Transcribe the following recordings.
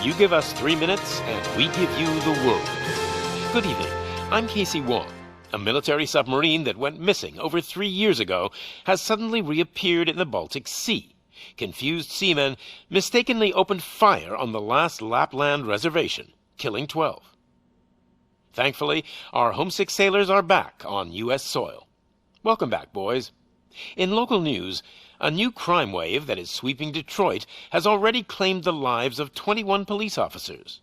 You give us 3 minutes, and we give you the world. Good evening. I'm Casey Wong. A military submarine that went missing over 3 years ago has suddenly reappeared in the Baltic Sea. Confused seamen mistakenly opened fire on the last Lapland reservation, killing 12. Thankfully, our homesick sailors are back on U.S. soil. Welcome back, boys. In local news, a new crime wave that is sweeping Detroit has already claimed the lives of 21 police officers.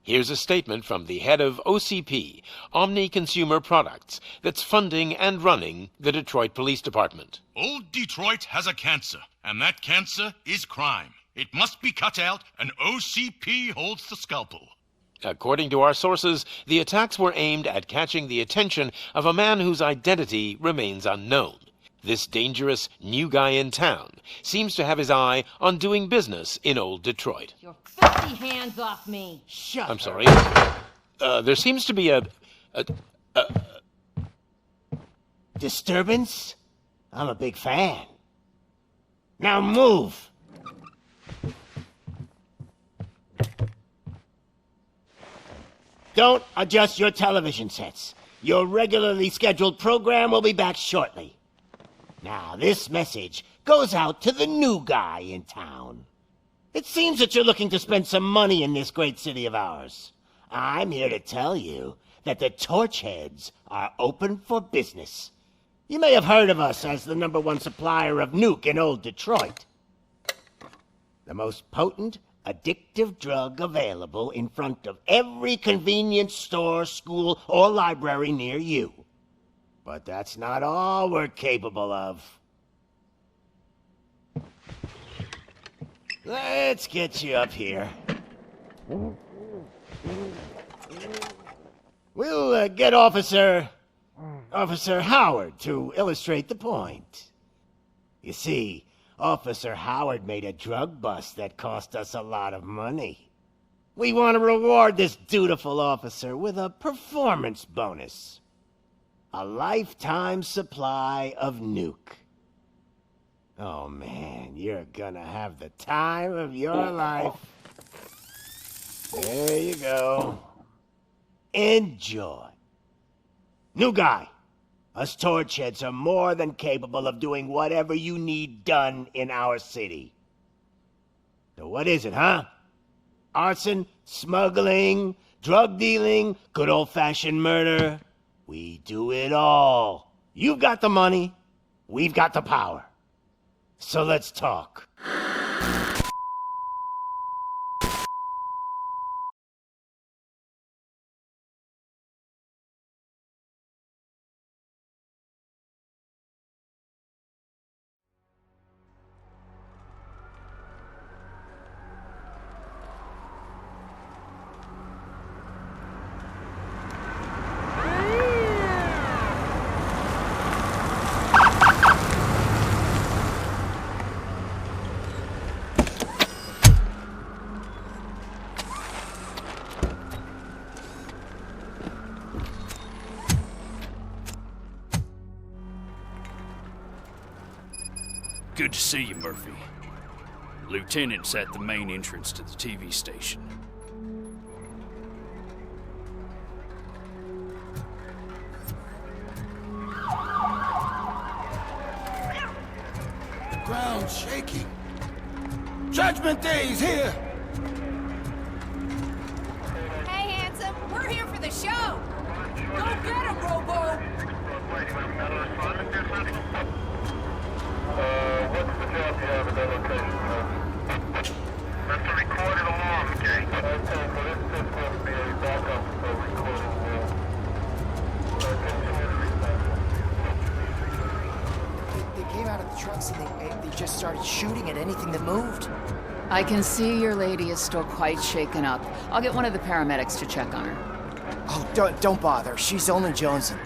Here's a statement from the head of OCP, Omni Consumer Products, that's funding and running the Detroit Police Department. Old Detroit has a cancer, and that cancer is crime. It must be cut out, and OCP holds the scalpel. According to our sources, the attacks were aimed at catching the attention of a man whose identity remains unknown. This dangerous new guy in town seems to have his eye on doing business in old Detroit. Your filthy hands off me! Shut I'm up. sorry. There seems to be a Disturbance? I'm a big fan. Now move! Don't adjust your television sets. Your regularly scheduled program will be back shortly. Now, this message goes out to the new guy in town. It seems that you're looking to spend some money in this great city of ours. I'm here to tell you that the Torchheads are open for business. You may have heard of us as the #1 supplier of nuke in old Detroit. The most potent, addictive drug available in front of every convenience store, school, or library near you. But that's not all we're capable of. Let's get you up here. We'll get Officer Howard to illustrate the point. You see, Officer Howard made a drug bust that cost us a lot of money. We want to reward this dutiful officer with a performance bonus. A lifetime supply of nuke. Oh man, you're gonna have the time of your life. There you go. Enjoy. New guy. Us Torchheads are more than capable of doing whatever you need done in our city. So what is it, huh? Arson, smuggling, drug dealing, good old-fashioned murder? We do it all. You've got the money, we've got the power. So let's talk. Good to see you, Murphy. Lieutenant's at the main entrance to the TV station. The ground's shaking. Judgment Day's here! Hey, handsome, we're here for the show! Go get him, Robo! What's the job you have at that location, sir? That's a recorded alarm, okay? Okay, so this is supposed to be a backup for recorded alarm. Continue to read that. They came out of the trucks and they just started shooting at anything that moved. I can see your lady is still quite shaken up. I'll get one of the paramedics to check on her. Oh, don't bother. She's only jonesing.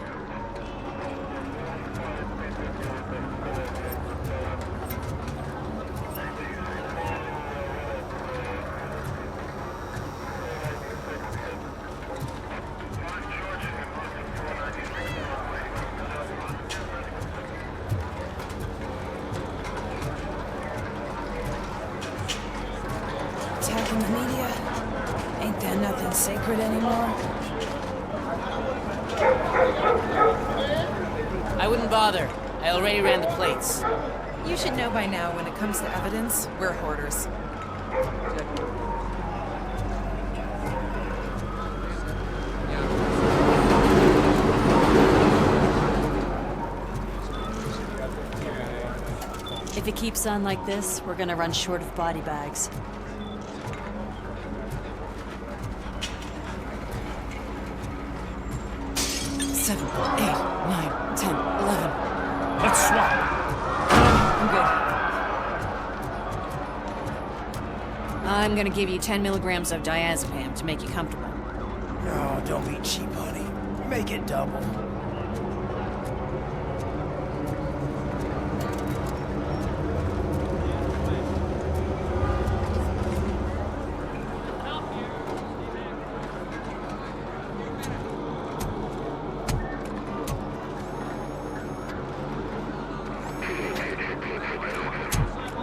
Attacking the media? Nothing sacred anymore? I wouldn't bother. I already ran the plates. You should know by now when it comes to evidence, we're hoarders. If it keeps on like this, we're gonna run short of body bags. Seven, 8, 9, 10, 11. Let's swap. I'm good. I'm gonna give you 10 milligrams of diazepam to make you comfortable. No, don't be cheap, honey. Make it double.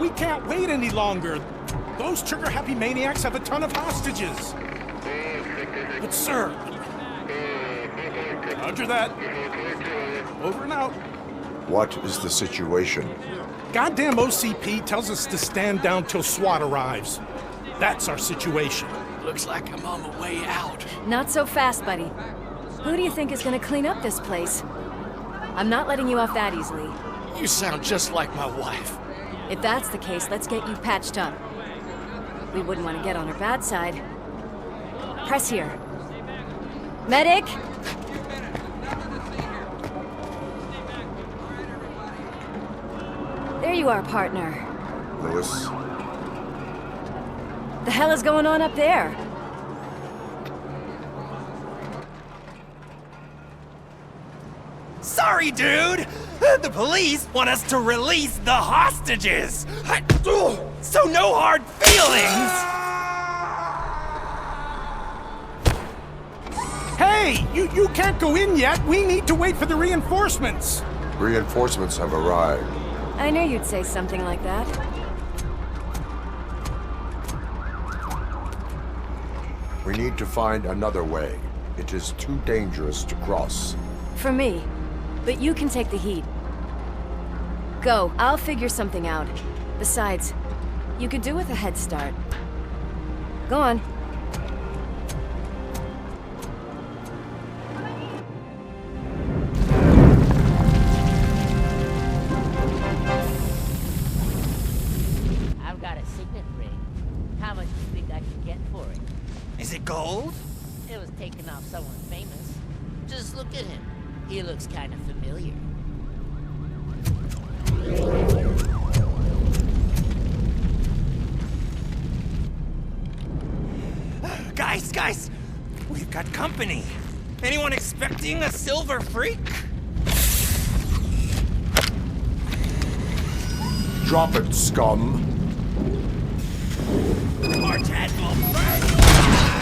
We can't wait any longer. Those trigger-happy maniacs have a ton of hostages. But sir... Roger that. Over and out. What is the situation? Goddamn OCP tells us to stand down till SWAT arrives. That's our situation. Looks like I'm on the way out. Not so fast, buddy. Who do you think is gonna clean up this place? I'm not letting you off that easily. You sound just like my wife. If that's the case, let's get you patched up. We wouldn't want to get on her bad side. Press here. Medic! There you are, partner. Lewis? The hell is going on up there? Sorry, dude! The police want us to release the hostages! So no hard feelings! Hey! You can't go in yet! We need to wait for the reinforcements! Reinforcements have arrived. I knew you'd say something like that. We need to find another way. It is too dangerous to cross. For me. But you can take the heat. Go, I'll figure something out. Besides, you could do with a head start. Go on. I've got a signet ring. How much do you think I can get for it? Is it gold? It was taken off someone famous. Just look at him. He looks kind of familiar. Guys! We've got company. Anyone expecting a silver freak? Drop it, scum. Quartet will burn you alive!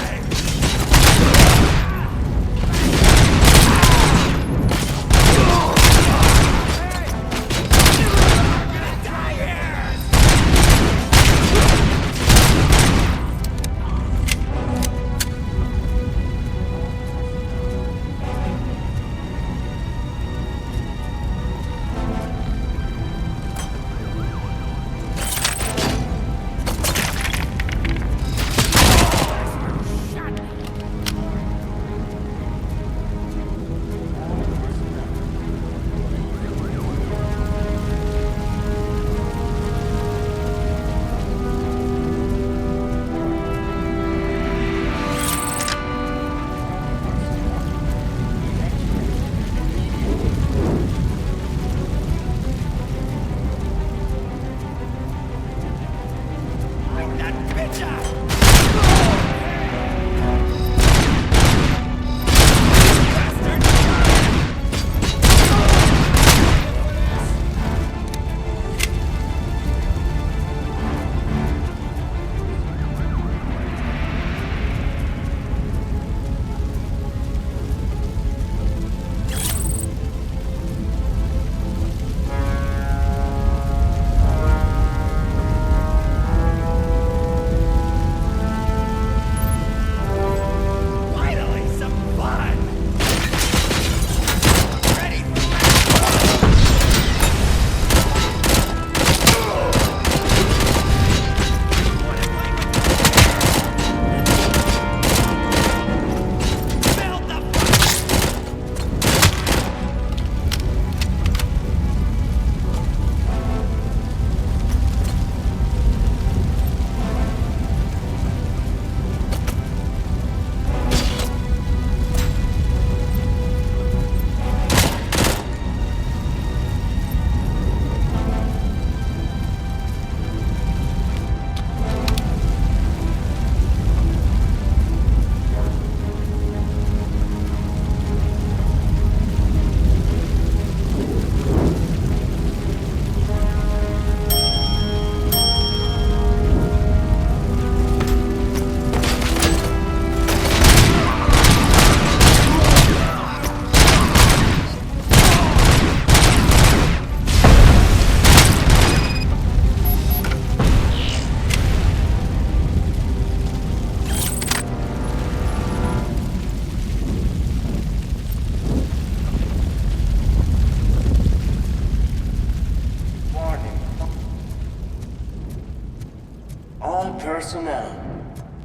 Personnel,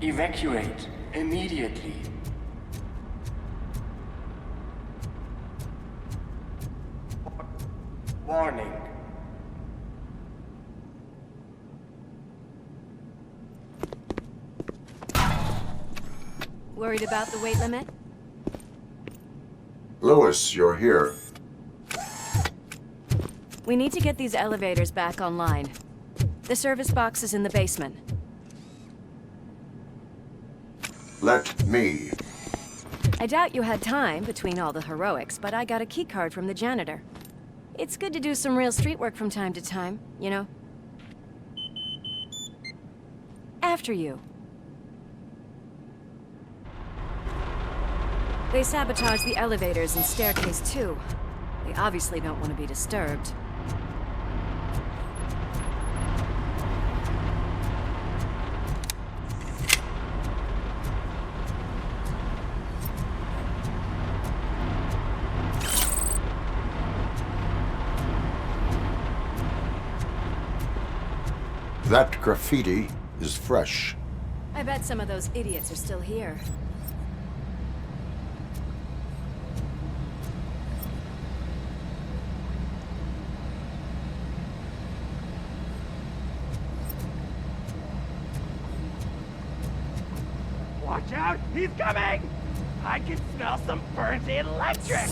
evacuate immediately. Warning. Worried about the weight limit? Lewis, you're here. We need to get these elevators back online. The service box is in the basement. Let me. I doubt you had time between all the heroics, but I got a keycard from the janitor. It's good to do some real street work from time to time, you know? After you. They sabotaged the elevators and staircase too. They obviously don't want to be disturbed. That graffiti is fresh. I bet some of those idiots are still here. Watch out! He's coming! I can smell some burnt electric!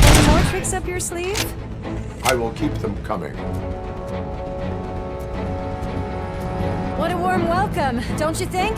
Any more tricks up your sleeve? I will keep them coming. What a warm welcome, don't you think?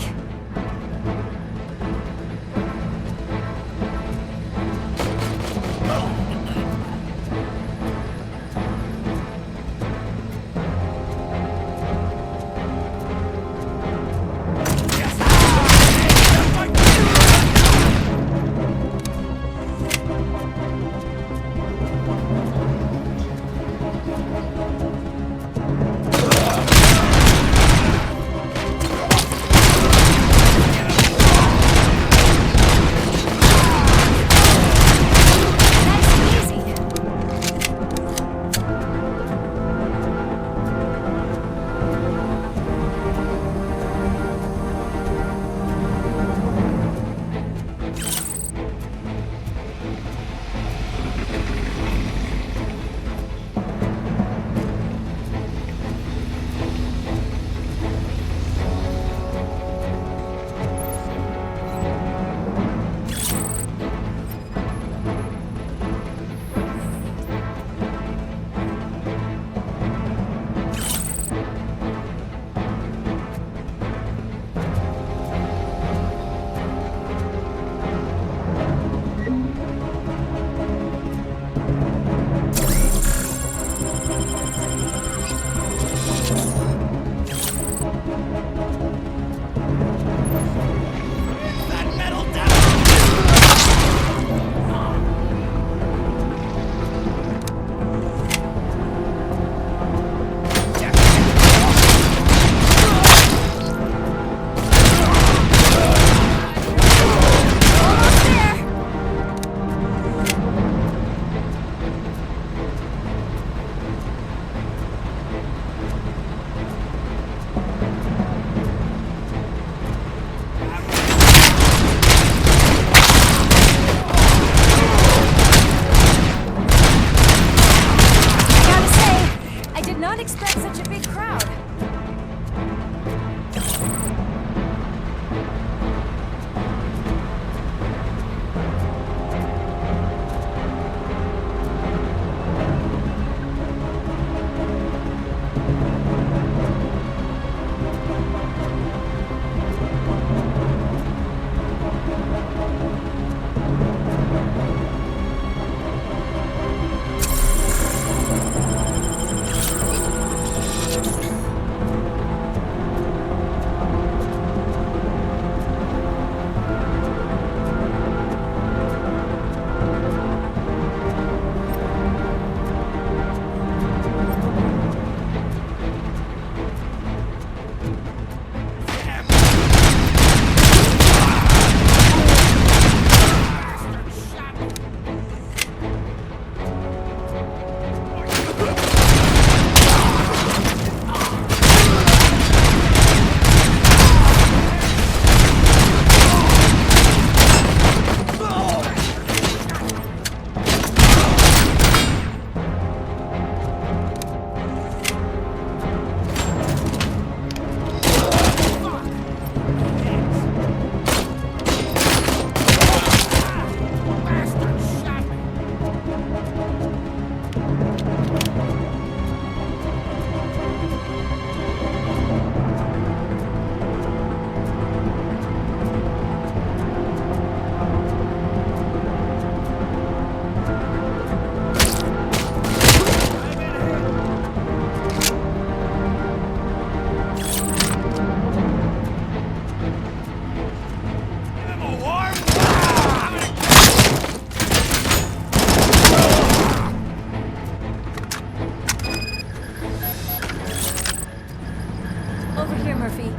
Murphy.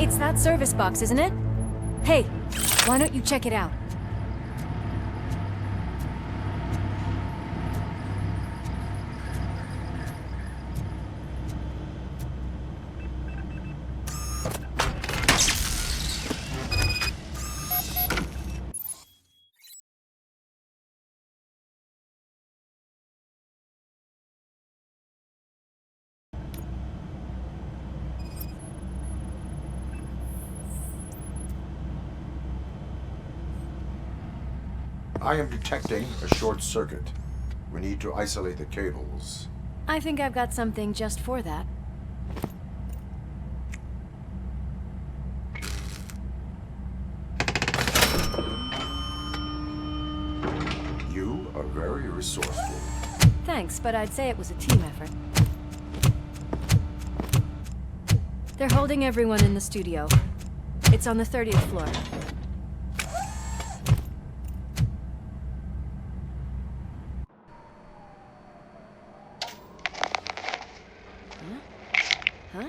It's that service box, isn't it? Hey, why don't you check it out? I am detecting a short circuit. We need to isolate the cables. I think I've got something just for that. You are very resourceful. Thanks, but I'd say it was a team effort. They're holding everyone in the studio. It's on the 30th floor. Huh?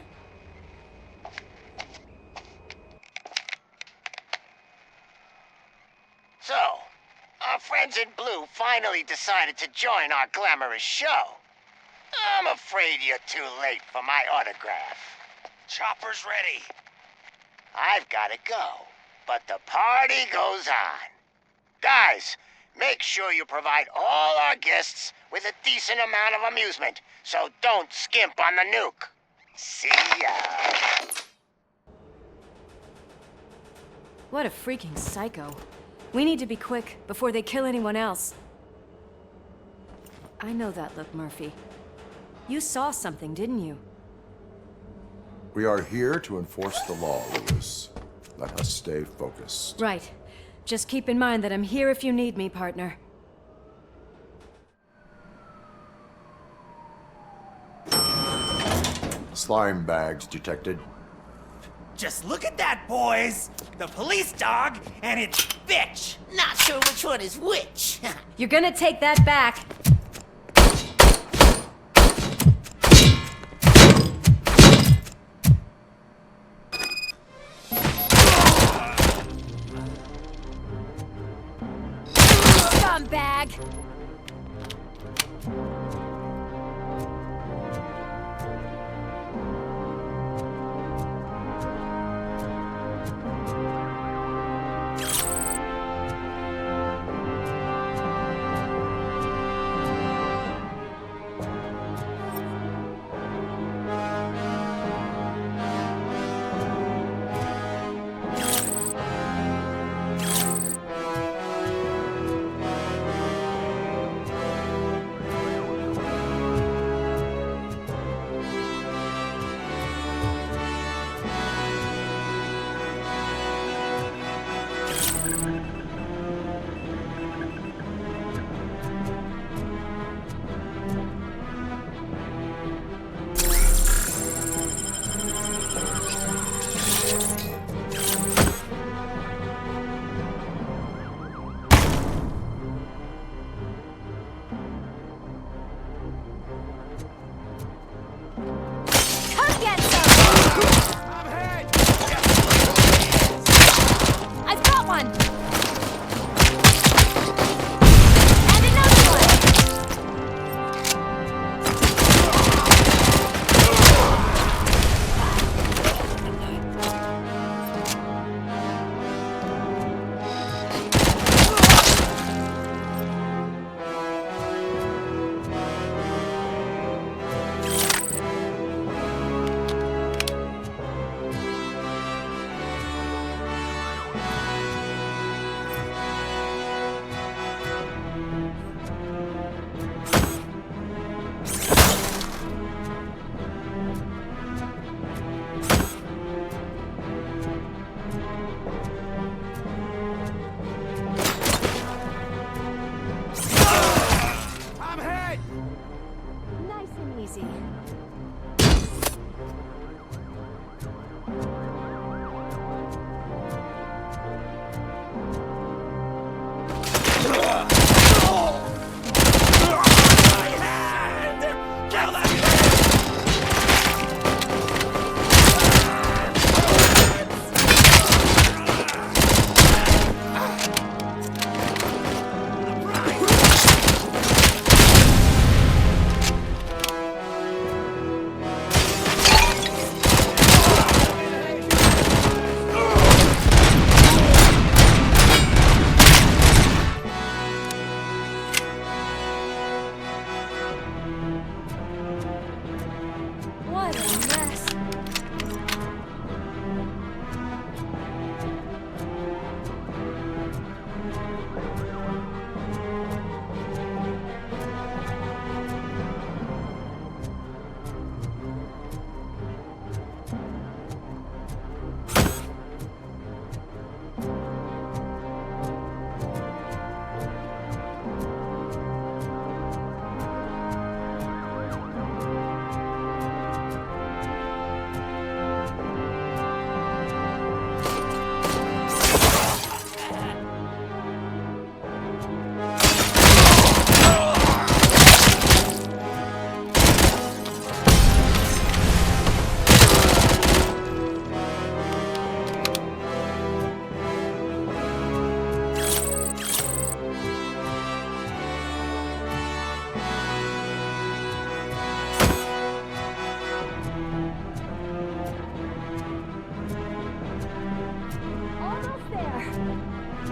So, our friends in blue finally decided to join our glamorous show. I'm afraid you're too late for my autograph. Chopper's ready. I've got to go, but the party goes on. Guys, make sure you provide all our guests with a decent amount of amusement, so don't skimp on the nuke. See ya. What a freaking psycho. We need to be quick before they kill anyone else. I know that look, Murphy. You saw something, didn't you? We are here to enforce the law, Lewis. Let us stay focused. Right. Just keep in mind that I'm here if you need me, partner. Slime bags detected. Just look at that, boys! The police dog and its bitch! Not sure which one is which. You're gonna take that back. Scumbag!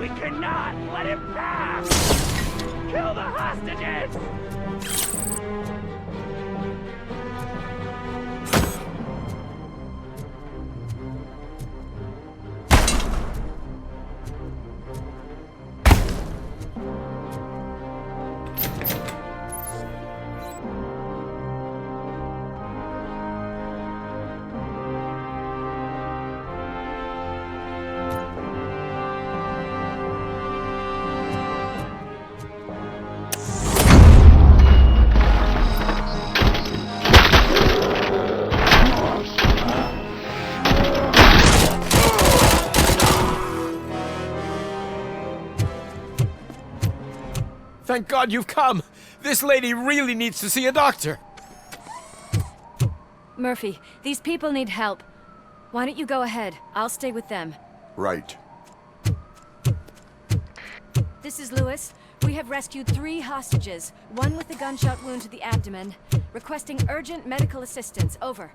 We cannot let him pass! Kill the hostages! Thank God you've come! This lady really needs to see a doctor! Murphy, these people need help. Why don't you go ahead? I'll stay with them. Right. This is Lewis. We have rescued 3 hostages, one with a gunshot wound to the abdomen. Requesting urgent medical assistance. Over.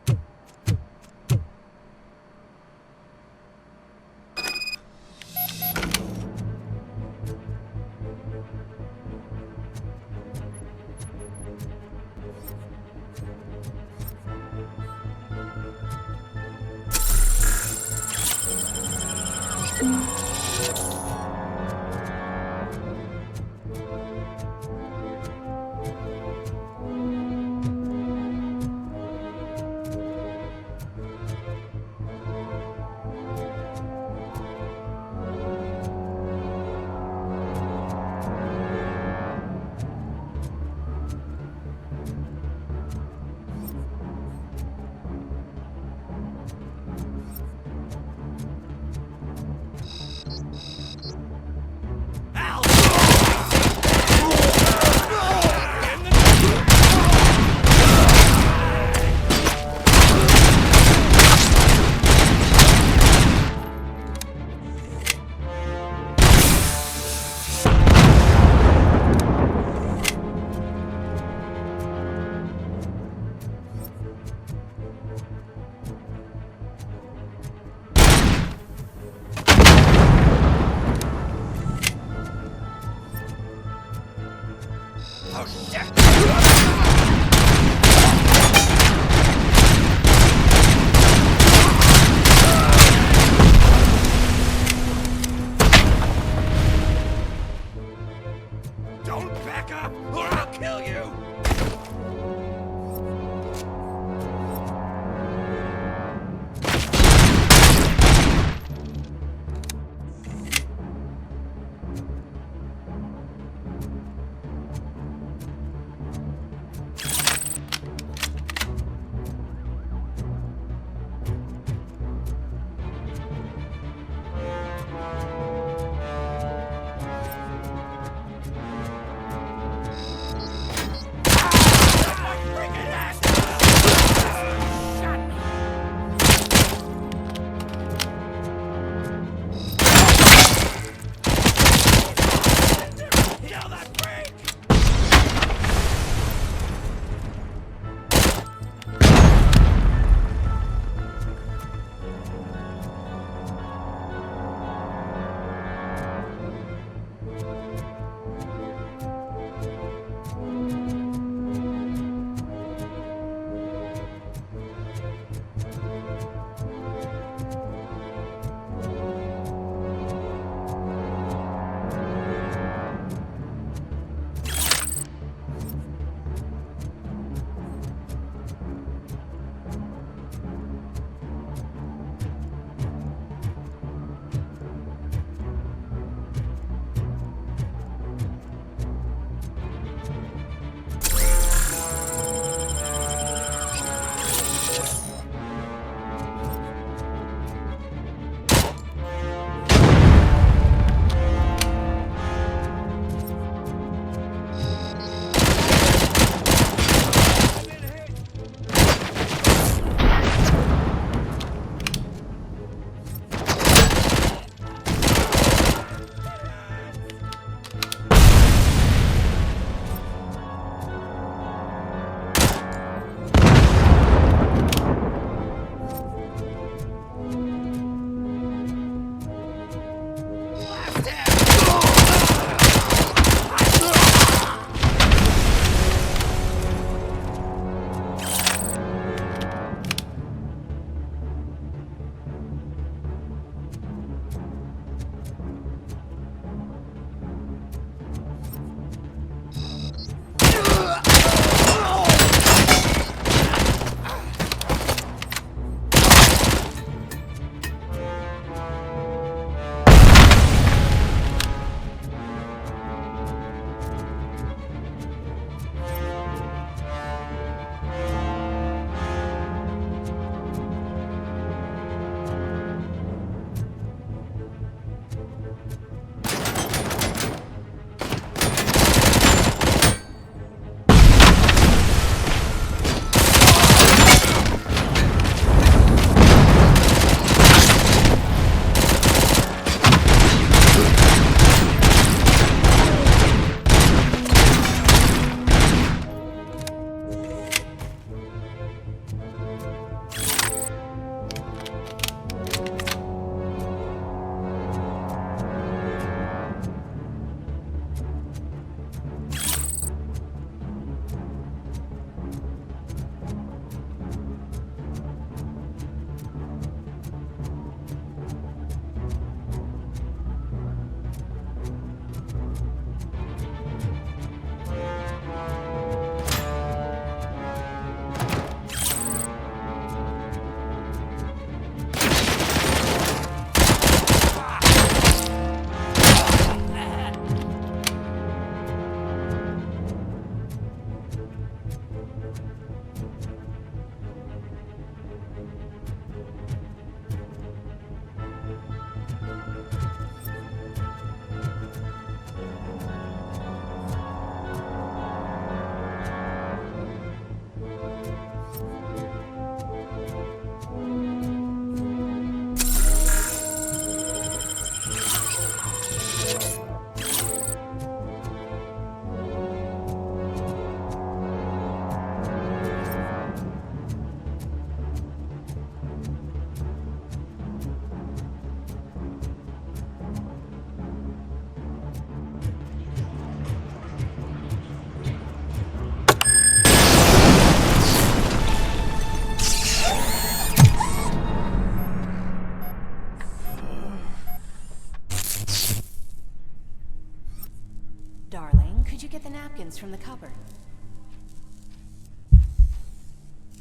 you get the napkins from the cupboard?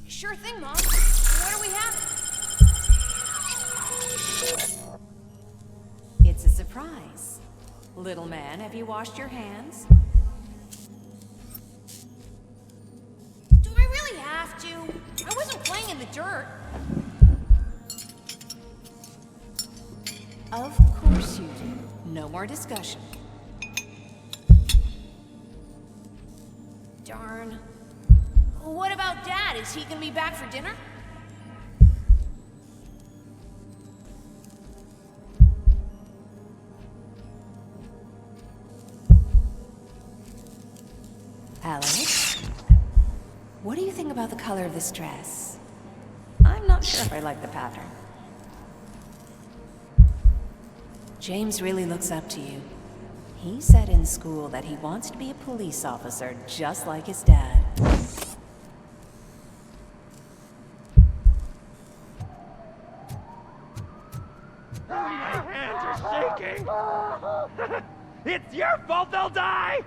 Sure thing, Mom. What do we have? It's a surprise. Little man, have you washed your hands? Do I really have to? I wasn't playing in the dirt. Of course you do. No more discussion. Darn. What about Dad? Is he gonna be back for dinner? Alex? What do you think about the color of this dress? I'm not sure if I like the pattern. James really looks up to you. He said in school that he wants to be a police officer just like his dad. My hands are shaking! It's your fault they'll die!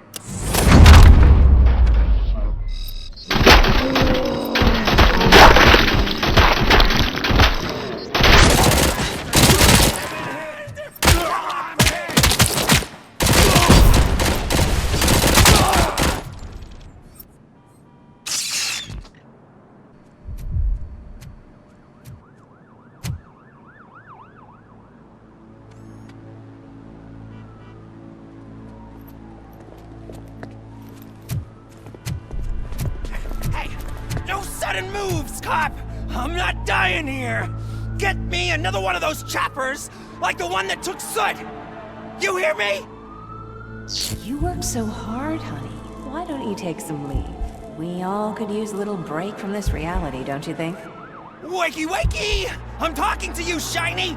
Sudden moves, cop! I'm not dying here! Get me another one of those choppers, like the one that took Soot! You hear me? You work so hard, honey. Why don't you take some leave? We all could use a little break from this reality, don't you think? Wakey, wakey! I'm talking to you, Shiny!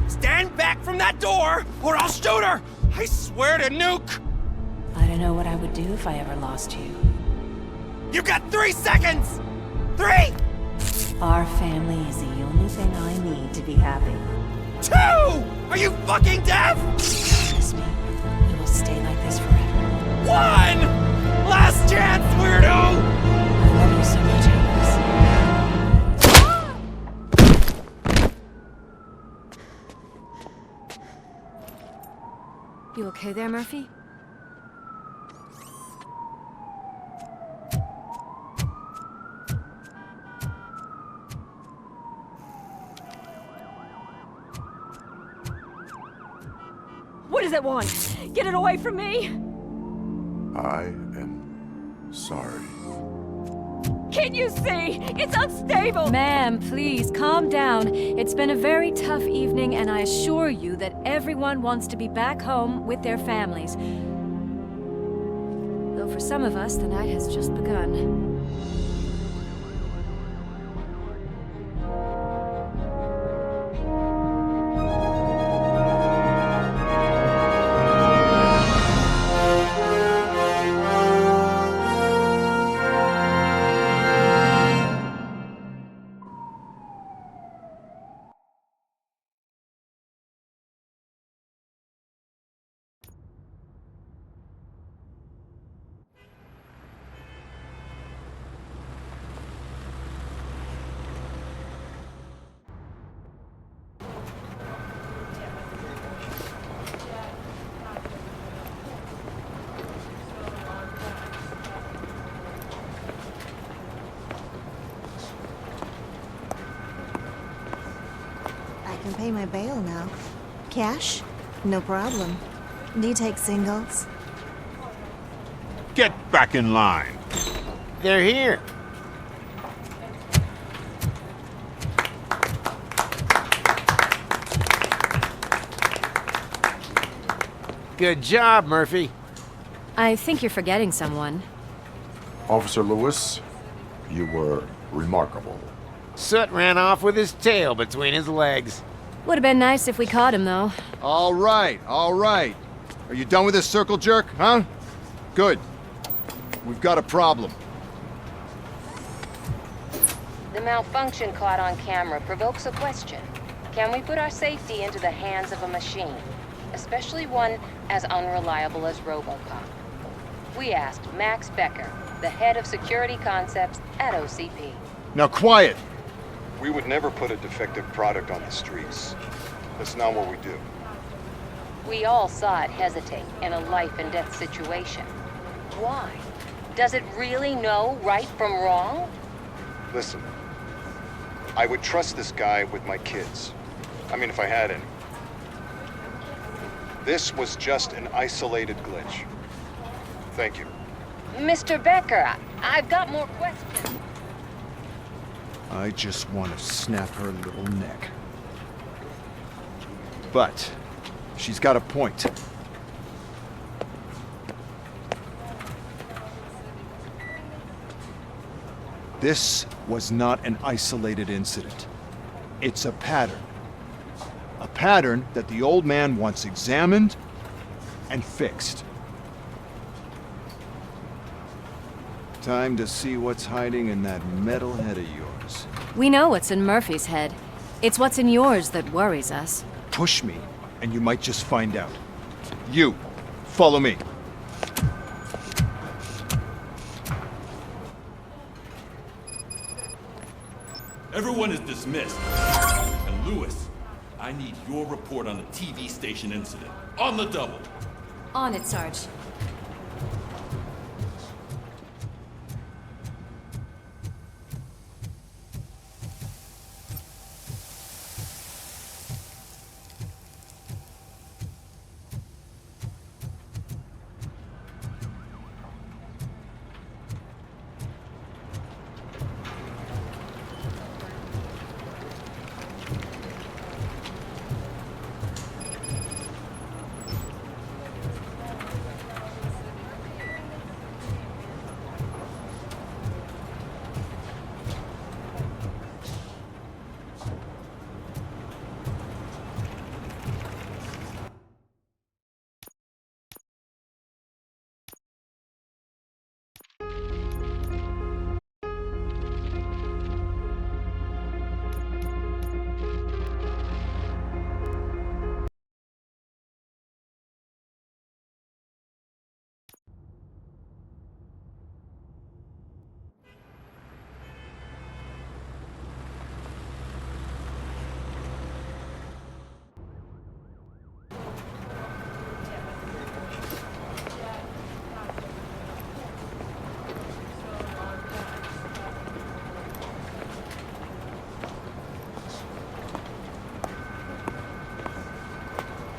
Stand back from that door, or I'll shoot her! I swear to nuke! I don't know what I would do if I ever lost you. You got 3 seconds! 3! Our family is the only thing I need to be happy. 2! Are you fucking deaf? Promise me, we will stay like this forever. 1! Last chance, weirdo! I love you so much, Alex. You okay there, Murphy? What does it want? Get it away from me! I am sorry. Can't you see? It's unstable! Ma'am, please, calm down. It's been a very tough evening, and I assure you that everyone wants to be back home with their families. Though for some of us, the night has just begun. I can pay my bail now. Cash? No problem. Do you take singles? Get back in line. They're here. Good job, Murphy. I think you're forgetting someone. Officer Lewis, you were remarkable. Soot ran off with his tail between his legs. Would have been nice if we caught him, though. All right, all right. Are you done with this circle jerk, huh? Good. We've got a problem. The malfunction caught on camera provokes a question. Can we put our safety into the hands of a machine? Especially one as unreliable as Robocop. We asked Max Becker, the head of security concepts at OCP. Now quiet! We would never put a defective product on the streets. That's not what we do. We all saw it hesitate in a life-and-death situation. Why? Does it really know right from wrong? Listen, I would trust this guy with my kids. I mean, if I had any. This was just an isolated glitch. Thank you. Mr. Becker, I've got more questions. I just want to snap her little neck. But she's got a point. This was not an isolated incident. It's a pattern. A pattern that the old man once examined and fixed. Time to see what's hiding in that metal head of yours. We know what's in Murphy's head. It's what's in yours that worries us. Push me, and you might just find out. You, follow me. Everyone is dismissed. And Lewis, I need your report on the TV station incident. On the double. On it, Sarge.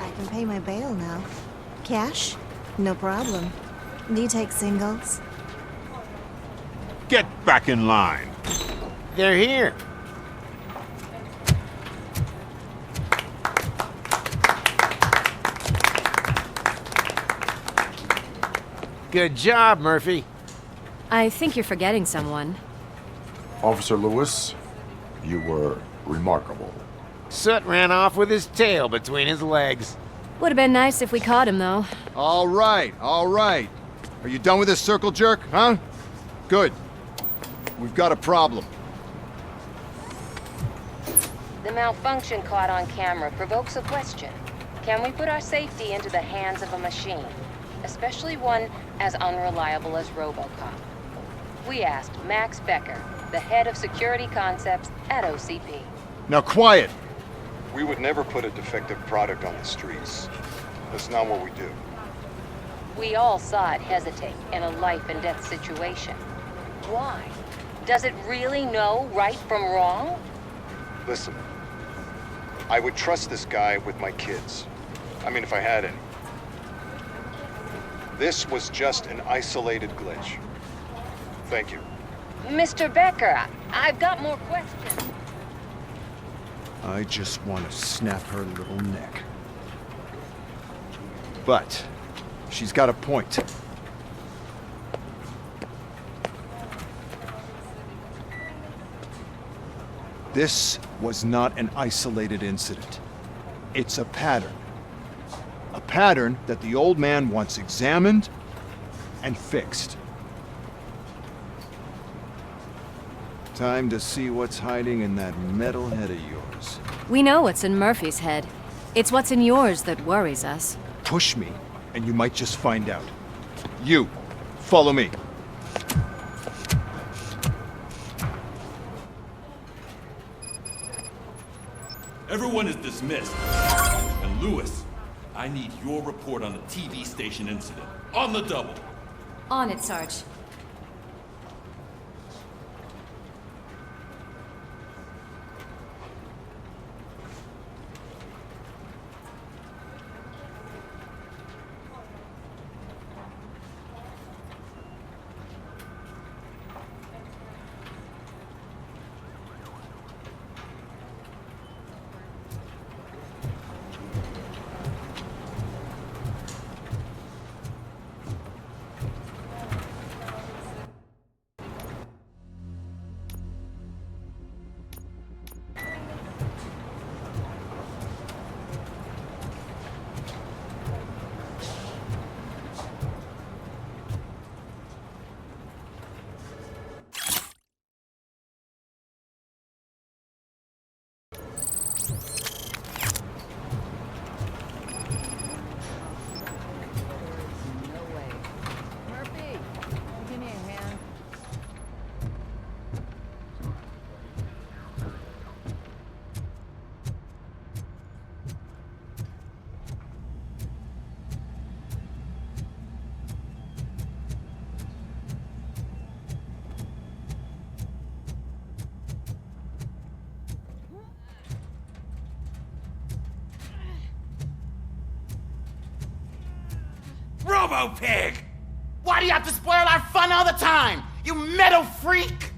I can pay my bail now. Cash? No problem. Do you take singles? Get back in line. They're here. Good job, Murphy. I think you're forgetting someone. Officer Lewis, you were remarkable. Soot ran off with his tail between his legs. Would have been nice if we caught him, though. All right, all right. Are you done with this circle jerk, huh? Good. We've got a problem. The malfunction caught on camera provokes a question. Can we put our safety into the hands of a machine? Especially one as unreliable as Robocop. We asked Max Becker, the head of security concepts at OCP. Now quiet! We would never put a defective product on the streets. That's not what we do. We all saw it hesitate in a life-and-death situation. Why? Does it really know right from wrong? Listen, I would trust this guy with my kids. I mean, if I had any. This was just an isolated glitch. Thank you. Mr. Becker, I've got more questions. I just want to snap her little neck. But she's got a point. This was not an isolated incident. It's a pattern. A pattern that the old man once examined and fixed. Time to see what's hiding in that metal head of yours. We know what's in Murphy's head. It's what's in yours that worries us. Push me, and you might just find out. You, Follow me. Everyone is dismissed. And Lewis, I need your report on the TV station incident. On the double. On it, Sarge. Robo-Pig! Why do you have to spoil our fun all the time? You metal freak!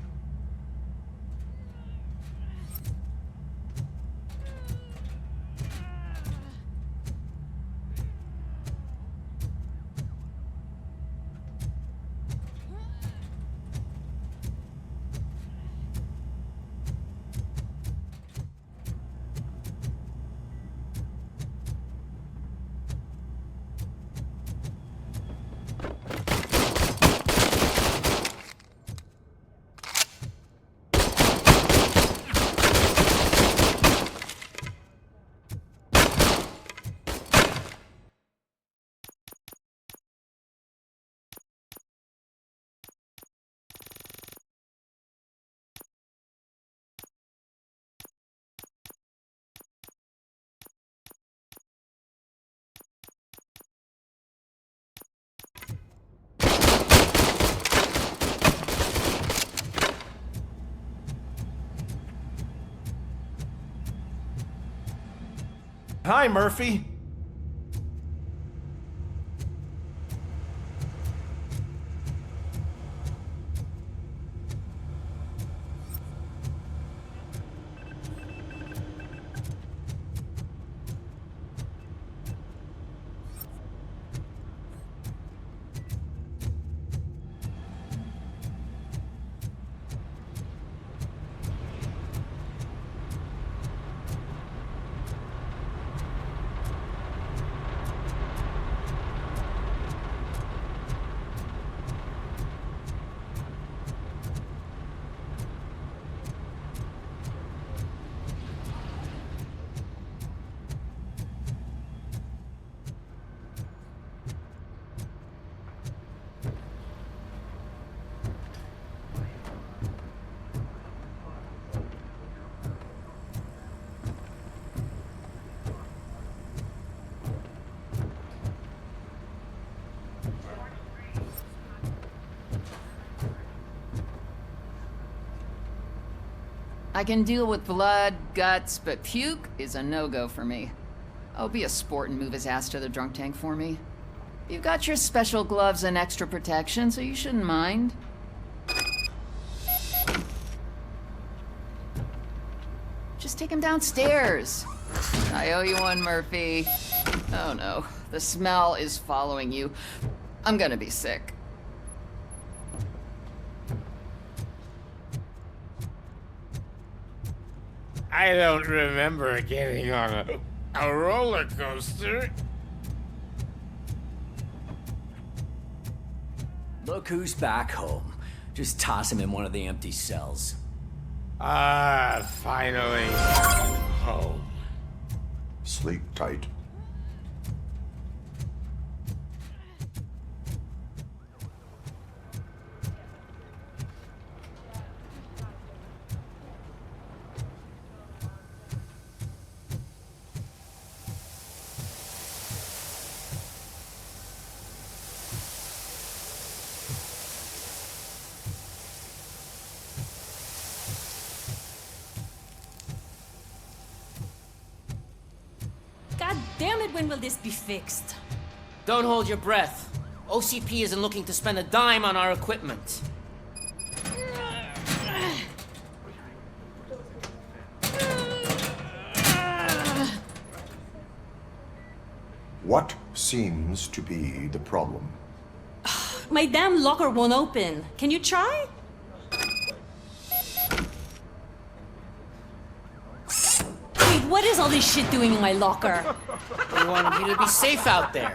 Hi, Murphy. I can deal with blood, guts, but puke is a no-go for me. Oh, be a sport and move his ass to the drunk tank for me. You've got your special gloves and extra protection, so you shouldn't mind. Just take him downstairs. I owe you one, Murphy. Oh no, the smell is following you. I'm gonna be sick. I don't remember getting on a roller coaster. Look who's back home. Just toss him in one of the empty cells. Ah, finally. Home. Sleep tight. when will this be fixed? Don't hold your breath. OCP isn't looking to spend a dime on our equipment. What seems to be the problem? My damn locker won't open. Can you try? Wait, what is all this shit doing in my locker? We wanted you to be safe out there.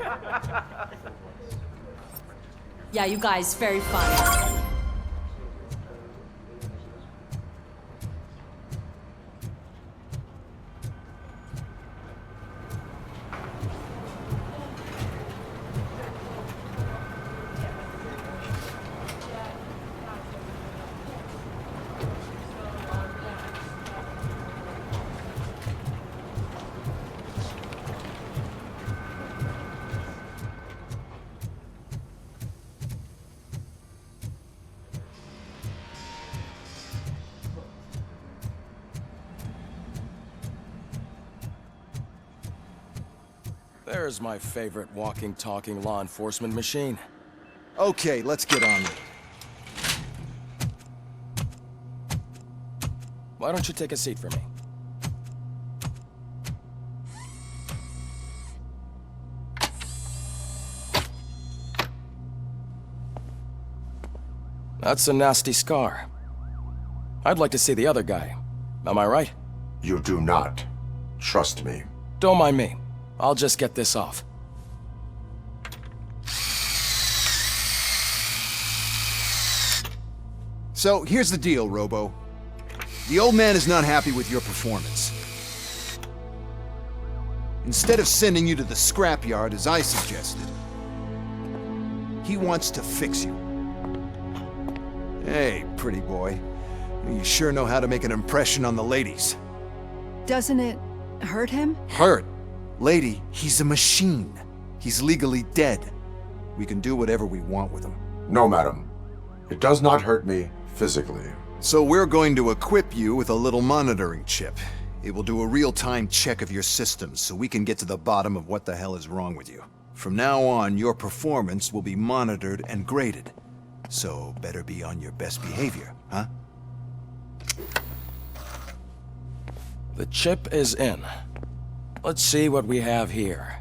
Yeah, you guys, very funny. There's my favorite walking, talking law enforcement machine. Okay, let's get on with it. Why don't you take a seat for me? That's a nasty scar. I'd like to see the other guy. Am I right? You do not. Trust me. Don't mind me. I'll just get this off. So, here's the deal, Robo. The old man is not happy with your performance. Instead of sending you to the scrapyard as I suggested, he wants to fix you. Hey, pretty boy. You sure know how to make an impression on the ladies. Doesn't it hurt him? Hurt? Lady, he's a machine. He's legally dead. We can do whatever we want with him. No, madam. It does not hurt me physically. So we're going to equip you with a little monitoring chip. It will do a real-time check of your systems so we can get to the bottom of what the hell is wrong with you. From now on, your performance will be monitored and graded. So better be on your best behavior, huh? The chip is in. Let's see what we have here.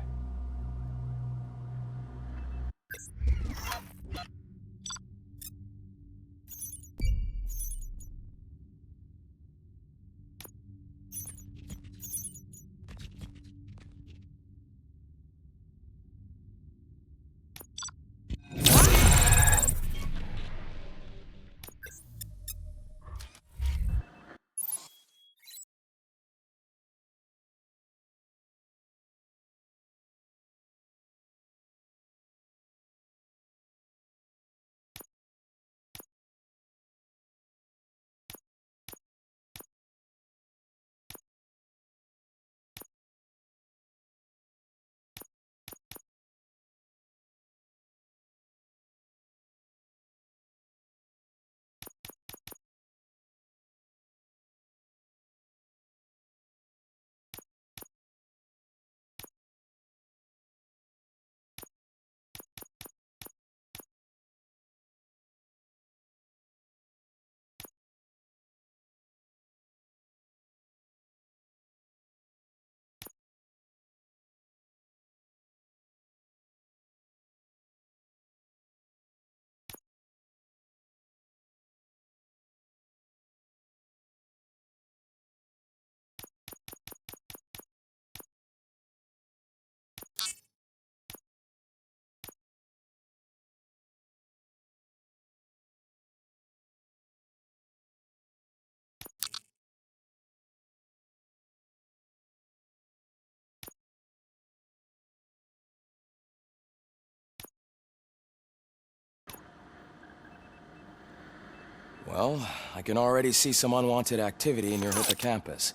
Well, I can already see some unwanted activity in your hippocampus.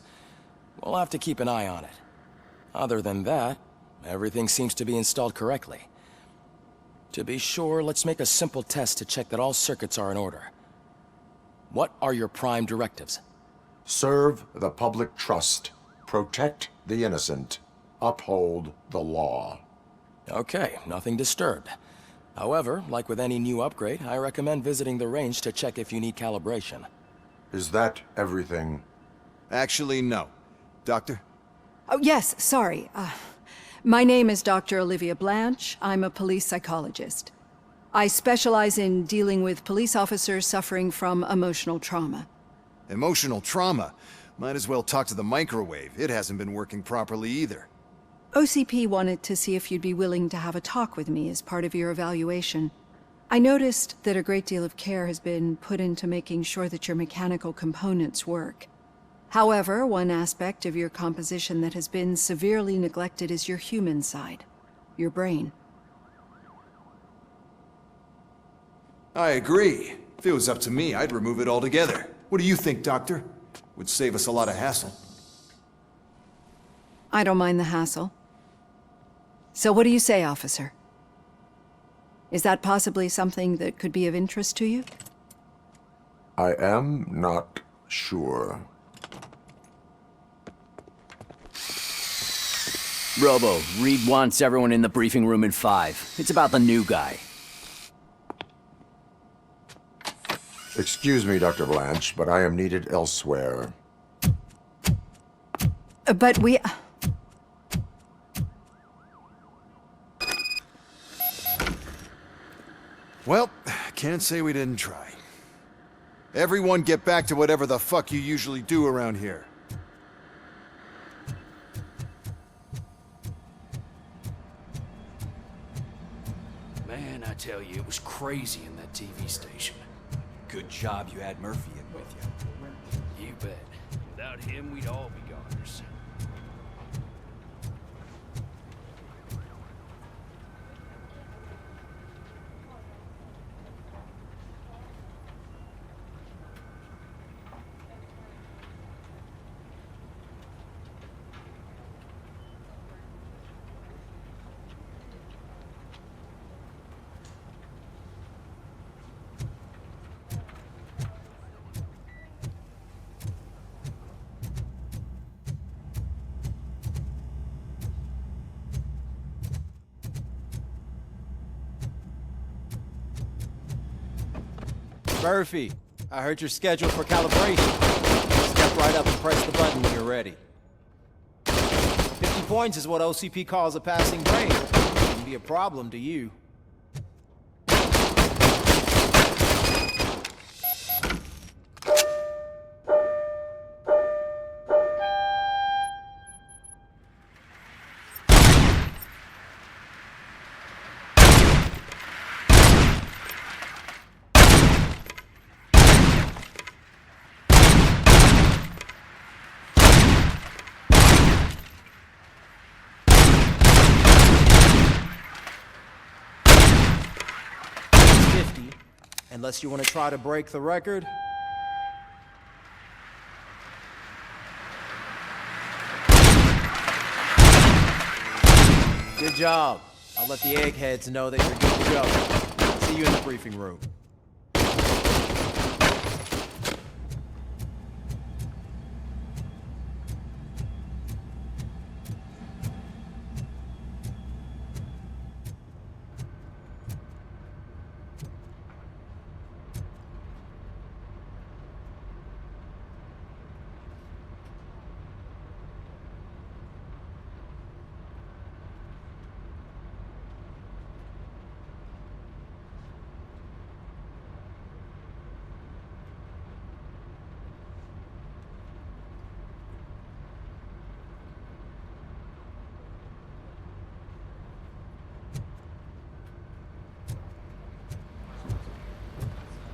We'll have to keep an eye on it. Other than that, everything seems to be installed correctly. To be sure, let's make a simple test to check that all circuits are in order. What are your prime directives? Serve the public trust. Protect the innocent. uphold the law. Okay, nothing disturbed. However, like with any new upgrade, I recommend visiting the range to check if you need calibration. Is that everything? Actually, no. Doctor? Oh, yes, sorry. My name is Dr. Olivia Blanche. I'm a police psychologist. I specialize in dealing with police officers suffering from emotional trauma. Emotional trauma? Might as well talk to the microwave. It hasn't been working properly either. OCP wanted to see if you'd be willing to have a talk with me as part of your evaluation. I noticed that a great deal of care has been put into making sure that your mechanical components work. However, one aspect of your composition that has been severely neglected is your human side, your brain. I agree. If it was up to me, I'd remove it altogether. What do you think, Doctor? Would save us a lot of hassle. I don't mind the hassle. So what do you say, officer? Is that possibly something that could be of interest to you? I am not sure. Robo, Reed wants everyone in the briefing room in 5. It's about the new guy. Excuse me, Dr. Blanche, but I am needed elsewhere. But we... Well, can't say we didn't try. Everyone get back to whatever the fuck you usually do around here. Man, I tell you, it was crazy in that TV station. Good job you had Murphy in with you. You bet. Without him, we'd all be goners. Murphy, I heard you're scheduled for calibration. Step right up and press the button when you're ready. 50 points is what OCP calls a passing grade. Shouldn't be a problem to you. Unless you want to try to break the record. Good job. I'll let the eggheads know that you're good to go. See you in the briefing room.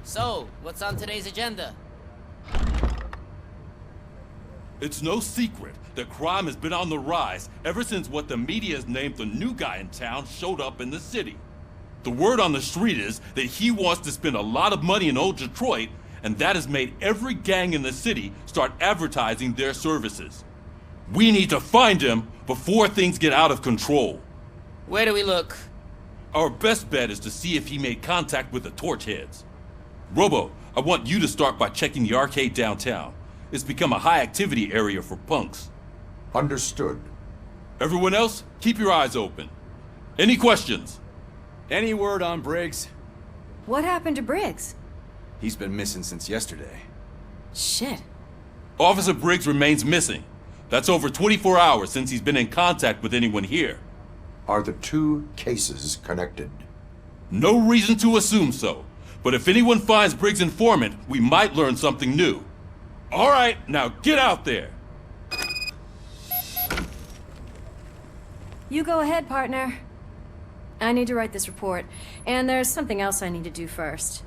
So, what's on today's agenda? It's no secret that crime has been on the rise ever since what the media has named the new guy in town showed up in the city. The word on the street is that he wants to spend a lot of money in old Detroit, and that has made every gang in the city start advertising their services. We need to find him before things get out of control. Where do we look? Our best bet is to see if he made contact with the Torchheads. Robo, I want you to start by checking the arcade downtown. It's become a high-activity area for punks. Understood. Everyone else, keep your eyes open. Any questions? Any word on Briggs? What happened to Briggs? He's been missing since yesterday. Shit. Officer Briggs remains missing. That's over 24 hours since he's been in contact with anyone here. Are the two cases connected? No reason to assume so. But if anyone finds Briggs' informant, we might learn something new. All right, now get out there. You go ahead, partner. I need to write this report, and there's something else I need to do first.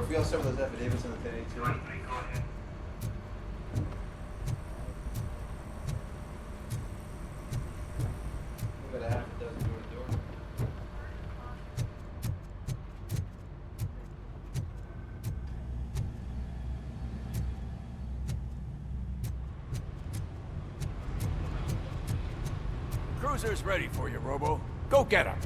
if we all start with those affidavits on the 1082. We've got a half a dozen door to door. Cruiser's ready for you, Robo. Go get him.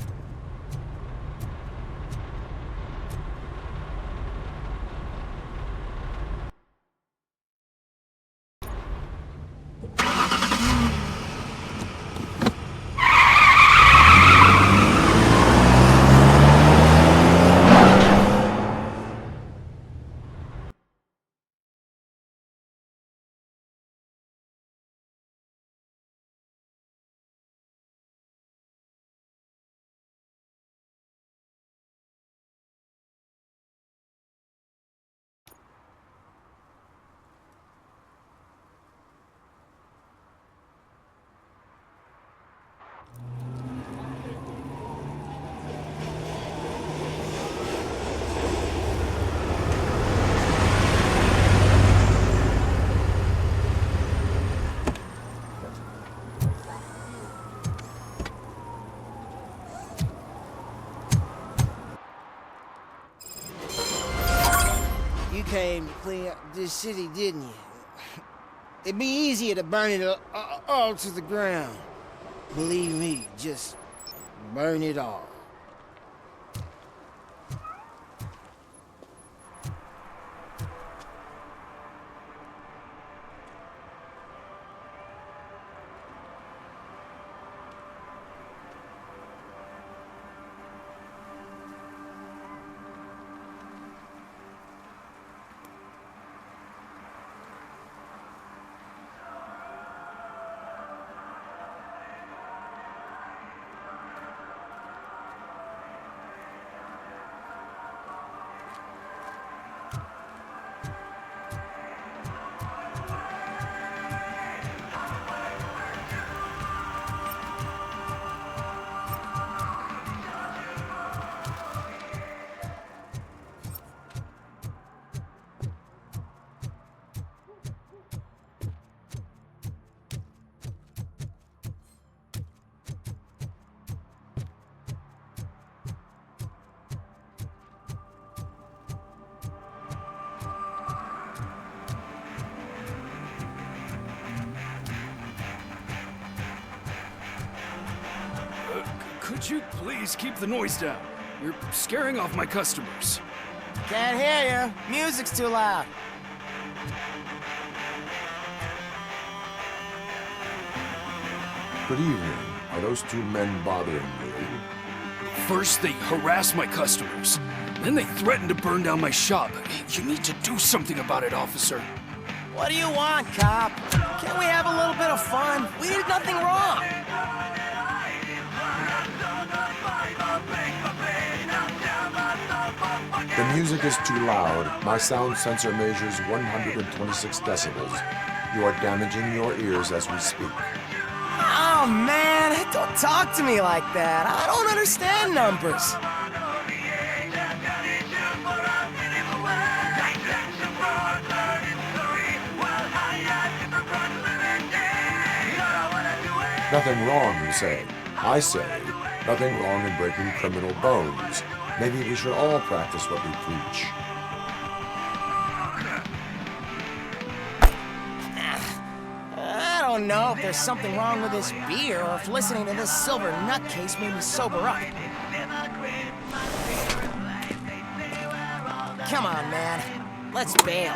You came to clean up this city, didn't you? It'd be easier to burn it all to the ground. Believe me, just burn it all. Could you please keep the noise down? You're scaring off my customers. Can't hear you. Music's too loud. Good evening. Are those two men bothering you? First, they harass my customers. Then they threaten to burn down my shop. You need to do something about it, officer. What do you want, cop? Can't we have a little bit of fun? We did nothing wrong. The music is too loud. My sound sensor measures 126 decibels. You are damaging your ears as we speak. Oh, man, don't talk to me like that. I don't understand numbers. Nothing wrong, you say. I say, nothing wrong in breaking criminal bones. Maybe we should all practice what we preach. I don't know if there's something wrong with this beer or if listening to this silver nutcase made me sober up. Come on, man. Let's bail.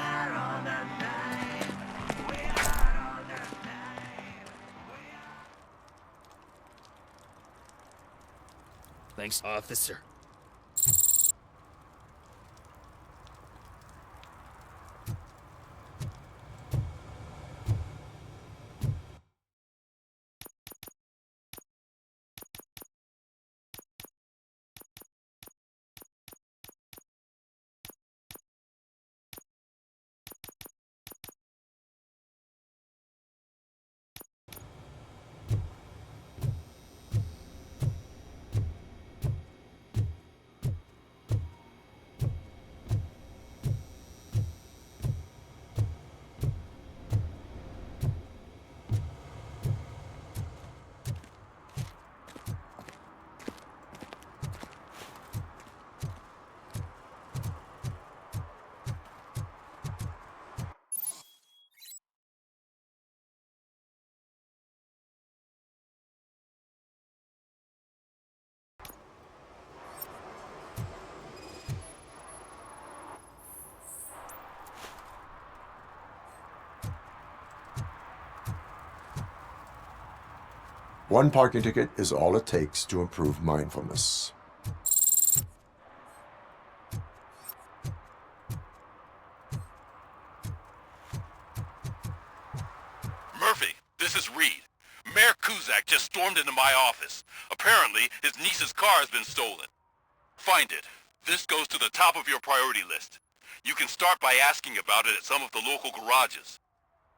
Thanks, officer. One parking ticket is all it takes to improve mindfulness. Murphy, this is Reed. Mayor Kuzak just stormed into my office. Apparently, his niece's car has been stolen. Find it. This goes to the top of your priority list. You can start by asking about it at some of the local garages.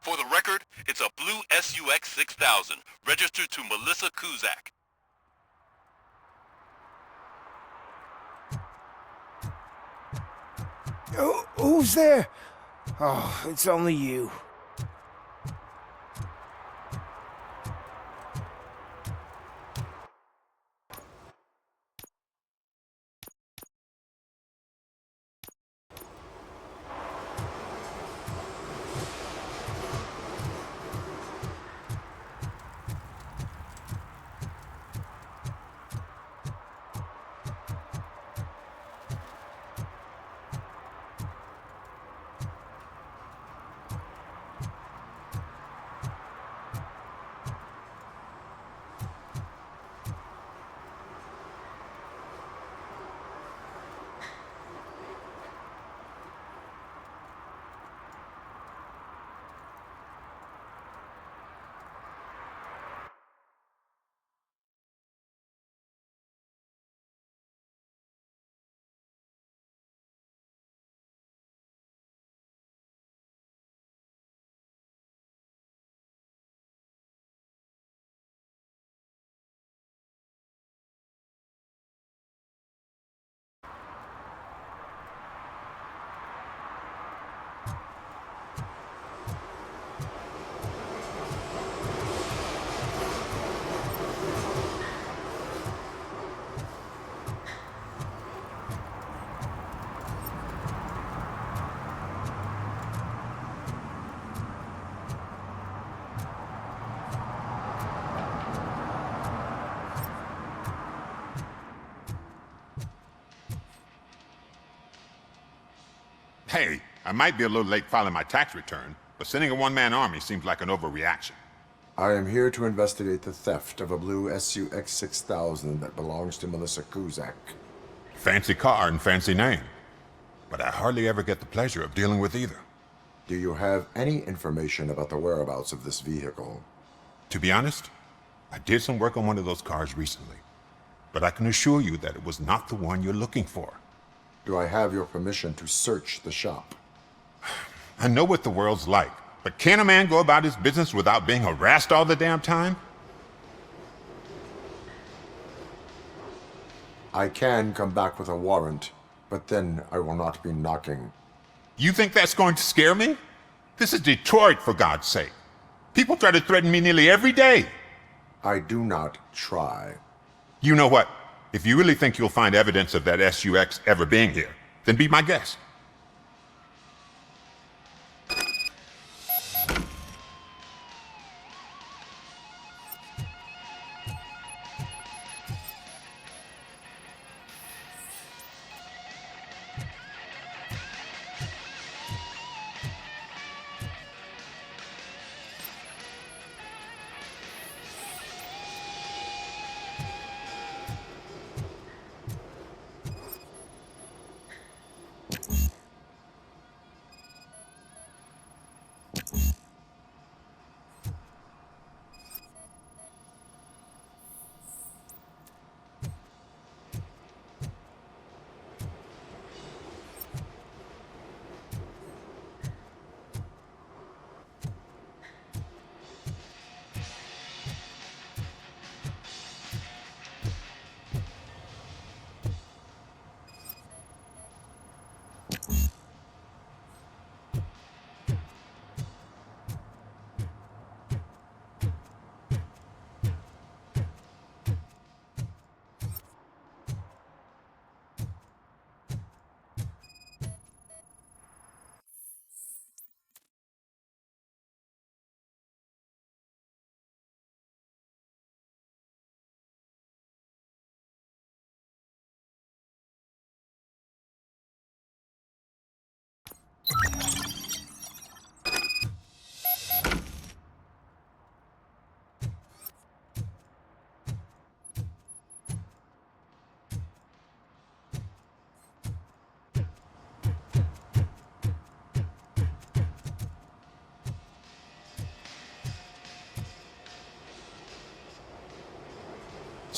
For the record, it's a blue SUX 6000, registered to Melissa Kuzak. Who's there? Oh, it's only you. Hey, I might be a little late filing my tax return, but sending a one-man army seems like an overreaction. I am here to investigate the theft of a blue SUX 6000 that belongs to Melissa Kuzak. Fancy car and fancy name, but I hardly ever get the pleasure of dealing with either. Do you have any information about the whereabouts of this vehicle? To be honest, I did some work on one of those cars recently, but I can assure you that it was not the one you're looking for. Do I have your permission to search the shop? I know what the world's like, but can a man go about his business without being harassed all the damn time? I can come back with a warrant, but then I will not be knocking. You think that's going to scare me? This is Detroit, for God's sake. People try to threaten me nearly every day. I do not try. You know what? If you really think you'll find evidence of that SUX ever being here, then be my guest.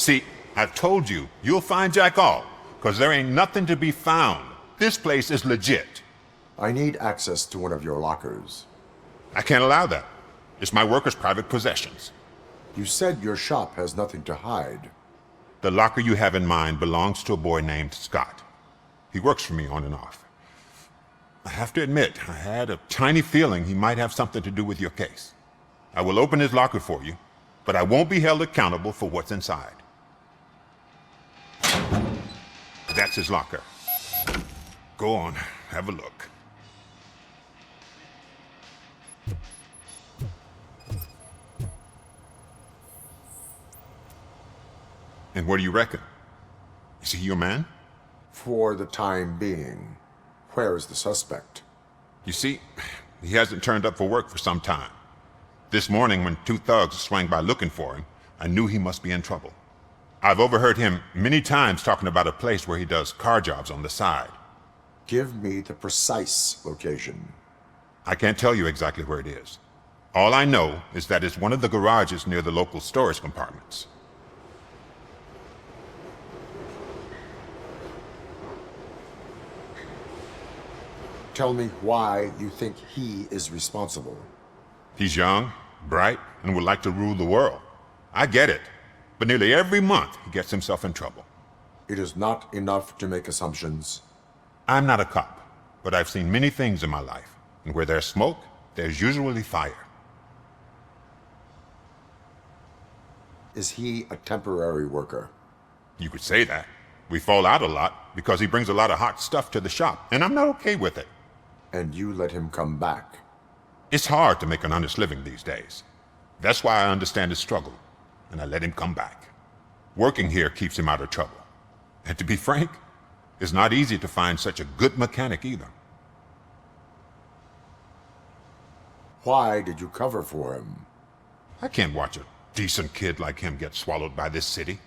See, I've told you, you'll find Jack all, because there ain't nothing to be found. This place is legit. I need access to one of your lockers. I can't allow that. It's my workers' private possessions. You said your shop has nothing to hide. The locker you have in mind belongs to a boy named Scott. He works for me on and off. I have to admit, I had a tiny feeling he might have something to do with your case. I will open his locker for you, but I won't be held accountable for what's inside. That's his locker. Go on, have a look. And what do you reckon? Is he your man? For the time being. Where is the suspect? You see, he hasn't turned up for work for some time. This morning, when two thugs swang by looking for him, I knew he must be in trouble. I've overheard him many times talking about a place where he does car jobs on the side. Give me the precise location. I can't tell you exactly where it is. All I know is that it's one of the garages near the local storage compartments. Tell me why you think he is responsible. He's young, bright, and would like to rule the world. I get it. But nearly every month, he gets himself in trouble. It is not enough to make assumptions. I'm not a cop, but I've seen many things in my life. And where there's smoke, there's usually fire. Is he a temporary worker? You could say that. We fall out a lot because he brings a lot of hot stuff to the shop, and I'm not okay with it. And you let him come back? It's hard to make an honest living these days. That's why I understand his struggle, and I let him come back. Working here keeps him out of trouble. And to be frank, it's not easy to find such a good mechanic either. Why did you cover for him? I can't watch a decent kid like him get swallowed by this city.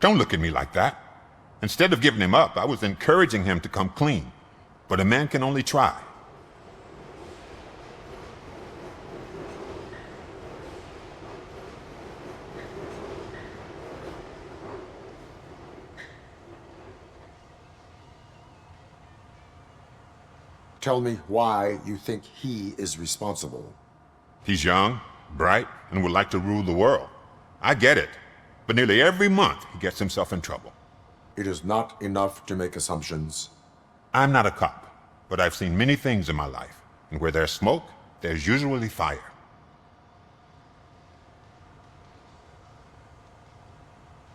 Don't look at me like that. Instead of giving him up, I was encouraging him to come clean. But a man can only try. Tell me why you think he is responsible. He's young, bright, and would like to rule the world. I get it. But nearly every month, he gets himself in trouble. It is not enough to make assumptions. I'm not a cop, but I've seen many things in my life. And where there's smoke, there's usually fire.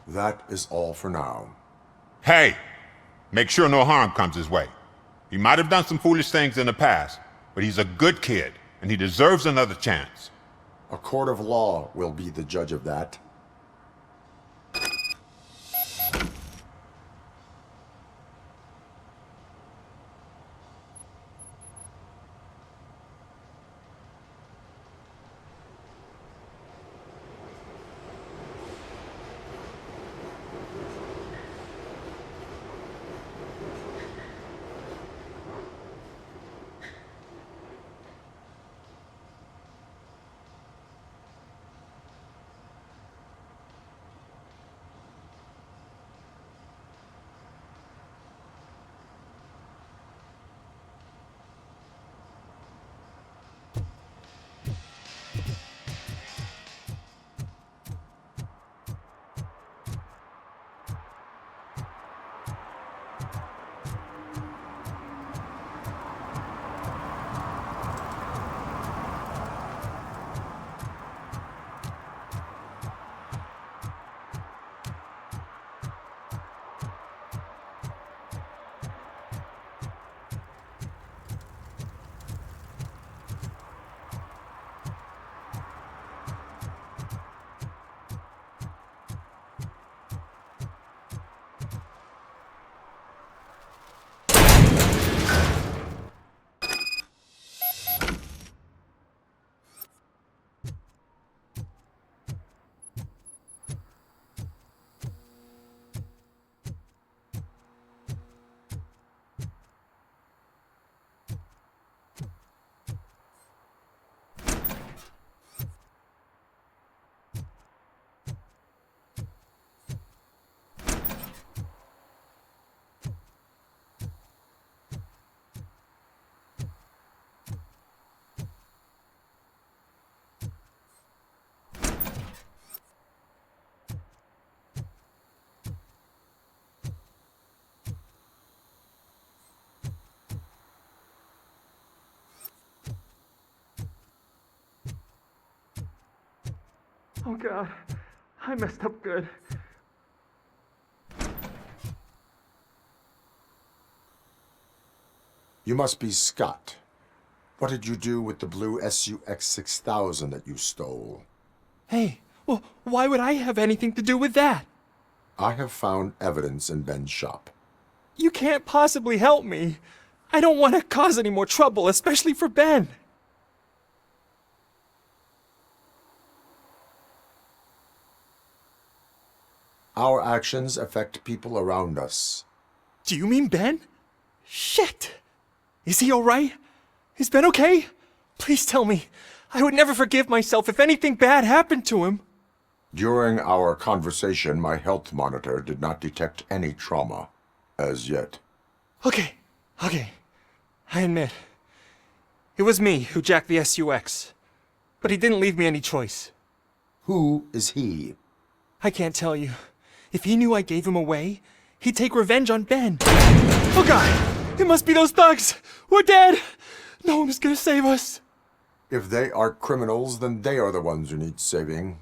That is all for now. Hey! Make sure no harm comes his way. He might have done some foolish things in the past, but he's a good kid, and he deserves another chance. A court of law will be the judge of that. Oh God, I messed up good. You must be Scott. What did you do with the blue SUX 6000 that you stole? Hey, well, why would I have anything to do with that? I have found evidence in Ben's shop. You can't possibly help me. I don't want to cause any more trouble, especially for Ben. Our actions affect people around us. Do you mean Ben? Shit! Is he alright? Is Ben okay? Please tell me. I would never forgive myself if anything bad happened to him. During our conversation, my health monitor did not detect any trauma, as yet. Okay. I admit. It was me who jacked the SUX. But he didn't leave me any choice. Who is he? I can't tell you. If he knew I gave him away, he'd take revenge on Ben. Oh God! It must be those thugs! We're dead! No one is gonna save us. If they are criminals, then they are the ones who need saving.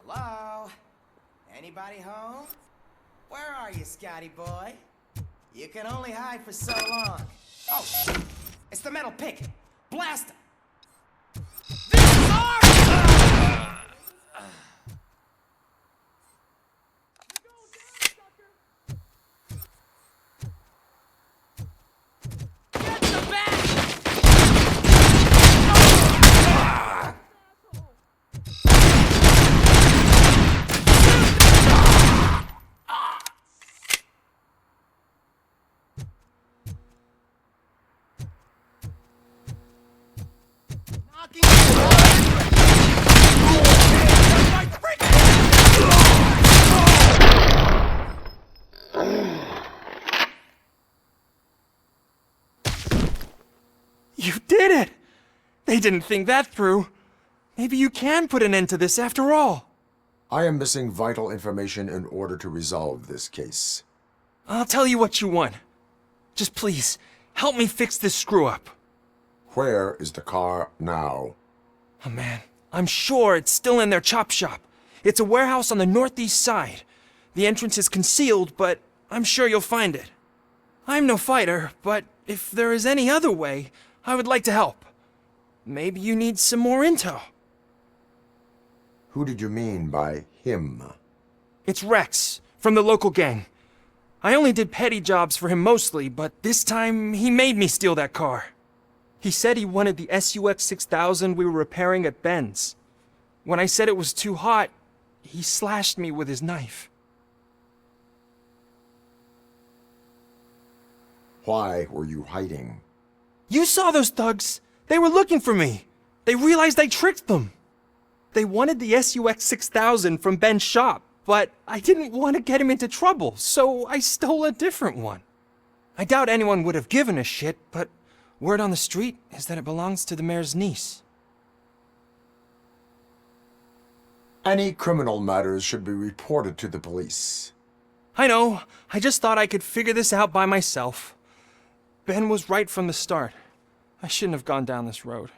Hello? Anybody home? Where are you, Scotty boy? You can only hide for so long. Oh, it's the metal pick. Blast him! This is our... Get the back! You did it! They didn't think that through. Maybe you can put an end to this after all. I am missing vital information in order to resolve this case. I'll tell you what you want. Just please, help me fix this screw-up. Where is the car now? Oh man, I'm sure it's still in their chop shop. It's a warehouse on the northeast side. The entrance is concealed, but I'm sure you'll find it. I'm no fighter, but if there is any other way, I would like to help. Maybe you need some more intel. Who did you mean by him? It's Rex, from the local gang. I only did petty jobs for him mostly, but this time he made me steal that car. He said he wanted the SUX 6000 we were repairing at Ben's. When I said it was too hot, he slashed me with his knife. Why were you hiding? You saw those thugs! They were looking for me! They realized I tricked them! They wanted the SUX 6000 from Ben's shop, but I didn't want to get him into trouble, so I stole a different one. I doubt anyone would have given a shit, but word on the street is that it belongs to the mayor's niece. Any criminal matters should be reported to the police. I know. I just thought I could figure this out by myself. Ben was right from the start. I shouldn't have gone down this road.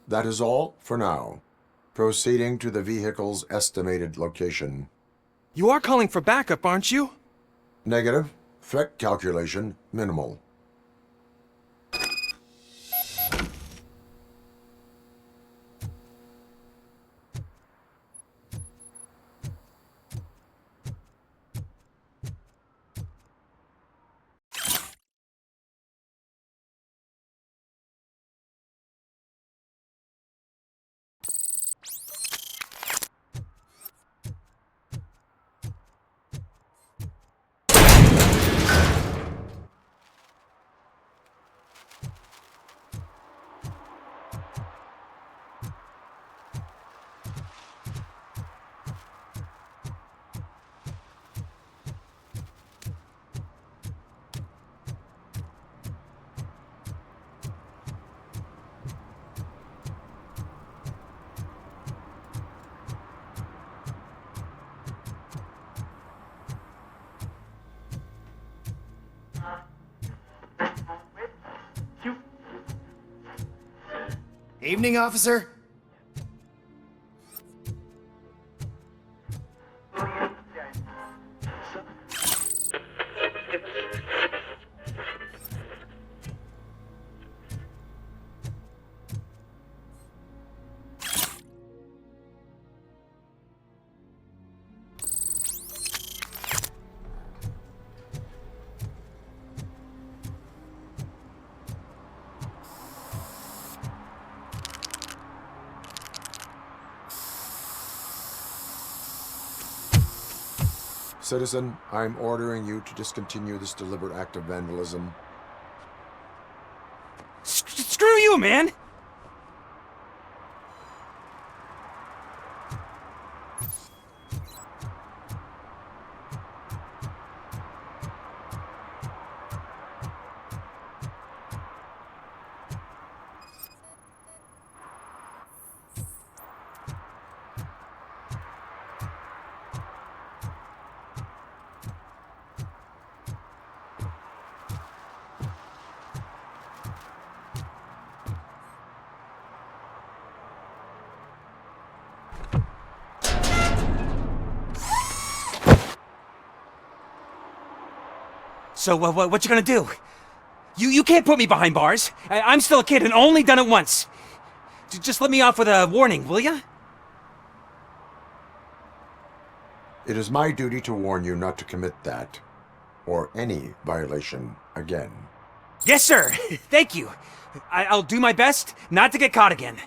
That is all for now. Proceeding to the vehicle's estimated location. You are calling for backup, aren't you? Negative. Threat calculation minimal. Evening, officer. Citizen, I'm ordering you to discontinue this deliberate act of vandalism. Screw you, man! So, what you gonna do? You can't put me behind bars. I'm still a kid and only done it once. Just let me off with a warning, will ya? It is my duty to warn you not to commit that, or any violation again. Yes, sir. Thank you. I'll do my best not to get caught again.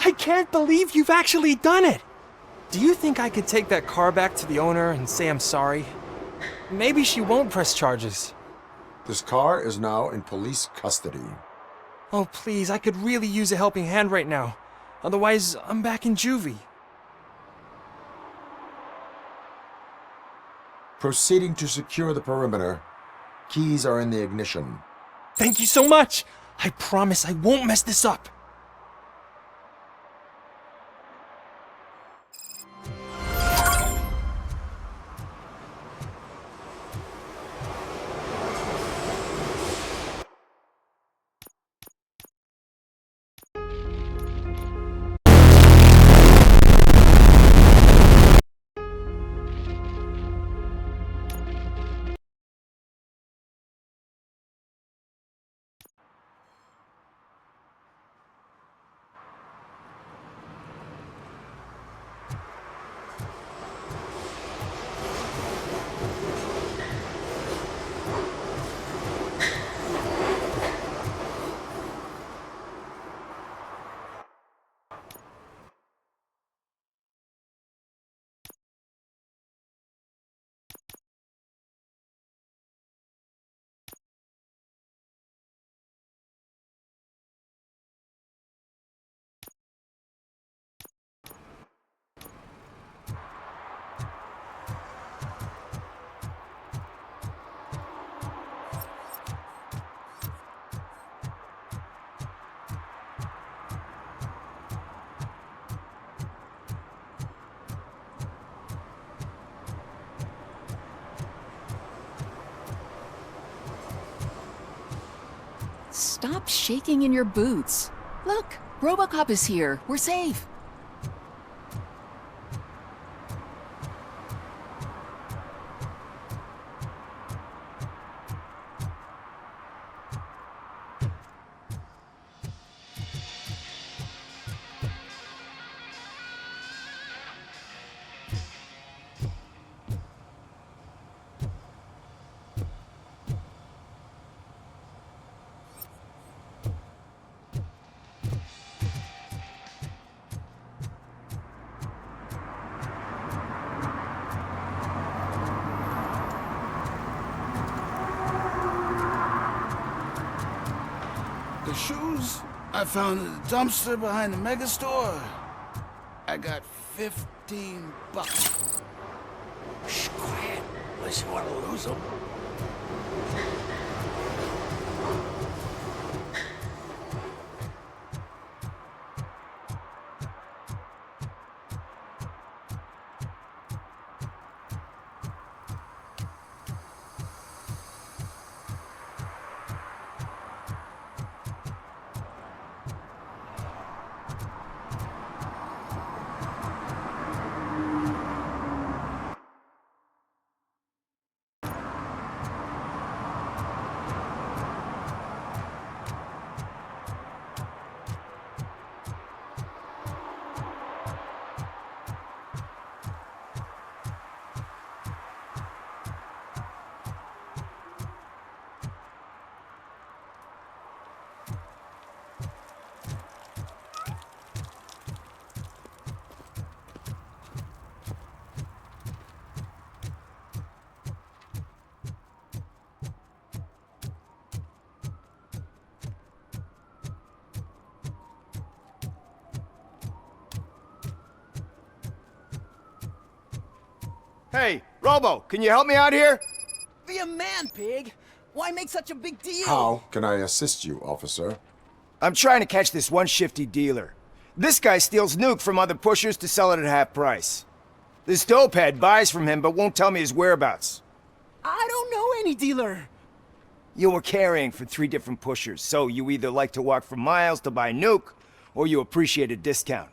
I can't believe you've actually done it! Do you think I could take that car back to the owner and say I'm sorry? Maybe she won't press charges. This car is now in police custody. Oh, please, I could really use a helping hand right now. Otherwise, I'm back in juvie. Proceeding to secure the perimeter. Keys are in the ignition. Thank you so much! I promise I won't mess this up. Stop shaking in your boots. Look, Robocop is here. We're safe. The shoes I found in the dumpster behind the mega store. I got 15 bucks. Shh, quiet. Unless you want to lose them. Hey, Robo, can you help me out here? Be a man, pig. Why make such a big deal? How can I assist you, officer? I'm trying to catch this one shifty dealer. This guy steals nuke from other pushers to sell it at half price. This dopehead buys from him but won't tell me his whereabouts. I don't know any dealer. You were carrying for 3 different pushers, so you either like to walk for miles to buy nuke, or you appreciate a discount.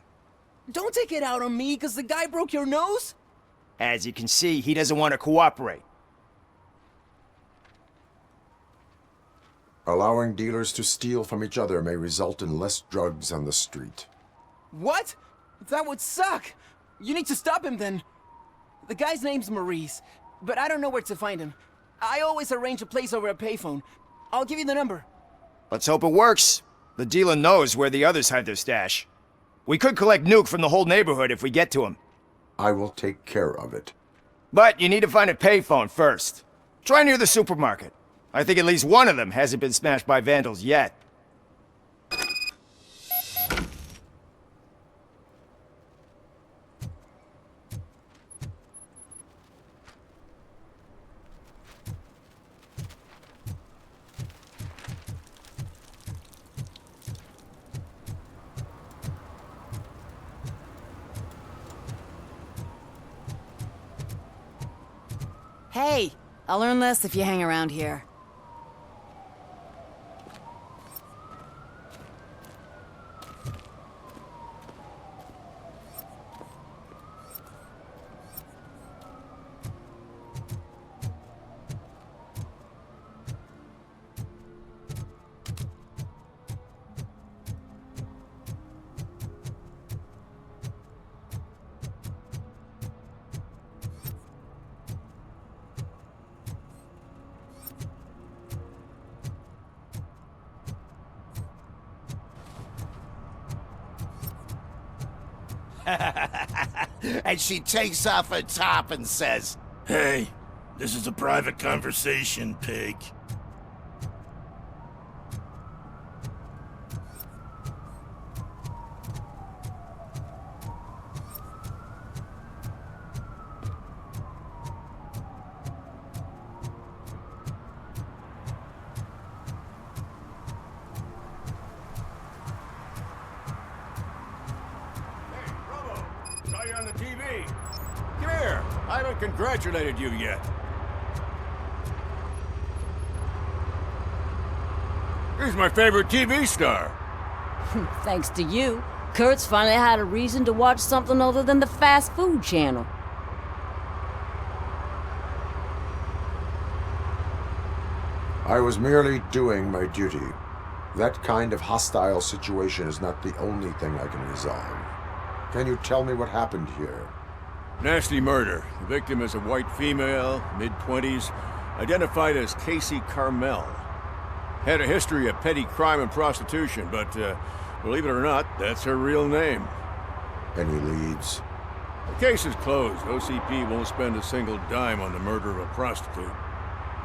Don't take it out on me because the guy broke your nose. As you can see, he doesn't want to cooperate. Allowing dealers to steal from each other may result in less drugs on the street. What? That would suck. You need to stop him then. The guy's name's Maurice, but I don't know where to find him. I always arrange a place over a payphone. I'll give you the number. Let's hope it works. The dealer knows where the others hide their stash. We could collect nuke from the whole neighborhood if we get to him. I will take care of it. But you need to find a payphone first. Try near the supermarket. I think at least one of them hasn't been smashed by vandals yet. Hey, I'll earn less if you hang around here. And she takes off her top and says, Hey, this is a private conversation, pig. Saw you on the TV. Come here. I haven't congratulated you yet. He's my favorite TV star. Thanks to you, Kurt's finally had a reason to watch something other than the fast food channel. I was merely doing my duty. That kind of hostile situation is not the only thing I can resolve. Can you tell me what happened here? Nasty murder. The victim is a white female, mid-20s, identified as Casey Carmel. Had a history of petty crime and prostitution, but believe it or not, that's her real name. Any leads? The case is closed. OCP won't spend a single dime on the murder of a prostitute.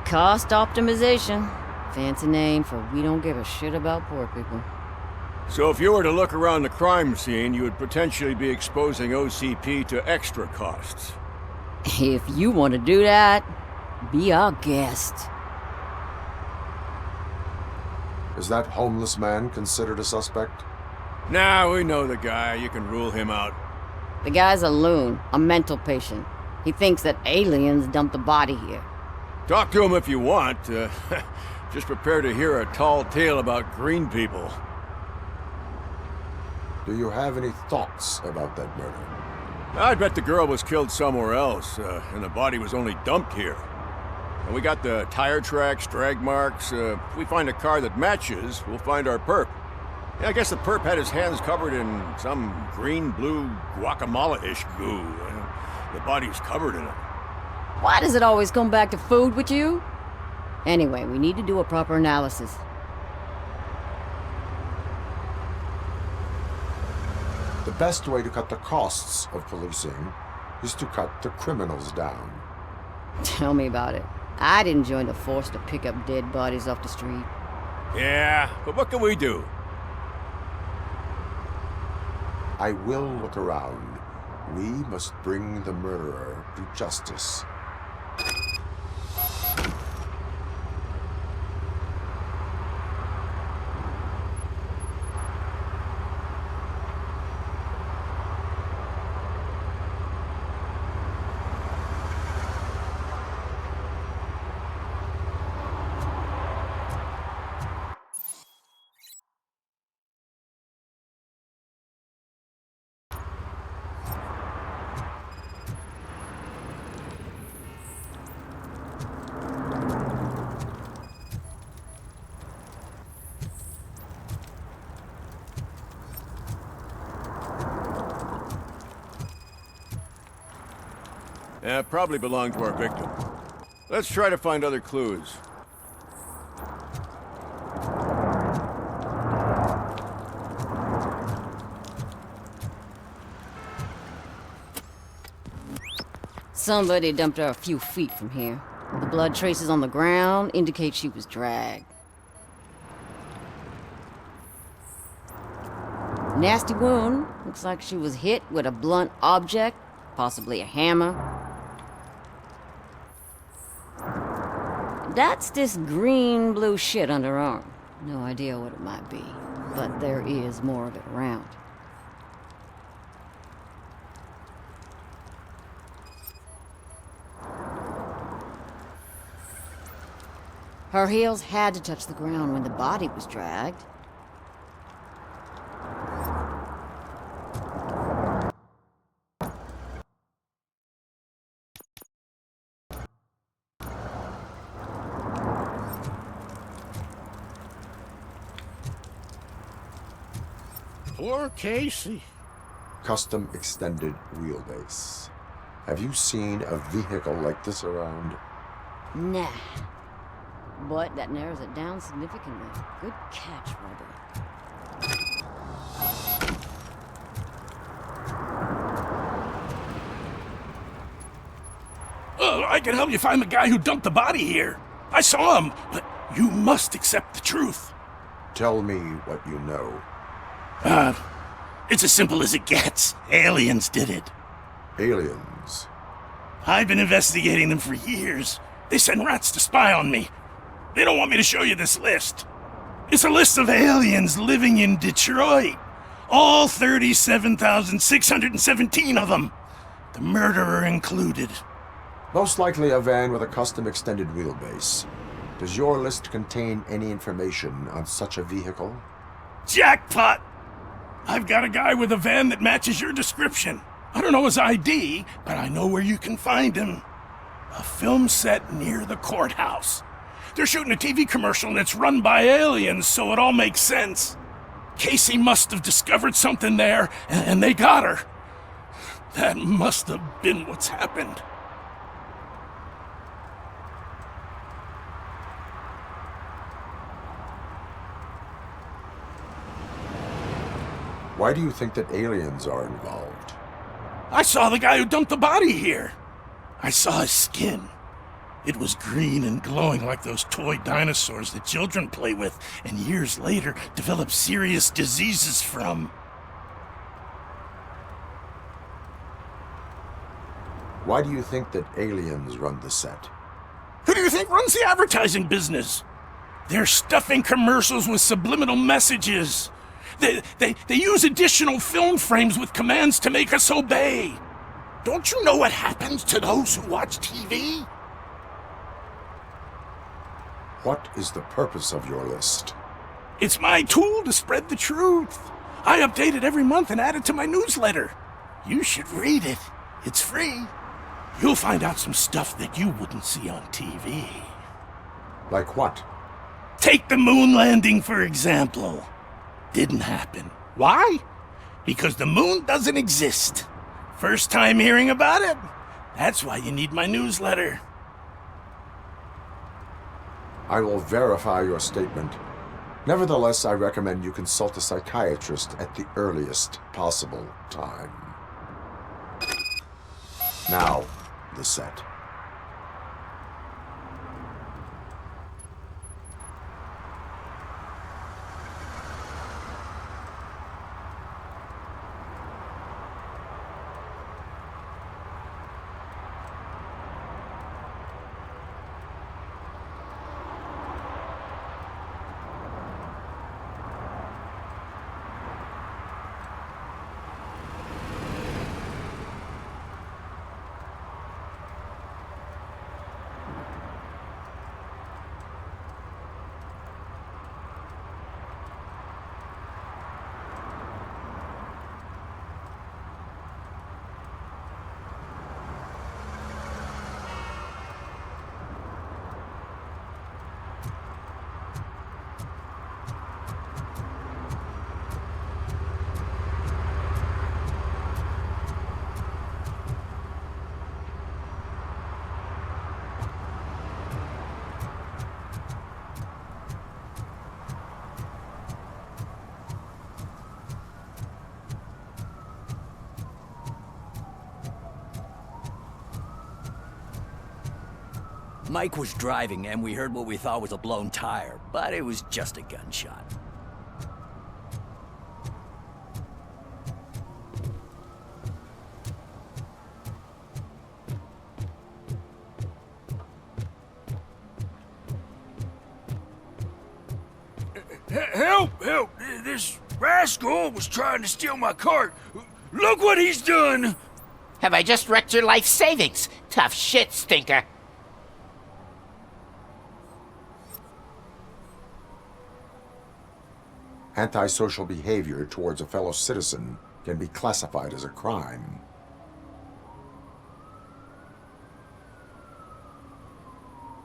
Cost optimization. Fancy name for we don't give a shit about poor people. So if you were to look around the crime scene, you would potentially be exposing OCP to extra costs. If you want to do that, be our guest. Is that homeless man considered a suspect? Nah, we know the guy. You can rule him out. The guy's a loon, a mental patient. He thinks that aliens dumped the body here. Talk to him if you want. Just prepare to hear a tall tale about green people. Do you have any thoughts about that murder? I bet the girl was killed somewhere else, and the body was only dumped here. And we got the tire tracks, drag marks. If we find a car that matches, we'll find our perp. Yeah, I guess the perp had his hands covered in some green-blue guacamole-ish goo. The body's covered in it. Why does it always come back to food with you? Anyway, we need to do a proper analysis. The best way to cut the costs of policing is to cut the criminals down. Tell me about it. I didn't join the force to pick up dead bodies off the street. Yeah, but what can we do? I will look around. We must bring the murderer to justice. Yeah, probably belonged to our victim. Let's try to find other clues. Somebody dumped her a few feet from here. The blood traces on the ground indicate she was dragged. Nasty wound. Looks like she was hit with a blunt object, possibly a hammer. That's this green-blue shit under her arm. No idea what it might be, but there is more of it around. Her heels had to touch the ground when the body was dragged. Poor Casey. Custom extended wheelbase. Have you seen a vehicle like this around? Nah. But that narrows it down significantly. Good catch, Robert. Oh, I can help you find the guy who dumped the body here. I saw him, but you must accept the truth. Tell me what you know. It's as simple as it gets. Aliens did it. Aliens? I've been investigating them for years. They send rats to spy on me. They don't want me to show you this list. It's a list of aliens living in Detroit. All 37,617 of them. The murderer included. Most likely a van with a custom extended wheelbase. Does your list contain any information on such a vehicle? Jackpot! I've got a guy with a van that matches your description. I don't know his ID, but I know where you can find him. A film set near the courthouse. They're shooting a TV commercial and it's run by aliens, so it all makes sense. Casey must have discovered something there, and they got her. That must have been what's happened. Why do you think that aliens are involved? I saw the guy who dumped the body here. I saw his skin. It was green and glowing like those toy dinosaurs that children play with and years later develop serious diseases from. Why do you think that aliens run the set? Who do you think runs the advertising business? They're stuffing commercials with subliminal messages. They use additional film frames with commands to make us obey. Don't you know what happens to those who watch TV? What is the purpose of your list? It's my tool to spread the truth. I update it every month and add it to my newsletter. You should read it. It's free. You'll find out some stuff that you wouldn't see on TV. Like what? Take the moon landing, for example. Didn't happen. Why? Because the moon doesn't exist. First time hearing about it? That's why you need my newsletter. I will verify your statement. Nevertheless, I recommend you consult a psychiatrist at the earliest possible time. Now, the set. Mike was driving and we heard what we thought was a blown tire, but it was just a gunshot. Help! Help! This rascal was trying to steal my cart. Look what he's done! Have I just wrecked your life savings? Tough shit, stinker. Antisocial behavior towards a fellow citizen can be classified as a crime.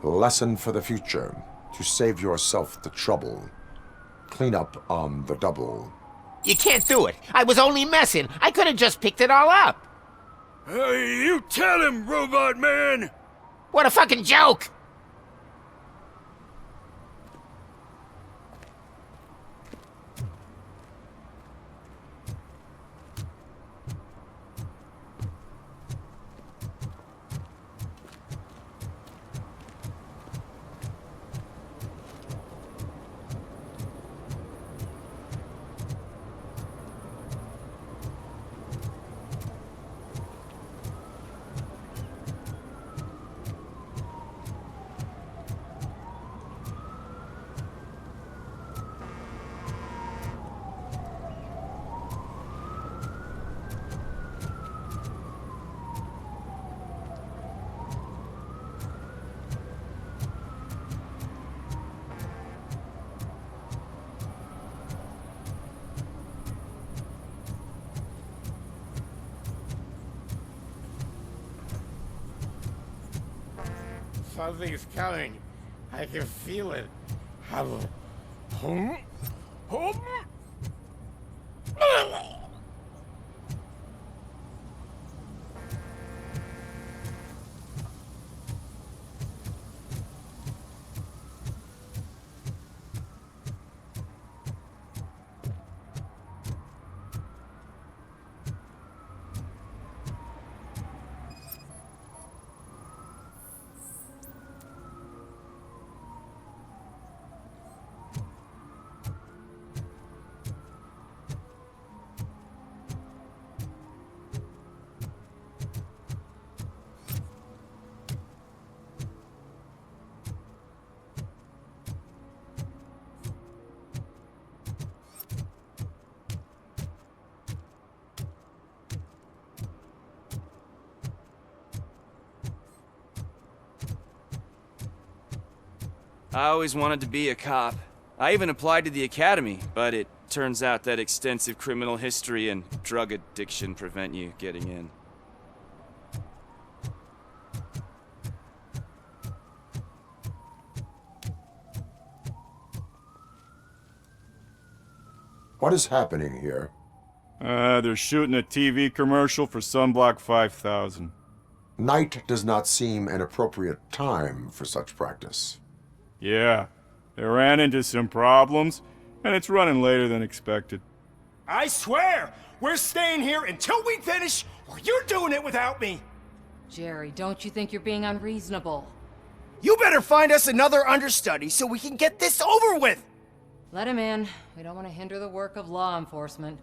Lesson for the future. To save yourself the trouble. Clean up on the double. You can't do it. I was only messing. I could have just picked it all up. You tell him, Robot Man! What a fucking joke! Something's coming. I can feel it. I always wanted to be a cop. I even applied to the academy, but it turns out that extensive criminal history and drug addiction prevent you getting in. What is happening here? They're shooting a TV commercial for Sunblock 5000. Night does not seem an appropriate time for such practice. Yeah, they ran into some problems, and it's running later than expected. I swear, we're staying here until we finish, or you're doing it without me! Jerry, don't you think you're being unreasonable? You better find us another understudy so we can get this over with! Let him in. We don't want to hinder the work of law enforcement.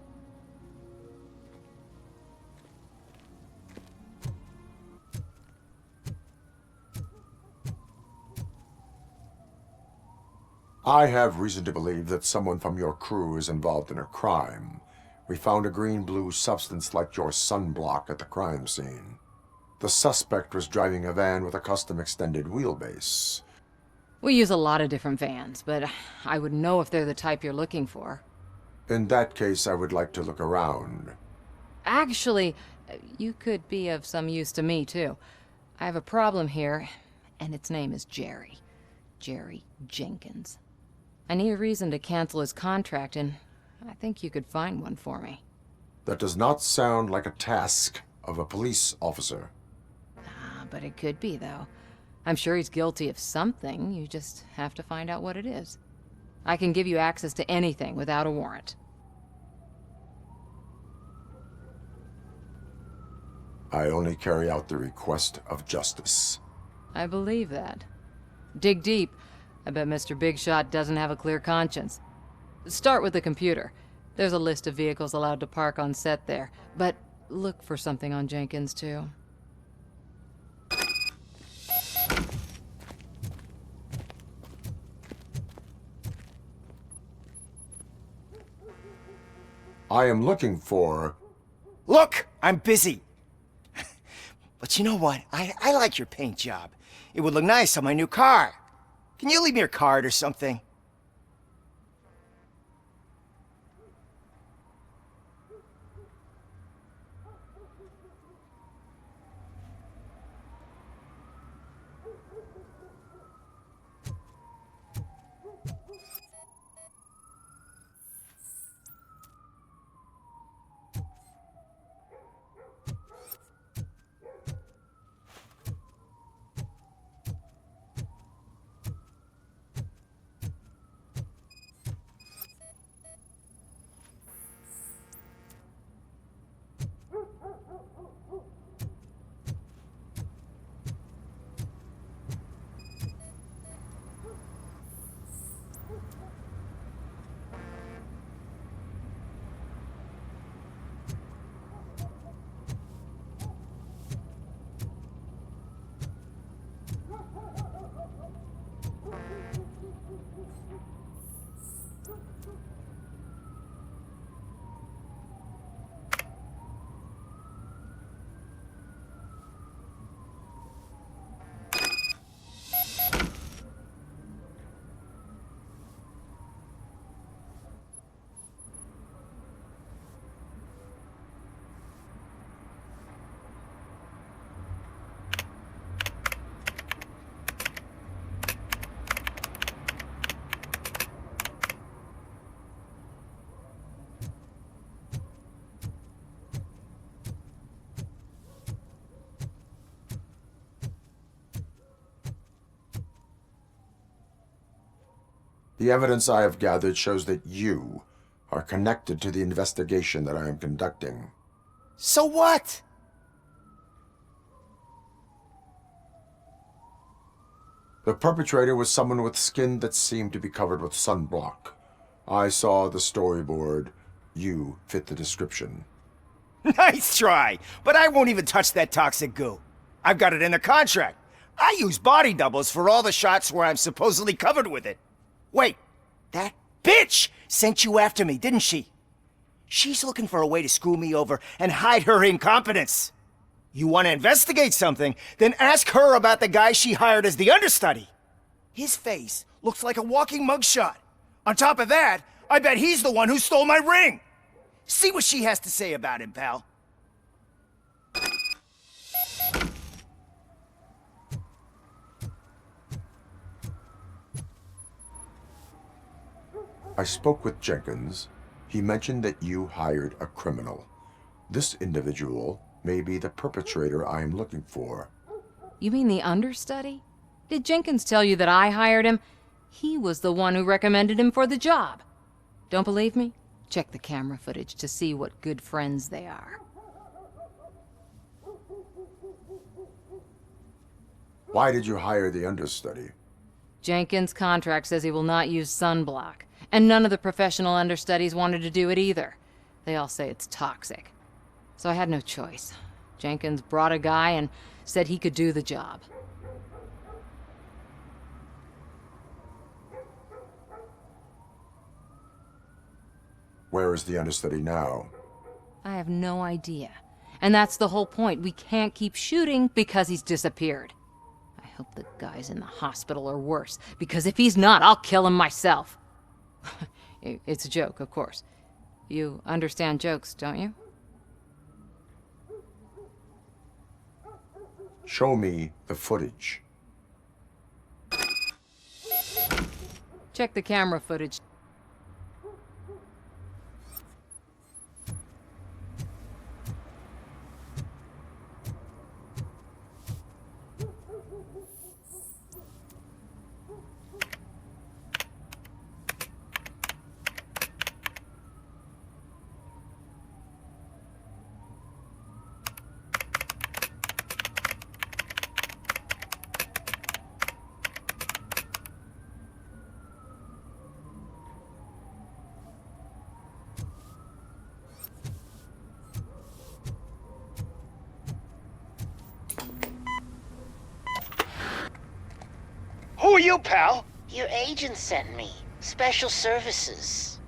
I have reason to believe that someone from your crew is involved in a crime. We found a green-blue substance like your sunblock at the crime scene. The suspect was driving a van with a custom extended wheelbase. We use a lot of different vans, but I would know if they're the type you're looking for. In that case, I would like to look around. Actually, you could be of some use to me, too. I have a problem here, and its name is Jerry. Jerry Jenkins. I need a reason to cancel his contract, and I think you could find one for me. That does not sound like a task of a police officer. But it could be, though. I'm sure he's guilty of something. You just have to find out what it is. I can give you access to anything without a warrant. I only carry out the request of justice. I believe that. Dig deep. I bet Mr. Big Shot doesn't have a clear conscience. Start with the computer. There's a list of vehicles allowed to park on set there, but look for something on Jenkins, too. I am looking for... Look, I'm busy. But you know what? I like your paint job. It would look nice on my new car. Can you leave me your card or something? The evidence I have gathered shows that you are connected to the investigation that I am conducting. So what? The perpetrator was someone with skin that seemed to be covered with sunblock. I saw the storyboard. You fit the description. Nice try, but I won't even touch that toxic goo. I've got it in the contract. I use body doubles for all the shots where I'm supposedly covered with it. Wait, that bitch sent you after me, didn't she? She's looking for a way to screw me over and hide her incompetence. You want to investigate something, then ask her about the guy she hired as the understudy. His face looks like a walking mugshot. On top of that, I bet he's the one who stole my ring. See what she has to say about him, pal. I spoke with Jenkins. He mentioned that you hired a criminal. This individual may be the perpetrator I am looking for. You mean the understudy? Did Jenkins tell you that I hired him? He was the one who recommended him for the job. Don't believe me? Check the camera footage to see what good friends they are. Why did you hire the understudy? Jenkins' contract says he will not use sunblock, and none of the professional understudies wanted to do it either. They all say it's toxic. So I had no choice. Jenkins brought a guy and said he could do the job. Where is the understudy now? I have no idea. And that's the whole point. We can't keep shooting because he's disappeared. I hope the guy's in the hospital or worse, because if he's not, I'll kill him myself. It's a joke, of course. You understand jokes, don't you? Show me the footage. Check the camera footage. you, pal? Your agent sent me. Special services.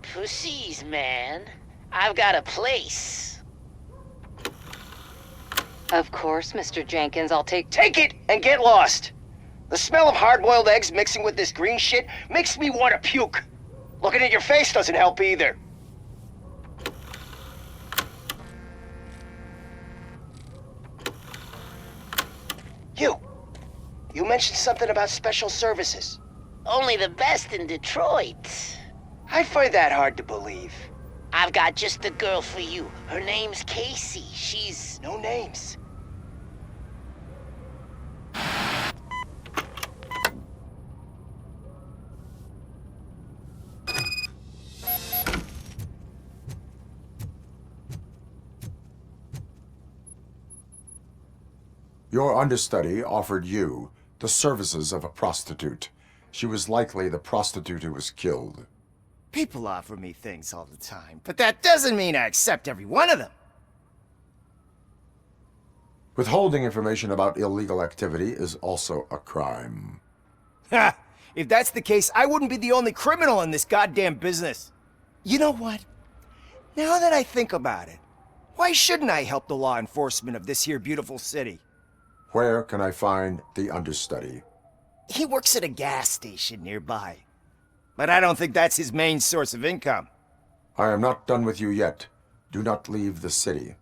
Pussies, man. I've got a place. Of course, Mr. Jenkins, I'll take... Take it and get lost! The smell of hard-boiled eggs mixing with this green shit makes me want to puke. Looking at your face doesn't help either. You mentioned something about special services. Only the best in Detroit. I find that hard to believe. I've got just the girl for you. Her name's Casey. She's... No names. Your understudy offered you the services of a prostitute. She was likely the prostitute who was killed. People offer me things all the time, but that doesn't mean I accept every one of them. Withholding information about illegal activity is also a crime. Ha! If that's the case, I wouldn't be the only criminal in this goddamn business. You know what? Now that I think about it, why shouldn't I help the law enforcement of this here beautiful city? Where can I find the understudy? He works at a gas station nearby. But I don't think that's his main source of income. I am not done with you yet. Do not leave the city.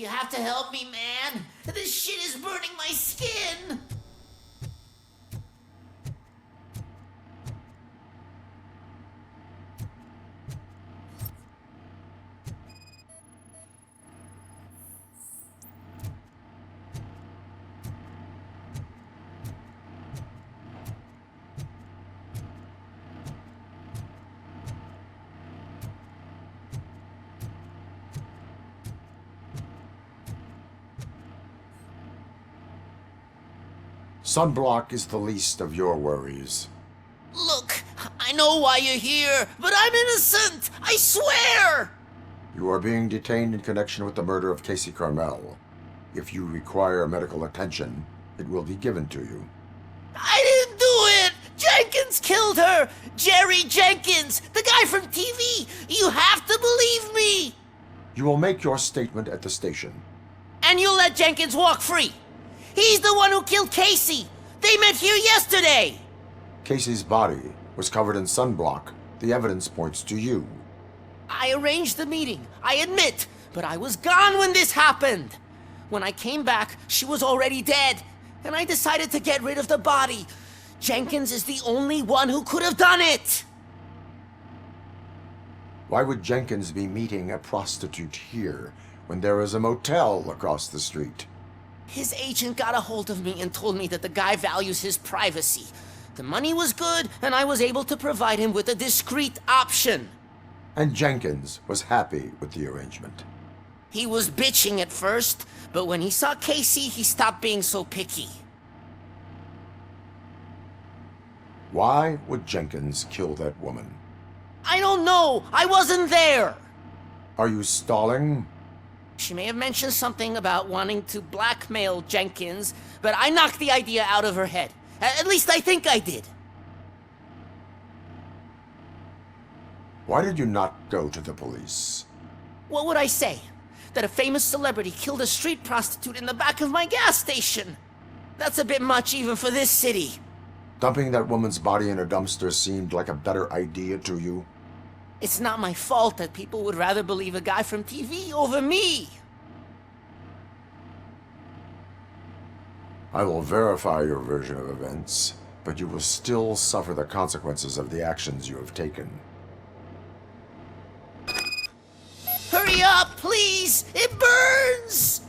You have to help me, man. This shit is burning my skin. Sunblock is the least of your worries. Look, I know why you're here, but I'm innocent! I swear! You are being detained in connection with the murder of Casey Carmel. If you require medical attention, it will be given to you. I didn't do it! Jenkins killed her! Jerry Jenkins! The guy from TV! You have to believe me! You will make your statement at the station. And you'll let Jenkins walk free! He's the one who killed Casey! They met here yesterday! Casey's body was covered in sunblock. The evidence points to you. I arranged the meeting, I admit, but I was gone when this happened. When I came back, she was already dead, and I decided to get rid of the body. Jenkins is the only one who could have done it! Why would Jenkins be meeting a prostitute here when there is a motel across the street? His agent got a hold of me and told me that the guy values his privacy. The money was good, and I was able to provide him with a discreet option. And Jenkins was happy with the arrangement. He was bitching at first, but when he saw Casey, he stopped being so picky. Why would Jenkins kill that woman? I don't know! I wasn't there! Are you stalling? She may have mentioned something about wanting to blackmail Jenkins, but I knocked the idea out of her head. At least I think I did. Why did you not go to the police? What would I say? That a famous celebrity killed a street prostitute in the back of my gas station? That's a bit much even for this city. Dumping that woman's body in a dumpster seemed like a better idea to you? It's not my fault that people would rather believe a guy from TV over me. I will verify your version of events, but you will still suffer the consequences of the actions you have taken. Hurry up, please! It burns!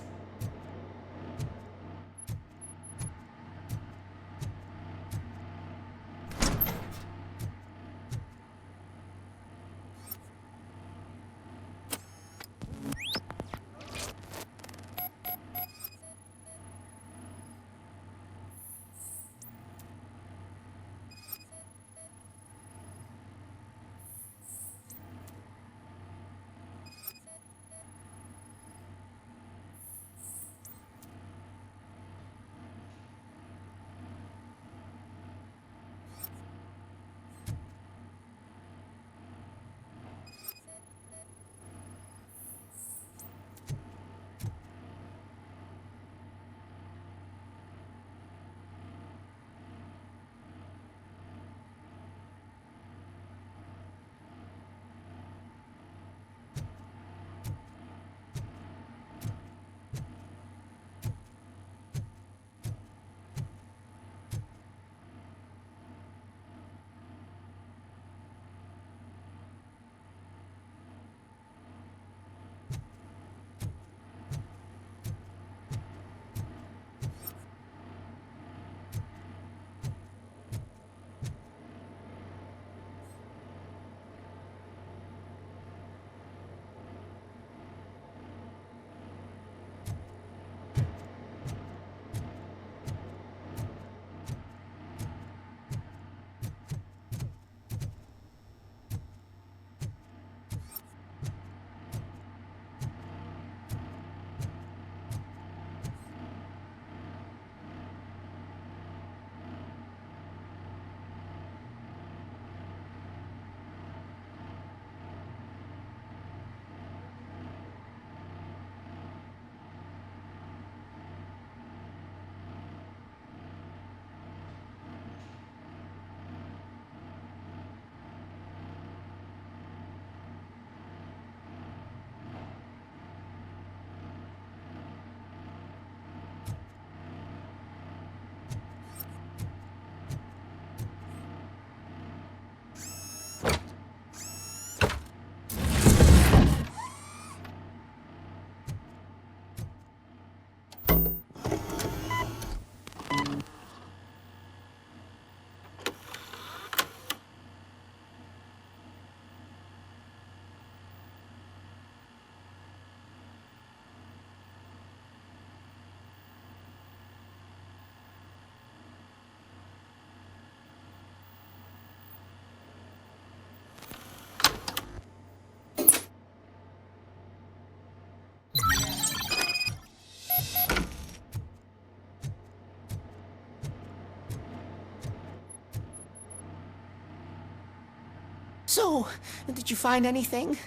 So, did you find anything?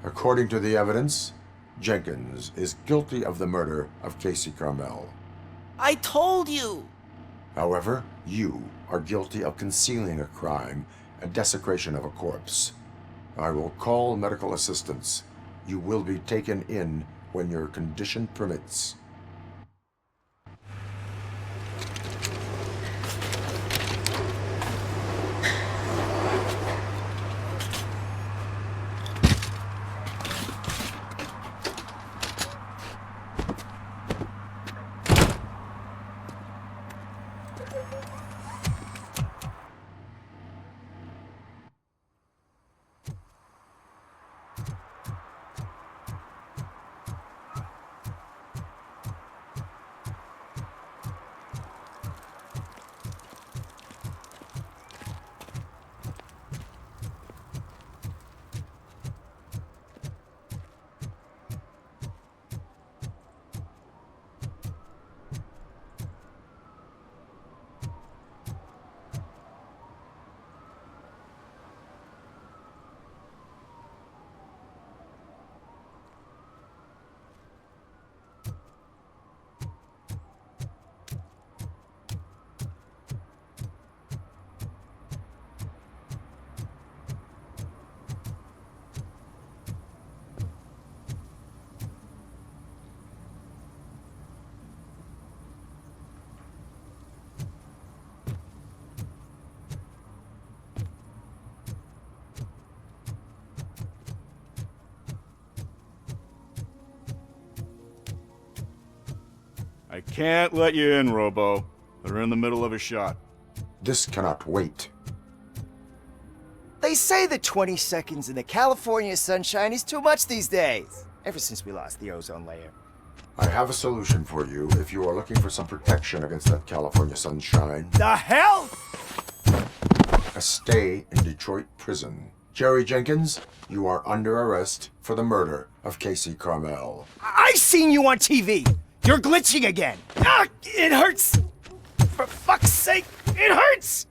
According to the evidence, Jenkins is guilty of the murder of Casey Carmel. I told you! However, you are guilty of concealing a crime and desecration of a corpse. I will call medical assistance. You will be taken in when your condition permits. I can't let you in, Robo. They're in the middle of a shot. This cannot wait. They say that 20 seconds in the California sunshine is too much these days. Ever since we lost the ozone layer. I have a solution for you if you are looking for some protection against that California sunshine. The hell? A stay in Detroit prison. Jerry Jenkins, you are under arrest for the murder of Casey Carmel. I seen you on TV. You're glitching again. Ah, it hurts. For fuck's sake, it hurts.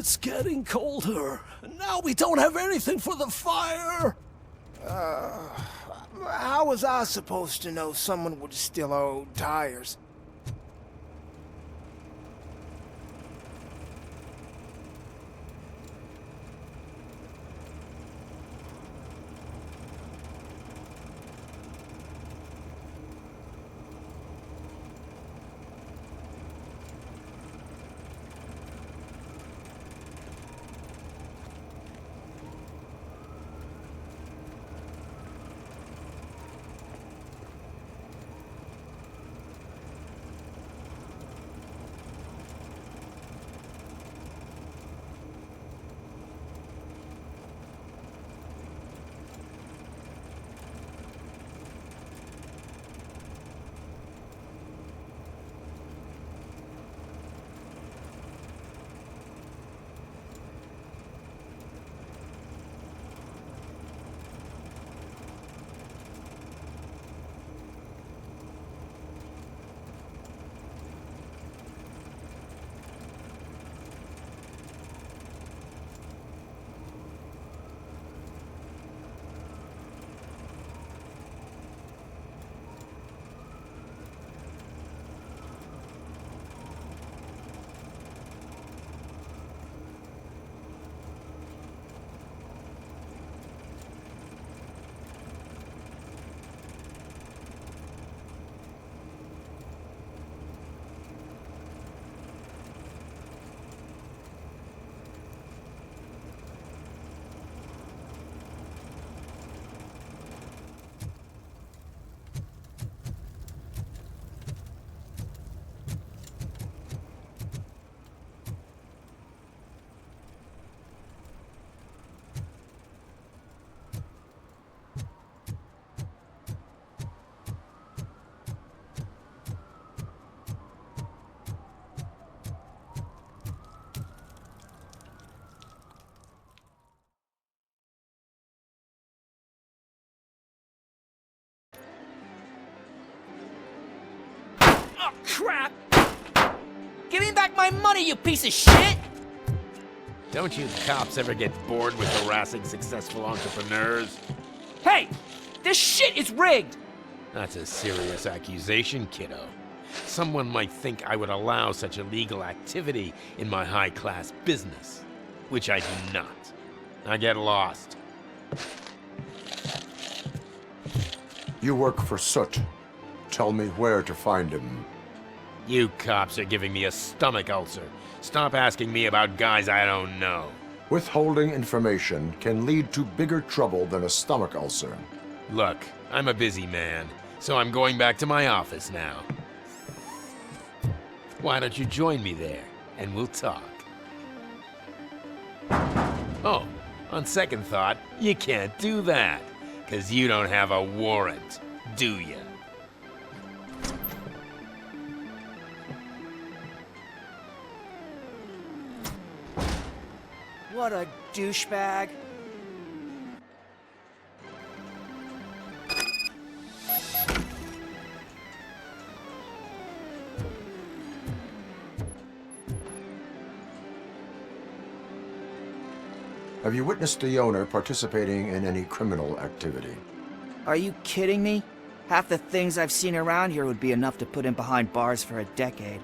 It's getting colder. Now we don't have anything for the fire. How was I supposed to know someone would steal our old tires? Oh, crap! Give me back my money, you piece of shit! Don't you cops ever get bored with harassing successful entrepreneurs? Hey! This shit is rigged! That's a serious accusation, kiddo. Someone might think I would allow such illegal activity in my high-class business, which I do not. I get lost. You work for Soot. Tell me where to find him. You cops are giving me a stomach ulcer. Stop asking me about guys I don't know. Withholding information can lead to bigger trouble than a stomach ulcer. Look, I'm a busy man, so I'm going back to my office now. Why don't you join me there, and we'll talk. Oh, on second thought, you can't do that, 'cause you don't have a warrant, do you? What a douchebag. Have you witnessed the owner participating in any criminal activity? Are you kidding me? Half the things I've seen around here would be enough to put him behind bars for a decade.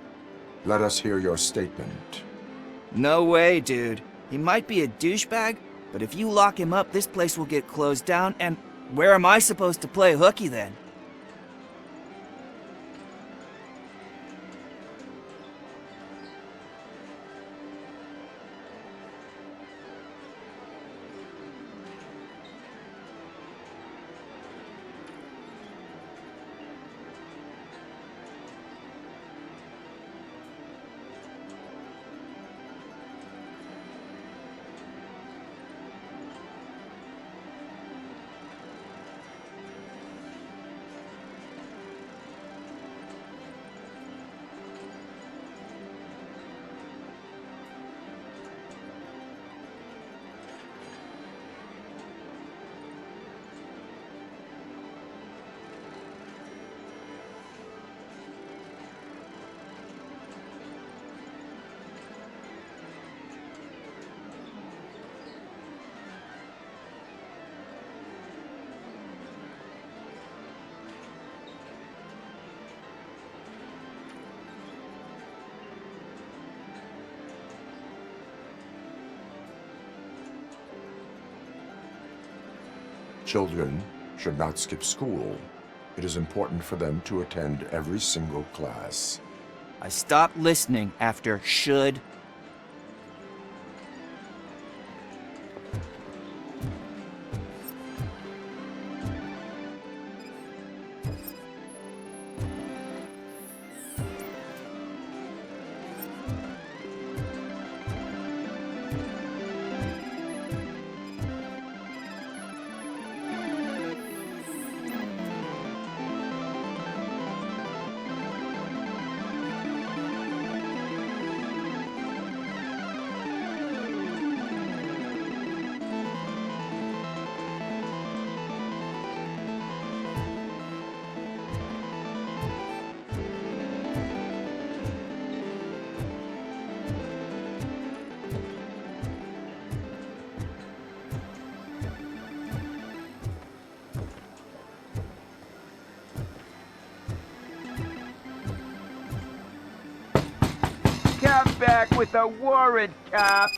Let us hear your statement. No way, dude. He might be a douchebag, but if you lock him up, this place will get closed down, and where am I supposed to play hooky then? Children should not skip school. It is important for them to attend every single class. I stopped listening after should. Come back with a warrant, cop!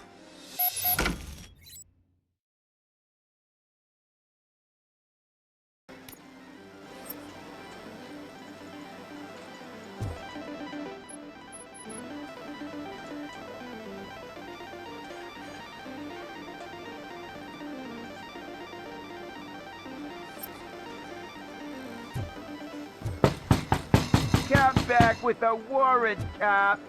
Come back with a warrant, cop!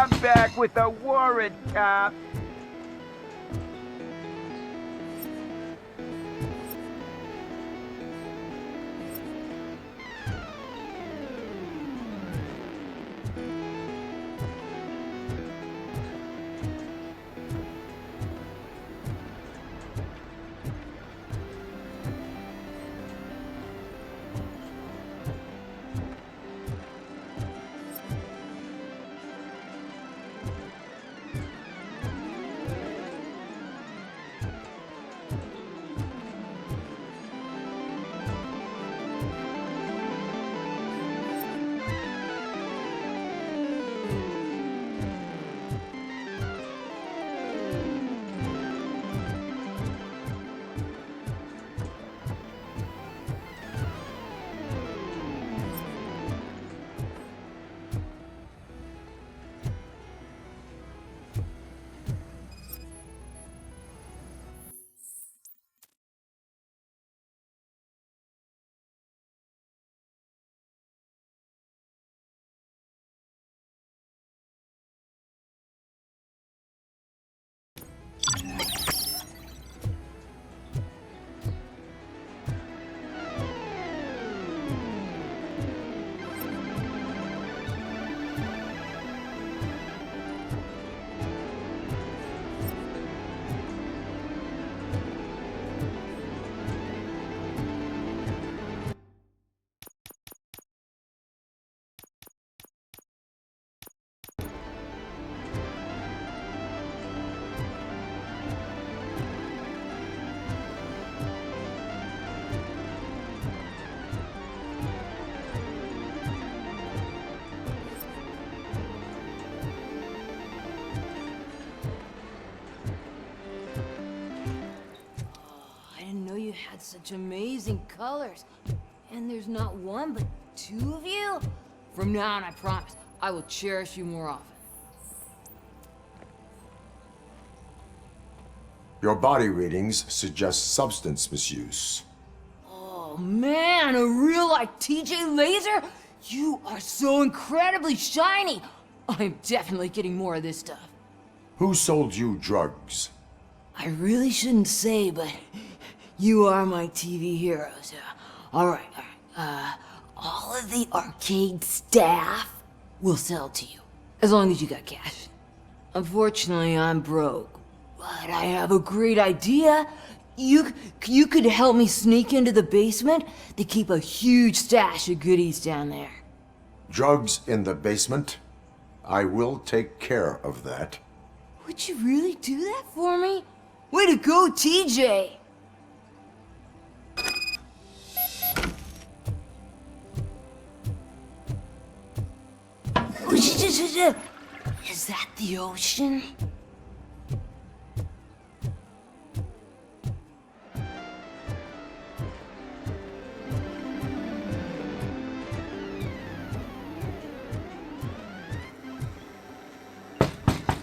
Come back with a warrant, cop. Had such amazing colors. And there's not one, but two of you? From now on, I promise, I will cherish you more often. Your body readings suggest substance misuse. Oh man, a real-life TJ Laser? You are so incredibly shiny! I'm definitely getting more of this stuff. Who sold you drugs? I really shouldn't say, but you are my TV heroes. Alright. All of the arcade staff will sell to you, as long as you got cash. Unfortunately, I'm broke, but I have a great idea. You could help me sneak into the basement. They keep a huge stash of goodies down there. Drugs in the basement? I will take care of that. Would you really do that for me? Way to go, TJ! Is that the ocean?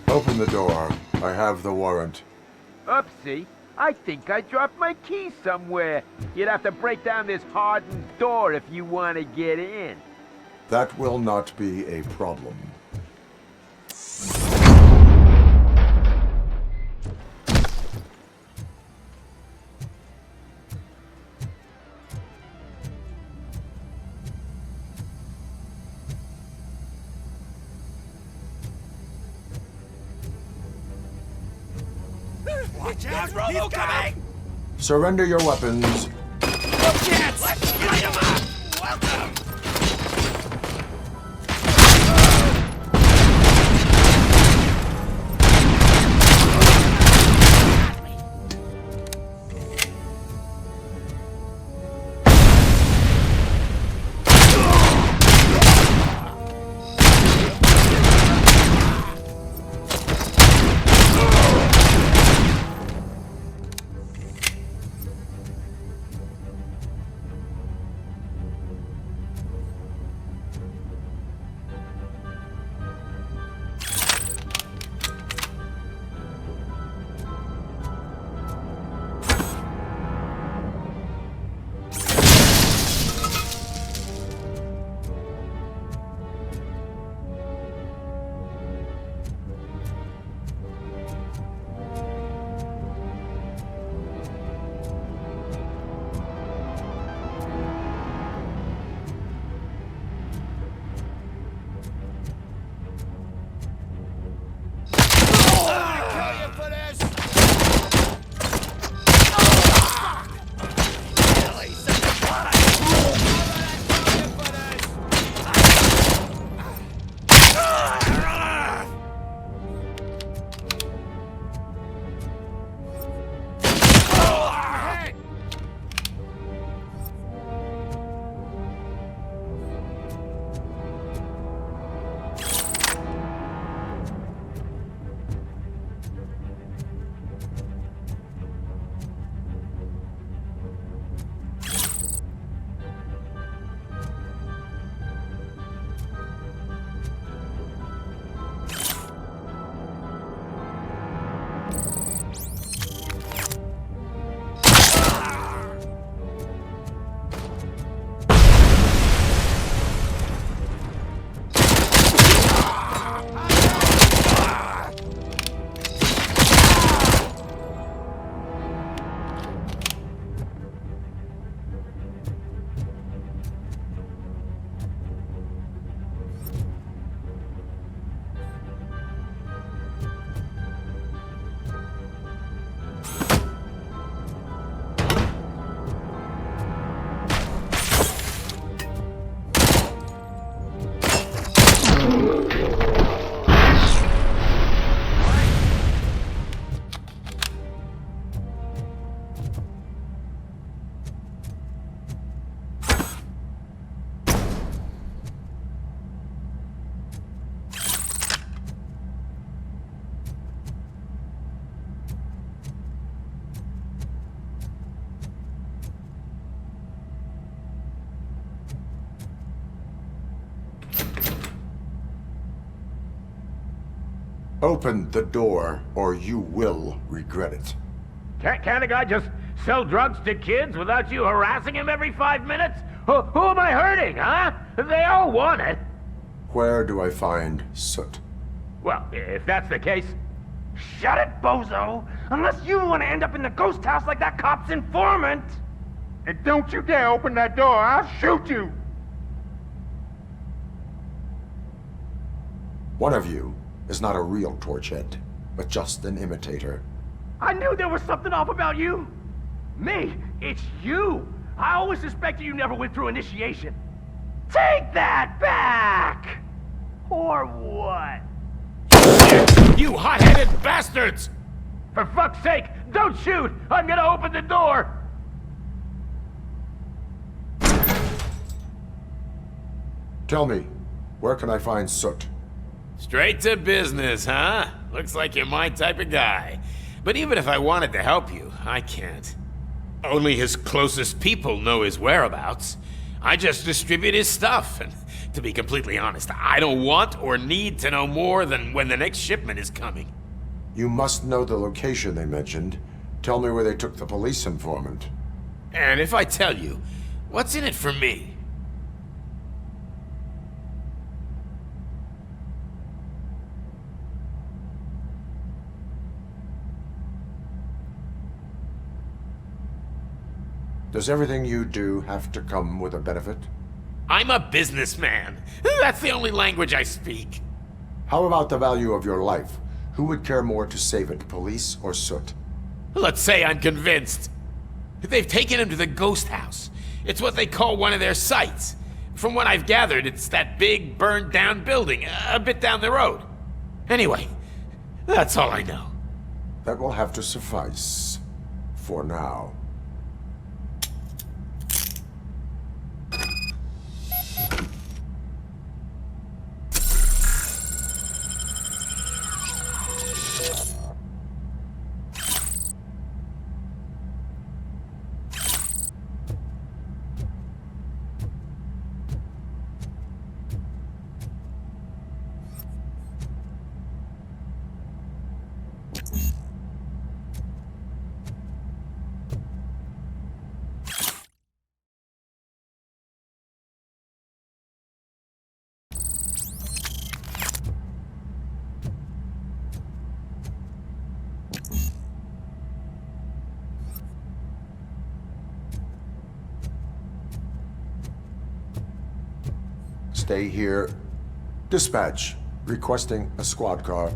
Open the door. I have the warrant. Oopsie. I think I dropped my key somewhere. You'd have to break down this hardened door if you want to get in. That will not be a problem. Watch out, Robocop! Surrender your weapons. No chance! Let's light him up! Welcome! Open the door, or you will regret it. Can't a guy just sell drugs to kids without you harassing him every 5 minutes? Who am I hurting, huh? They all want it. Where do I find Soot? Well, if that's the case, shut it, bozo! Unless you want to end up in the ghost house like that cop's informant! And don't you dare open that door, I'll shoot you! One of you is not a real Torchhead, but just an imitator. I knew there was something off about you! Me? It's you! I always suspected you never went through initiation. Take that back! Or what? You hot-headed bastards! For fuck's sake, don't shoot! I'm gonna open the door! Tell me, where can I find Soot? Straight to business, huh? Looks like you're my type of guy. But even if I wanted to help you, I can't. Only his closest people know his whereabouts. I just distribute his stuff, and to be completely honest, I don't want or need to know more than when the next shipment is coming. You must know the location they mentioned. Tell me where they took the police informant. And if I tell you, what's in it for me? Does everything you do have to come with a benefit? I'm a businessman. That's the only language I speak. How about the value of your life? Who would care more to save it, police or Soot? Let's say I'm convinced. They've taken him to the ghost house. It's what they call one of their sites. From what I've gathered, it's that big, burned-down building, a bit down the road. Anyway, that's all I know. That will have to suffice. For now. Stay here. Dispatch. Requesting a squad car.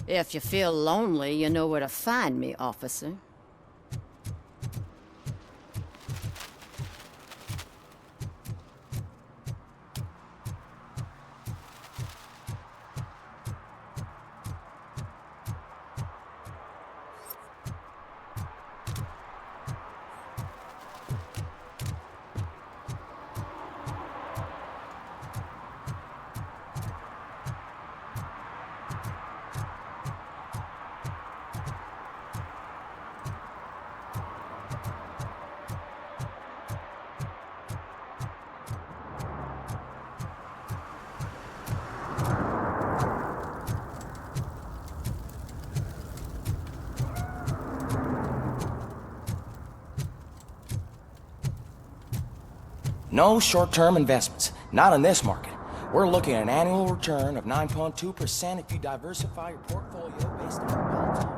If you feel lonely, you know where to find me, officer. No short-term investments. Not in this market. We're looking at an annual return of 9.2% if you diversify your portfolio based on relative.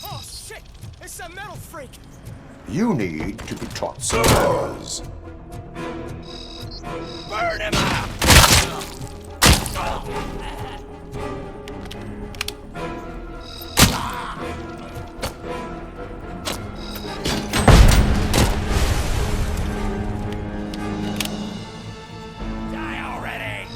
Oh shit! It's a metal freak! You need to be taught some manners. Burn him out! Die already!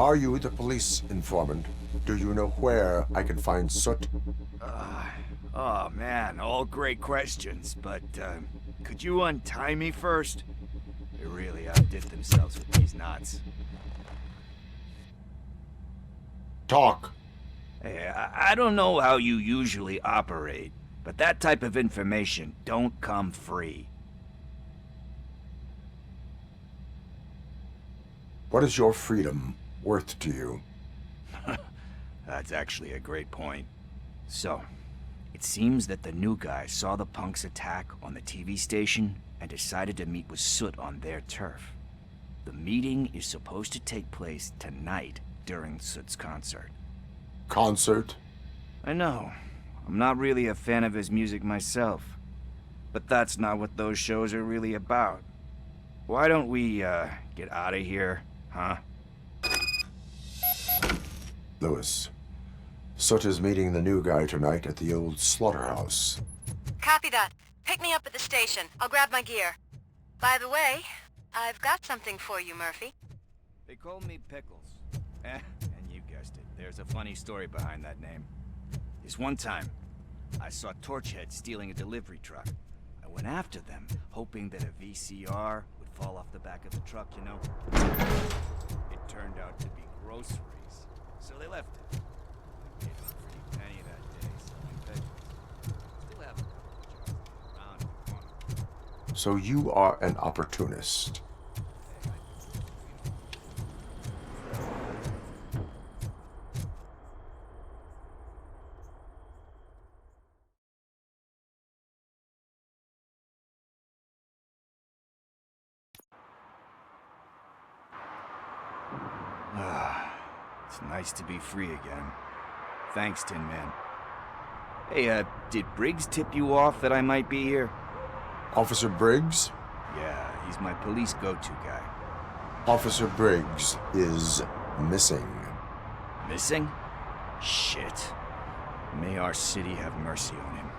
Are you the police informant? Do you know where I can find Soot? Oh man, all great questions, but could you untie me first? They really outdid themselves with these knots. Talk. Hey, I don't know how you usually operate, but that type of information don't come free. What is your freedom worth to you? That's actually a great point. So, it seems that the new guy saw the punks attack on the TV station and decided to meet with Soot on their turf. The meeting is supposed to take place tonight during Soot's concert. Concert? I know. I'm not really a fan of his music myself. But that's not what those shows are really about. Why don't we, get out of here, huh? Lewis. Soot is meeting the new guy tonight at the old slaughterhouse. Copy that. Pick me up at the station. I'll grab my gear. By the way, I've got something for you, Murphy. They call me Pickles. And you guessed it. There's a funny story behind that name. This one time, I saw Torchhead stealing a delivery truck. I went after them, hoping that a VCR would fall off the back of the truck, you know? It turned out to be groceries, so they left it. I paid a pretty penny that day, selling Pickles. Still have a couple jobs around if you want 'em. So you are an opportunist. It's nice to be free again. Thanks, Tin Man. Hey, did Briggs tip you off that I might be here? Officer Briggs? Yeah, he's my police go-to guy. Officer Briggs is missing. Missing? Shit. May our city have mercy on him.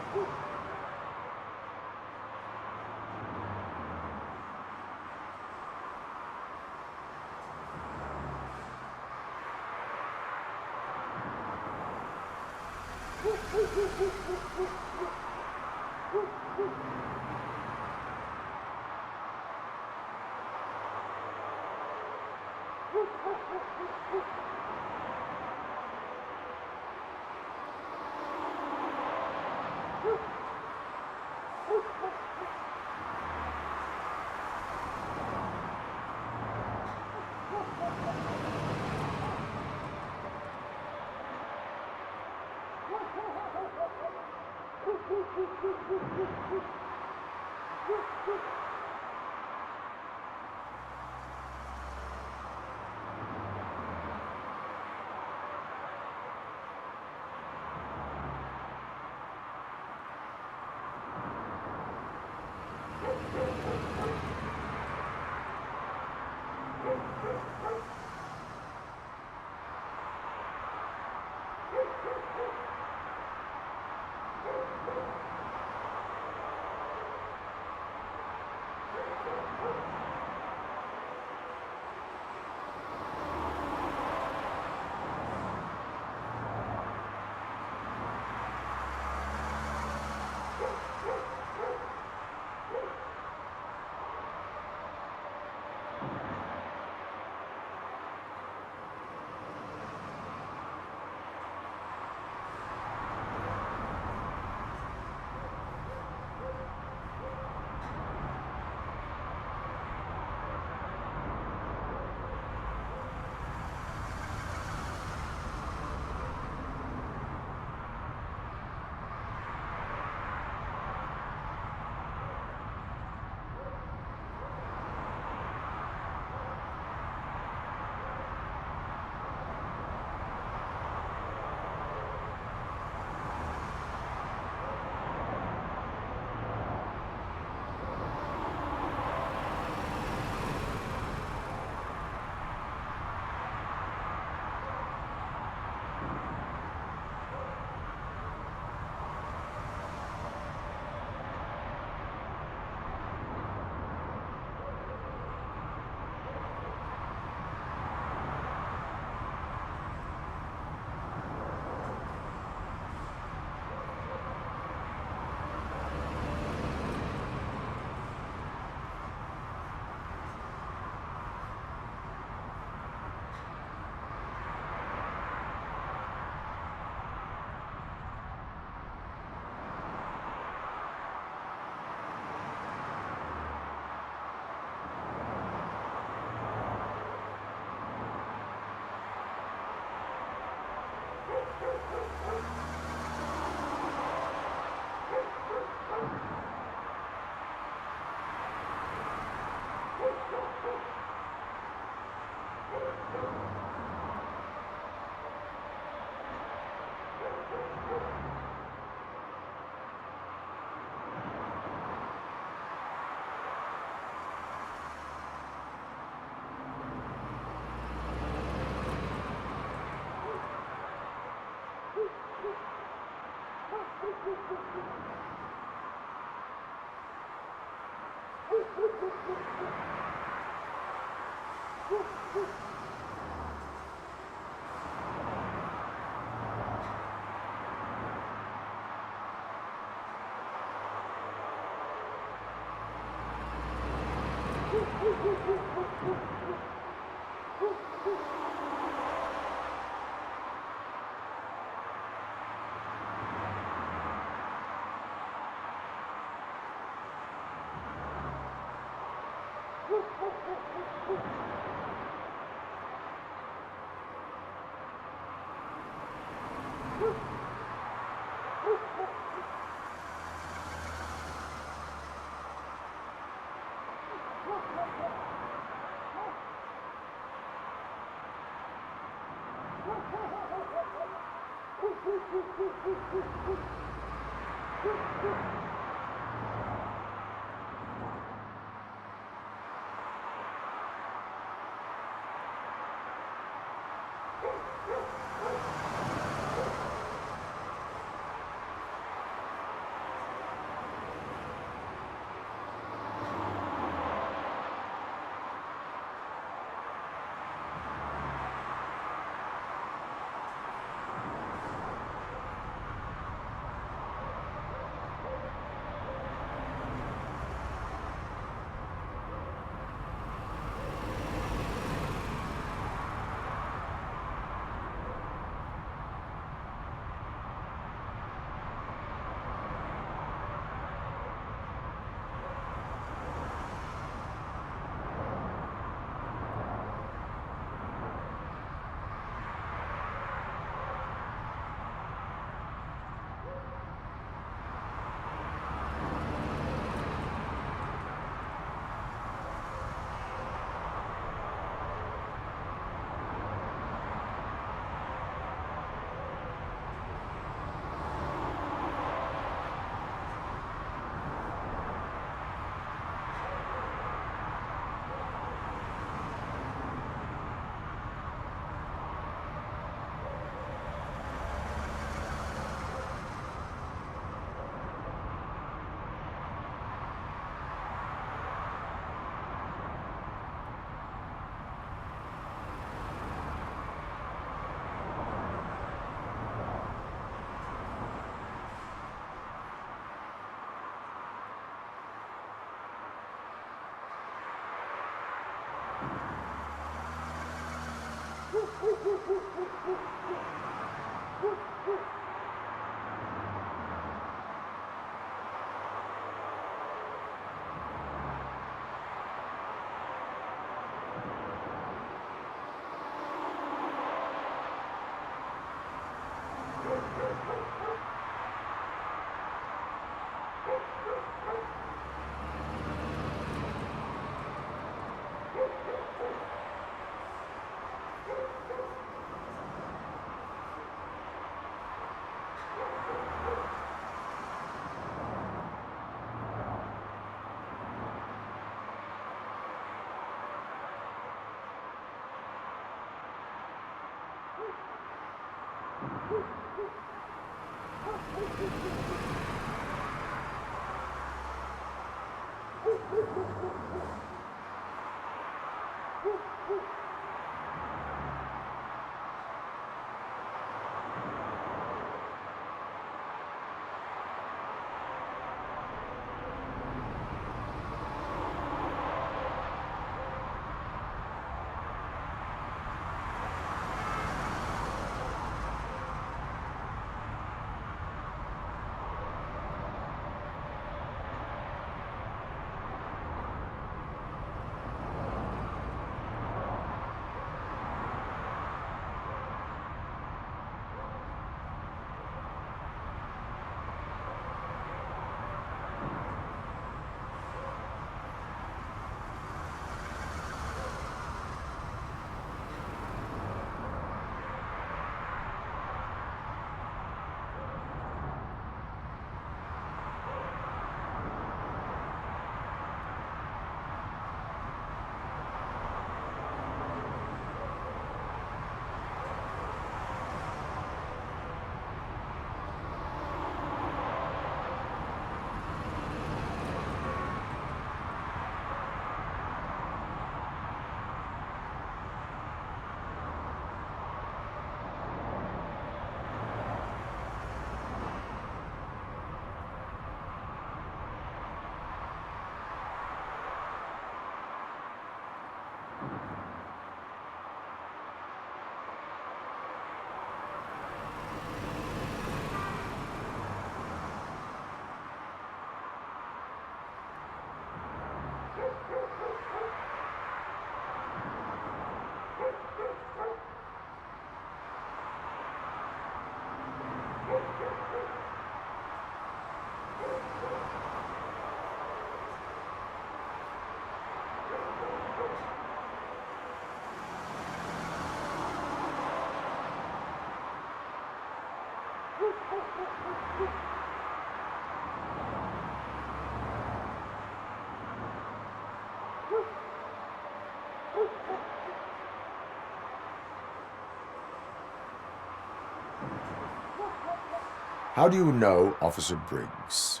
How do you know Officer Briggs?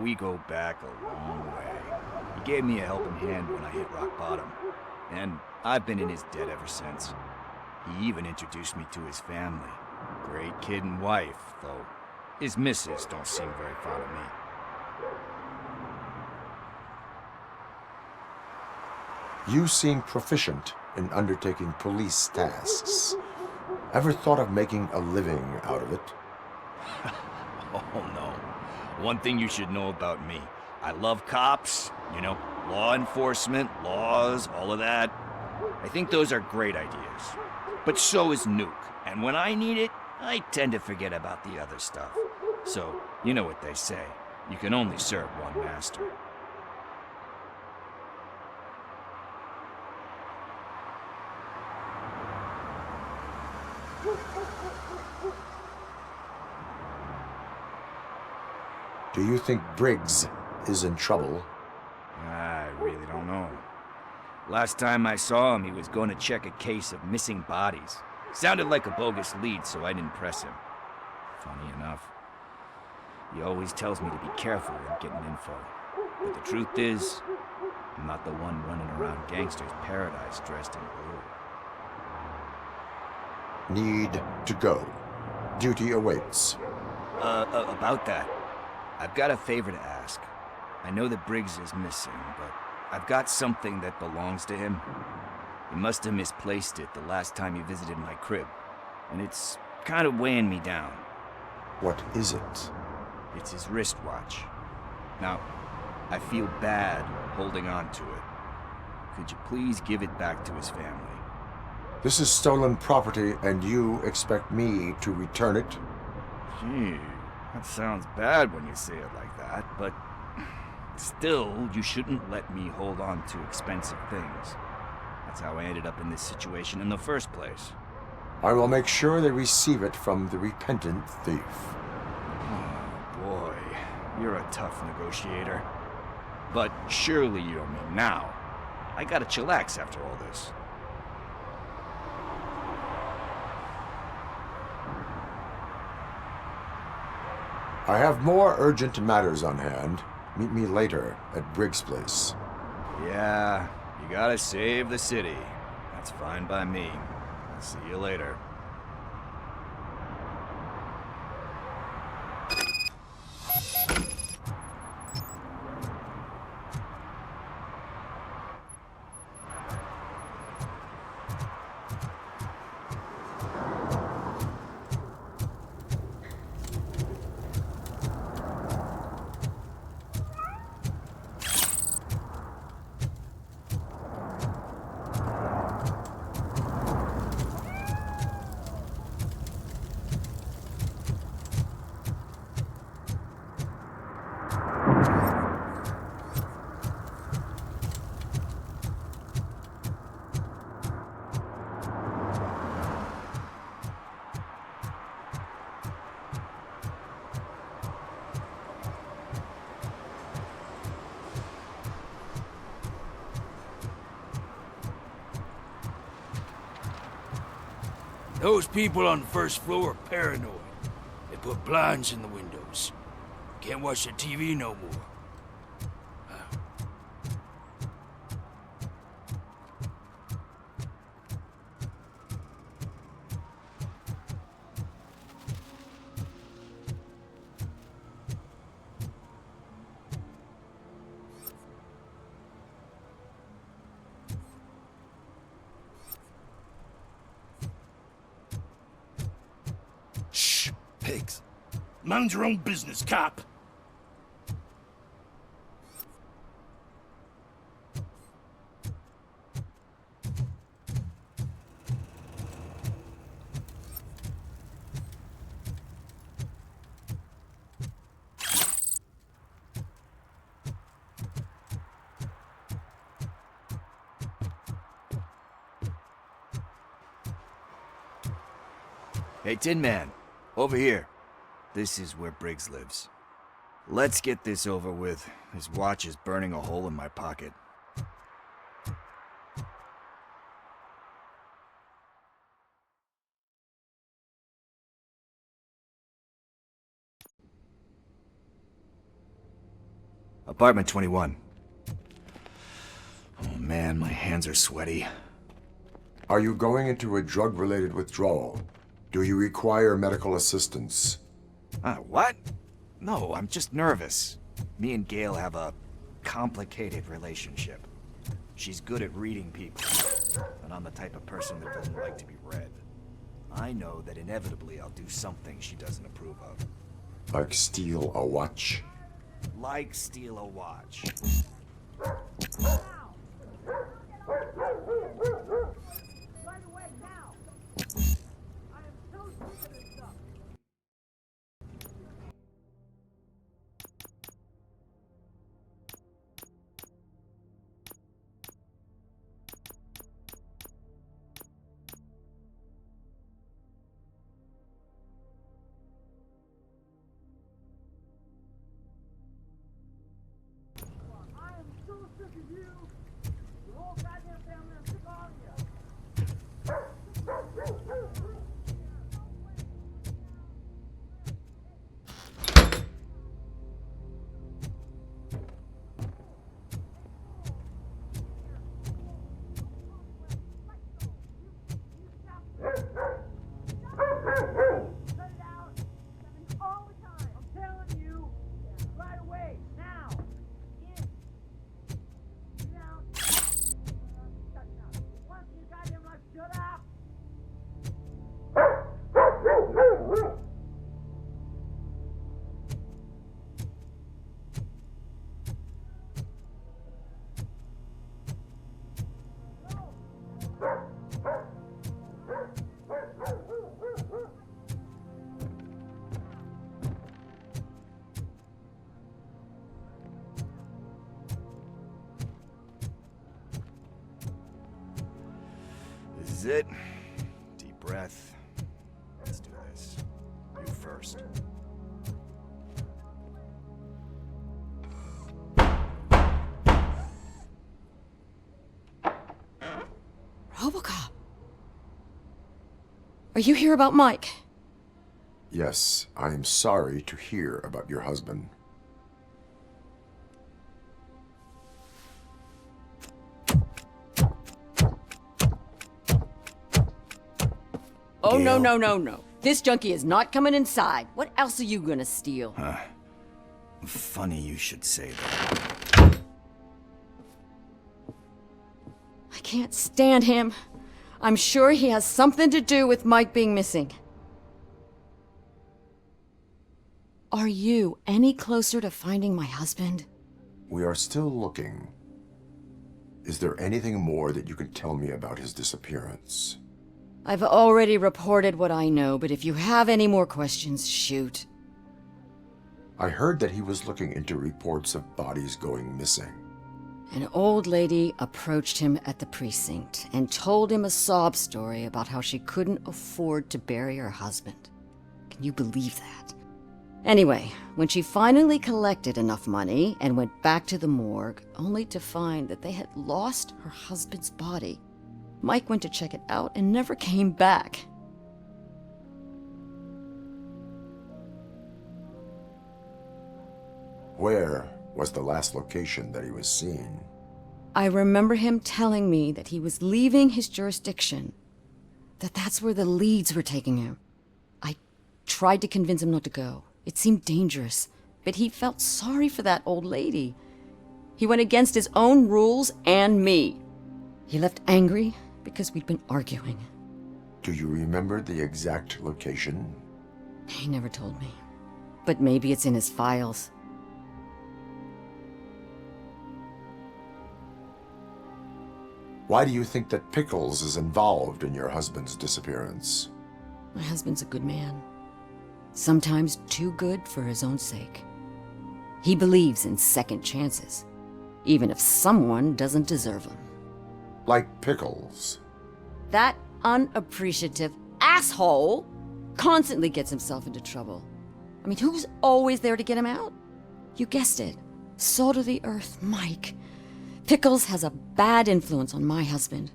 We go back a long way. He gave me a helping hand when I hit rock bottom, and I've been in his debt ever since. He even introduced me to his family. Great kid and wife, though his missus don't seem very fond of me. You seem proficient in undertaking police tasks. Ever thought of making a living out of it? Oh no. One thing you should know about me. I love cops, you know, law enforcement, laws, all of that. I think those are great ideas. But so is Nuke, and when I need it, I tend to forget about the other stuff. So, you know what they say. You can only serve one master. Do you think Briggs is in trouble? I really don't know. Last time I saw him, he was going to check a case of missing bodies. Sounded like a bogus lead, so I didn't press him. Funny enough. He always tells me to be careful when getting info. But the truth is, I'm not the one running around gangster's paradise dressed in blue. Need to go. Duty awaits. About that. I've got a favor to ask. I know that Briggs is missing, but I've got something that belongs to him. He must have misplaced it the last time he visited my crib, and it's kind of weighing me down. What is it? It's his wristwatch. Now, I feel bad holding on to it. Could you please give it back to his family? This is stolen property, and you expect me to return it? Gee, that sounds bad when you say it like that, but still, you shouldn't let me hold on to expensive things. That's how I ended up in this situation in the first place. I will make sure they receive it from the repentant thief. Oh boy, you're a tough negotiator. But surely you don't mean now. I gotta chillax after all this. I have more urgent matters on hand. Meet me later at Briggs' place. Yeah, you gotta save the city. That's fine by me. I'll see you later. Those people on the first floor are paranoid. They put blinds in the windows. Can't watch the TV no more. Shh, pigs. Mind your own business, cop. Hey, Tin Man, over here. This is where Briggs lives. Let's get this over with. His watch is burning a hole in my pocket. Apartment 21. Oh man, my hands are sweaty. Are you going into a drug-related withdrawal? Do you require medical assistance? What? No, I'm just nervous. Me and Gail have a complicated relationship. She's good at reading people, and I'm the type of person that doesn't like to be read. I know that inevitably I'll do something she doesn't approve of. Like steal a watch? Like steal a watch. This is it. Deep breath. Let's do this. You first. Robocop. Are you here about Mike? Yes, I am sorry to hear about your husband. Oh, no, no, no, no. This junkie is not coming inside. What else are you gonna steal? Funny you should say that. I can't stand him. I'm sure he has something to do with Mike being missing. Are you any closer to finding my husband? We are still looking. Is there anything more that you can tell me about his disappearance? I've already reported what I know, but if you have any more questions, shoot. I heard that he was looking into reports of bodies going missing. An old lady approached him at the precinct and told him a sob story about how she couldn't afford to bury her husband. Can you believe that? Anyway, when she finally collected enough money and went back to the morgue, only to find that they had lost her husband's body, Mike went to check it out and never came back. Where was the last location that he was seen? I remember him telling me that he was leaving his jurisdiction, that's where the leads were taking him. I tried to convince him not to go. It seemed dangerous, but he felt sorry for that old lady. He went against his own rules and me. He left angry because we'd been arguing. Do you remember the exact location? He never told me, but maybe it's in his files. Why do you think that Pickles is involved in your husband's disappearance? My husband's a good man. Sometimes too good for his own sake. He believes in second chances, even if someone doesn't deserve them. Like Pickles. That unappreciative asshole constantly gets himself into trouble. I mean, who's always there to get him out? You guessed it. Salt of the earth, Mike. Pickles has a bad influence on my husband.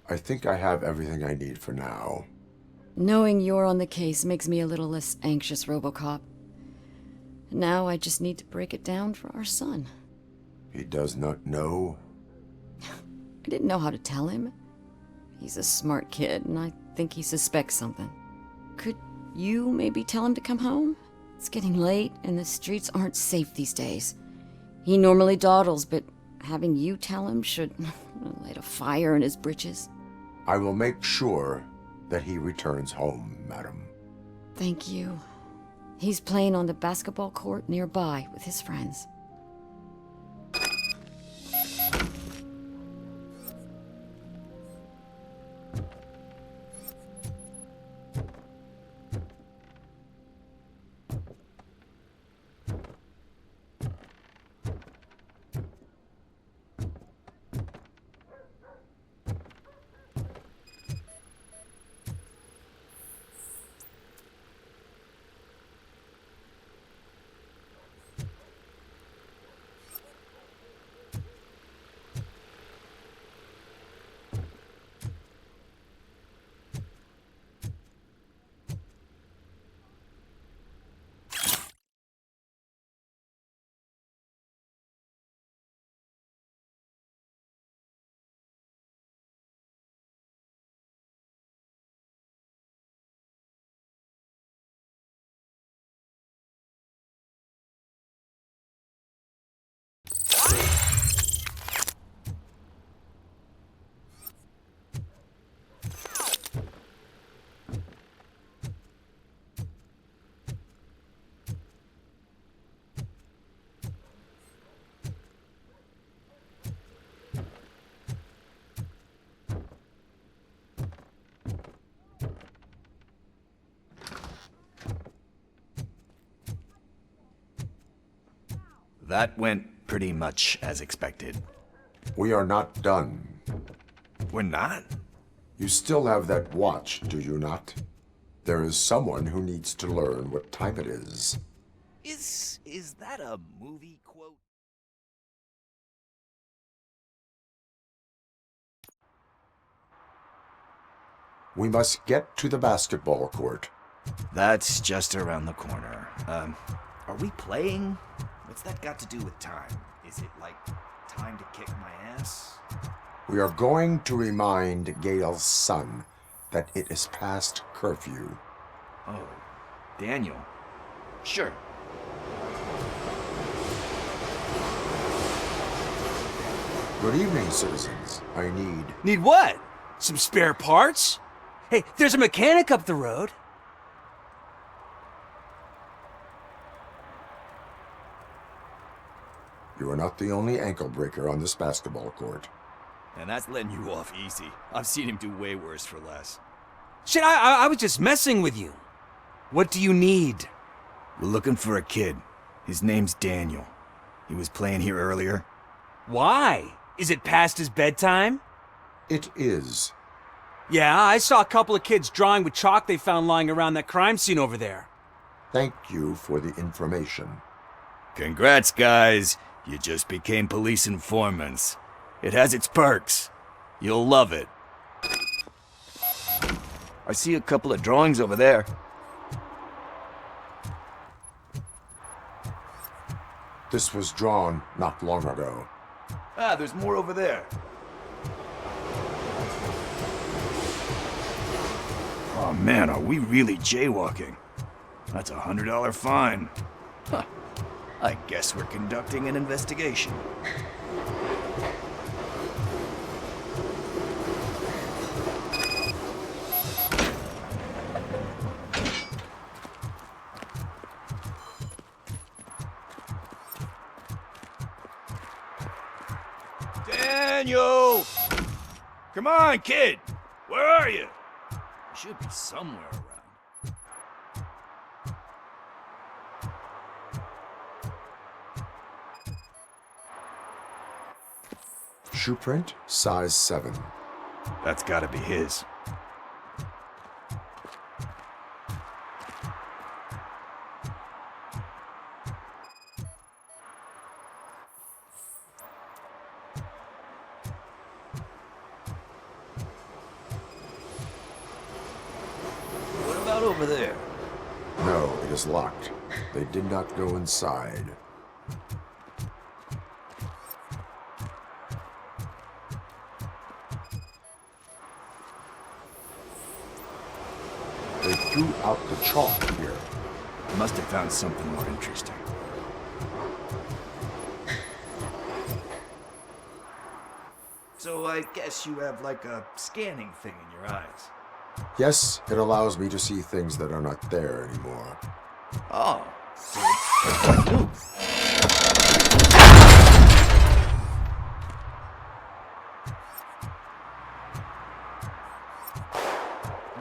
I think I have everything I need for now. Knowing you're on the case makes me a little less anxious, Robocop. Now I just need to break it down for our son. He does not know? I didn't know how to tell him. He's a smart kid, and I think he suspects something. Could you maybe tell him to come home? It's getting late, and the streets aren't safe these days. He normally dawdles, but having you tell him should light a fire in his britches. I will make sure that he returns home, madam. Thank you. He's playing on the basketball court nearby with his friends. That went pretty much as expected. We are not done. We're not? You still have that watch, do you not? There is someone who needs to learn what time it is. Is that a movie quote? We must get to the basketball court. That's just around the corner. Are we playing? What's that got to do with time? Is it like time to kick my ass? We are going to remind Gail's son that it is past curfew. Oh, Daniel. Sure. Good evening, citizens. I need... Need what? Some spare parts? Hey, there's a mechanic up the road. You are not the only ankle breaker on this basketball court. And that's letting you off easy. I've seen him do way worse for less. Shit, I was just messing with you. What do you need? We're looking for a kid. His name's Daniel. He was playing here earlier. Why? Is it past his bedtime? It is. Yeah, I saw a couple of kids drawing with chalk they found lying around that crime scene over there. Thank you for the information. Congrats, guys. You just became police informants. It has its perks. You'll love it. I see a couple of drawings over there. This was drawn not long ago. Ah, there's more over there. Oh man, are we really jaywalking? That's a $100 fine. Huh. I guess we're conducting an investigation. Daniel! Come on, kid! Where are you? You should be somewhere around. Shoe print, size 7. That's gotta be his. about over there? No, it is locked. They did not go inside. They threw out the chalk here. Must have found something more interesting. So I guess you have like a scanning thing in your eyes. Yes, it allows me to see things that are not there anymore. Oh. So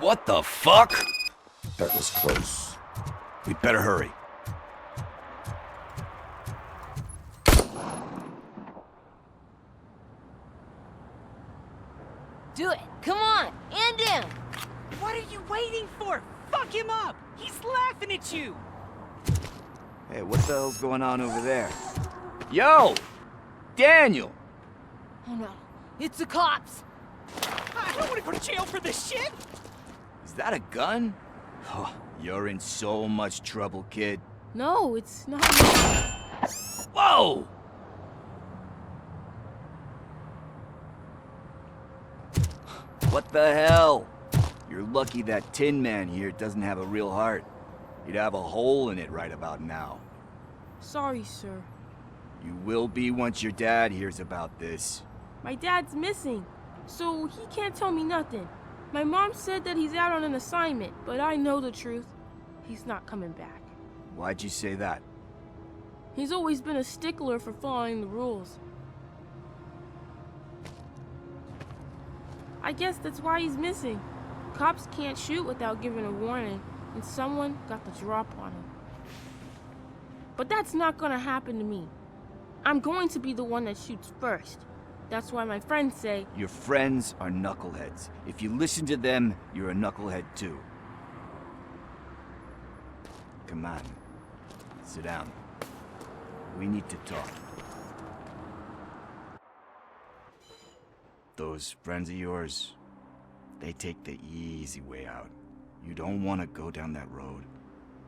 what the fuck? That was close. We better hurry. Do it. Come on. And him. What are you waiting for? Fuck him up! He's laughing at you! Hey, what the hell's going on over there? Yo! Daniel! Oh no. It's the cops. I don't want to go to jail for this shit! Is that a gun? Oh, you're in so much trouble, kid. No, it's not. Whoa! What the hell? You're lucky that Tin Man here doesn't have a real heart. He'd have a hole in it right about now. Sorry, sir. You will be once your dad hears about this. My dad's missing, so he can't tell me nothing. My mom said that he's out on an assignment, but I know the truth. He's not coming back. Why'd you say that? He's always been a stickler for following the rules. I guess that's why he's missing. Cops can't shoot without giving a warning, and someone got the drop on him. But that's not gonna happen to me. I'm going to be the one that shoots first. That's why my friends say... Your friends are knuckleheads. If you listen to them, you're a knucklehead too. Come on. Sit down. We need to talk. Those friends of yours, they take the easy way out. You don't want to go down that road.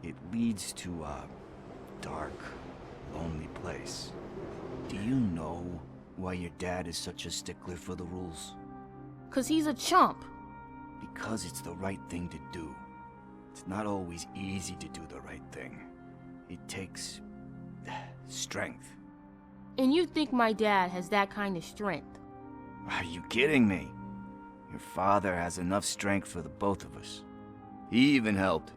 It leads to a dark, lonely place. Do you know why your dad is such a stickler for the rules? 'Cause he's a chump. Because it's the right thing to do. It's not always easy to do the right thing. It takes strength. And you think my dad has that kind of strength? Are you kidding me? Your father has enough strength for the both of us. He even helped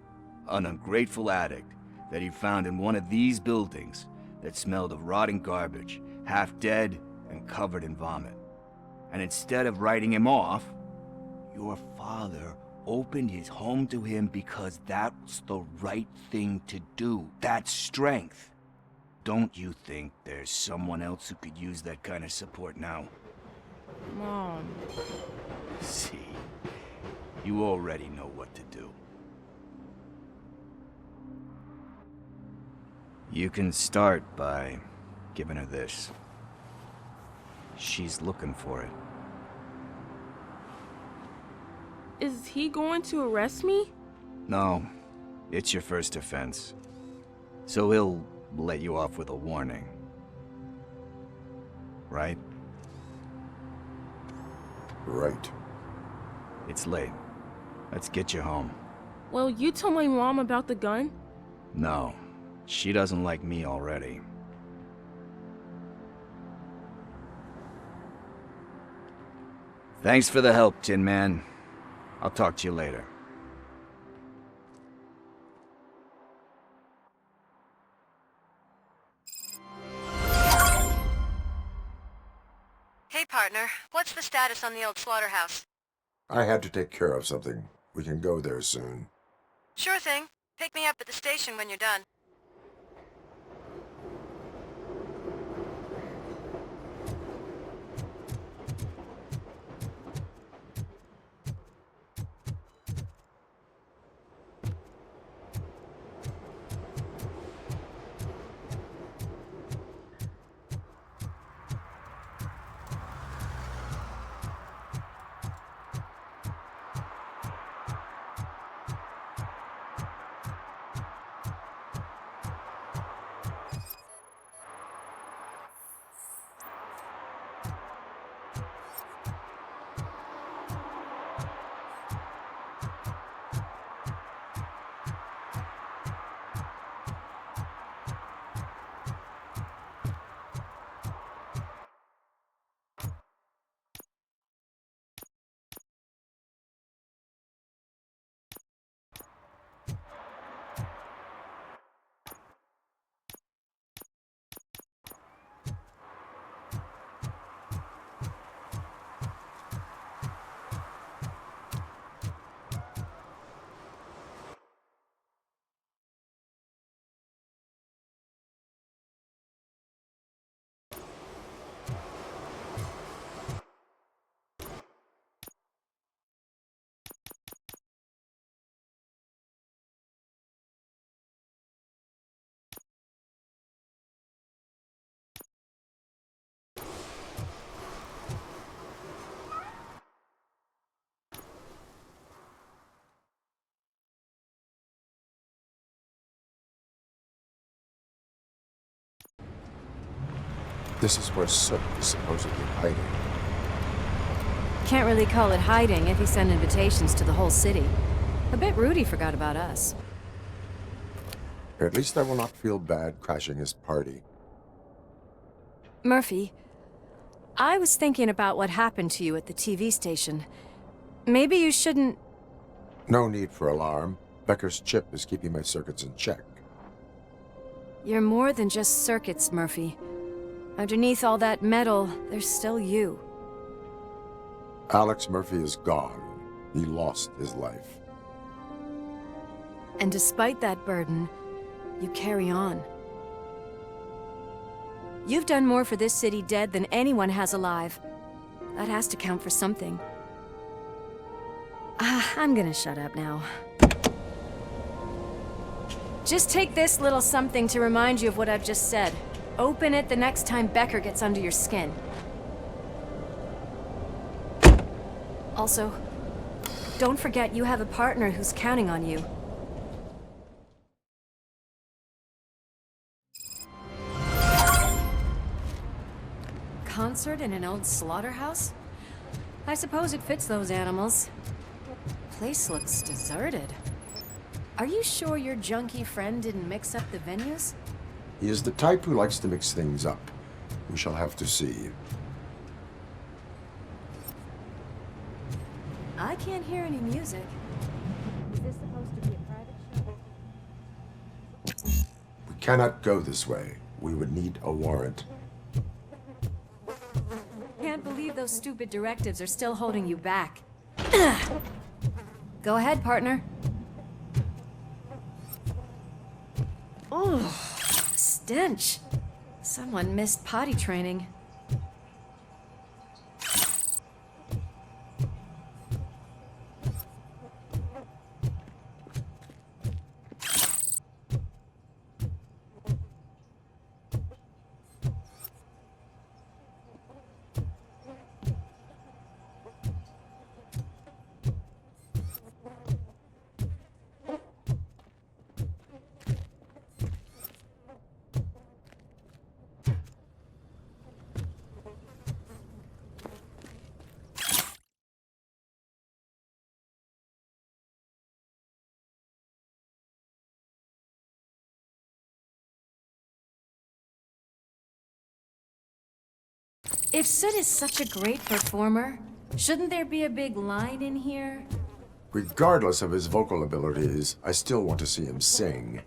an ungrateful addict that he found in one of these buildings that smelled of rotting garbage, half dead and covered in vomit. And instead of writing him off, your father opened his home to him because that was the right thing to do. That's strength. Don't you think there's someone else who could use that kind of support now? Mom. See, you already know what to do. You can start by giving her this. She's looking for it. Is he going to arrest me? No, it's your first offense. So he'll let you off with a warning. Right? Right. It's late. Let's get you home. Well, you told my mom about the gun? No, she doesn't like me already. Thanks for the help, Tin Man. I'll talk to you later. Hey, partner. What's the status on the old slaughterhouse? I had to take care of something. We can go there soon. Sure thing. Pick me up at the station when you're done. This is where Soot is supposedly hiding. Can't really call it hiding if he sent invitations to the whole city. A bit rude he forgot about us. At least I will not feel bad crashing his party. Murphy, I was thinking about what happened to you at the TV station. Maybe you shouldn't... No need for alarm. Becker's chip is keeping my circuits in check. You're more than just circuits, Murphy. Underneath all that metal, there's still you. Alex Murphy is gone. He lost his life. And despite that burden, you carry on. You've done more for this city dead than anyone has alive. That has to count for something. I'm gonna shut up now. Just take this little something to remind you of what I've just said. Open it the next time Becker gets under your skin. Also, don't forget you have a partner who's counting on you. Concert in an old slaughterhouse? I suppose it fits those animals. Place looks deserted. Are you sure your junkie friend didn't mix up the venues? He is the type who likes to mix things up. We shall have to see. I can't hear any music. Is this supposed to be a private show? We cannot go this way. We would need a warrant. Can't believe those stupid directives are still holding you back. Go ahead, partner. Oh, stench. Someone missed potty training. If Soot is such a great performer, shouldn't there be a big line in here? Regardless of his vocal abilities, I still want to see him sing.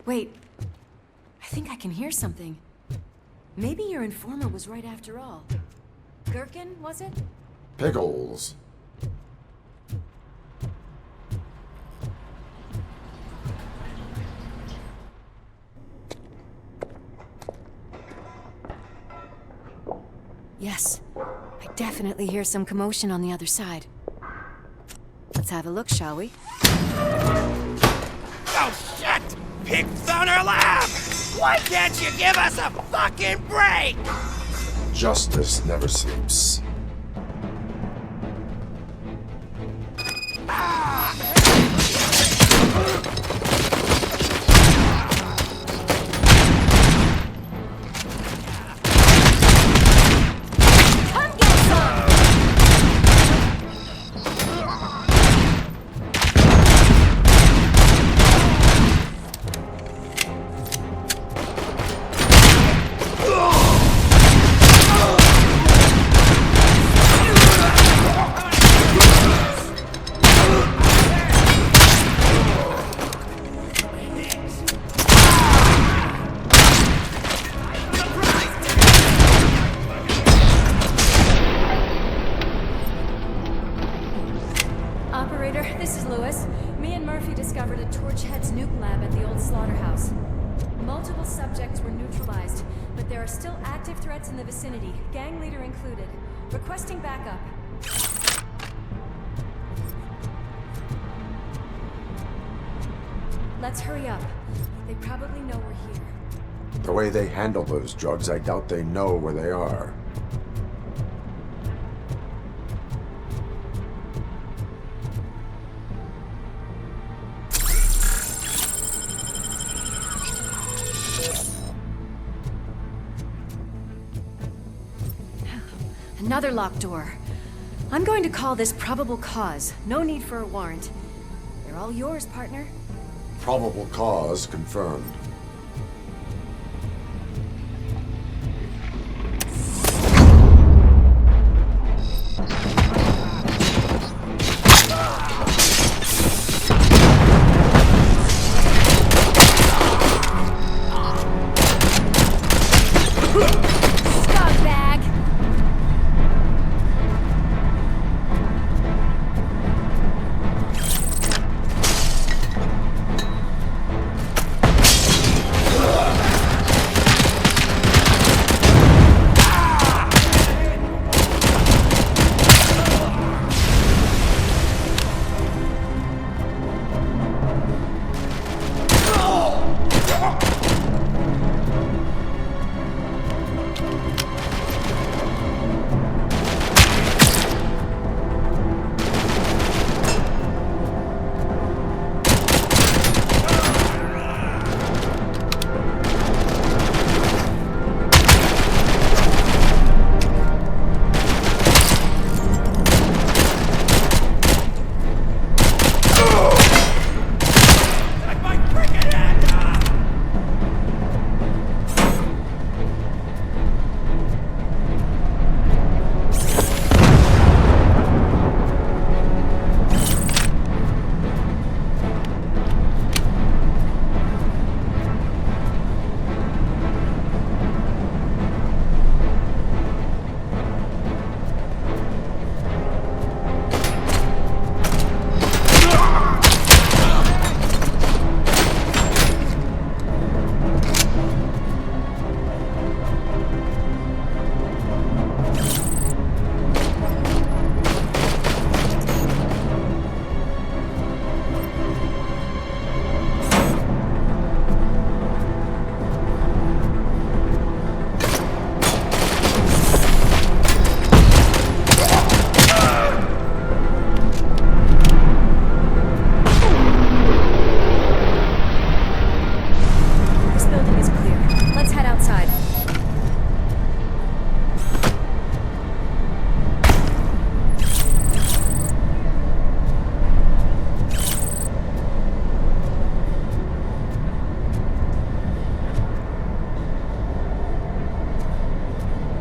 Wait, I think I can hear something. Maybe your informer was right after all. Gherkin, was it? Pickles. Yes, I definitely hear some commotion on the other side. Let's have a look, shall we? Oh, shit! Pigs on our lap! Why can't you give us a fucking break? Justice never sleeps. Murphy discovered a Torchhead's nuke lab at the old slaughterhouse. Multiple subjects were neutralized, but there are still active threats in the vicinity, gang leader included. Requesting backup. Let's hurry up. They probably know we're here. The way they handle those drugs, I doubt they know where they are. Another locked door. I'm going to call this probable cause. No need for a warrant. They're all yours, partner. Probable cause confirmed.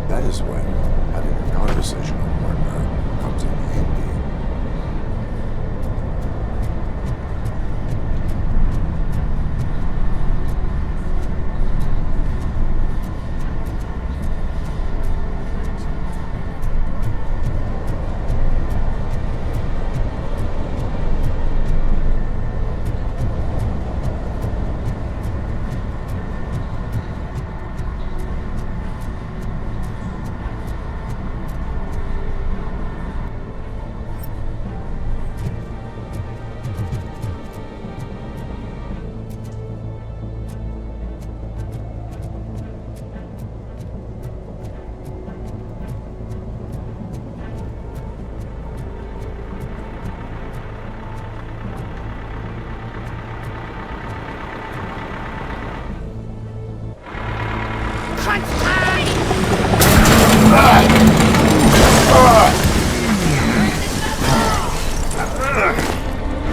That is when having a conversational partner comes in handy.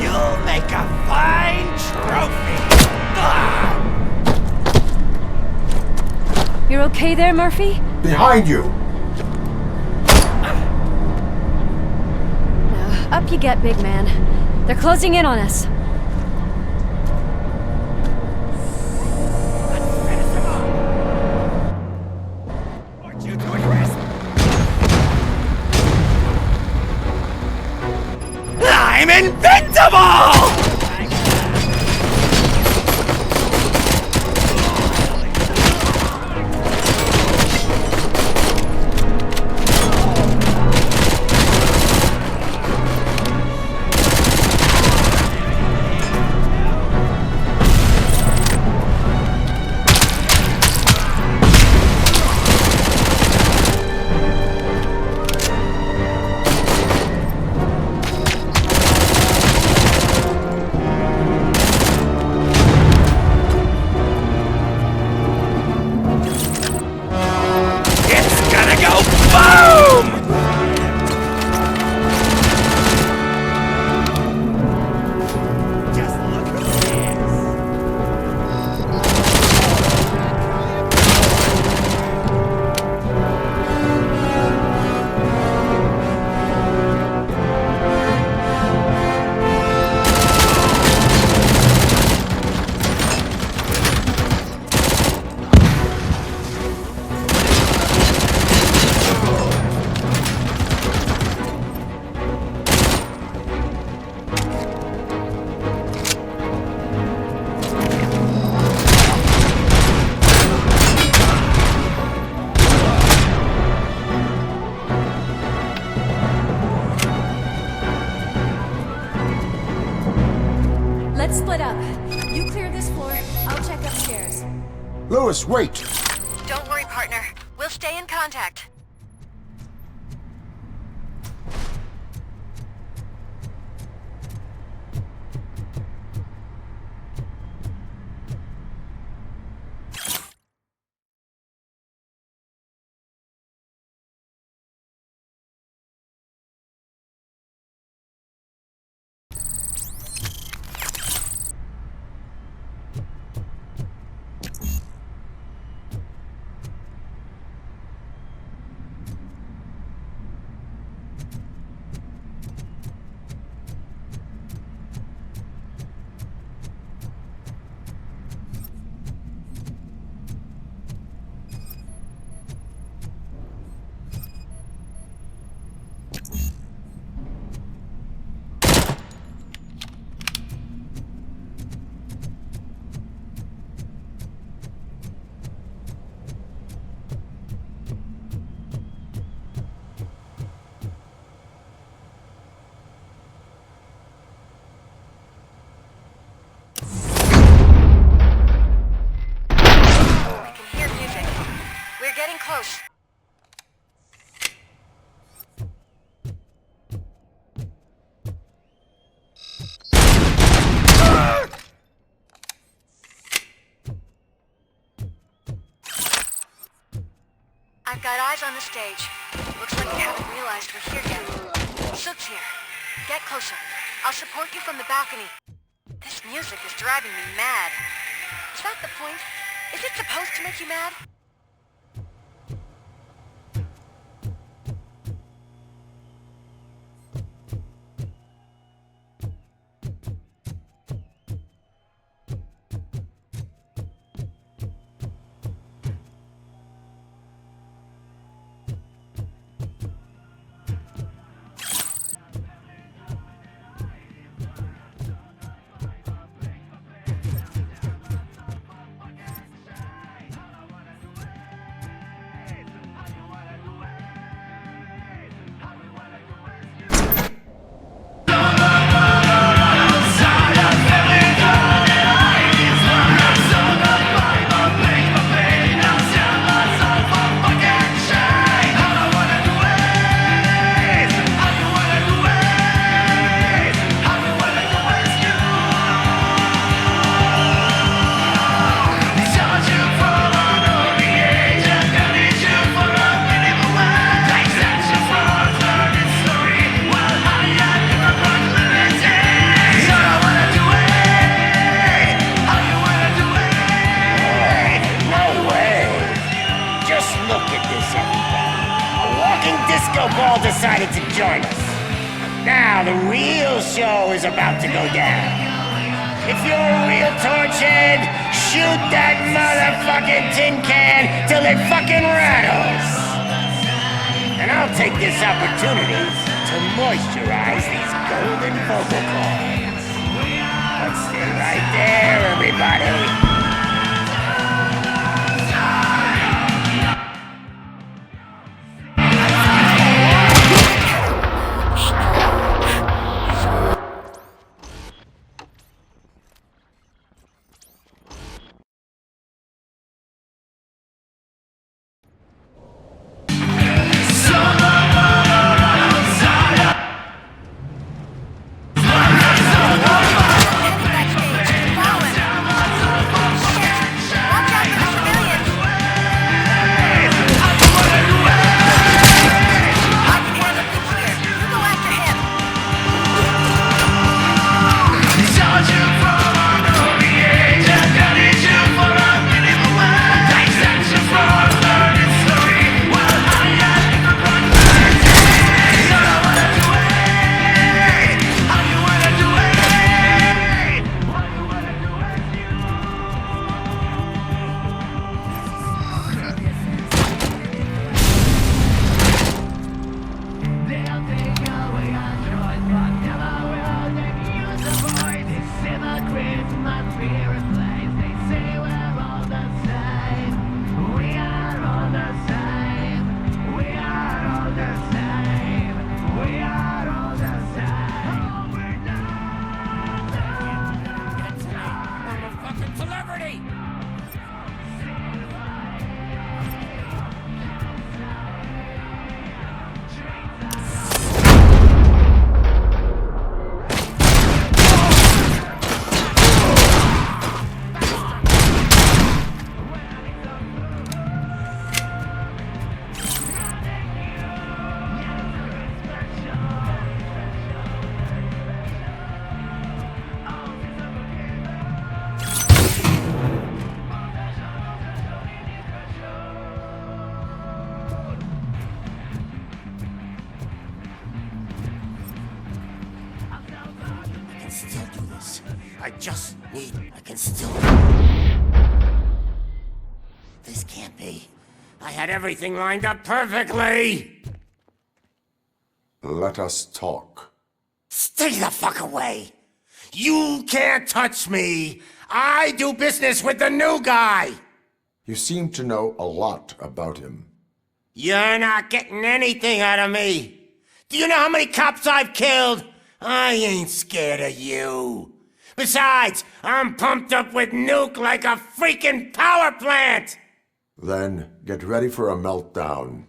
You'll make a fine trophy! You're okay there, Murphy? Behind you! Up you get, big man. They're closing in on us. I'm invincible! split up. You clear this floor, I'll check upstairs. Lewis, wait! Don't worry, partner. We'll stay in contact. Close. I've got eyes on the stage. Looks like you haven't realized we're here yet. Sook's here. Get closer. I'll support you from the balcony. This music is driving me mad. Is that the point? Is it supposed to make you mad? Decided to join us. Now the real show is about to go down. If you're a real torchhead, shoot that motherfucking tin can till it fucking rattles. And I'll take this opportunity to moisturize these golden vocal cords. Let's stay right there, everybody. Outside. just need... I can still... This can't be. I had everything lined up perfectly! Let us talk. Stay the fuck away! You can't touch me! I do business with the new guy! You seem to know a lot about him. You're not getting anything out of me! Do you know how many cops I've killed? I ain't scared of you. Besides, I'm pumped up with nuke like a freaking power plant! Then get ready for a meltdown.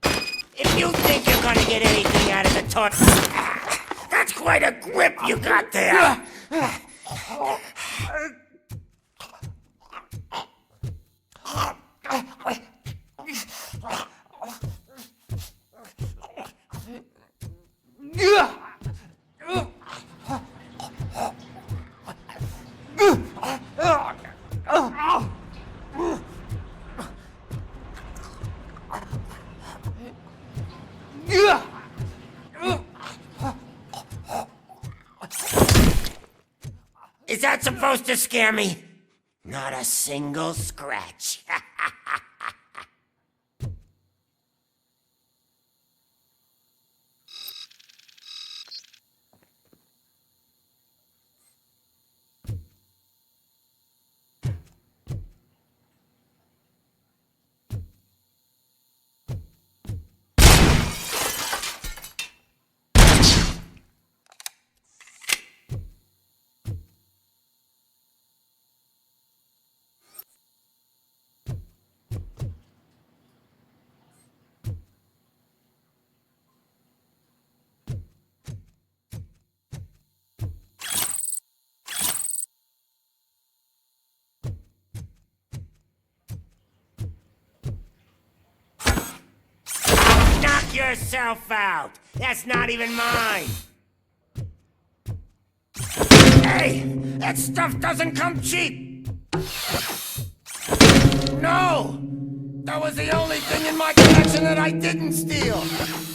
If you think you're gonna get anything out of the torch... That's quite a grip you got there! Is that supposed to scare me? Not a single scratch. Knock yourself out! That's not even mine! Hey! That stuff doesn't come cheap! No! That was the only thing in my collection that I didn't steal!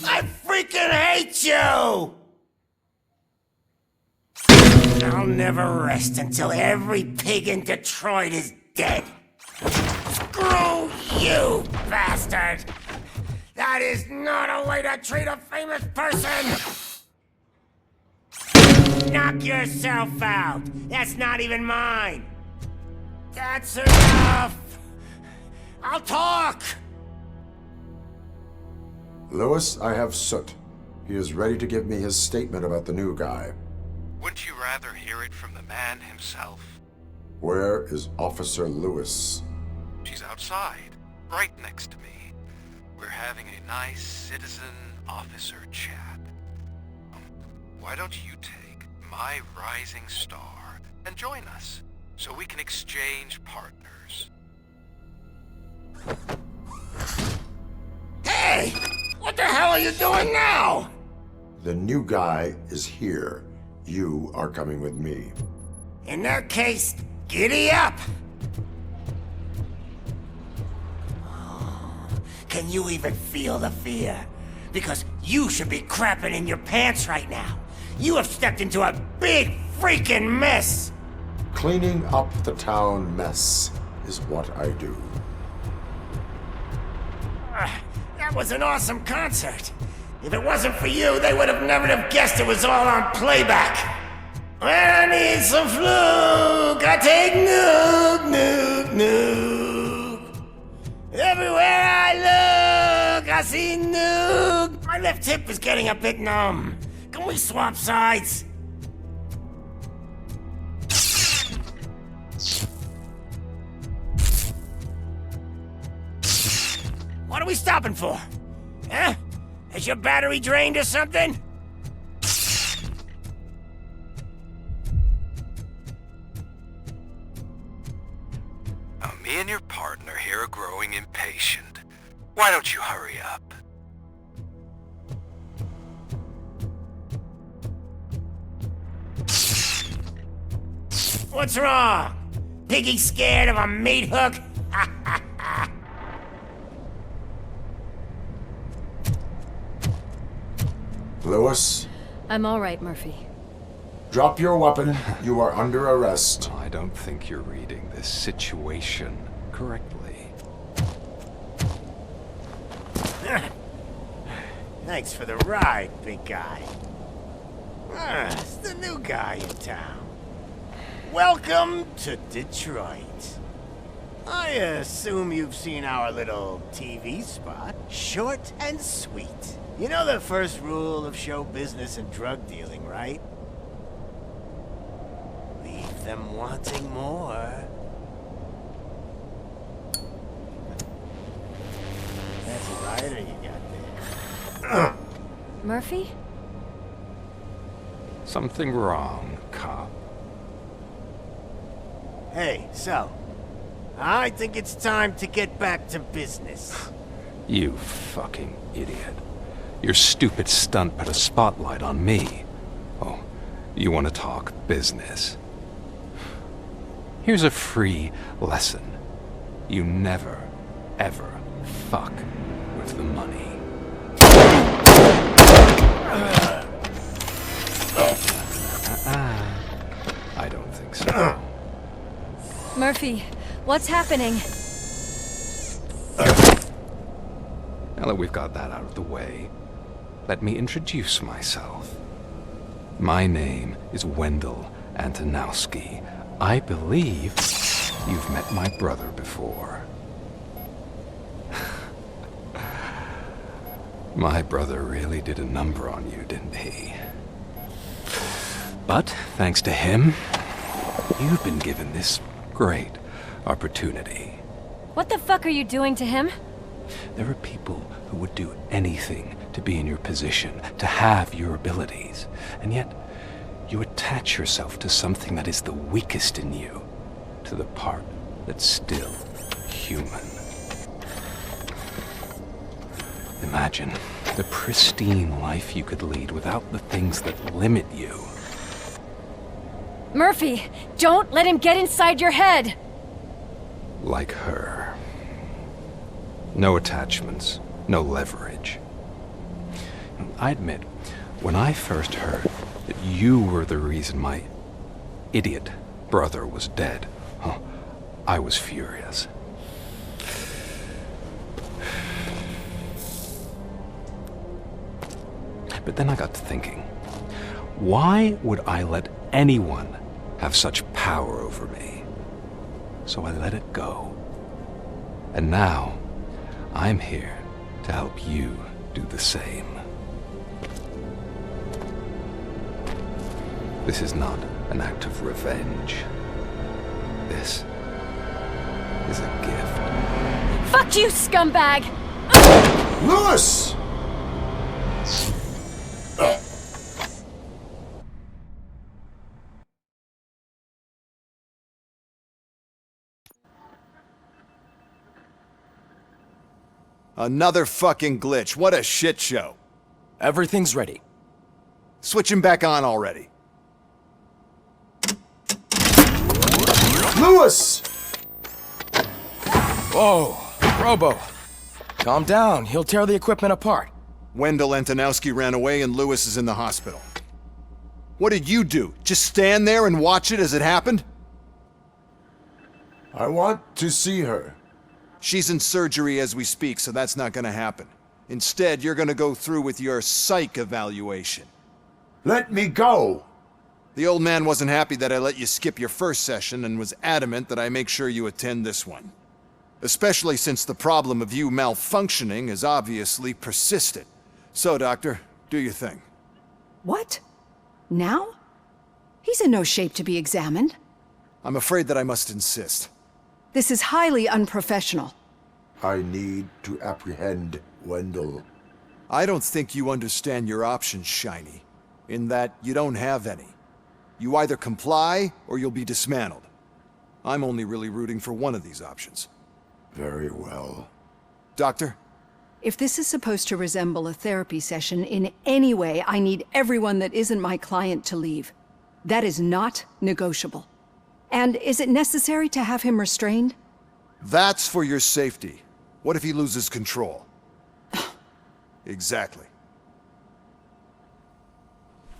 I freaking hate you! I'll never rest until every pig in Detroit is dead! Screw you, bastard! That is not a way to treat a famous person! Knock yourself out! That's not even mine! That's enough! I'll talk! Lewis, I have Soot. He is ready to give me his statement about the new guy. Wouldn't you rather hear it from the man himself? Where is Officer Lewis? She's outside, right next to me. We're having a nice citizen-officer chat. Why don't you take my rising star and join us, so we can exchange partners? Hey! What the hell are you doing now? The new guy is here. You are coming with me. In that case, giddy up! Can you even feel the fear? Because you should be crapping in your pants right now. You have stepped into a big freaking mess! Cleaning up the town mess is what I do. That was an awesome concert. If it wasn't for you, they would have never have guessed it was all on playback. When I need some fluke, I take nuke, nuke, nuke. Everywhere I look, I see nuke. My left hip is getting a bit numb. Can we swap sides? What are we stopping for? Huh? Is your battery drained or something? Now, me and your partner here are growing impatient. Why don't you hurry up? What's wrong? Piggy scared of a meat hook? Lewis? I'm all right, Murphy. Drop your weapon. You are under arrest. I don't think you're reading this situation correctly. Thanks for the ride, big guy. It's the new guy in town. Welcome to Detroit. I assume you've seen our little TV spot. Short and sweet. You know the first rule of show business and drug dealing, right? Leave them wanting more. That's a rider you got there. Murphy? Something wrong, cop. Hey, so, I think it's time to get back to business. You fucking idiot. Your stupid stunt put a spotlight on me. Oh, you want to talk business? Here's a free lesson. You never, ever fuck with the money. I don't think so. Murphy, what's happening? Now that we've got that out of the way, let me introduce myself. My name is Wendell Antonowski. I believe you've met my brother before. My brother really did a number on you, didn't he? But thanks to him, you've been given this great opportunity. What the fuck are you doing to him? There are people who would do anything to be in your position, to have your abilities, and yet you attach yourself to something that is the weakest in you, to the part that's still human. Imagine the pristine life you could lead without the things that limit you. Murphy, don't let him get inside your head! Like her. No attachments, no leverage. I admit, when I first heard that you were the reason my idiot brother was dead, I was furious. But then I got to thinking, why would I let anyone have such power over me? So I let it go. And now, I'm here to help you do the same. This is not an act of revenge. This is a gift. Fuck you, scumbag! Lewis! Another fucking glitch. What a shit show. Everything's ready. Switch him back on already. Lewis! Whoa, Robo. Calm down. He'll tear the equipment apart. Wendell Antonowski ran away and Lewis is in the hospital. What did you do? Just stand there and watch it as it happened? I want to see her. She's in surgery as we speak, so that's not gonna happen. Instead, you're gonna go through with your psych evaluation. Let me go! The old man wasn't happy that I let you skip your first session and was adamant that I make sure you attend this one. Especially since the problem of you malfunctioning is obviously persistent. So, Doctor, do your thing. What? Now? He's in no shape to be examined. I'm afraid that I must insist. This is highly unprofessional. I need to apprehend Wendell. I don't think you understand your options, Shiny. In that you don't have any. You either comply or you'll be dismantled. I'm only really rooting for one of these options. Very well. Doctor? If this is supposed to resemble a therapy session in any way, I need everyone that isn't my client to leave. That is not negotiable. And is it necessary to have him restrained? That's for your safety. What if he loses control? Exactly.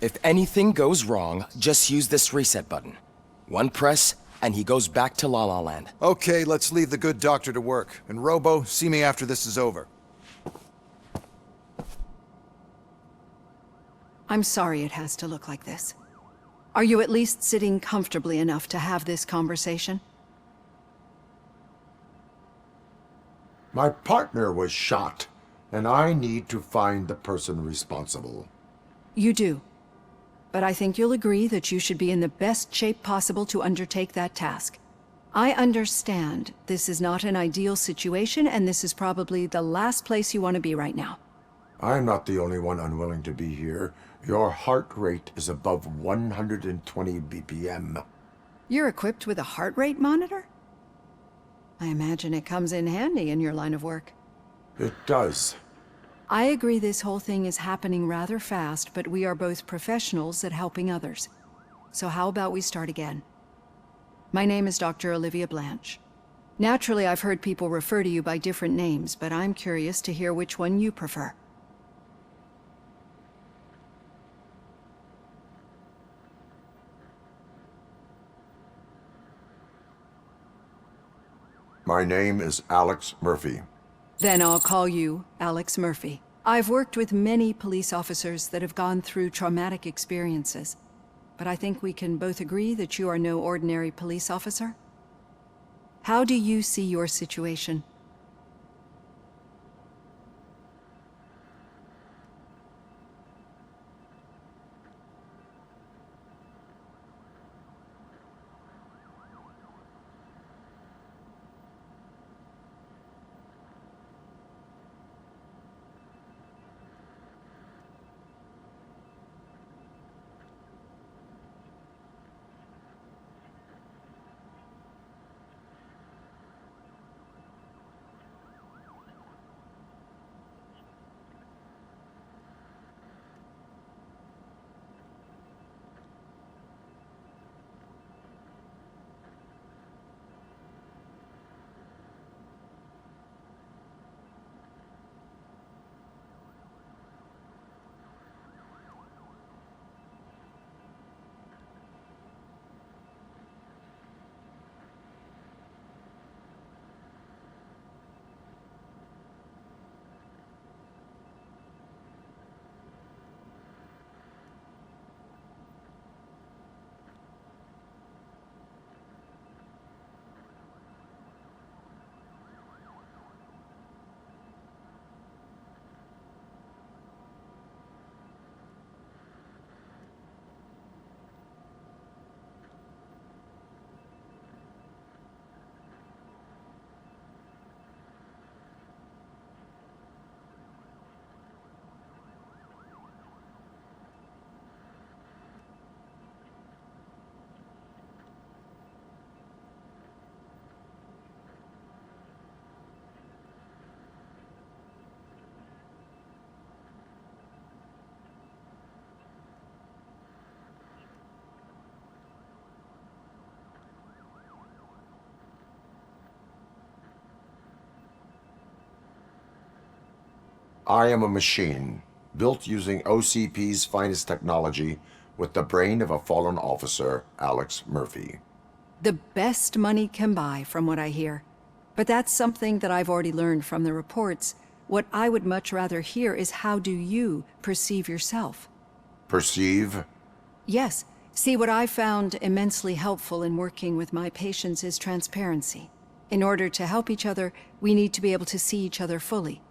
If anything goes wrong, just use this reset button. One press, and he goes back to La La Land. Okay, let's leave the good doctor to work. And Robo, see me after this is over. I'm sorry it has to look like this. Are you at least sitting comfortably enough to have this conversation? My partner was shot, and I need to find the person responsible. You do. But I think you'll agree that you should be in the best shape possible to undertake that task. I understand this is not an ideal situation, and this is probably the last place you want to be right now. I'm not the only one unwilling to be here. Your heart rate is above 120 BPM. You're equipped with a heart rate monitor? I imagine it comes in handy in your line of work. It does. I agree this whole thing is happening rather fast, but we are both professionals at helping others. So how about we start again? My name is Dr. Olivia Blanche. Naturally, I've heard people refer to you by different names, but I'm curious to hear which one you prefer. My name is Alex Murphy. Then I'll call you Alex Murphy. I've worked with many police officers that have gone through traumatic experiences, but I think we can both agree that you are no ordinary police officer. How do you see your situation? I am a machine, built using OCP's finest technology, with the brain of a fallen officer, Alex Murphy. The best money can buy, from what I hear. But that's something that I've already learned from the reports. What I would much rather hear is how do you perceive yourself? Perceive? Yes. See, what I found immensely helpful in working with my patients is transparency. In order to help each other, we need to be able to see each other fully.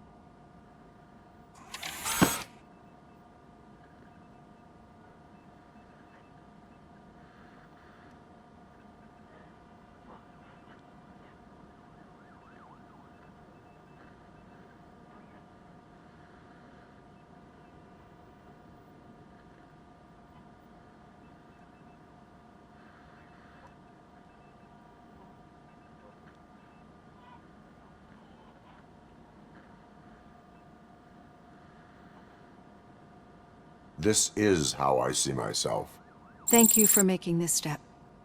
This is how I see myself. Thank you for making this step.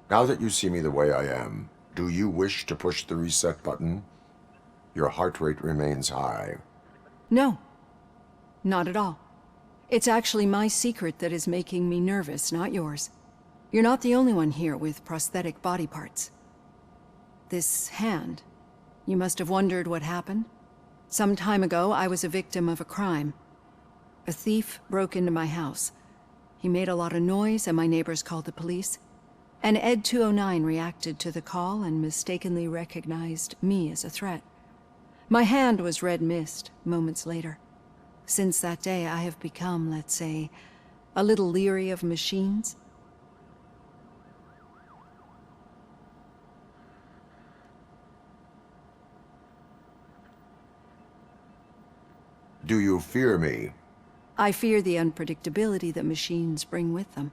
Now that you see me the way I am, do you wish to push the reset button? Your heart rate remains high. No, not at all. It's actually my secret that is making me nervous, not yours. You're not the only one here with prosthetic body parts. This hand, you must have wondered what happened. Some time ago, I was a victim of a crime. A thief broke into my house. He made a lot of noise and my neighbors called the police. And Ed 209 reacted to the call and mistakenly recognized me as a threat. My hand was red mist moments later. Since that day, I have become, let's say, a little leery of machines. Do you fear me? I fear the unpredictability that machines bring with them.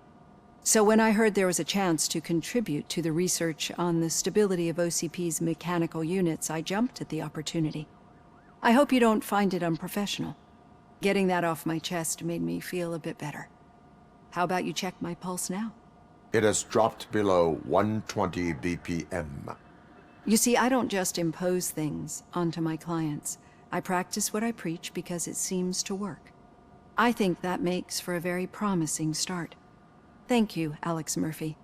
So when I heard there was a chance to contribute to the research on the stability of OCP's mechanical units, I jumped at the opportunity. I hope you don't find it unprofessional. Getting that off my chest made me feel a bit better. How about you check my pulse now? It has dropped below 120 BPM. You see, I don't just impose things onto my clients. I practice what I preach because it seems to work. I think that makes for a very promising start. Thank you, Alex Murphy.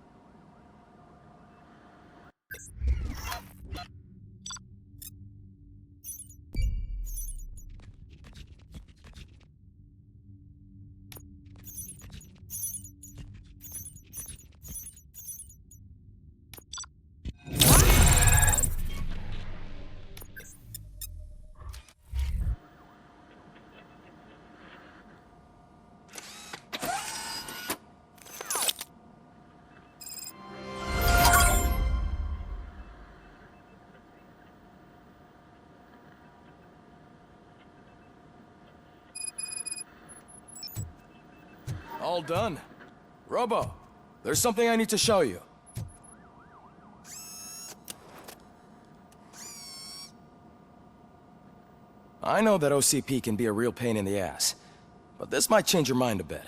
All done. Robo, there's something I need to show you. I know that OCP can be a real pain in the ass, but this might change your mind a bit.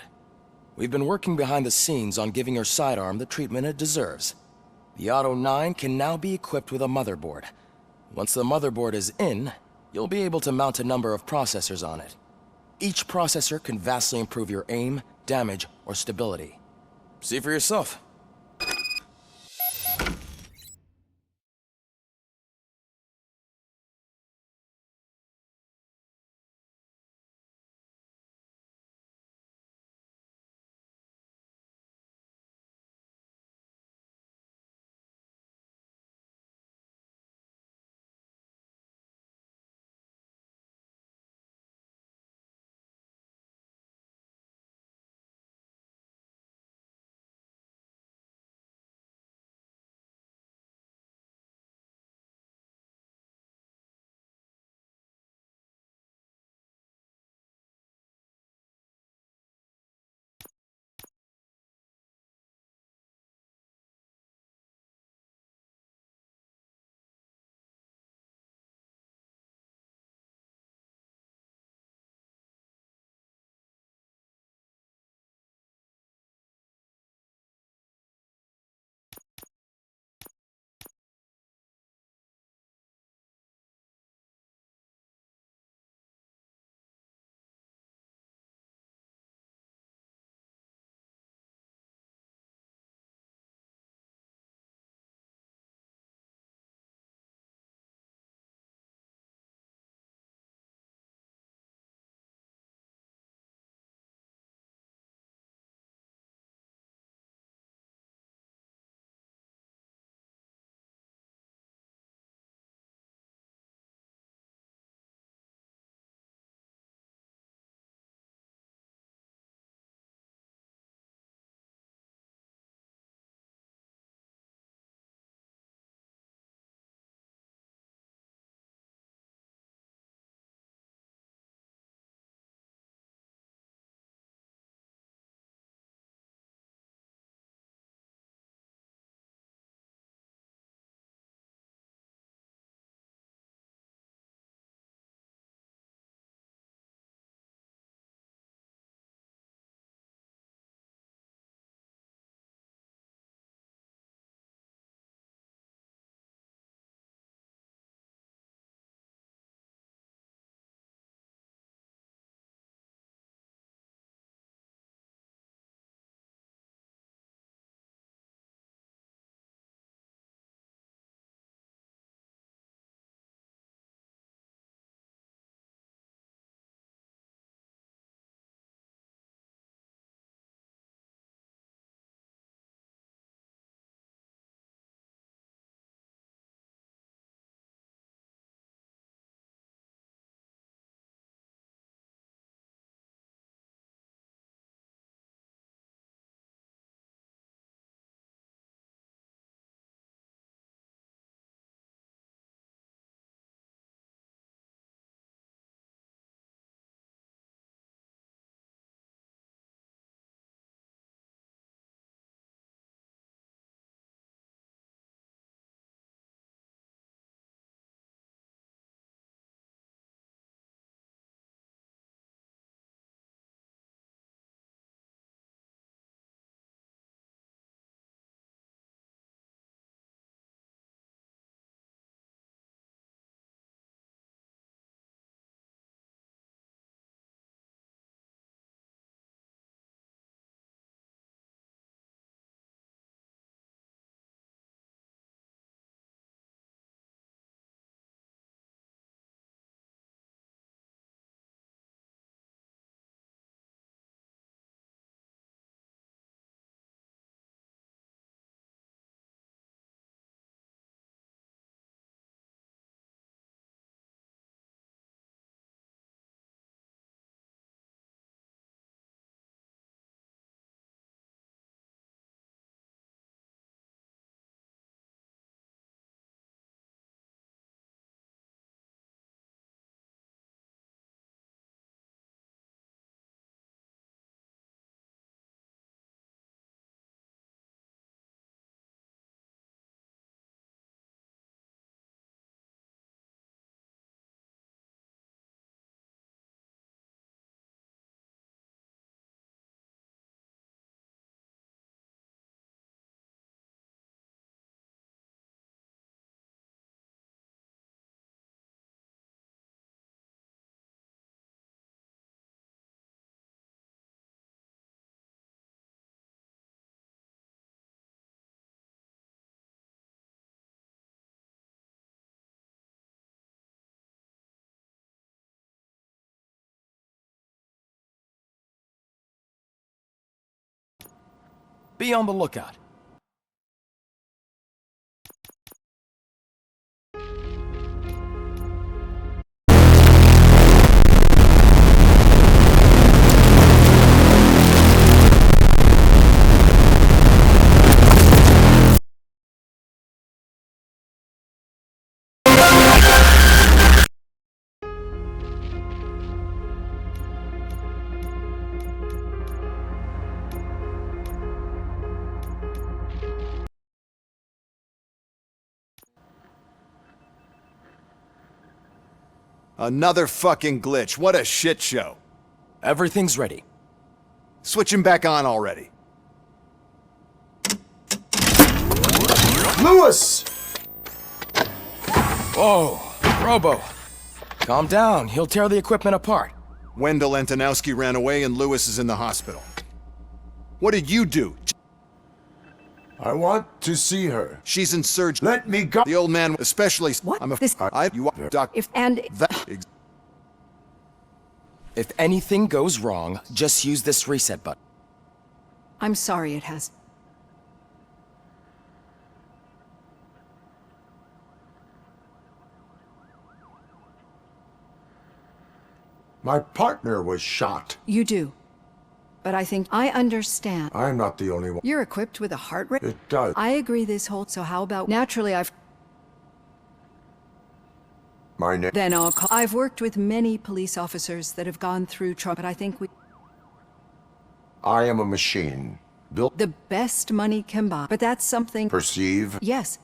We've been working behind the scenes on giving your sidearm the treatment it deserves. The Auto 9 can now be equipped with a motherboard. Once the motherboard is in, you'll be able to mount a number of processors on it. Each processor can vastly improve your aim, damage, or stability. See for yourself. Be on the lookout. Another fucking glitch. What a shit show. Everything's ready. Switch him back on already. Lewis! Whoa, Robo. Calm down. He'll tear the equipment apart. Wendell Antonowski ran away and Lewis is in the hospital. What did you do? I want to see her. She's in surgery. Let me go. The old man, especially. What? I'm a. This- You are doc. If and If anything goes wrong, just use this reset button. I'm sorry it has. My partner was shot. You do. But I think I understand. I'm not the only one. You're equipped with a heart rate? It does. I agree this whole, so how about... Naturally, My name. Then I'll call... I've worked with many police officers that have gone through trauma, but I think I am a machine. Built. the best money can buy. But that's something... Perceive. Yes.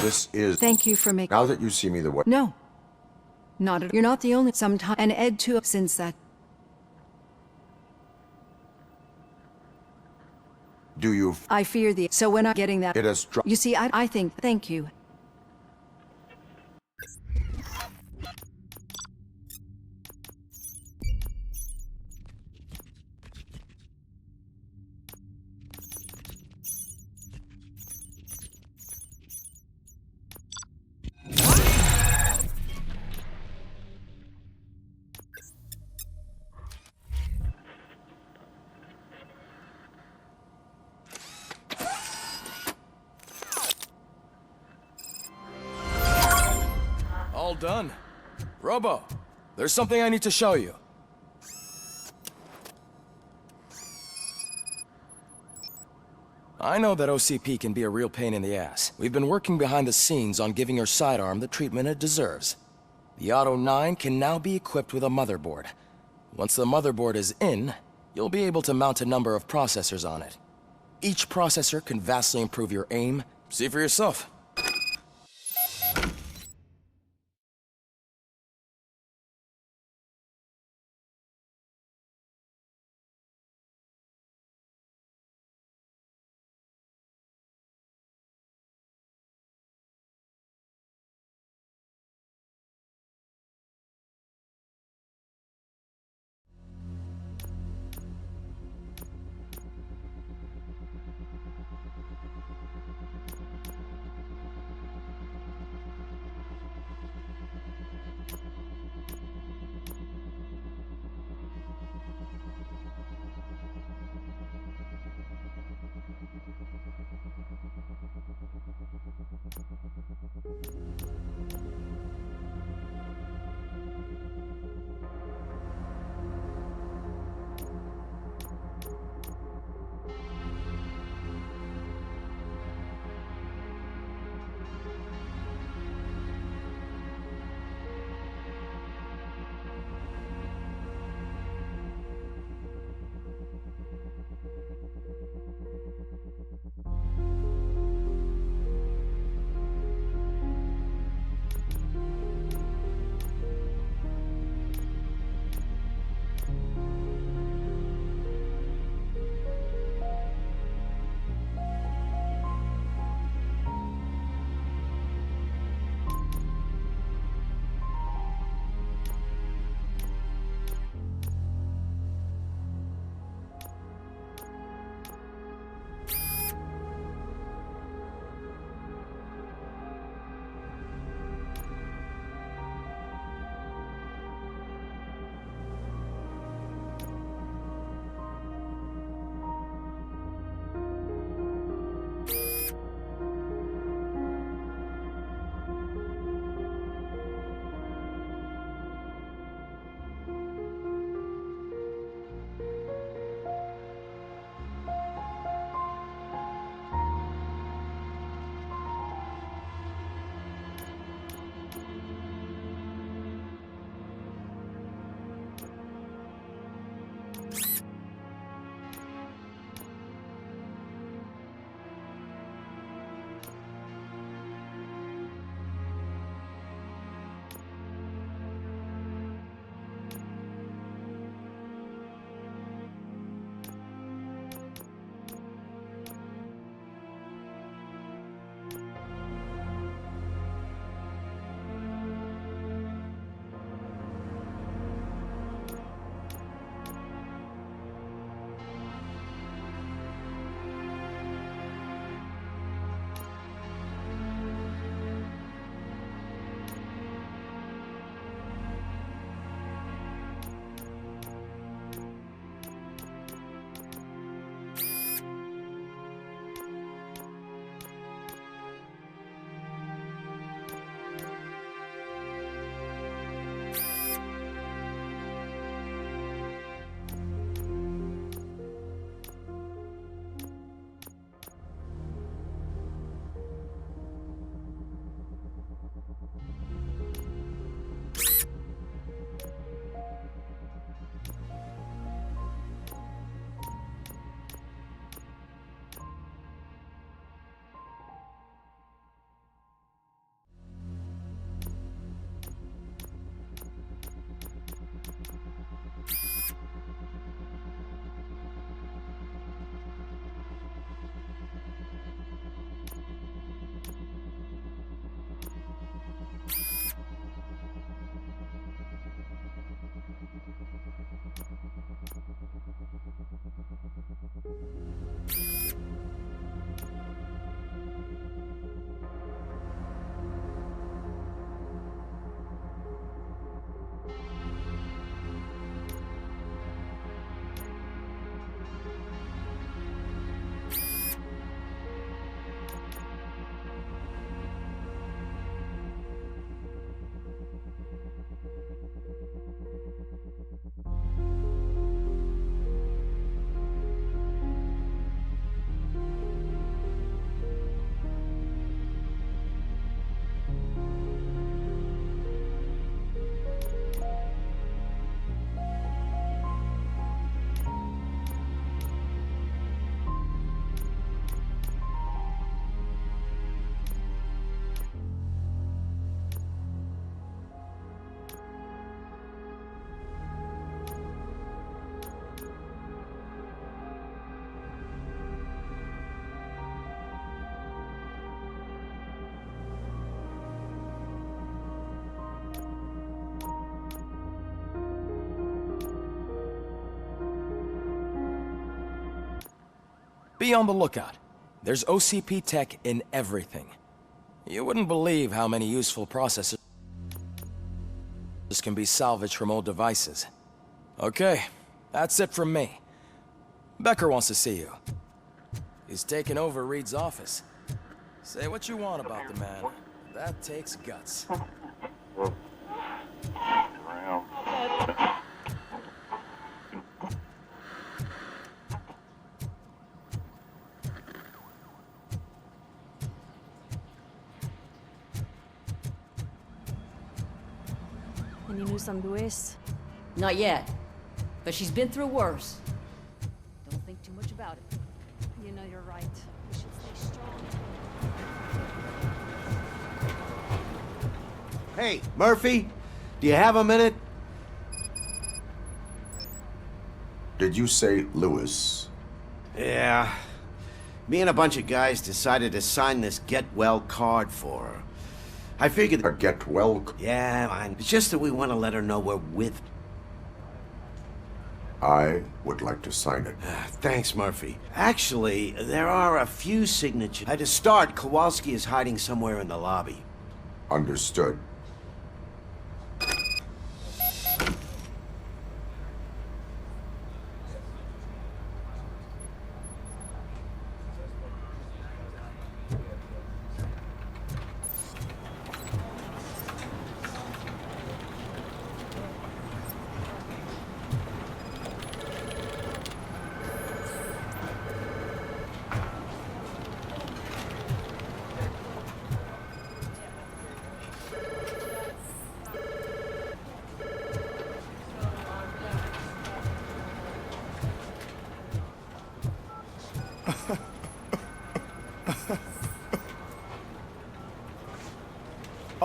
This is. Thank you for making... Now that you see me the way. No. Not at... You're not the only... Sometime... And Ed, too, since that... Do you? I fear the... So when I'm getting that... It has dropped. You see, I think... Thank you. All done. Robo, there's something I need to show you. I know that OCP can be a real pain in the ass. We've been working behind the scenes on giving her sidearm the treatment it deserves. The Auto 9 can now be equipped with a motherboard. Once the motherboard is in, you'll be able to mount a number of processors on it. Each processor can vastly improve your aim. See for yourself. Be on the lookout. There's OCP tech in everything. You wouldn't believe how many useful processors can be salvaged from old devices. Okay, that's it from me. Becker wants to see you. He's taken over Reed's office. Say what you want about the man. That takes guts. Any news on Luis? Not yet, but she's been through worse. Don't think too much about it. You know you're right. We should stay strong. Hey, Murphy, do you have a minute? Did you say Lewis? Yeah. Me and a bunch of guys decided to sign this get well card for her. I figured... A get well... Yeah, man. It's just that we want to let her know we're with... I would like to sign it. Thanks, Murphy. Actually, there are a few signatures. To start, Kowalski is hiding somewhere in the lobby. Understood.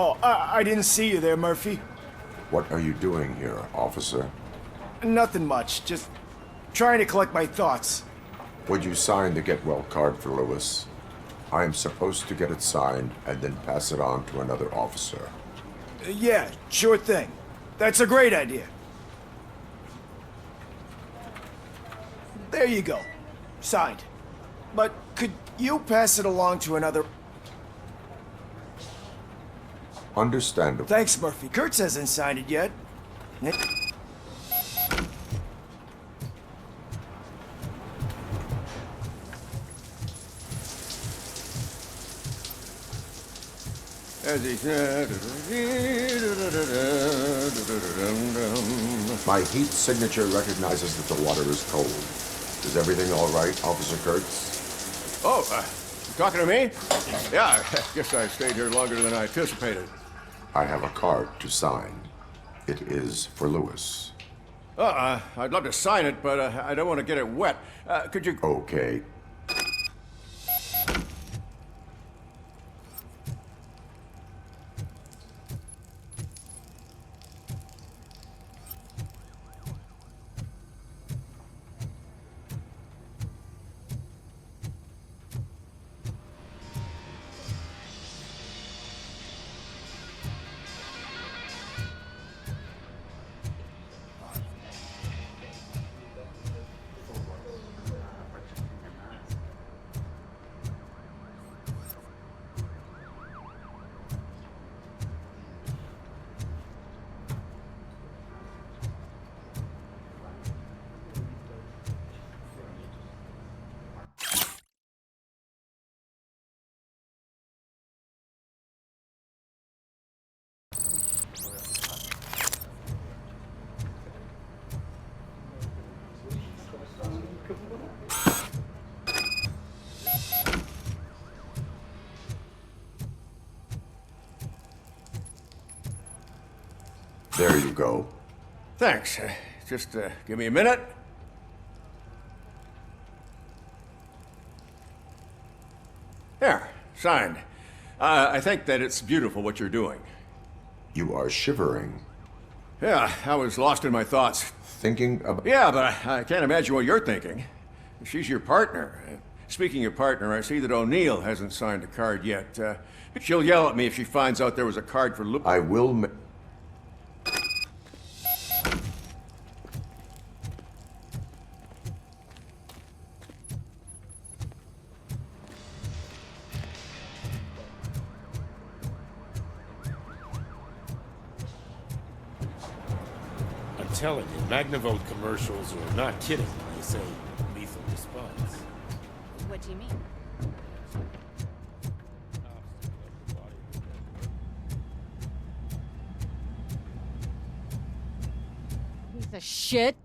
Oh, I didn't see you there, Murphy. What are you doing here, officer? Nothing much, just trying to collect my thoughts. Would you sign the get well card for Lewis? I am supposed to get it signed and then pass it on to another officer. Yeah, sure thing. That's a great idea. There you go. Signed. But could you pass it along to another... Understandable. Thanks, Murphy. Kurtz hasn't signed it yet. As he said... My heat signature recognizes that the water is cold. Is everything all right, Officer Kurtz? Oh, you talking to me? Yeah, I guess I stayed here longer than I anticipated. I have a card to sign. It is for Lewis. I'd love to sign it, but I don't want to get it wet. Could you... Okay. There you go. Thanks. Just give me a minute. There, signed. I think that it's beautiful what you're doing. You are shivering. Yeah, I was lost in my thoughts. Thinking about... Yeah, but I can't imagine what you're thinking. She's your partner. Speaking of partner, I see that O'Neill hasn't signed a card yet. She'll yell at me if she finds out there was a card for Luke. I will... telling you, Magnavolt commercials are not kidding when they say lethal response. What do you mean? Piece of shit.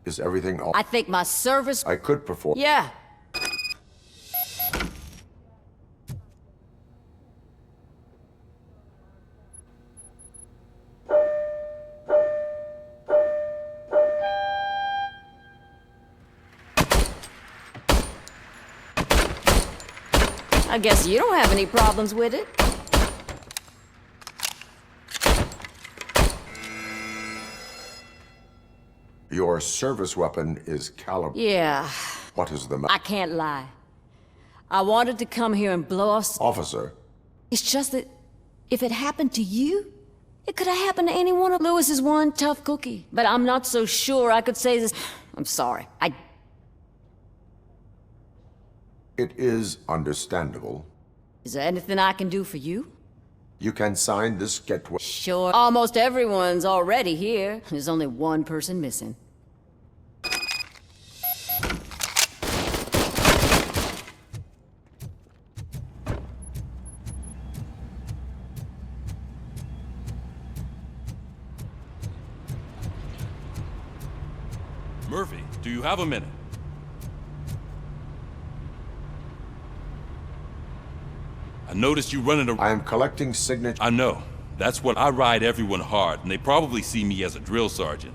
Is everything all? I think my service... I could perform. Yeah. I guess you don't have any problems with it. Your service weapon is caliber. Yeah. What is the I can't lie. I wanted to come here and blow off... Officer. It's just that if it happened to you, it could have happened to any one of Lewis's one tough cookie. But I'm not so sure I could say this. I'm sorry. It is understandable. Is there anything I can do for you? You can sign this get well. Sure. Almost everyone's already here. There's only one person missing. Murphy, do you have a minute? I noticed you running around. I am collecting signatures. I know. That's what I ride everyone hard, and they probably see me as a drill sergeant.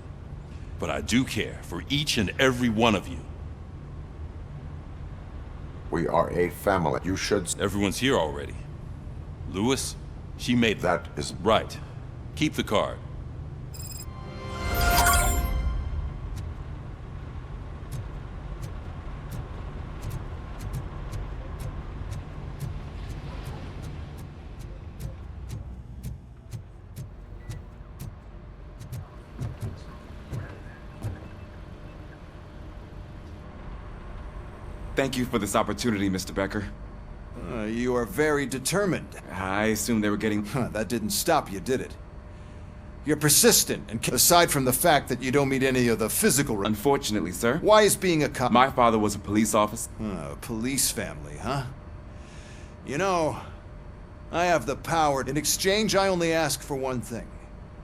But I do care for each and every one of you. We are a family. You should... Everyone's here already. Lewis, she made... That is... Right. Keep the card. Thank you for this opportunity, Mr. Becker. You are very determined. I assumed they were getting... That didn't stop you, did it? You're persistent, and aside from the fact that you don't meet any of the physical... Unfortunately, sir. Why is being a cop... My father was a police officer. A police family, huh? You know, I have the power. In exchange, I only ask for one thing.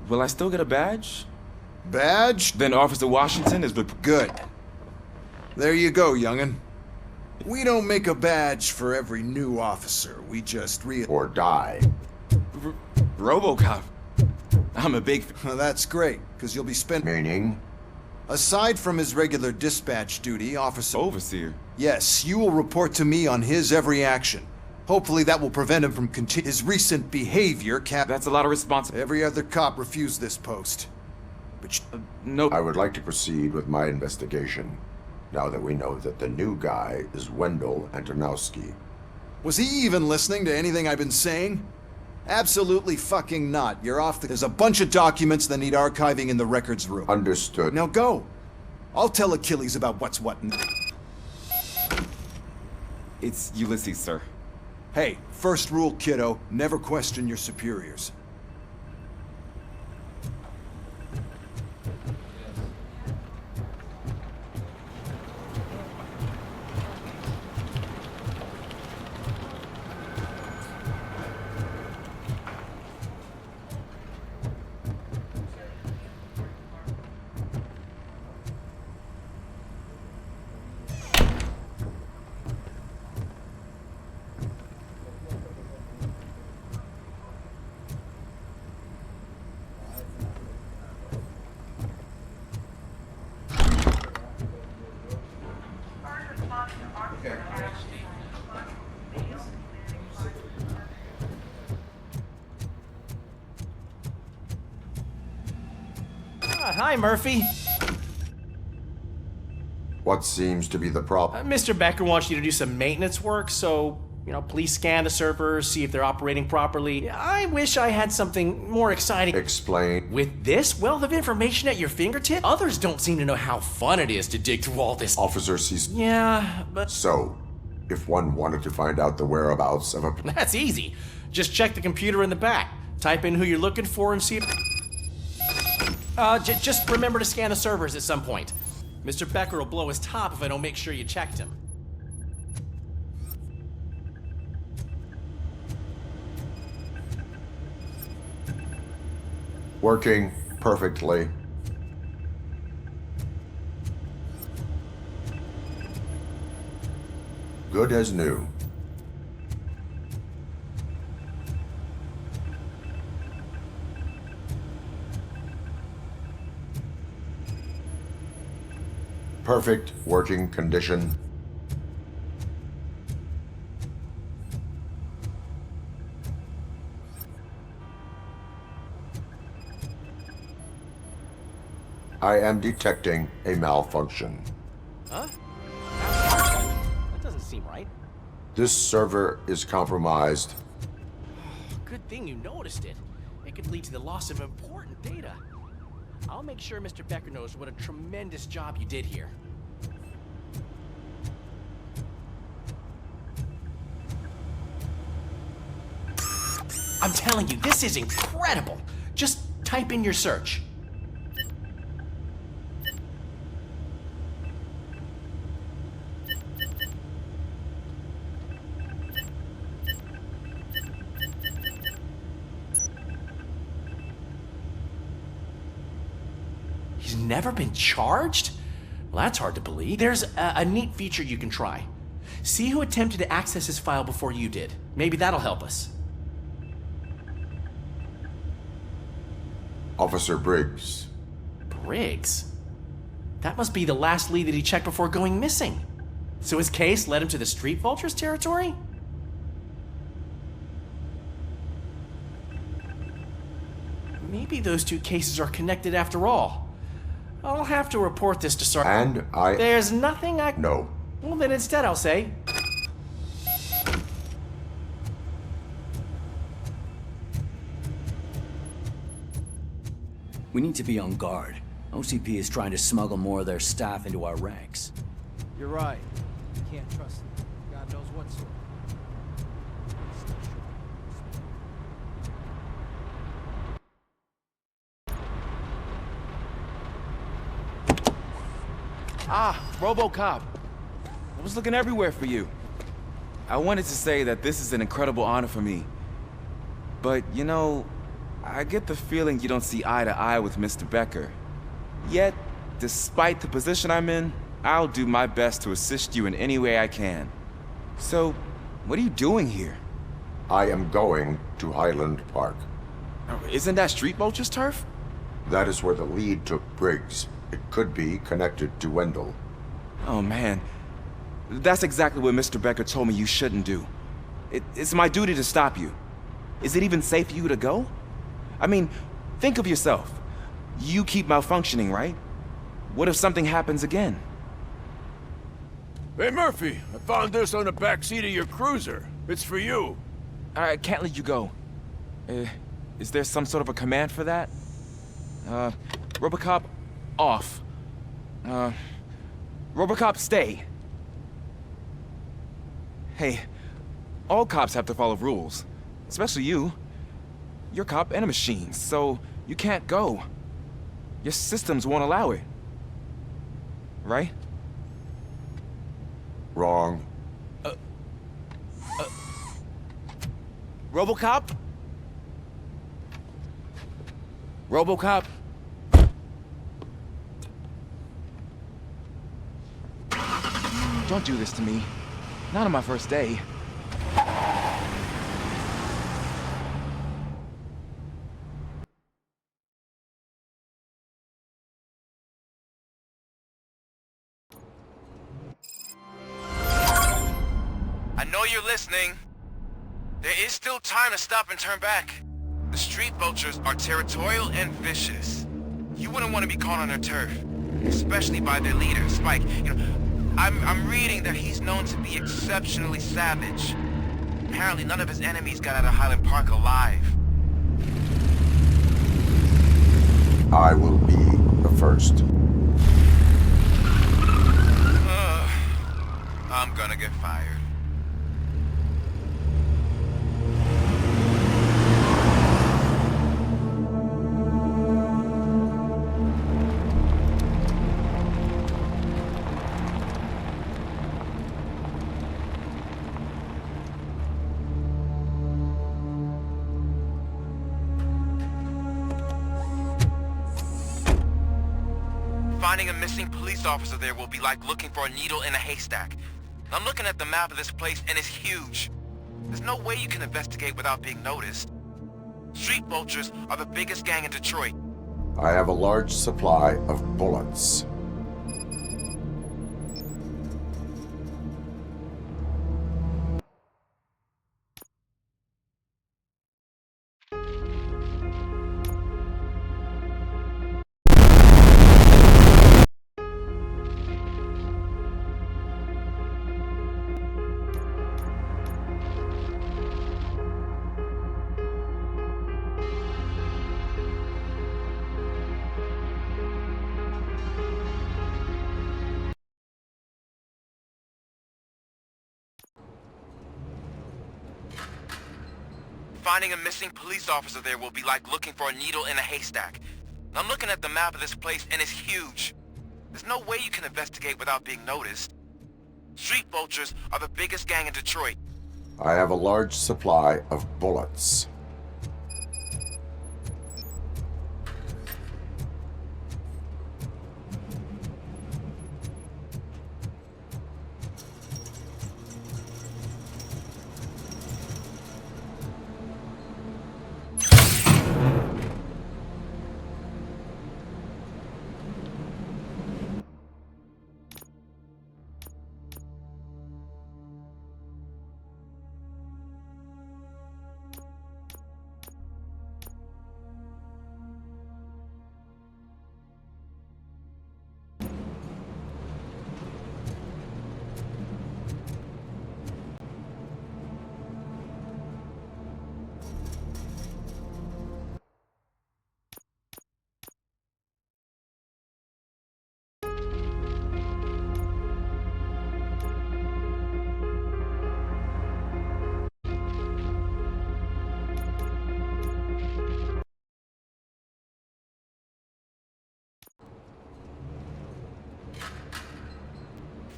Will I still get a badge? Badge? Then Officer Washington is the... Good. There you go, young'un. We don't make a badge for every new officer. We just Or die. Robocop. I'm a big... Well, that's great, because you'll be spending... Meaning? Aside from his regular dispatch duty, Officer... Overseer? Yes, you will report to me on his every action. Hopefully that will prevent him from his recent behavior, Cap... That's a lot of responsibility. Every other cop refused this post. But no... I would like to proceed with my investigation. Now that we know that the new guy is Wendell Antonowski. Was he even listening to anything I've been saying? Absolutely fucking not. You're off the... There's a bunch of documents that need archiving in the records room. Understood. Now go. I'll tell Achilles about what's what. It's Ulysses, sir. Hey, first rule, kiddo. Never question your superiors. Hi, Murphy. What seems to be the problem? Mr. Becker wants you to do some maintenance work, so, please scan the servers, see if they're operating properly. I wish I had something more exciting. Explain. With this wealth of information at your fingertips, others don't seem to know how fun it is to dig through all this. Officer sees... Yeah, but... So, If one wanted to find out the whereabouts of a... That's easy. Just check the computer in the back. Type in who you're looking for and see if... just remember to scan the servers at some point. Mr. Becker will blow his top if I don't make sure you checked him. Working perfectly. Good as new. Perfect working condition. I am detecting a malfunction. Huh? That doesn't seem right. This server is compromised. Good thing you noticed it. It could lead to the loss of important data. I'll make sure Mr. Becker knows what a tremendous job you did here. I'm telling you, this is incredible. Just type in your search. He's never been charged? Well, that's hard to believe. There's a neat feature you can try. See who attempted to access his file before you did. Maybe that'll help us. Officer Briggs. Briggs? That must be the last lead that he checked before going missing. So his case led him to the Street Vultures territory? Maybe those two cases are connected after all. I'll have to report this to Sergeant. And There's nothing I... No. Well, then instead I'll say... We need to be on guard. OCP is trying to smuggle more of their staff into our ranks. You're right. You can't trust them. God knows what sort. Ah, Robocop. I was looking everywhere for you. I wanted to say that this is an incredible honor for me. But, you know, I get the feeling you don't see eye to eye with Mr. Becker. Yet, despite the position I'm in, I'll do my best to assist you in any way I can. So, what are you doing here? I am going to Highland Park. Isn't that Street Vulture's turf? That is where the lead took Briggs. It could be connected to Wendell. Oh, man. That's exactly what Mr. Becker told me you shouldn't do. It's my duty to stop you. Is it even safe for you to go? I mean, think of yourself. You keep malfunctioning, right? What if something happens again? Hey, Murphy, I found this on the back seat of your cruiser. It's for you. I can't let you go. Is there some sort of a command for that? Robocop, off. Robocop, stay. Hey, all cops have to follow rules. Especially you. You're a cop and a machine, so you can't go. Your systems won't allow it. Right? Wrong. Robocop? Robocop? Don't do this to me. Not on my first day. I know you're listening. There is still time to stop and turn back. The Street Vultures are territorial and vicious. You wouldn't want to be caught on their turf, especially by their leader, Spike. You know, I'm reading that he's known to be exceptionally savage. Apparently, none of his enemies got out of Highland Park alive. I will be the first. I'm gonna get fired. Finding a missing police officer there will be like looking for a needle in a haystack. I'm looking at the map of this place and it's huge. There's no way you can investigate without being noticed. Street vultures are the biggest gang in Detroit. I have a large supply of bullets. Finding a missing police officer there will be like looking for a needle in a haystack. I'm looking at the map of this place and it's huge. There's no way you can investigate without being noticed. Street vultures are the biggest gang in Detroit. I have a large supply of bullets.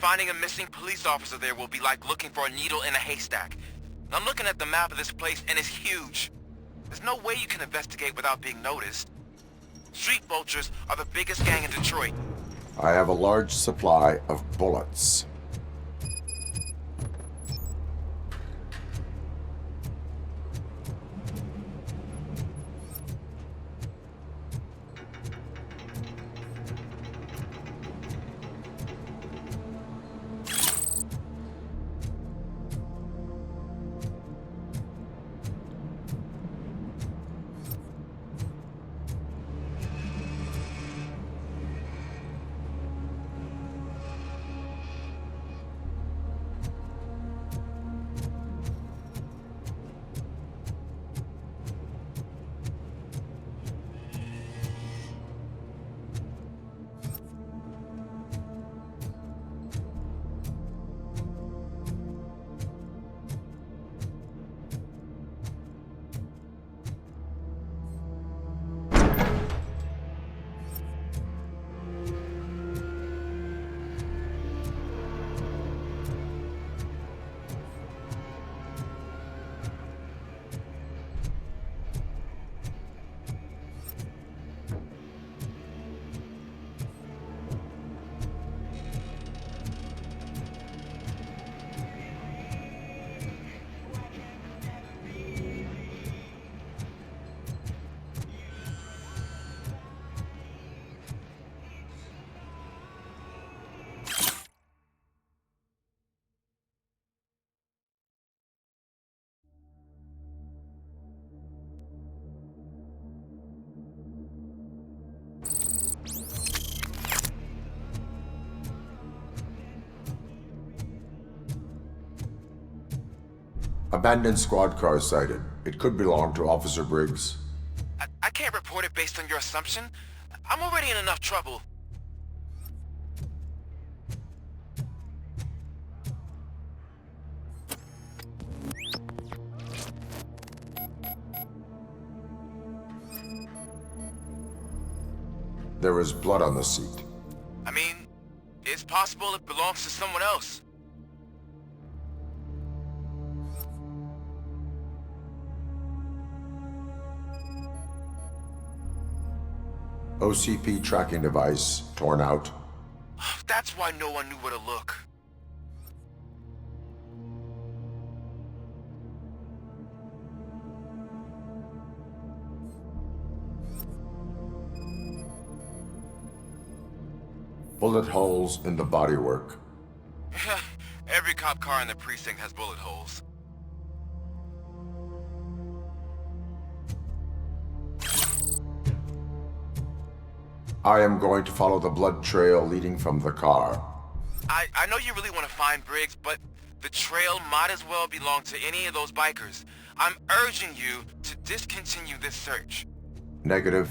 Finding a missing police officer there will be like looking for a needle in a haystack. I'm looking at the map of this place and it's huge. There's no way you can investigate without being noticed. Street vultures are the biggest gang in Detroit. I have a large supply of bullets. Abandoned squad car sighted. It could belong to Officer Briggs. I can't report it based on your assumption. I'm already in enough trouble. There is blood on the seat. I mean, it's possible it belongs to someone else. OCP tracking device torn out. That's why no one knew where to look. Bullet holes in the bodywork. Every cop car in the precinct has bullet holes. I am going to follow the blood trail leading from the car. I know you really want to find Briggs, but the trail might as well belong to any of those bikers. I'm urging you to discontinue this search. Negative.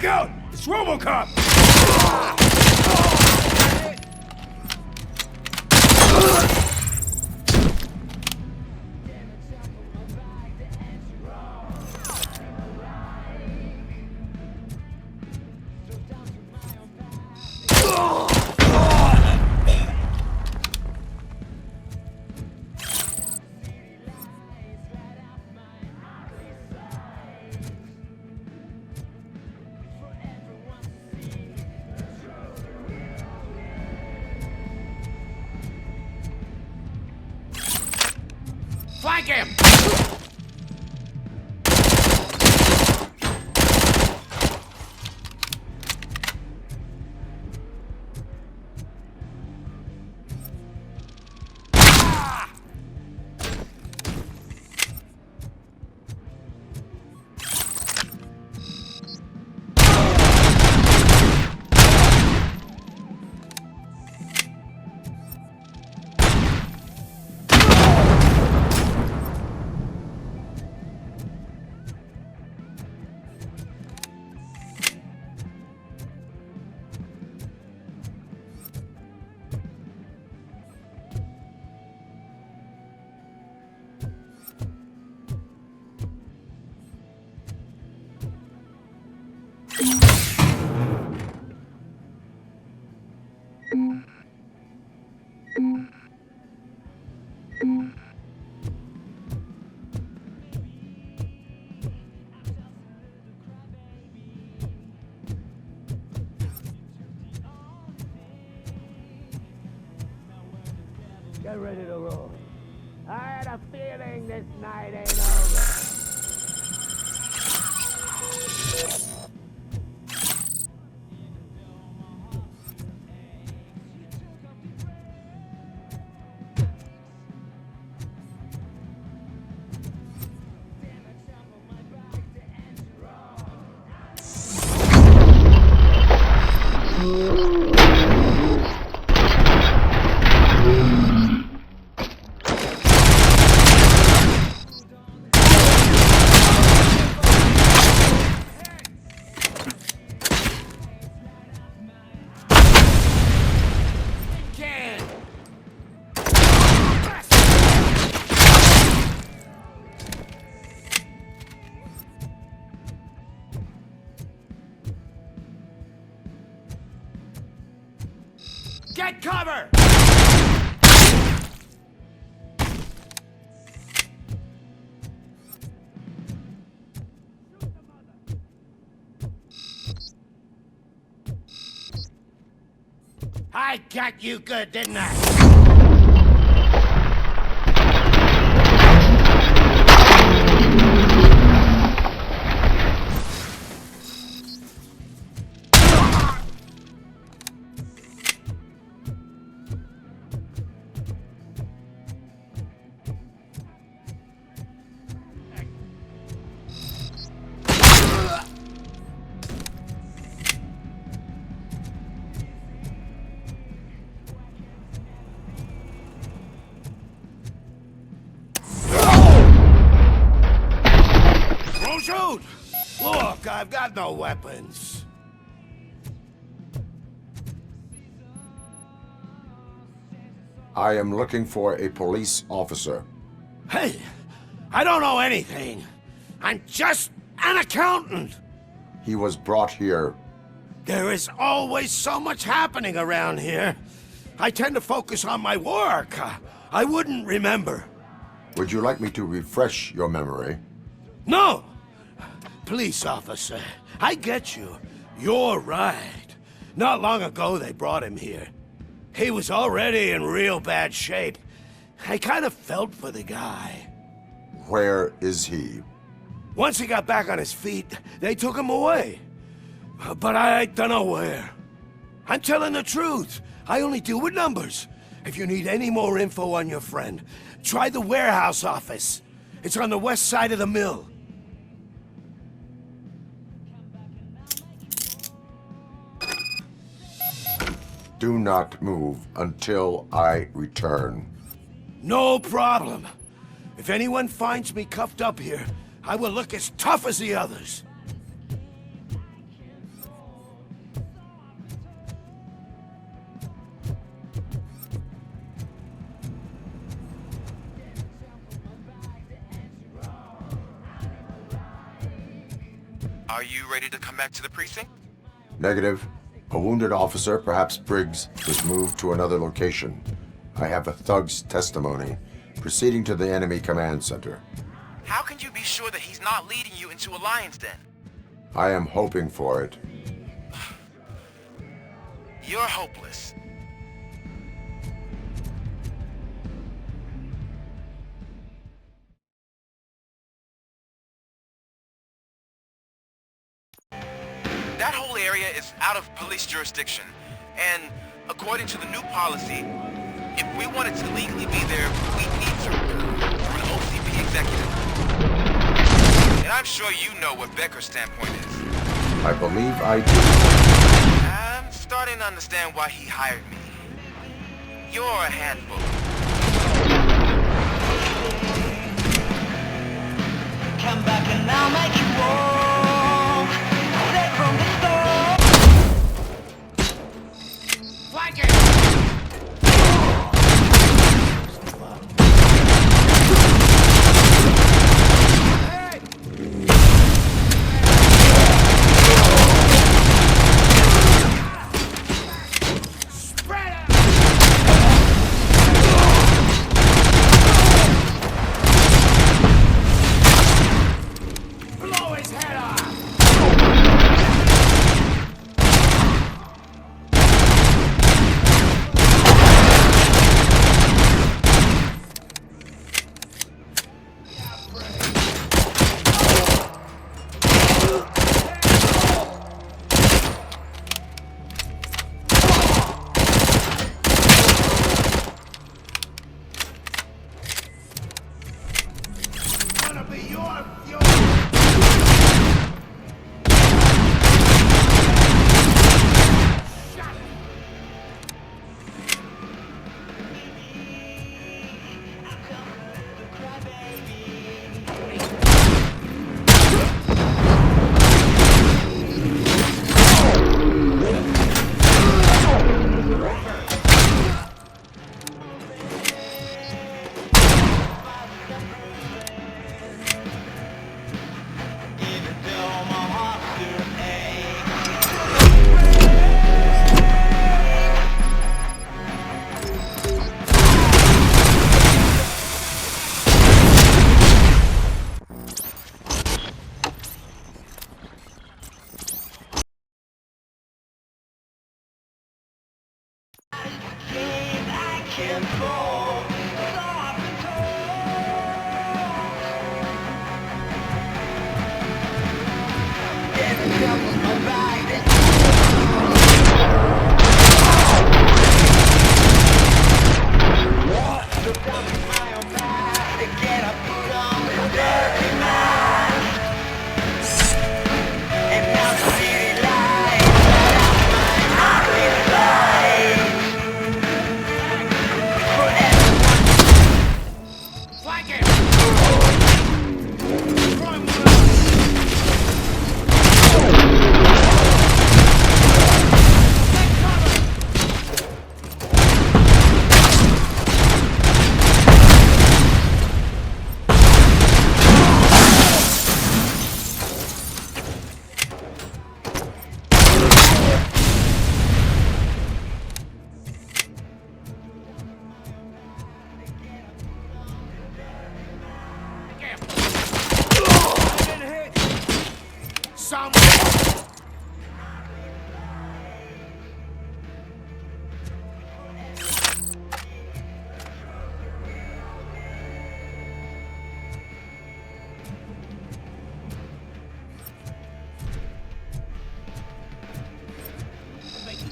Look out! It's Robocop! Flank him! Get ready to roll. I had a feeling this night ain't over. Get cover! I got you good, didn't I? Don't shoot! Look, I've got no weapons. I am looking for a police officer. Hey, I don't know anything. I'm just an accountant. He was brought here. There is always so much happening around here. I tend to focus on my work. I wouldn't remember. Would you like me to refresh your memory? No! Police officer, I get you. You're right. Not long ago they brought him here. He was already in real bad shape. I kind of felt for the guy. Where is he? Once he got back on his feet, they took him away. But I don't know where. I'm telling the truth. I only deal with numbers. If you need any more info on your friend, try the warehouse office. It's on the west side of the mill. Do not move until I return. No problem. If anyone finds me cuffed up here, I will look as tough as the others. Are you ready to come back to the precinct? Negative. A wounded officer, perhaps Briggs, was moved to another location. I have a thug's testimony, proceeding to the enemy command center. How can you be sure that he's not leading you into a lion's den? I am hoping for it. You're hopeless. That whole area is out of police jurisdiction, and according to the new policy, if we wanted to legally be there, we need to through an OCP executive. And I'm sure you know what Becker's standpoint is. I believe I do. I'm starting to understand why he hired me. You're a handful. Come back and I'll make you walk. Right from the door. Flank it!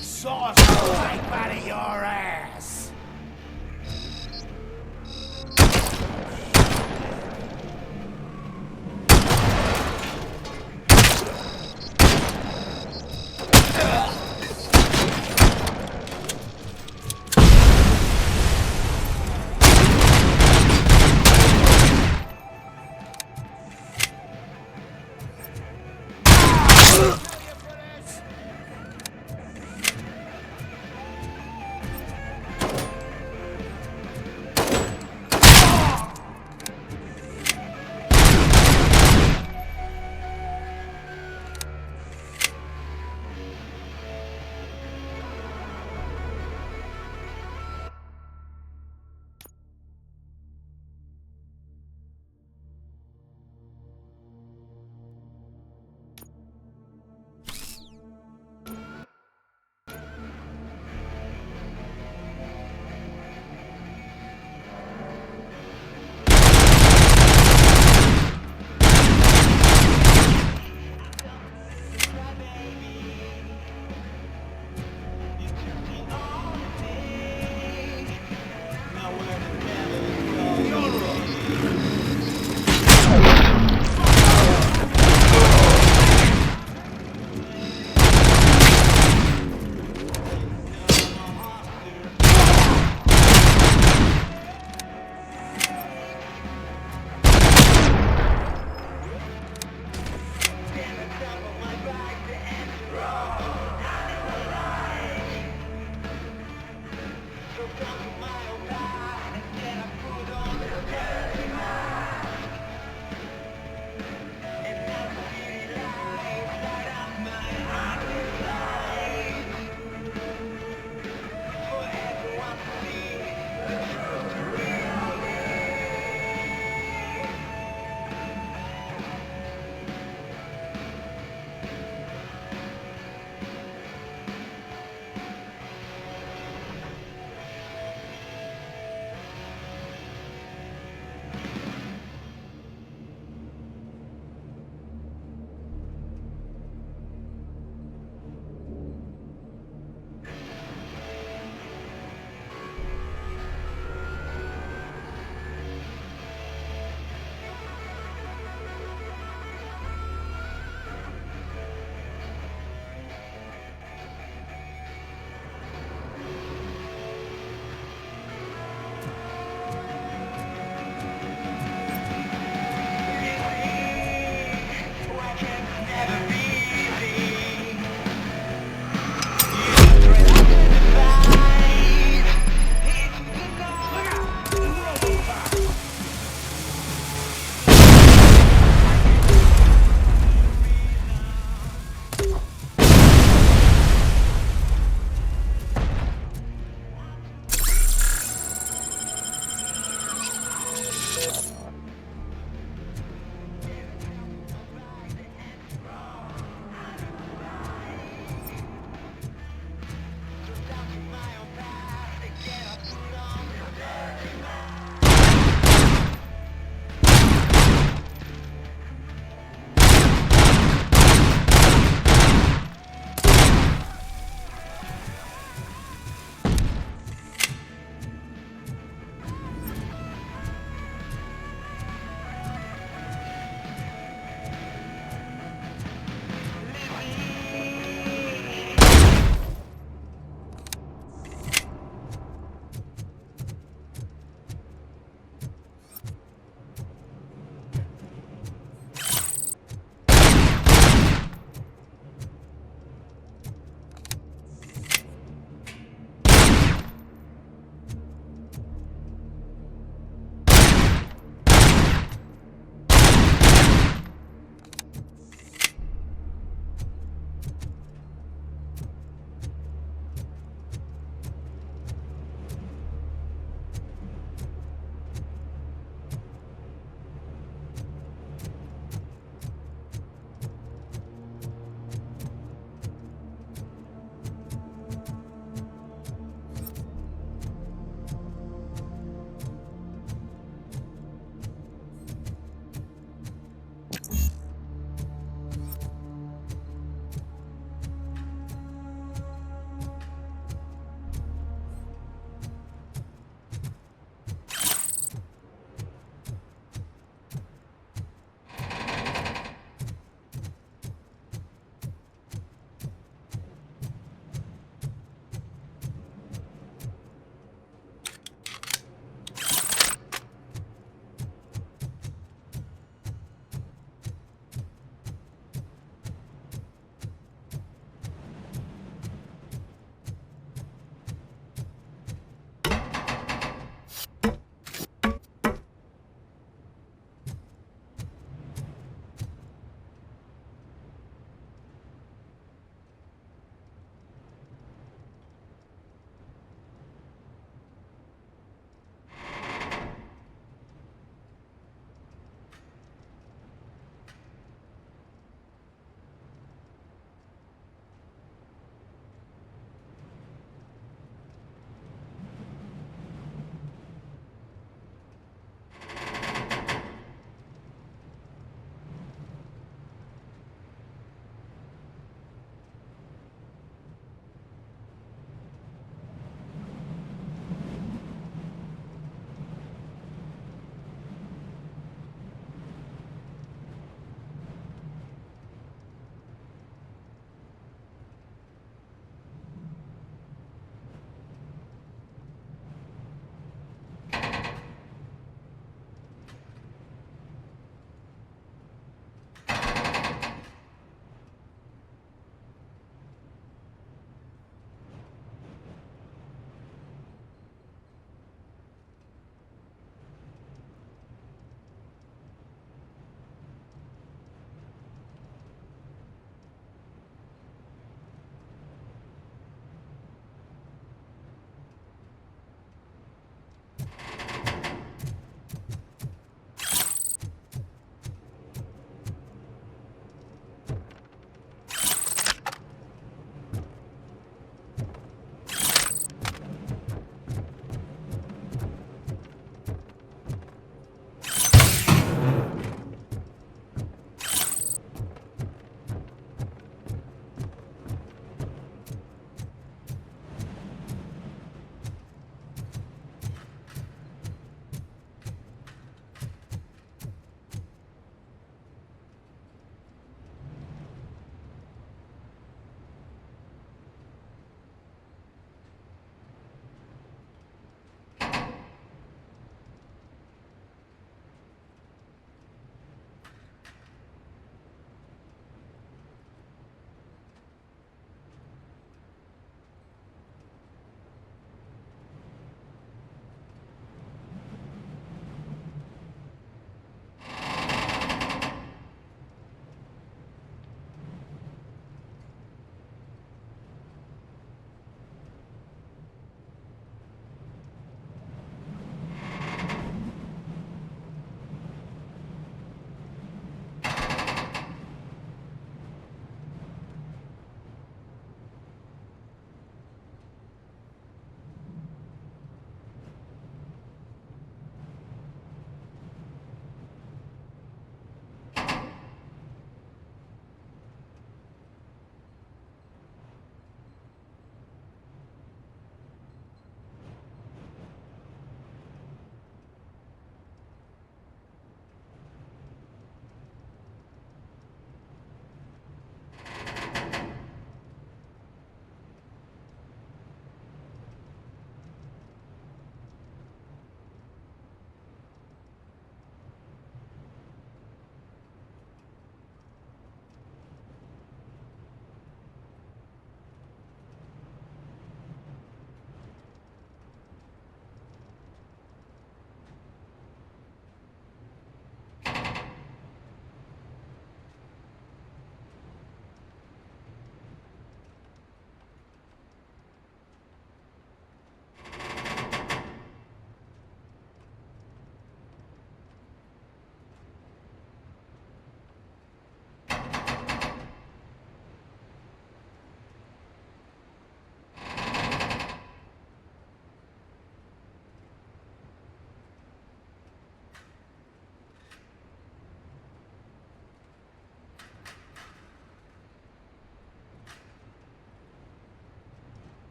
Sauce right out of your ass!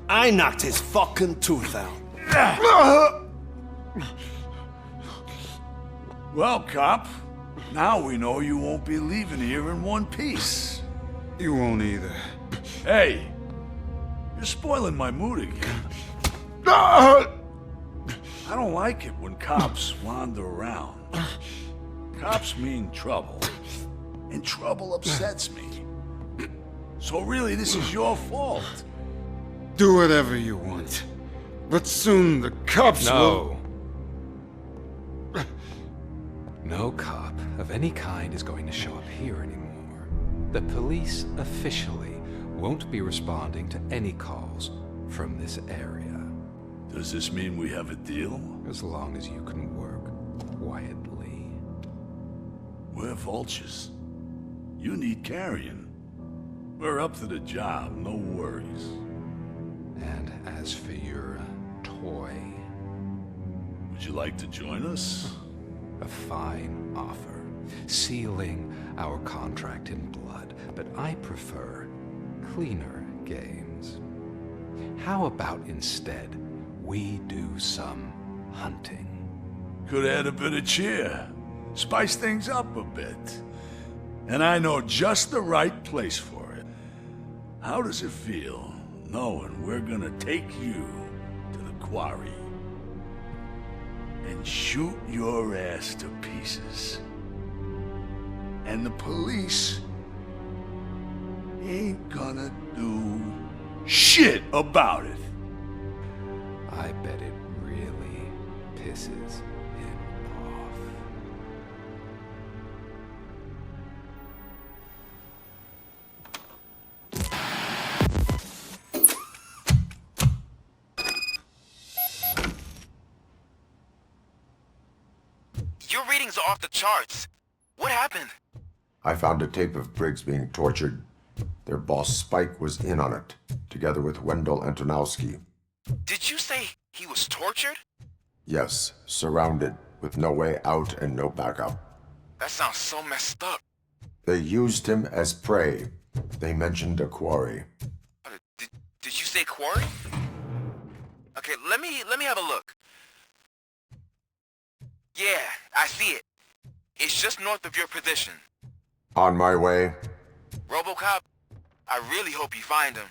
I knocked his fucking tooth out. Well, cop, now we know you won't be leaving here in one piece. You won't either. Hey, you're spoiling my mood again. I don't like it when cops wander around. Cops mean trouble, and trouble upsets me. So really, this is your fault. Do whatever you want. But soon the cops will... No cop of any kind is going to show up here anymore. The police officially won't be responding to any calls from this area. Does this mean we have a deal? As long as you can work quietly. We're vultures. You need carrying. We're up to the job, no worries. And as for your toy... Would you like to join us? A fine offer, sealing our contract in blood, but I prefer cleaner games. How about instead we do some hunting? Could add a bit of cheer, spice things up a bit. And I know just the right place for it. How does it feel, knowing we're gonna take you to the quarry and shoot your ass to pieces? And the police ain't gonna do shit about it. I bet it really pisses him off. Your readings are off the charts. What happened? I found a tape of Briggs being tortured. Their boss Spike was in on it, together with Wendell Antonowski. Did you say he was tortured? Yes, surrounded, with no way out and no backup. That sounds so messed up. They used him as prey. They mentioned a quarry. Did you say quarry? Okay, let me have a look. Yeah, I see it. It's just north of your position. On my way. Robocop, I really hope you find him.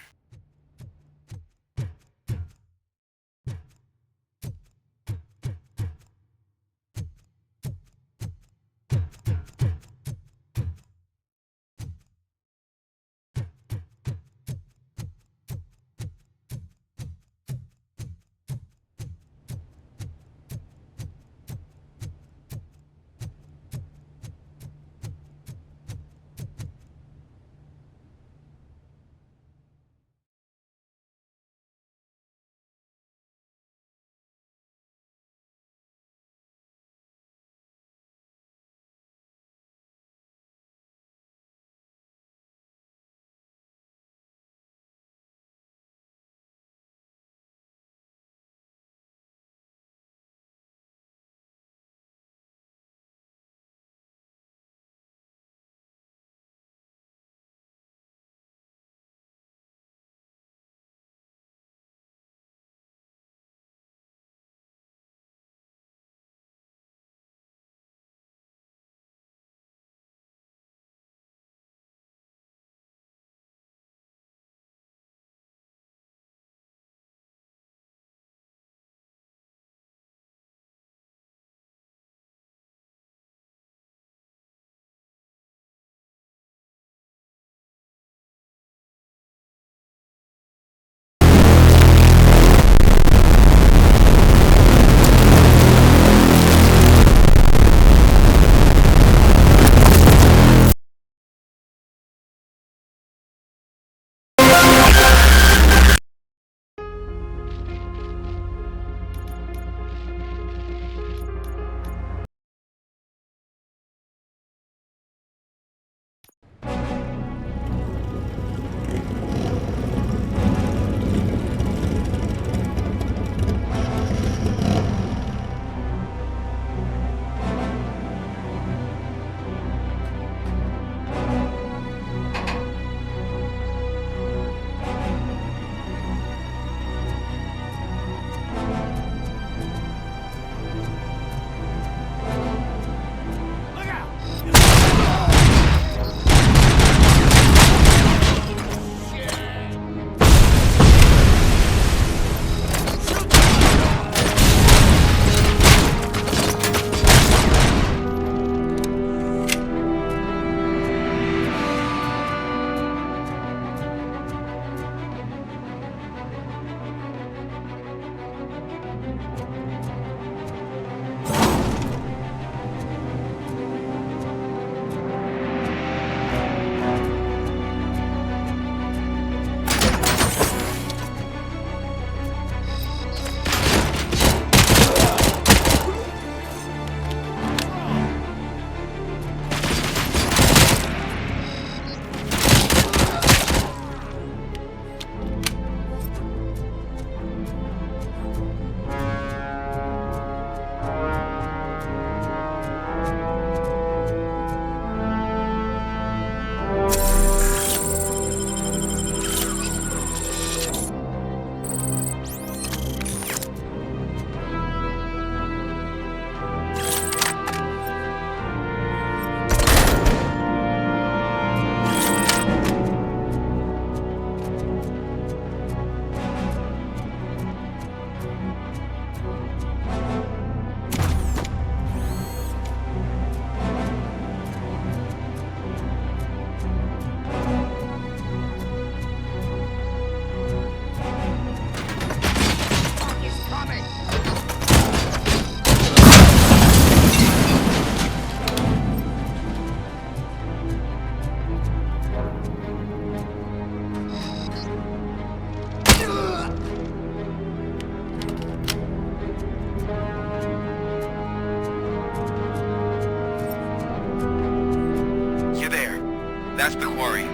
That's the quarry.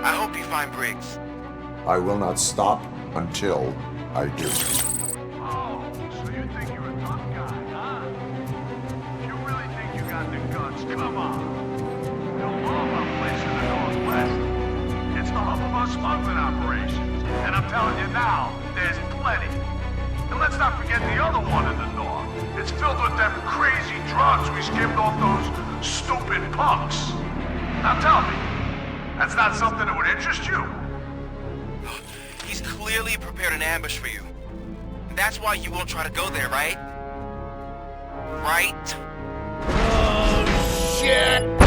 I hope you find Briggs. I will not stop until I do. Oh, so you think you're a tough guy, huh? If you really think you got the guts, come on. You'll love our place in the Northwest. It's the hub of our smuggling operations. And I'm telling you now, there's plenty. And let's not forget the other one in the north. It's filled with them crazy drugs we skimmed off those stupid punks. Now tell me, that's not something that would interest you? He's clearly prepared an ambush for you. That's why you won't try to go there, right? Right? Oh, shit!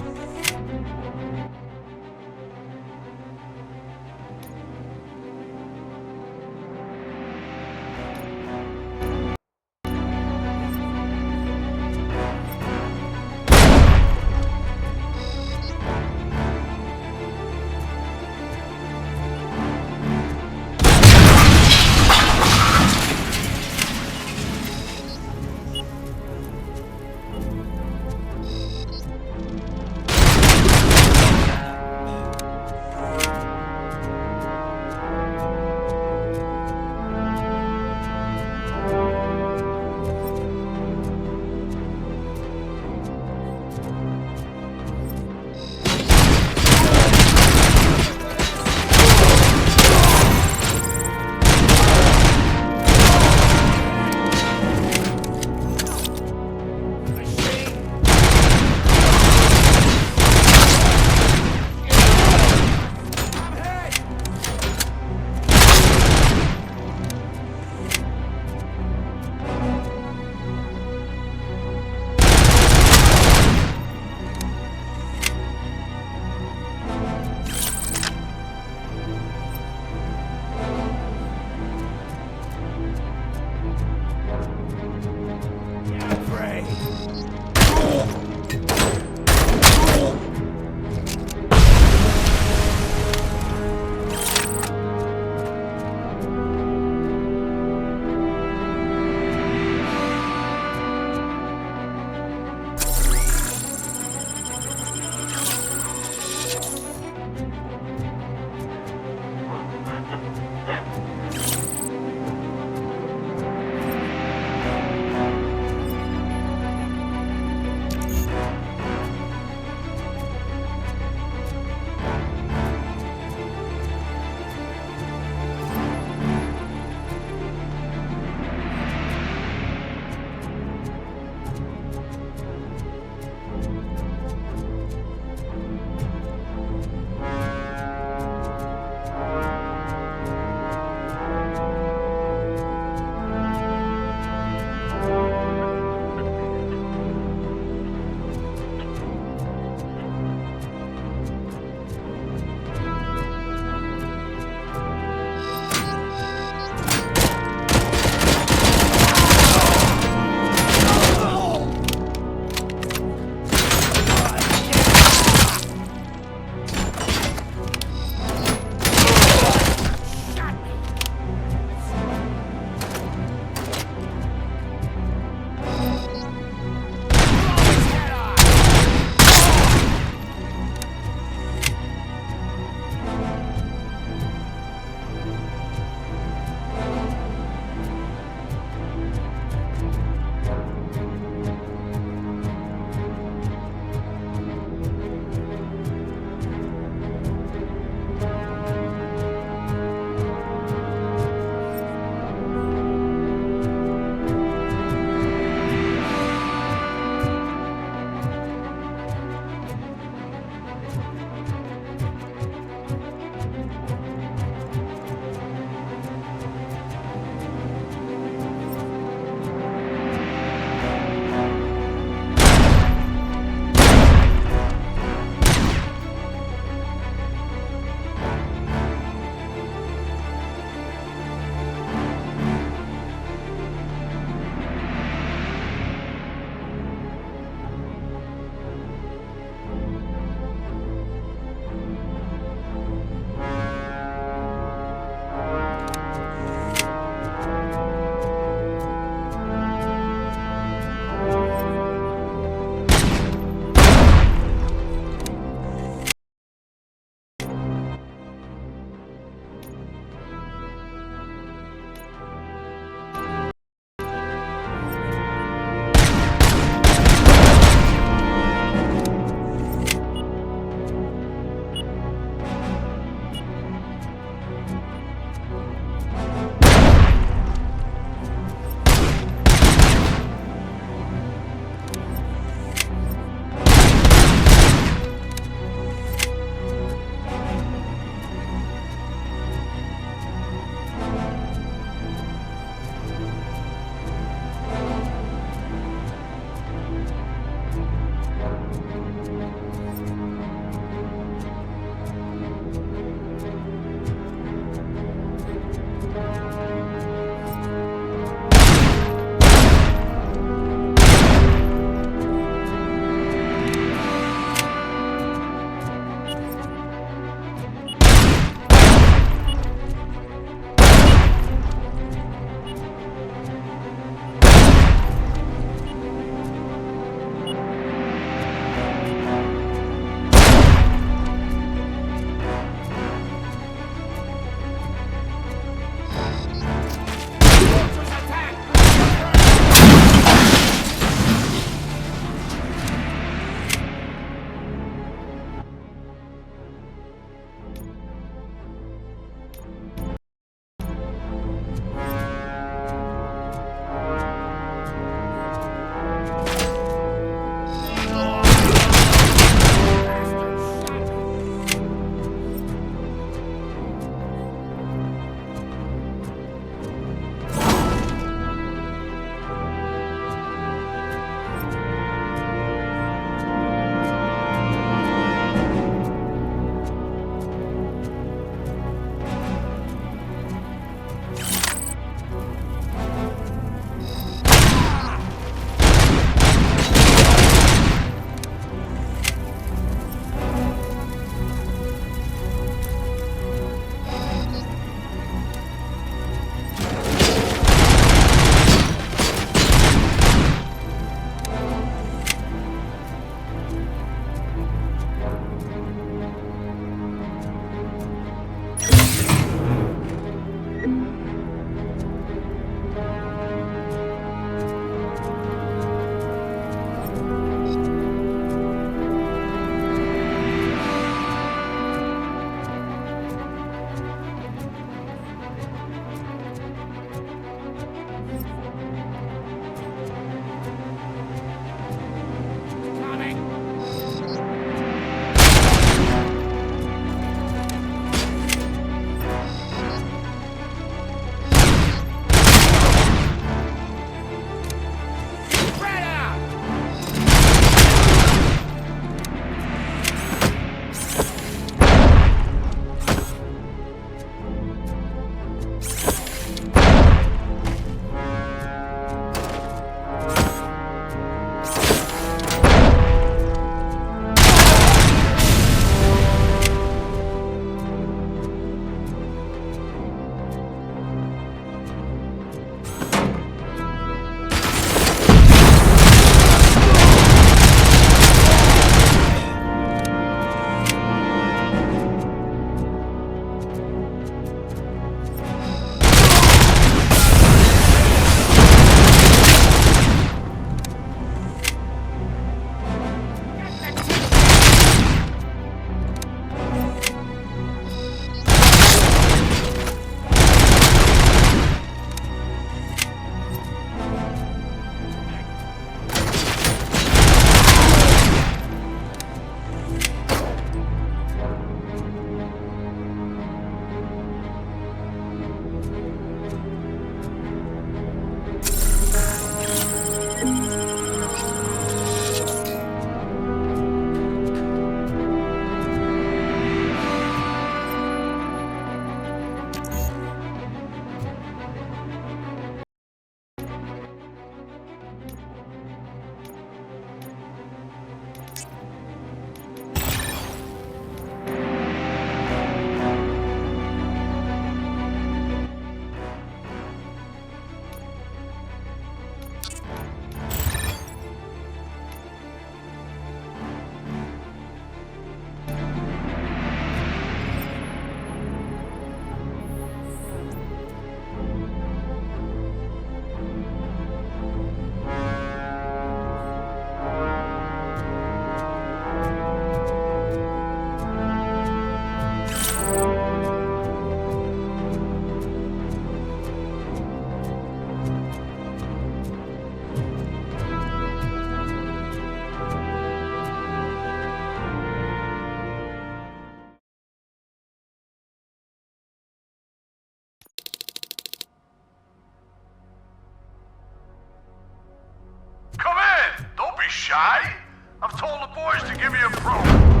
shy? I've told the boys to give me a pro.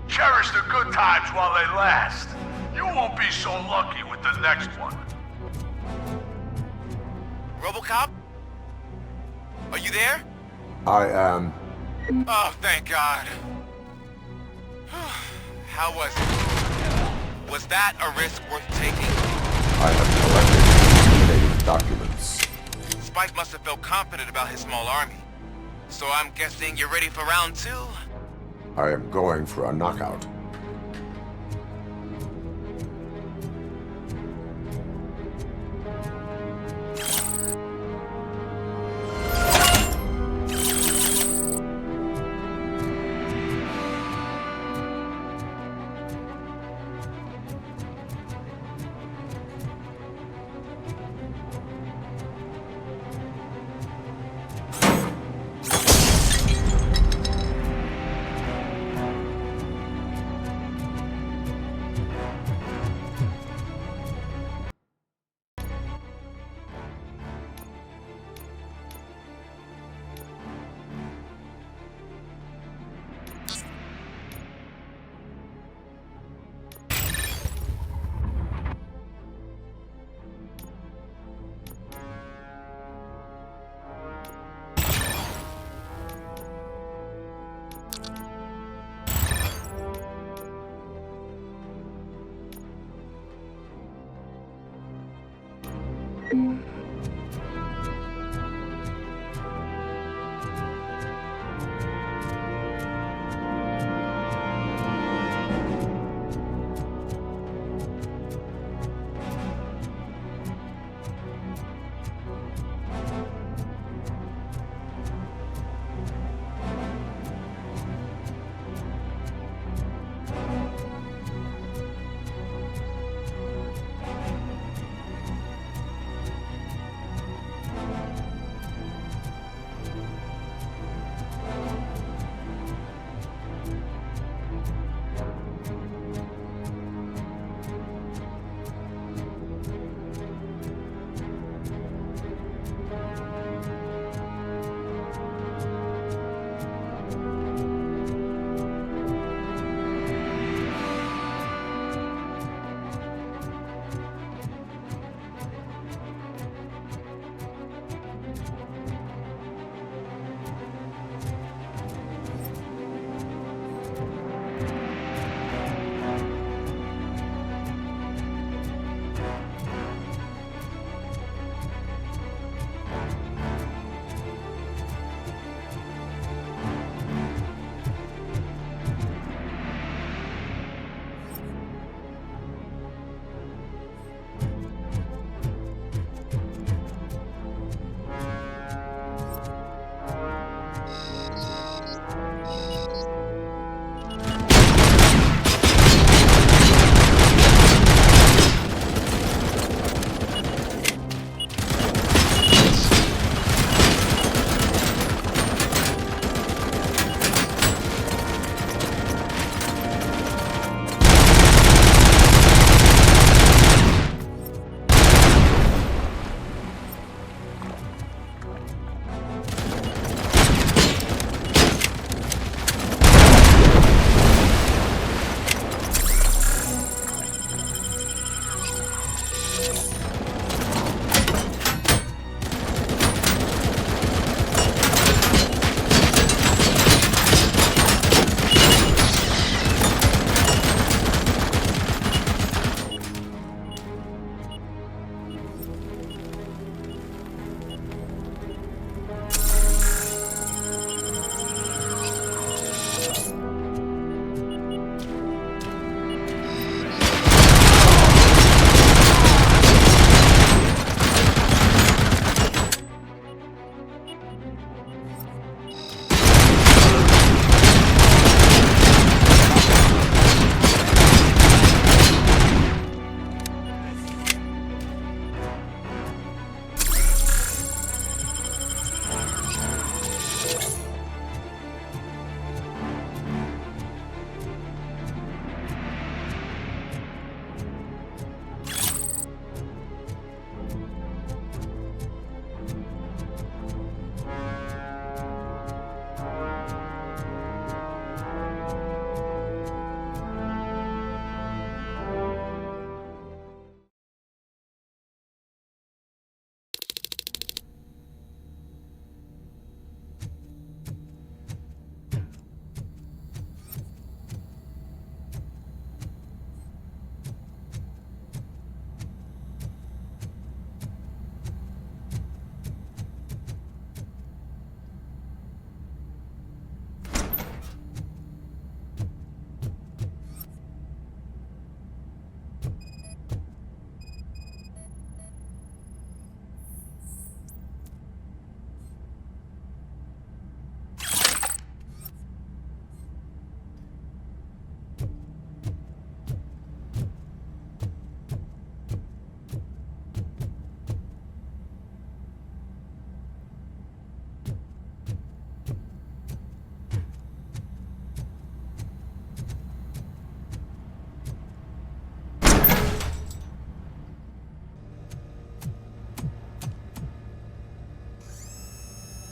Cherish the good times while they last. You won't be so lucky with the next one. Robocop? Are you there? I am. Oh, thank God. How was it? Was that a risk worth taking? I have collected incriminating documents. Spike must have felt confident about his small army. So I'm guessing you're ready for round two? I am going for a knockout.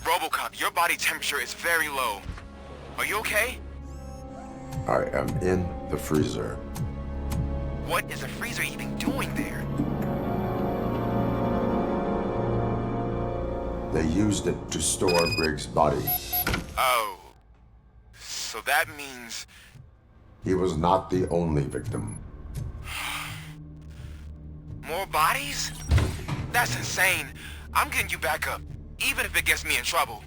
Robocop, your body temperature is very low. Are you okay? I am in the freezer. What is the freezer even doing there? They used it to store Briggs' body. Oh. So that means... He was not the only victim. More bodies? That's insane. I'm getting you back up, even if it gets me in trouble.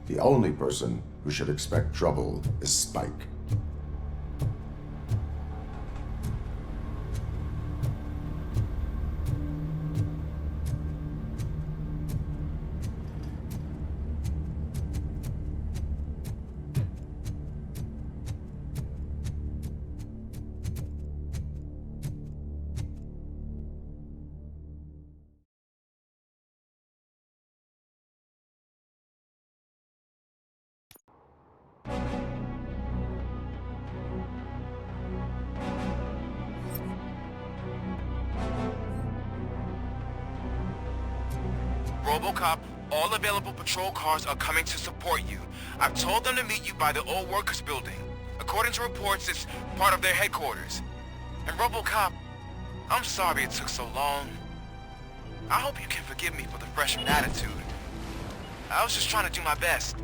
The only person who should expect trouble is Spike. Robocop, all available patrol cars are coming to support you. I've told them to meet you by the old workers building. According to reports, it's part of their headquarters. And Robocop, I'm sorry it took so long. I hope you can forgive me for the freshman attitude. I was just trying to do my best.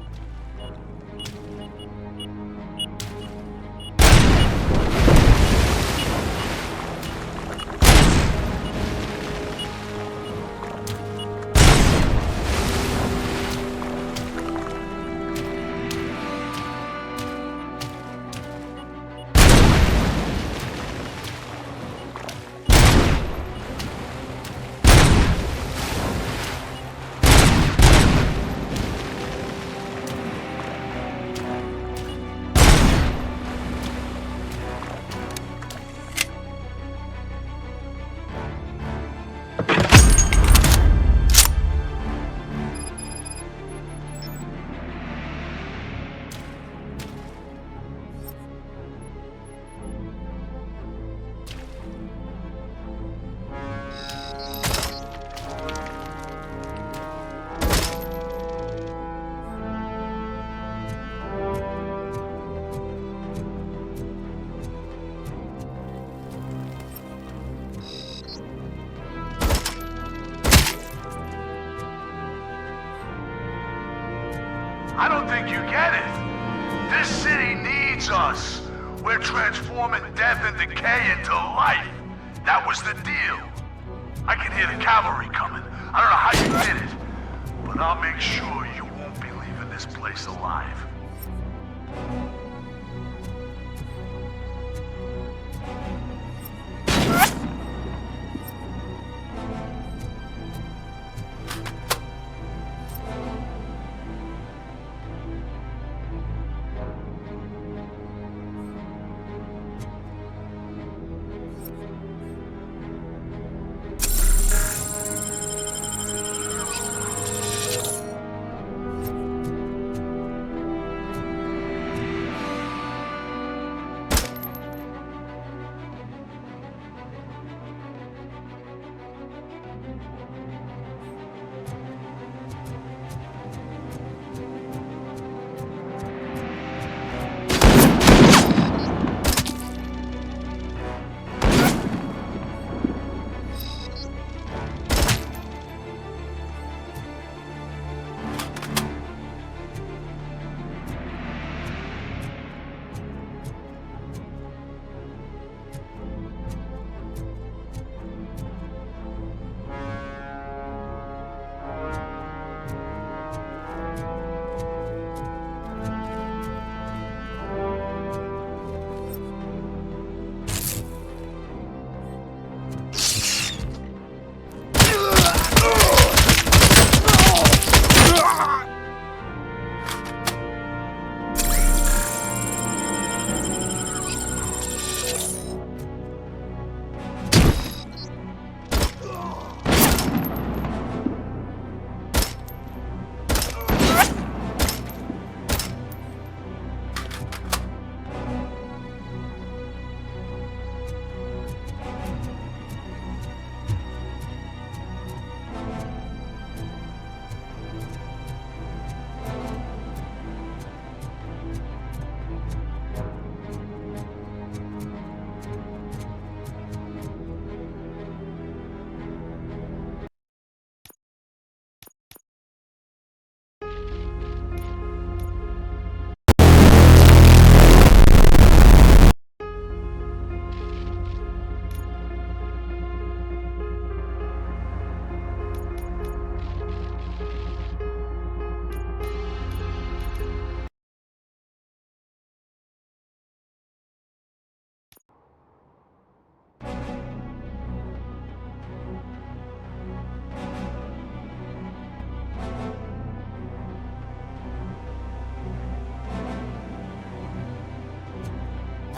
I don't think you get it. This city needs us. We're transforming death and decay into life. That was the deal. I can hear the cavalry coming. I don't know how you did it, but I'll make sure you won't be leaving this place alive.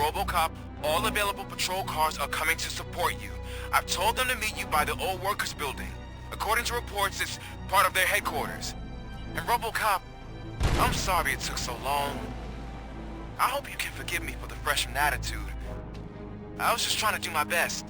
Robocop, all available patrol cars are coming to support you. I've told them to meet you by the old workers building. According to reports, it's part of their headquarters. And Robocop, I'm sorry it took so long. I hope you can forgive me for the freshman attitude. I was just trying to do my best.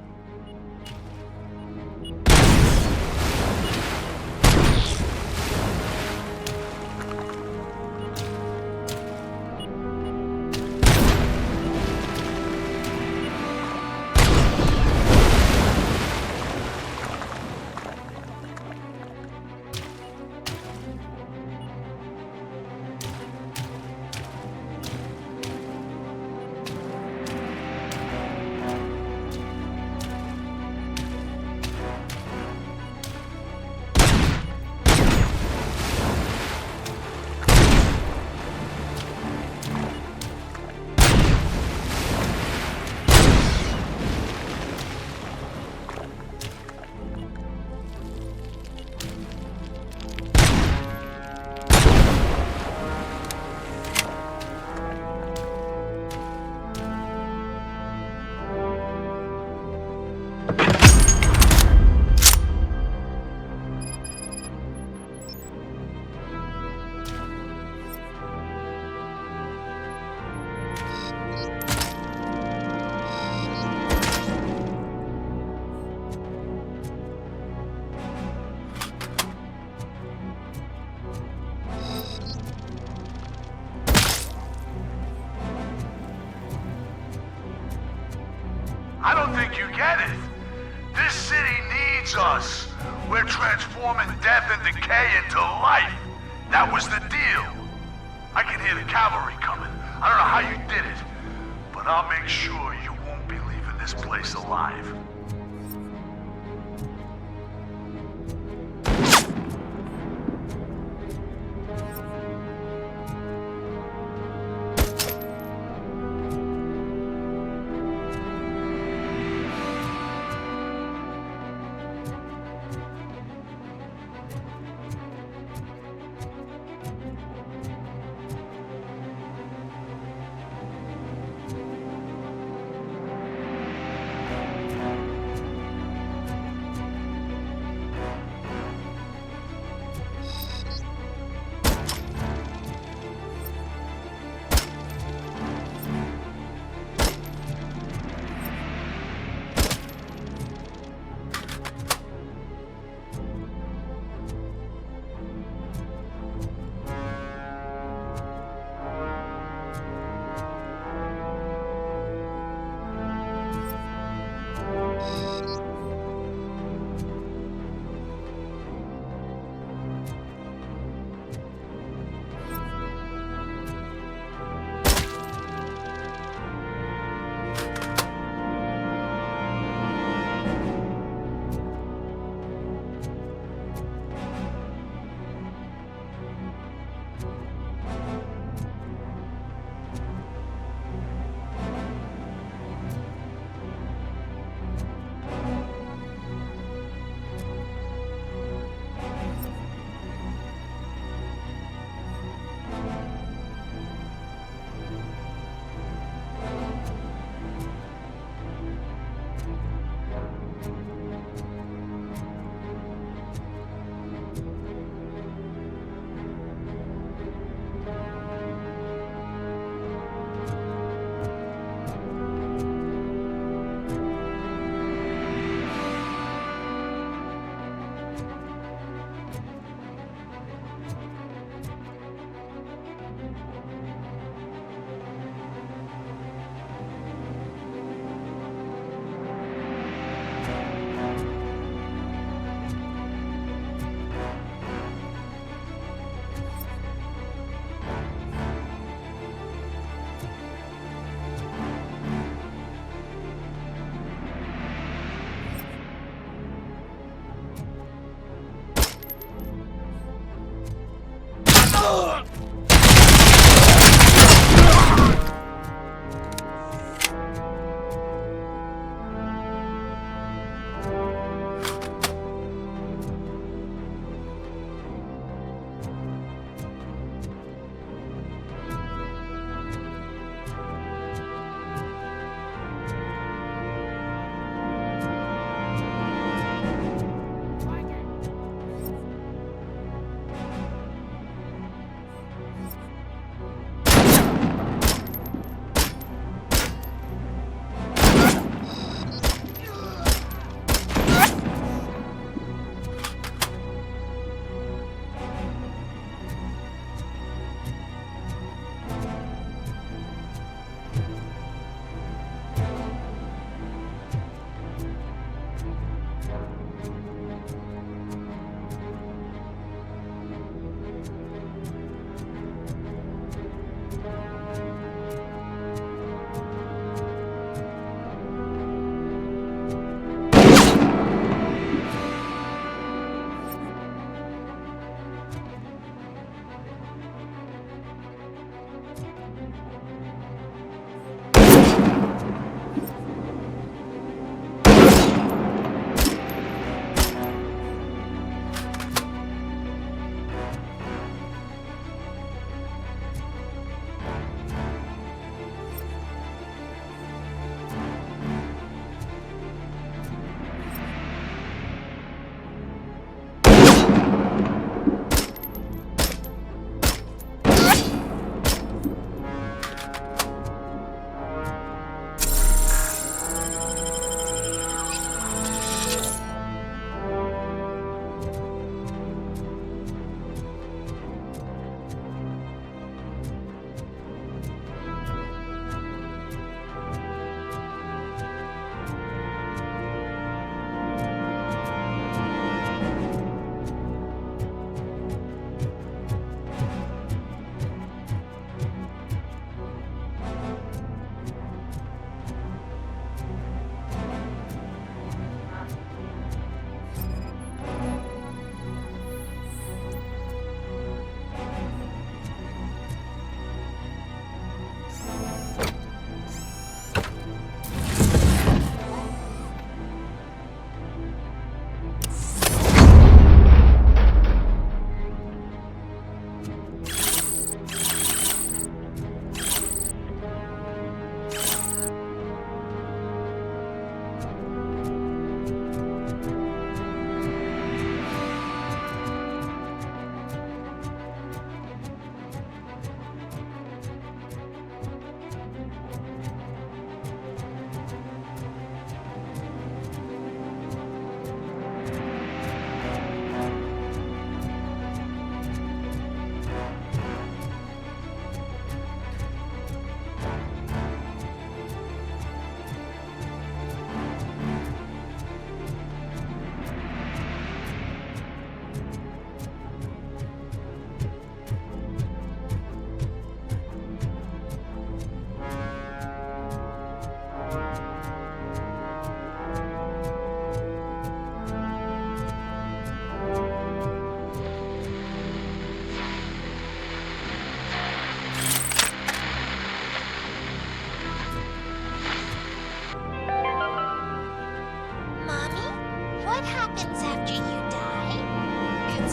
I don't think you get it. This city needs us. We're transforming death and decay into life. That was the deal. I can hear the cavalry coming. I don't know how you did it, but I'll make sure you won't be leaving this place alive.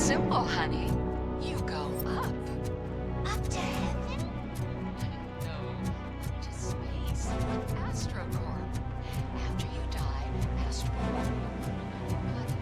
simple, honey. You go up. Up to heaven? No, to space with AstroCorp. After you die, AstroCorp will put it on your body.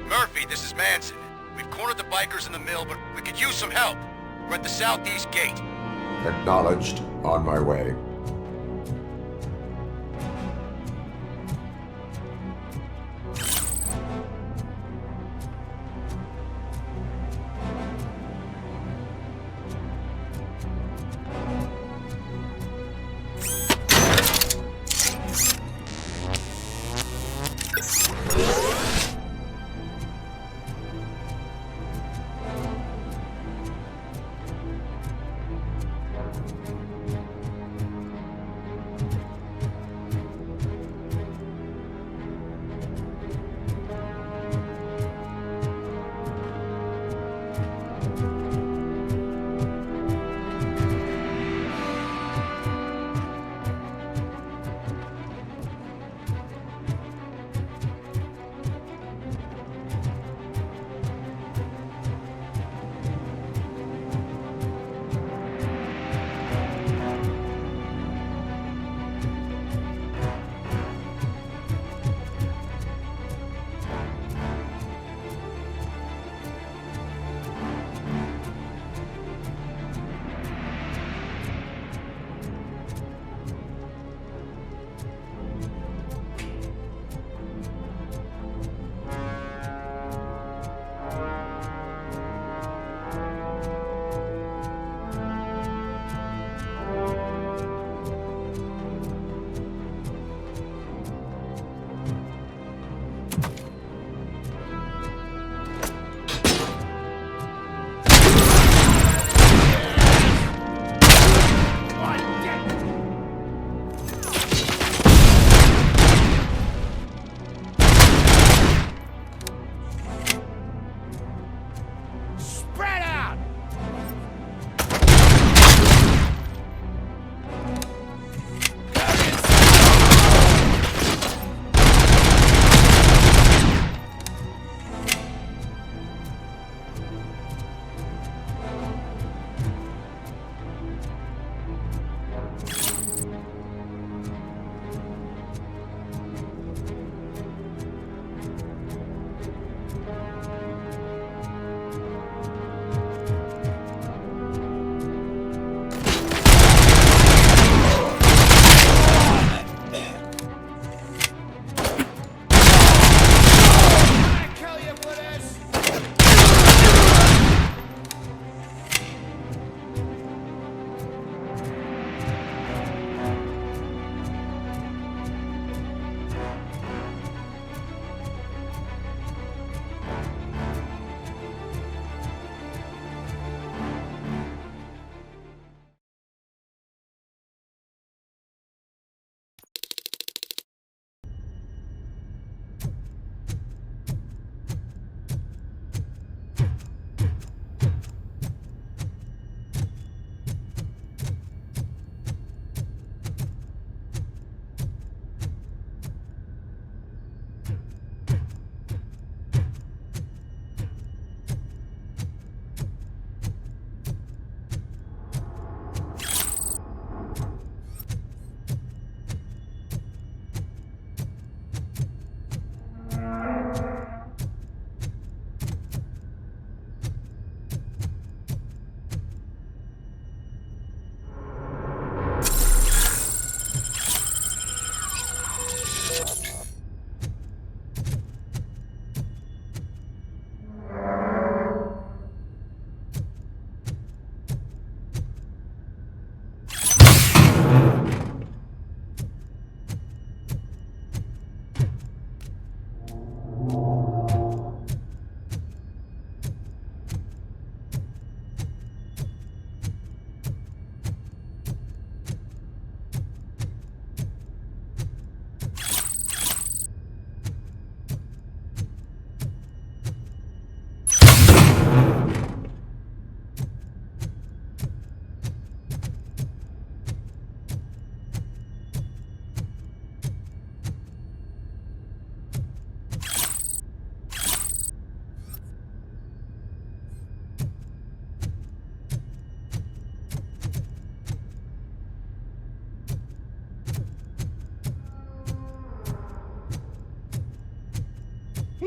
Murphy, this is Manson. We've cornered the bikers in the mill, but we could use some help. We're at the southeast gate. Acknowledged. On my way.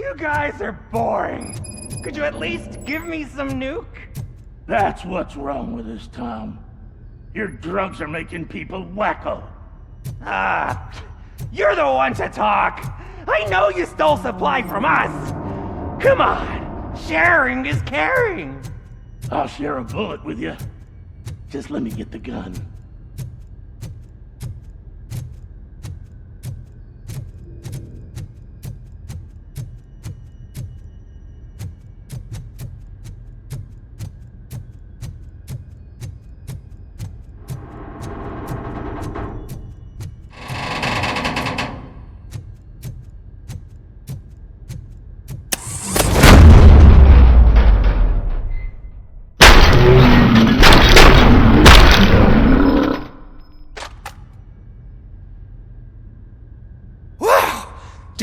You guys are boring. Could you at least give me some nuke? That's what's wrong with this town. Your drugs are making people wacko. Ah, you're the one to talk. I know you stole supply from us. Come on, sharing is caring. I'll share a bullet with you. Just let me get the gun.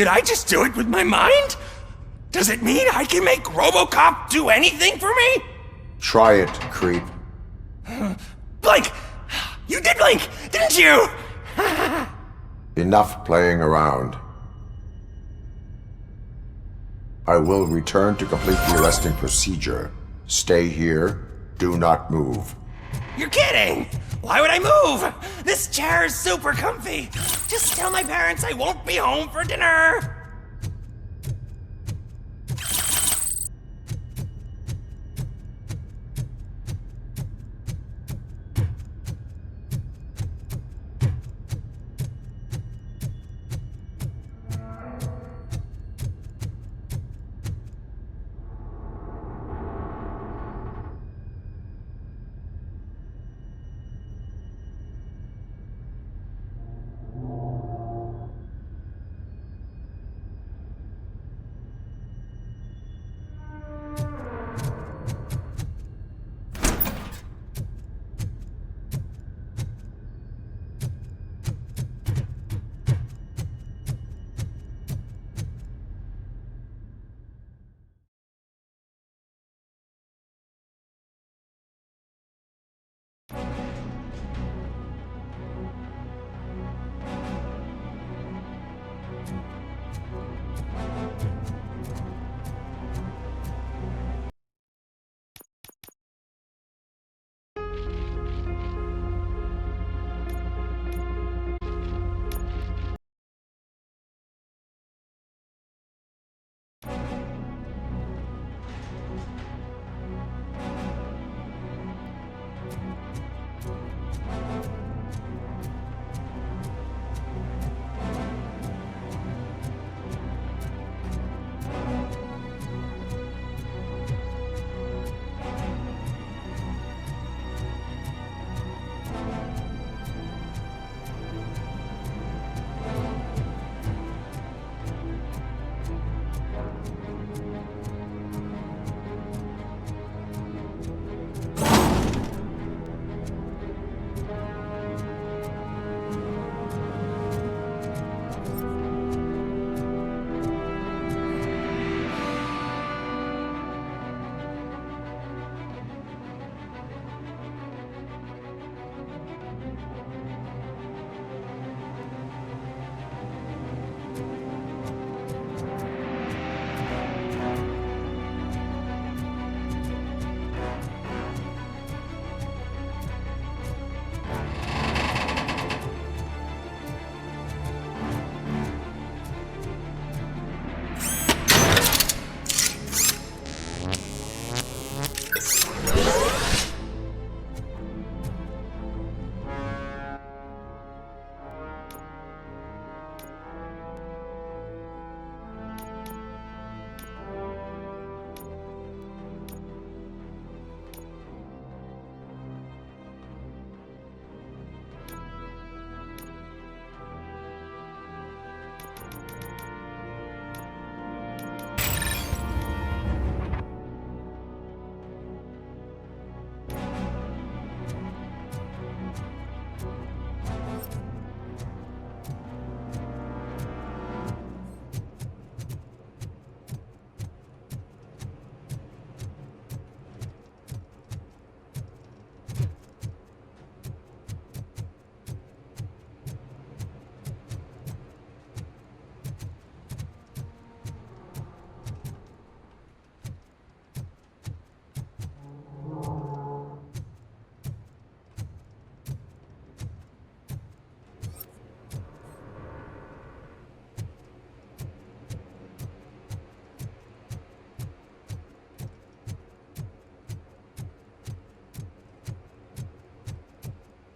Did I just do it with my mind? Does it mean I can make Robocop do anything for me? Try it, creep. Blink! You did blink, didn't you? Enough playing around. I will return to complete the arresting procedure. Stay here. Do not move. You're kidding! Why would I move? This chair is super comfy. Just tell my parents I won't be home for dinner.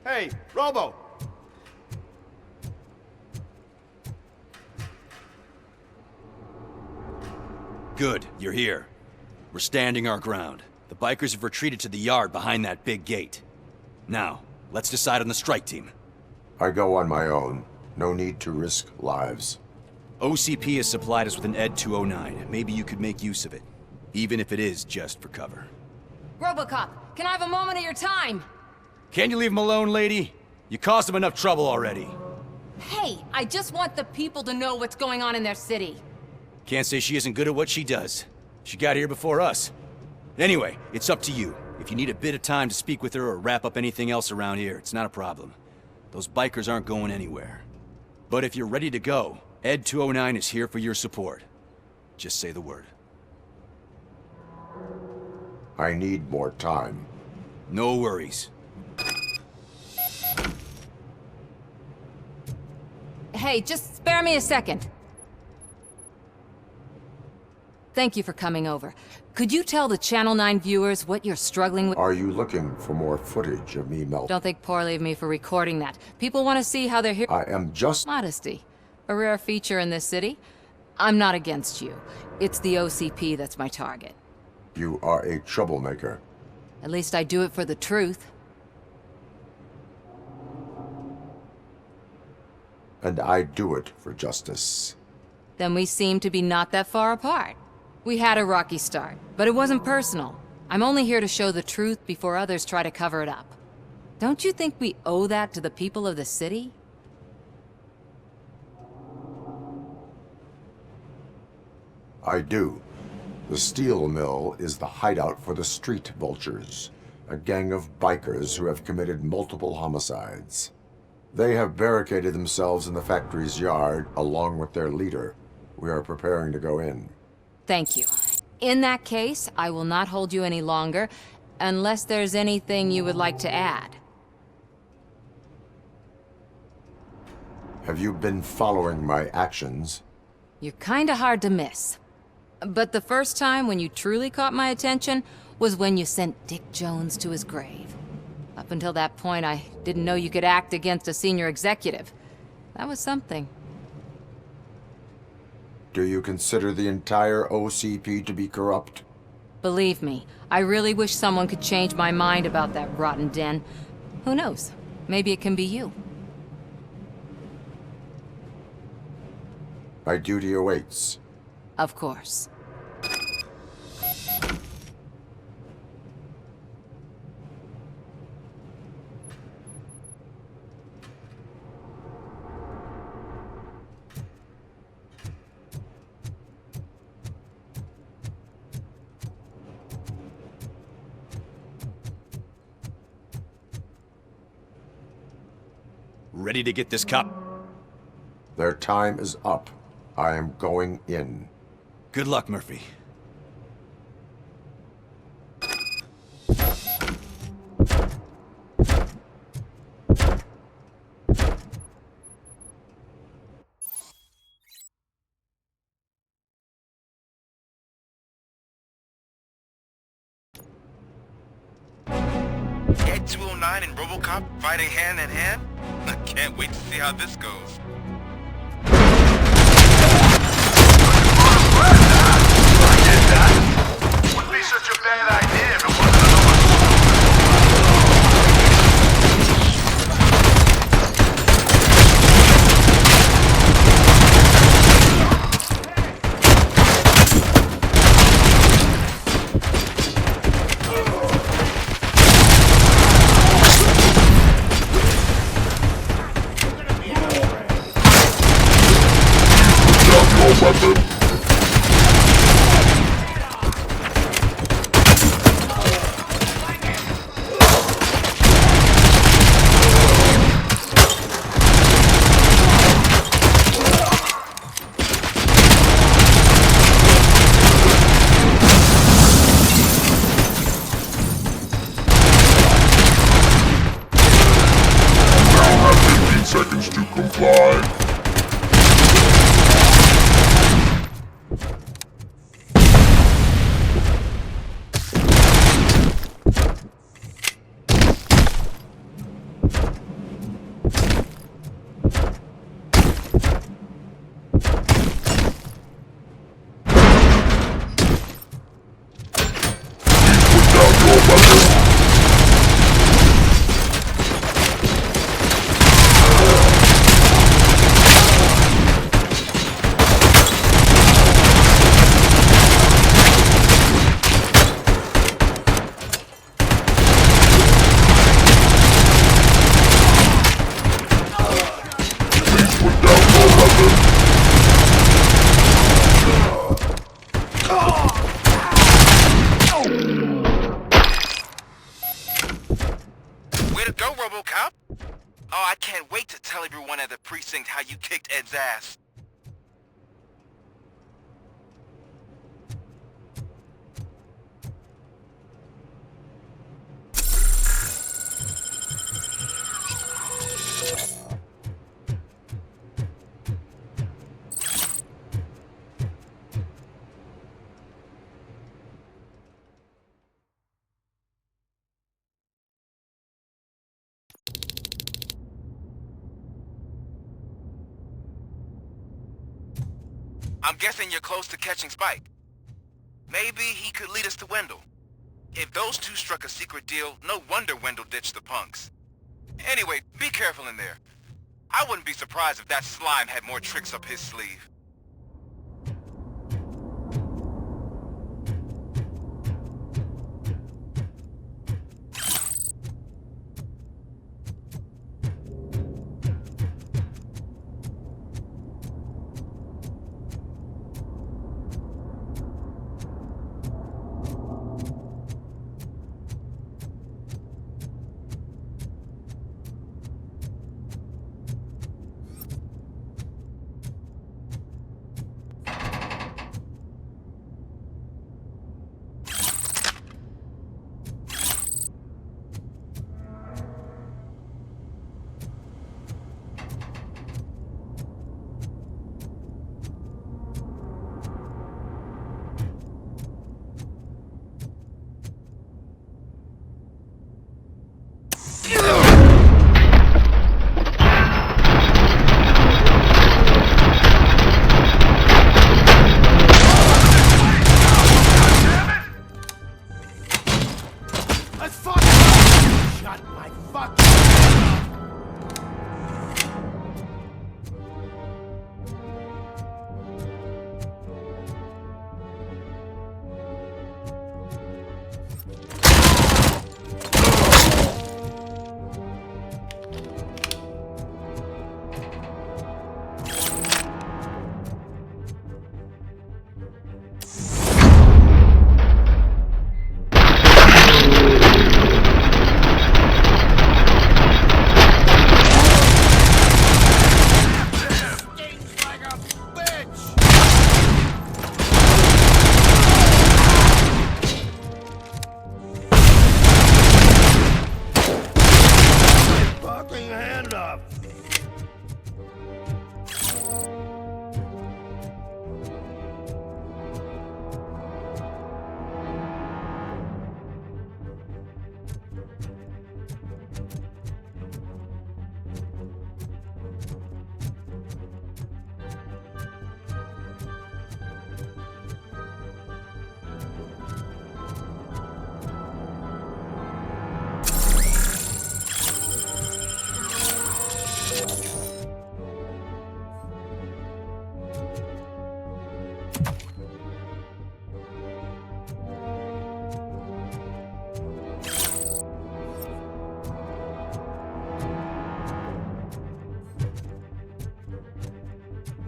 Hey, Robo! Good, you're here. We're standing our ground. The bikers have retreated to the yard behind that big gate. Now, let's decide on the strike team. I go on my own. No need to risk lives. OCP has supplied us with an ED 209. Maybe you could make use of it. Even if it is just for cover. Robocop, can I have a moment of your time? Can't you leave him alone, lady? You caused him enough trouble already. Hey, I just want the people to know what's going on in their city. Can't say she isn't good at what she does. She got here before us. Anyway, it's up to you. If you need a bit of time to speak with her or wrap up anything else around here, it's not a problem. Those bikers aren't going anywhere. But if you're ready to go, ED 209 is here for your support. Just say the word. I need more time. No worries. Hey, just spare me a second. Thank you for coming over. Could you tell the Channel 9 viewers what you're struggling with? Are you looking for more footage of me melting? Don't think poorly of me for recording that. People want to see how they're here. I am just... Modesty. A rare feature in this city. I'm not against you. It's the OCP that's my target. You are a troublemaker. At least I do it for the truth. And I do it for justice. Then we seem to be not that far apart. We had a rocky start, but it wasn't personal. I'm only here to show the truth before others try to cover it up. Don't you think we owe that to the people of the city? I do. The steel mill is the hideout for the street vultures, a gang of bikers who have committed multiple homicides. They have barricaded themselves in the factory's yard along with their leader. We are preparing to go in. Thank you. In that case, I will not hold you any longer, unless there's anything you would like to add. Have you been following my actions? You're kinda hard to miss. But the first time when you truly caught my attention was when you sent Dick Jones to his grave. Up until that point, I didn't know you could act against a senior executive. That was something. Do you consider the entire OCP to be corrupt? Believe me, I really wish someone could change my mind about that rotten den. Who knows? Maybe it can be you. My duty awaits. Of course. Ready to get this cop? Their time is up. I am going in. Good luck, Murphy. ED 209 and Robocop fighting hand in hand? I can't wait to see how this goes. Wouldn't be such a bad idea if it wasn't seconds to comply. to go, Robocop. Oh, I can't wait to tell everyone at the precinct how you kicked Ed's ass. I'm guessing you're close to catching Spike. Maybe he could lead us to Wendell. If those two struck a secret deal, no wonder Wendell ditched the punks. Anyway, be careful in there. I wouldn't be surprised if that slime had more tricks up his sleeve.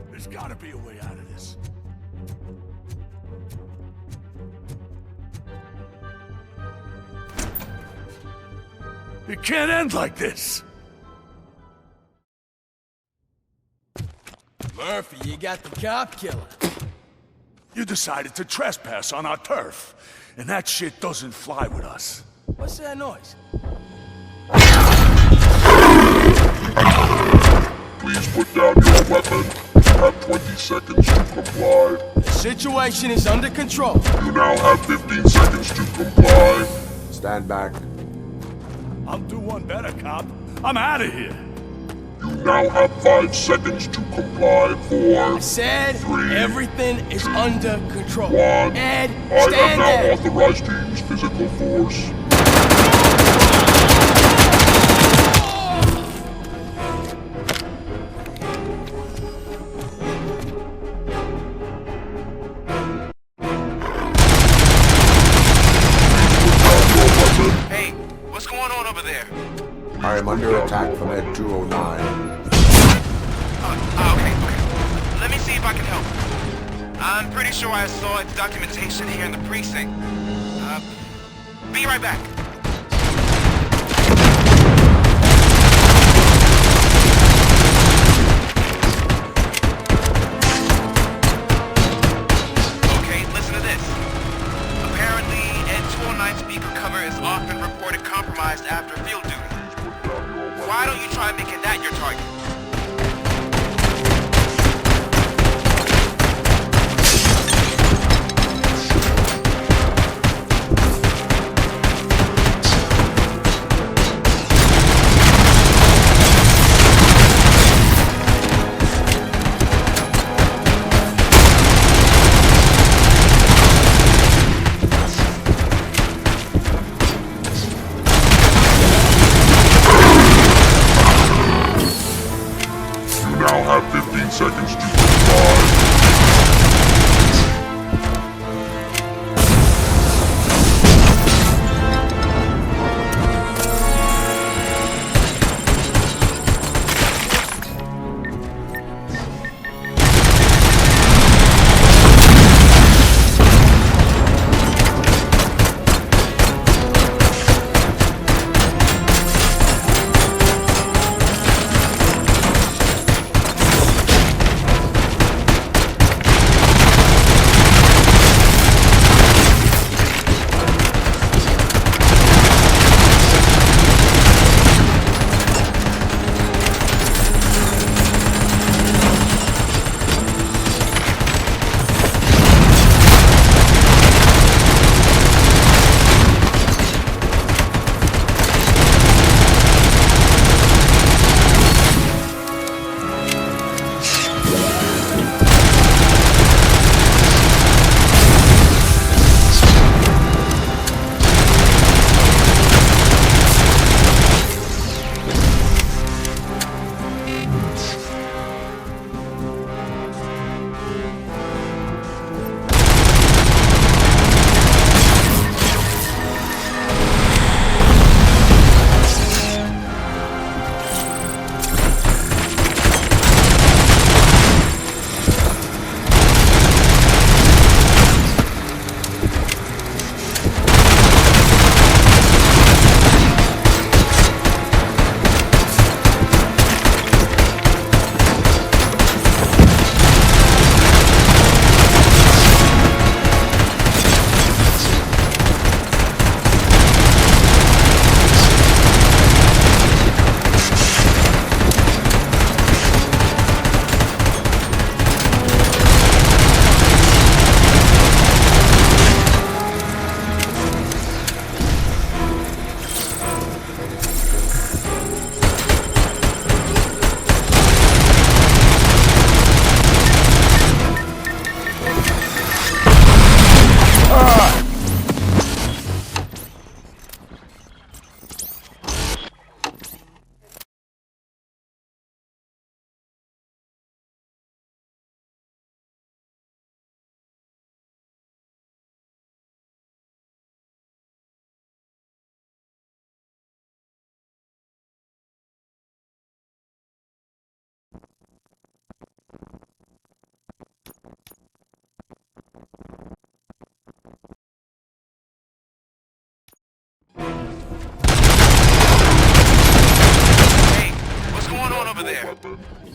There's gotta be a way out of this. It can't end like this! Murphy, you got the cop killer. You decided to trespass on our turf, and that shit doesn't fly with us. What's that noise? Please put down your weapon. You have 20 seconds to comply. The situation is under control. You now have 15 seconds to comply. Stand back. I'll do one better, cop. I'm out of here. You now have 5 seconds to comply. 4, I said 3, everything is under control. 1. Ed, I stand am now there. authorized to use physical force. Hey, what's going on over there? I am under attack from Ed 209. Okay. Let me see if I can help. I'm pretty sure I saw documentation here in the precinct. Be right back. compromised after field duty. Why don't you try making that your target? You now have 15 seconds to comply.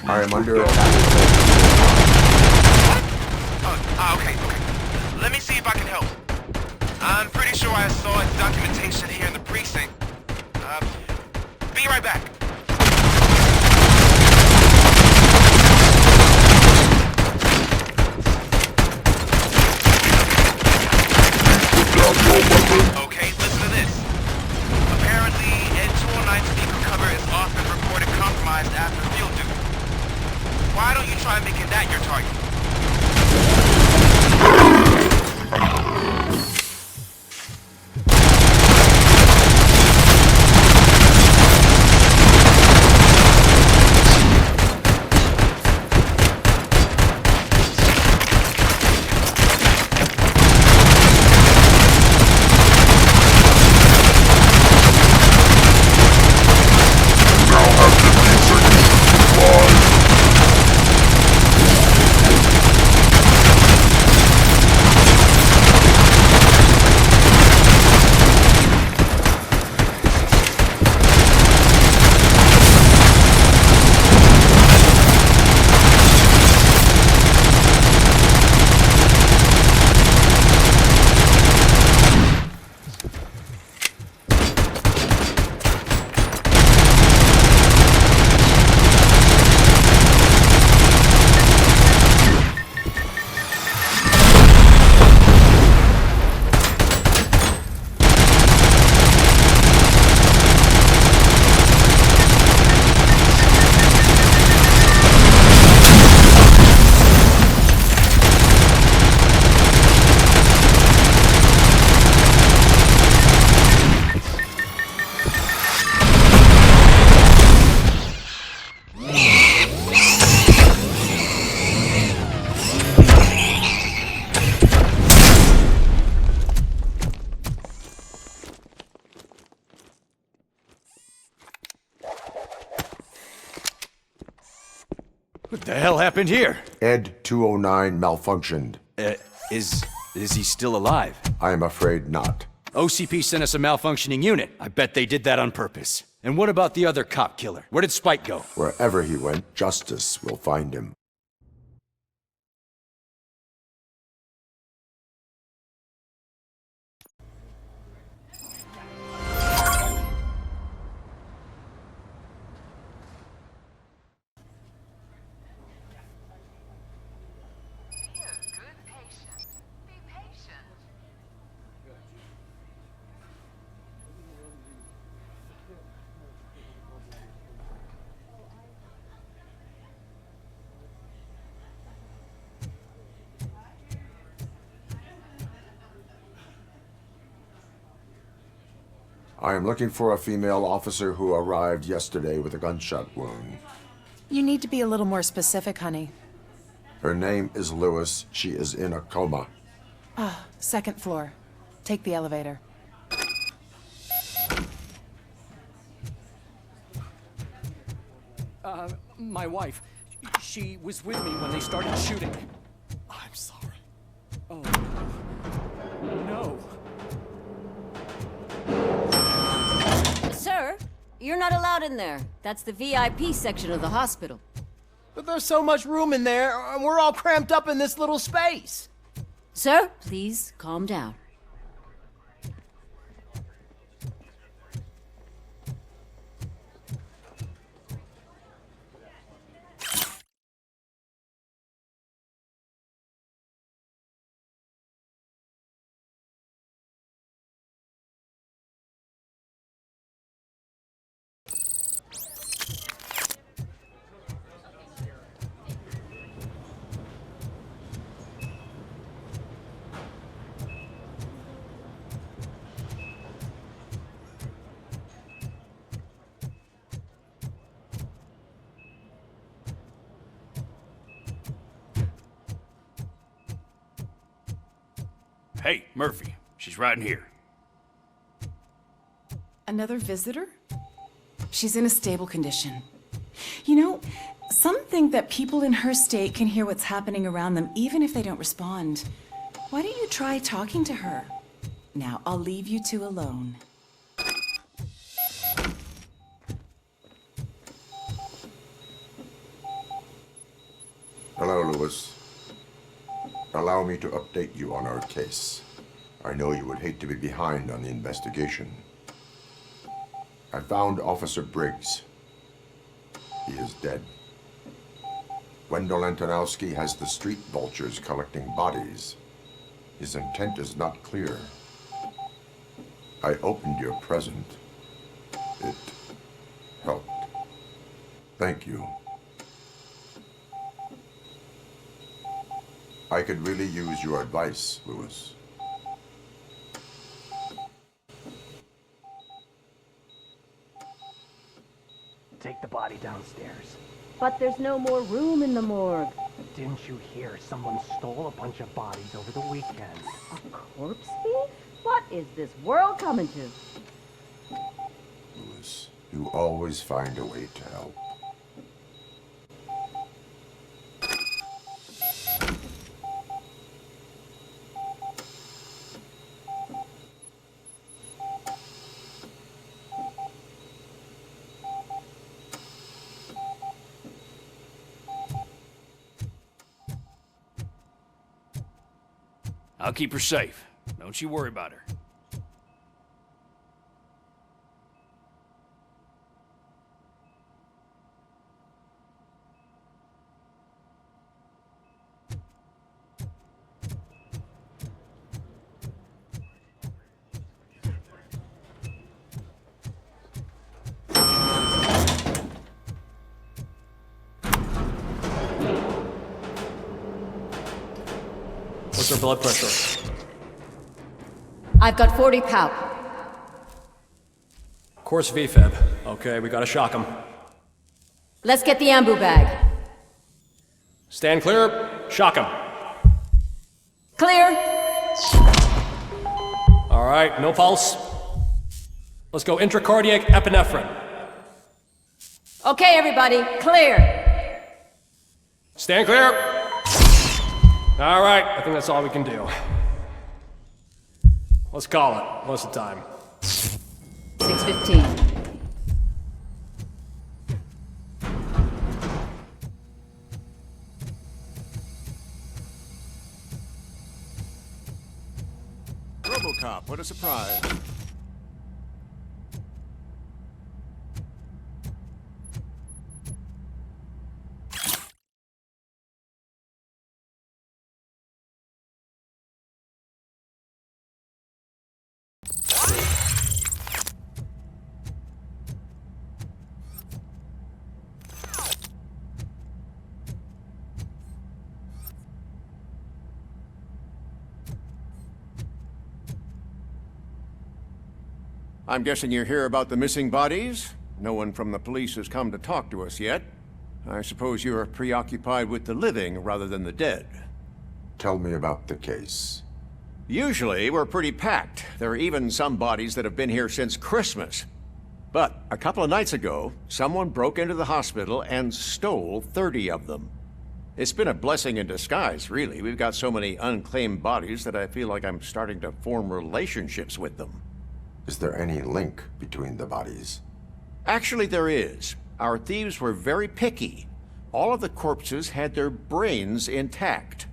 I am under attack. Okay. Let me see if I can help. I'm pretty sure I saw documentation here in the precinct. Be right back. Okay, listen to this. Apparently, N209's speaker cover is often reported compromised after field duty. Why don't you try making that your target? What the hell happened here? Ed 209 malfunctioned. Is he still alive? I am afraid not. OCP sent us a malfunctioning unit. I bet they did that on purpose. And what about the other cop killer? Where did Spike go? Wherever he went, justice will find him. I am looking for a female officer who arrived yesterday with a gunshot wound. You need to be a little more specific, honey. Her name is Lewis. She is in a coma. Ah, second floor. Take the elevator. My wife. She was with me when they started shooting. I'm sorry. Oh, no. Sir, you're not allowed in there. That's the VIP section of the hospital. But there's so much room in there, and we're all cramped up in this little space. Sir, please calm down. Hey, Murphy. She's right in here. Another visitor? She's in a stable condition. You know, some think that people in her state can hear what's happening around them even if they don't respond. Why don't you try talking to her? Now, I'll leave you two alone. Hello, Lewis. Allow me to update you on our case. I know you would hate to be behind on the investigation. I found Officer Briggs. He is dead. Wendell Antonowski has the street vultures collecting bodies. His intent is not clear. I opened your present. It helped. Thank you. I could really use your advice, Lewis. Take the body downstairs. But there's no more room in the morgue. Didn't you hear someone stole a bunch of bodies over the weekend? A corpse thief? What is this world coming to? Lewis, you always find a way to help. I'll keep her safe. Don't you worry about her. What's her blood pressure? I've got 40 pout. Course VFib. Okay, we gotta shock him. Let's get the ambu bag. Stand clear. Shock him. Clear. All right, no pulse. Let's go intracardiac epinephrine. Okay, everybody, clear. Stand clear! All right, I think that's all we can do. Let's call it. What's the time? 6:15. Robocop, what a surprise. I'm guessing you're here about the missing bodies? No one from the police has come to talk to us yet. I suppose you're preoccupied with the living rather than the dead. Tell me about the case. Usually, we're pretty packed. There are even some bodies that have been here since Christmas. But a couple of nights ago, someone broke into the hospital and stole 30 of them. It's been a blessing in disguise, really. We've got so many unclaimed bodies that I feel like I'm starting to form relationships with them. Is there any link between the bodies? Actually, there is. Our thieves were very picky. All of the corpses had their brains intact.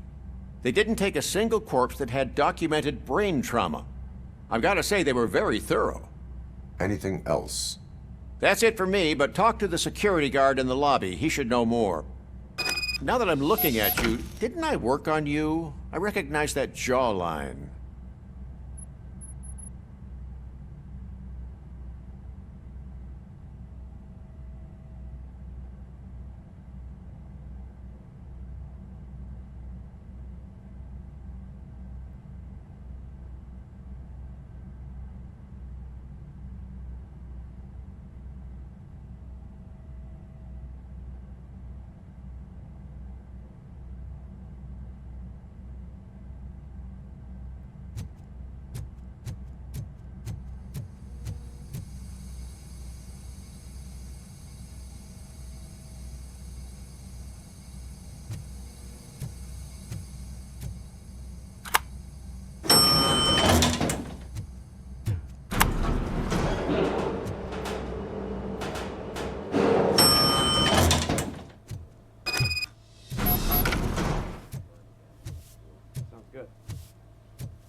They didn't take a single corpse that had documented brain trauma. I've got to say, they were very thorough. Anything else? That's it for me, but talk to the security guard in the lobby. He should know more. Now that I'm looking at you, didn't I work on you? I recognize that jawline.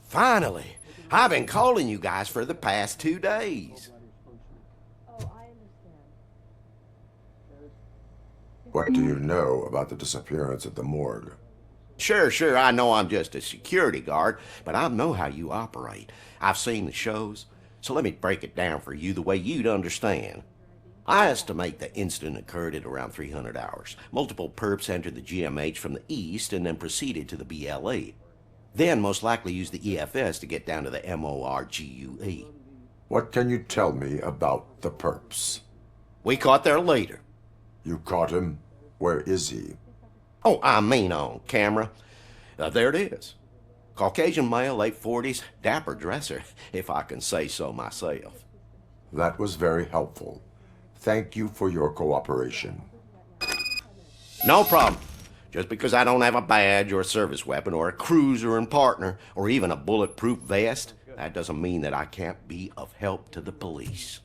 Finally! I've been calling you guys for the past 2 days. What do you know about the disappearance at the morgue? Sure, I know I'm just a security guard, but I know how you operate. I've seen the shows, so let me break it down for you the way you'd understand. I estimate the incident occurred at around 300 hours. Multiple perps entered the GMH from the east and then proceeded to the BLE. Then most likely used the EFS to get down to the MORGUE. What can you tell me about the perps? We caught their leader. You caught him? Where is he? Oh, I mean on camera. There it is. Caucasian male, late 40s, dapper dresser, if I can say so myself. That was very helpful. Thank you for your cooperation. No problem. Just because I don't have a badge or a service weapon or a cruiser and partner or even a bulletproof vest, that doesn't mean that I can't be of help to the police.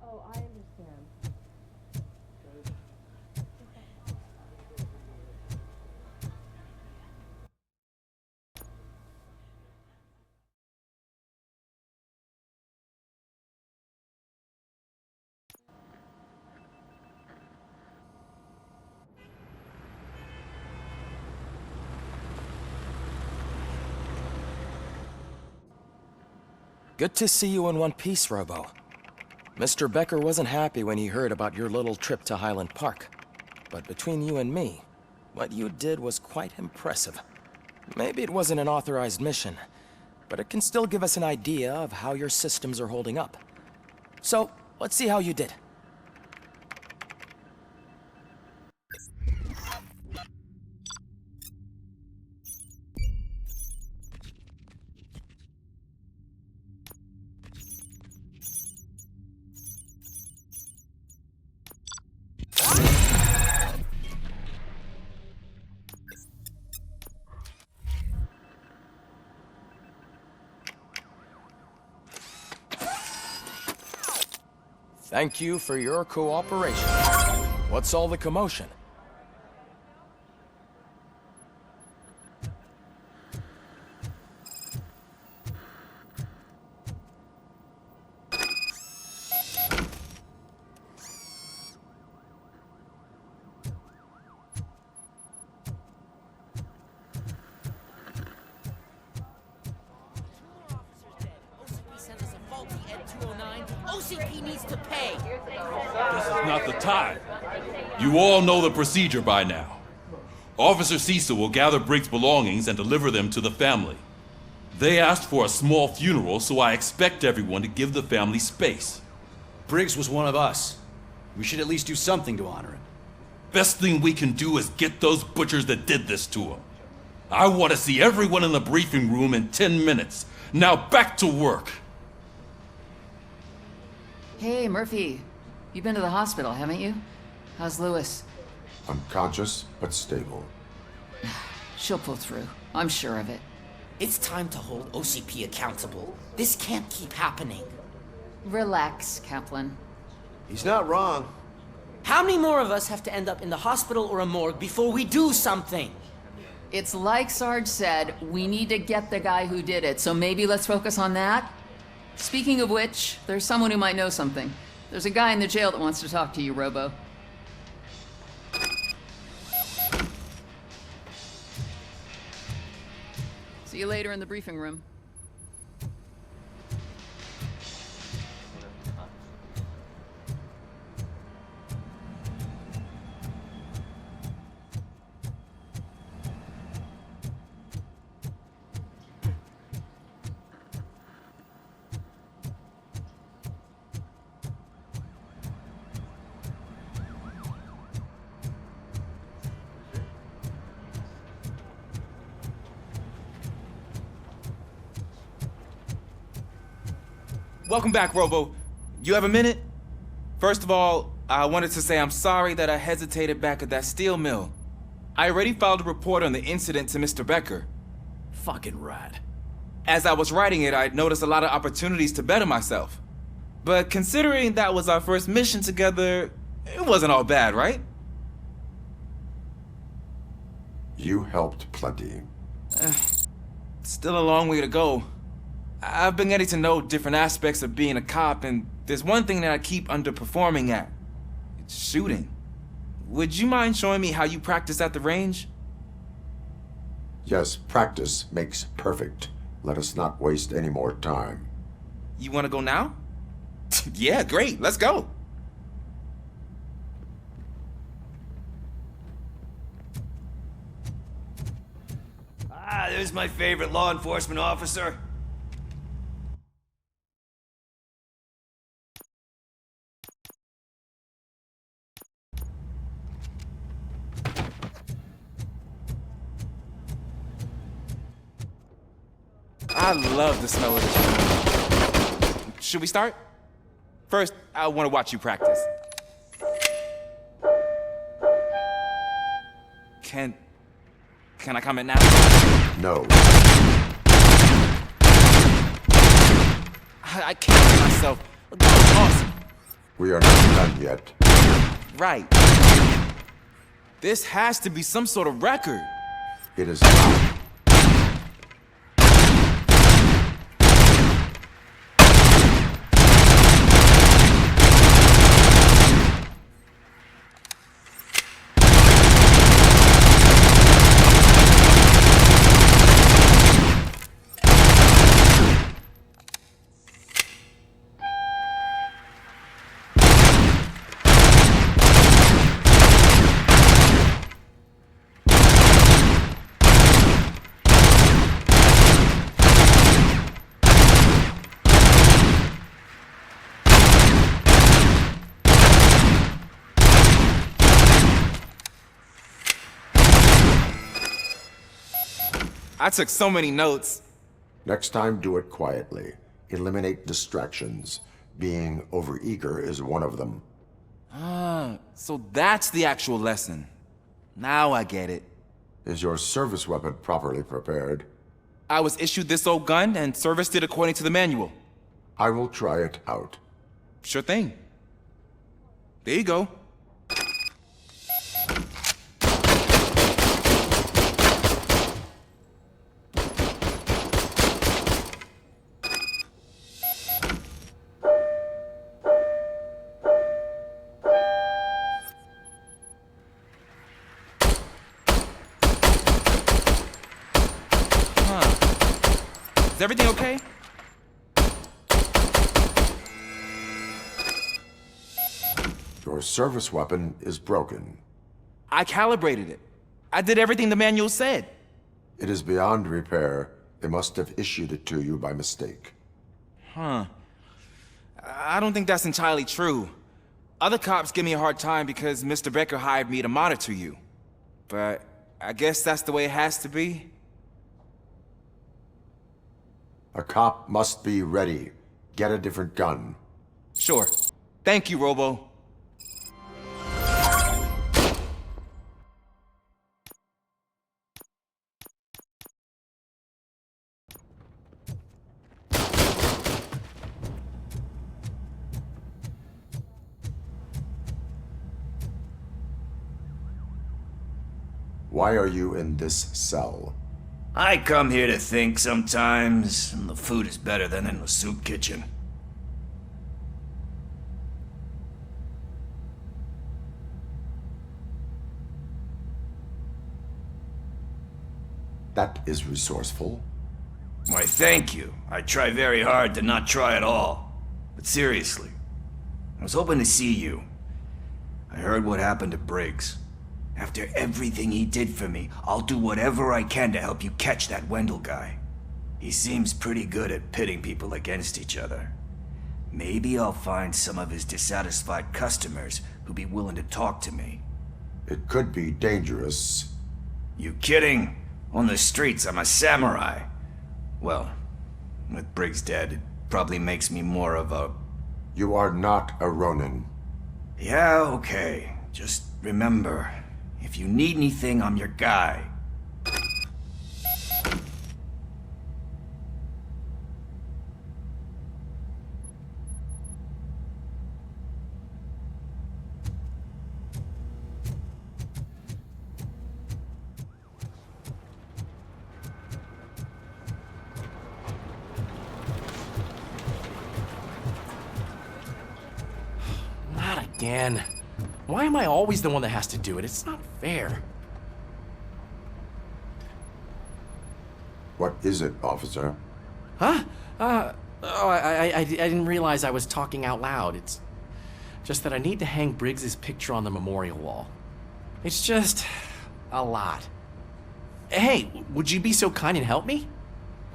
Oh, I understand. Good to see you in one piece, Robo. Mr. Becker wasn't happy when he heard about your little trip to Highland Park. But between you and me, what you did was quite impressive. Maybe it wasn't an authorized mission, but it can still give us an idea of how your systems are holding up. So, let's see how you did. Thank you for your cooperation. What's all the commotion? OCP needs to pay. This is not the time. You all know the procedure by now. Officer Cecil will gather Briggs' belongings and deliver them to the family. They asked for a small funeral, so I expect everyone to give the family space. Briggs was one of us. We should at least do something to honor him. Best thing we can do is get those butchers that did this to him. I want to see everyone in the briefing room in 10 minutes. Now back to work. Hey, Murphy. You've been to the hospital, haven't you? How's Lewis? Unconscious, but stable. She'll pull through. I'm sure of it. It's time to hold OCP accountable. This can't keep happening. Relax, Kaplan. He's not wrong. How many more of us have to end up in the hospital or a morgue before we do something? It's like Sarge said, we need to get the guy who did it, so maybe let's focus on that? Speaking of which, there's someone who might know something. There's a guy in the jail that wants to talk to you, Robo. See you later in the briefing room. Welcome back, Robo. You have a minute? First of all, I wanted to say I'm sorry that I hesitated back at that steel mill. I already filed a report on the incident to Mr. Becker. Fucking rat. As I was writing it, I noticed a lot of opportunities to better myself. But considering that was our first mission together, it wasn't all bad, right? You helped plenty. Still a long way to go. I've been getting to know different aspects of being a cop, and there's one thing that I keep underperforming at. It's shooting. Would you mind showing me how you practice at the range? Yes, practice makes perfect. Let us not waste any more time. You want to go now? Yeah, great. Let's go. Ah, there's my favorite law enforcement officer. I love the smell of this. Should we start? First, I want to watch you practice. Can I comment now? No. I can't hear myself. That was awesome. We are not done yet. Right. This has to be some sort of record. It is not. I took so many notes. Next time, do it quietly. Eliminate distractions. Being overeager is one of them. Ah, so that's the actual lesson. Now I get it. Is your service weapon properly prepared? I was issued this old gun and serviced it according to the manual. I will try it out. Sure thing. There you go. Is everything okay? Your service weapon is broken. I calibrated it. I did everything the manual said. It is beyond repair. They must have issued it to you by mistake. Huh. I don't think that's entirely true. Other cops give me a hard time because Mr. Becker hired me to monitor you. But I guess that's the way it has to be. A cop must be ready. Get a different gun. Sure. Thank you, Robo. Why are you in this cell? I come here to think sometimes, and the food is better than in the soup kitchen. That is resourceful. Why, thank you. I try very hard to not try at all. But seriously, I was hoping to see you. I heard what happened to Briggs. After everything he did for me, I'll do whatever I can to help you catch that Wendell guy. He seems pretty good at pitting people against each other. Maybe I'll find some of his dissatisfied customers who'd be willing to talk to me. It could be dangerous. You kidding? On the streets, I'm a samurai. Well, with Briggs dead, it probably makes me more of a... You are not a Ronin. Yeah, okay. Just remember, if you need anything, I'm your guy. Not again. Why am I always the one that has to do it? It's not fair. What is it, officer? Huh? I didn't realize I was talking out loud. It's just that I need to hang Briggs's picture on the memorial wall. It's just a lot. Hey, would you be so kind and help me?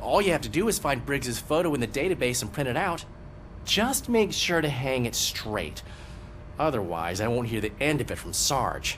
All you have to do is find Briggs's photo in the database and print it out. Just make sure to hang it straight. Otherwise, I won't hear the end of it from Sarge.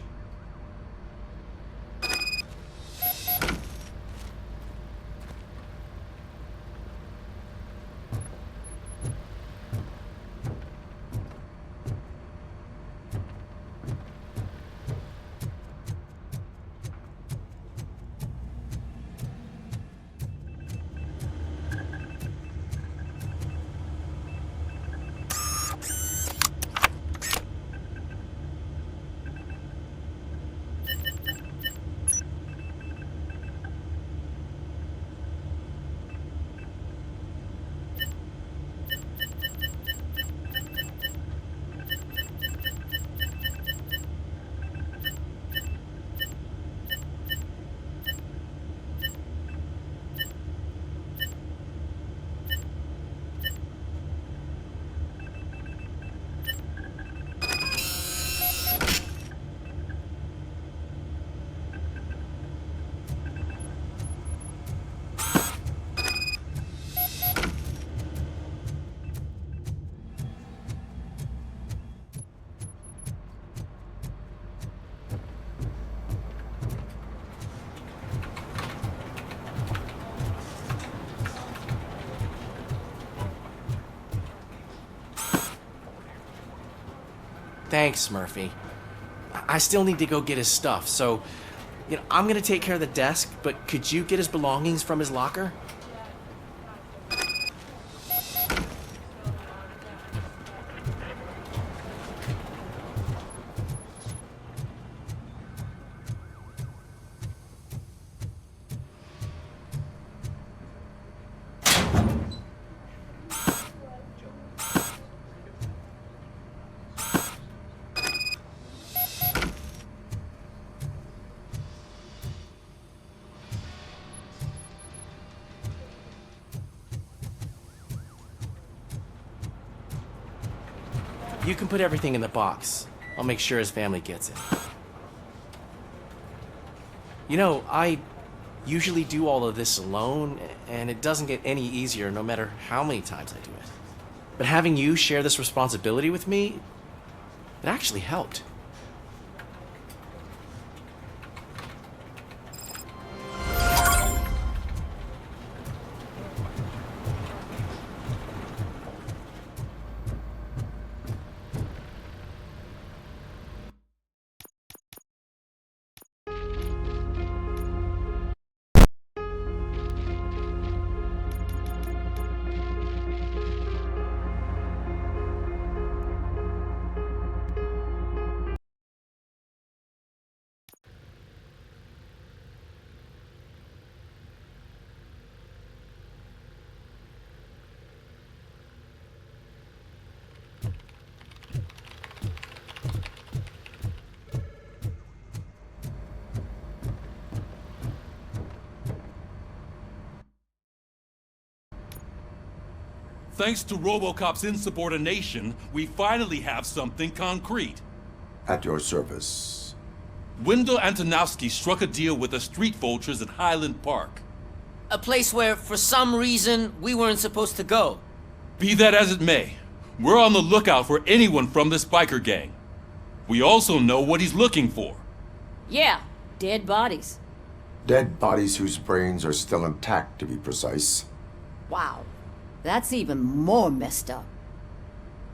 Thanks, Murphy. I still need to go get his stuff, so, I'm gonna take care of the desk, but could you get his belongings from his locker? You can put everything in the box. I'll make sure his family gets it. You know, I usually do all of this alone, and it doesn't get any easier no matter how many times I do it. But having you share this responsibility with me, it actually helped. Thanks to Robocop's insubordination, we finally have something concrete. At your service. Wendell Antonowski struck a deal with the street vultures at Highland Park. A place where, for some reason, we weren't supposed to go. Be that as it may, we're on the lookout for anyone from this biker gang. We also know what he's looking for. Yeah, dead bodies. Dead bodies whose brains are still intact, to be precise. Wow, that's even more messed up.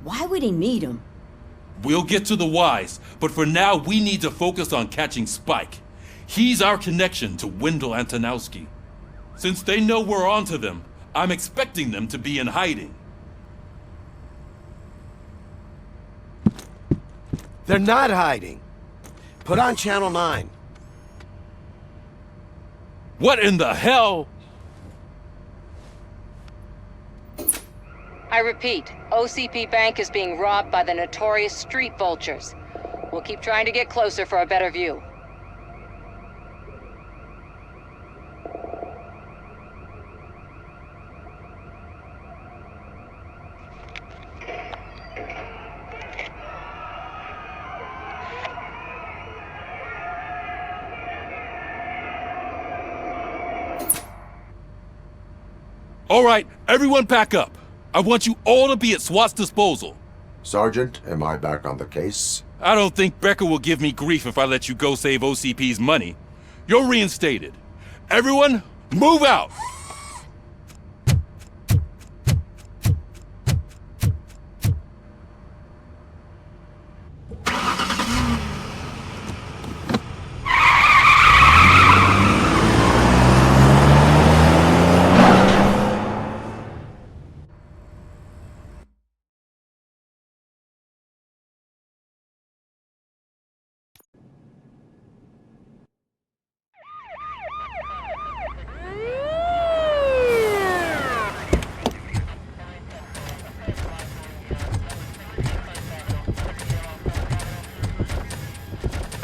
Why would he need them? We'll get to the whys, but for now we need to focus on catching Spike. He's our connection to Wendell Antonowski. Since they know we're onto them, I'm expecting them to be in hiding. They're not hiding. Put on Channel 9. What in the hell? I repeat, OCP Bank is being robbed by the notorious street vultures. We'll keep trying to get closer for a better view. All right, everyone pack up. I want you all to be at SWAT's disposal. Sergeant, am I back on the case? I don't think Becker will give me grief if I let you go save OCP's money. You're reinstated. Everyone, move out!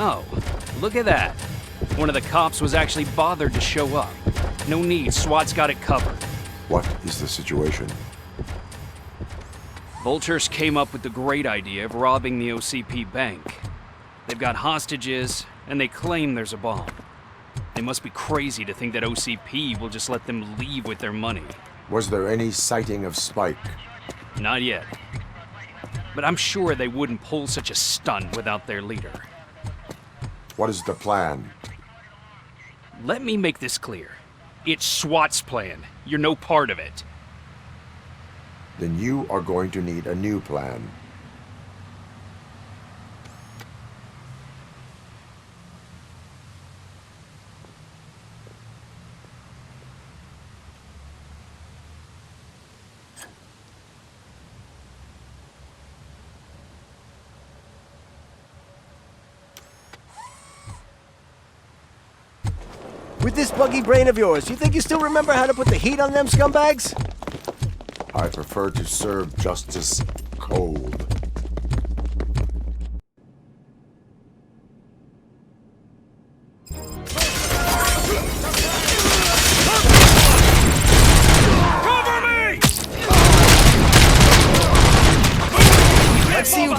Oh, look at that. One of the cops was actually bothered to show up. No need, SWAT's got it covered. What is the situation? Vultures came up with the great idea of robbing the OCP bank. They've got hostages, and they claim there's a bomb. They must be crazy to think that OCP will just let them leave with their money. Was there any sighting of Spike? Not yet. But I'm sure they wouldn't pull such a stunt without their leader. What is the plan? Let me make this clear. It's SWAT's plan. You're no part of it. Then you are going to need a new plan. With this buggy brain of yours, you think you still remember how to put the heat on them scumbags? I prefer to serve justice cold. Let's see who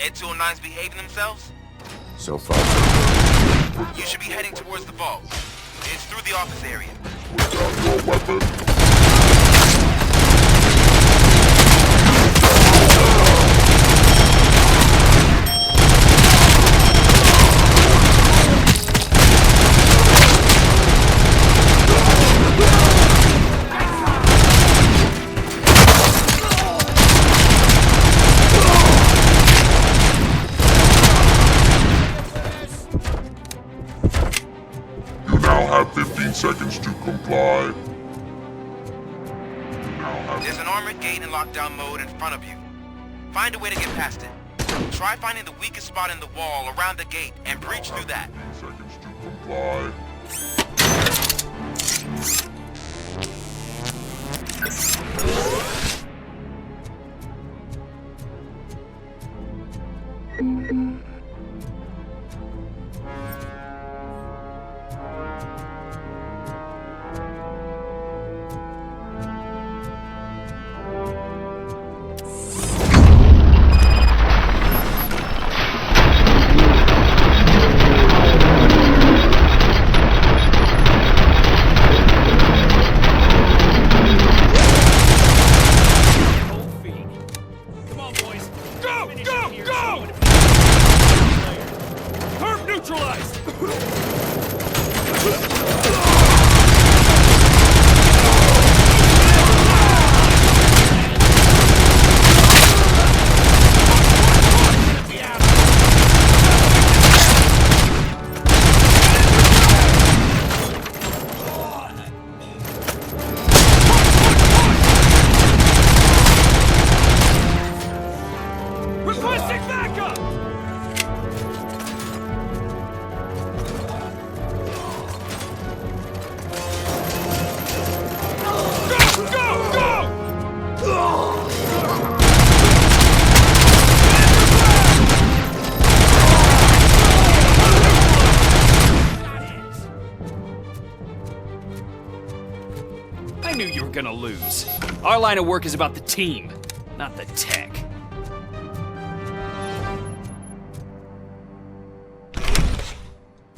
Ed 209's behaving themselves? So far, so good. You should be heading towards the vault. It's through the office area. Put down your weapon. You now have 15 seconds to comply. There's an armored gate in lockdown mode in front of you. Find a way to get past it. Try finding the weakest spot in the wall around the gate and breach through that. 15 seconds to comply. I knew you were gonna lose. Our line of work is about the team, not the tech.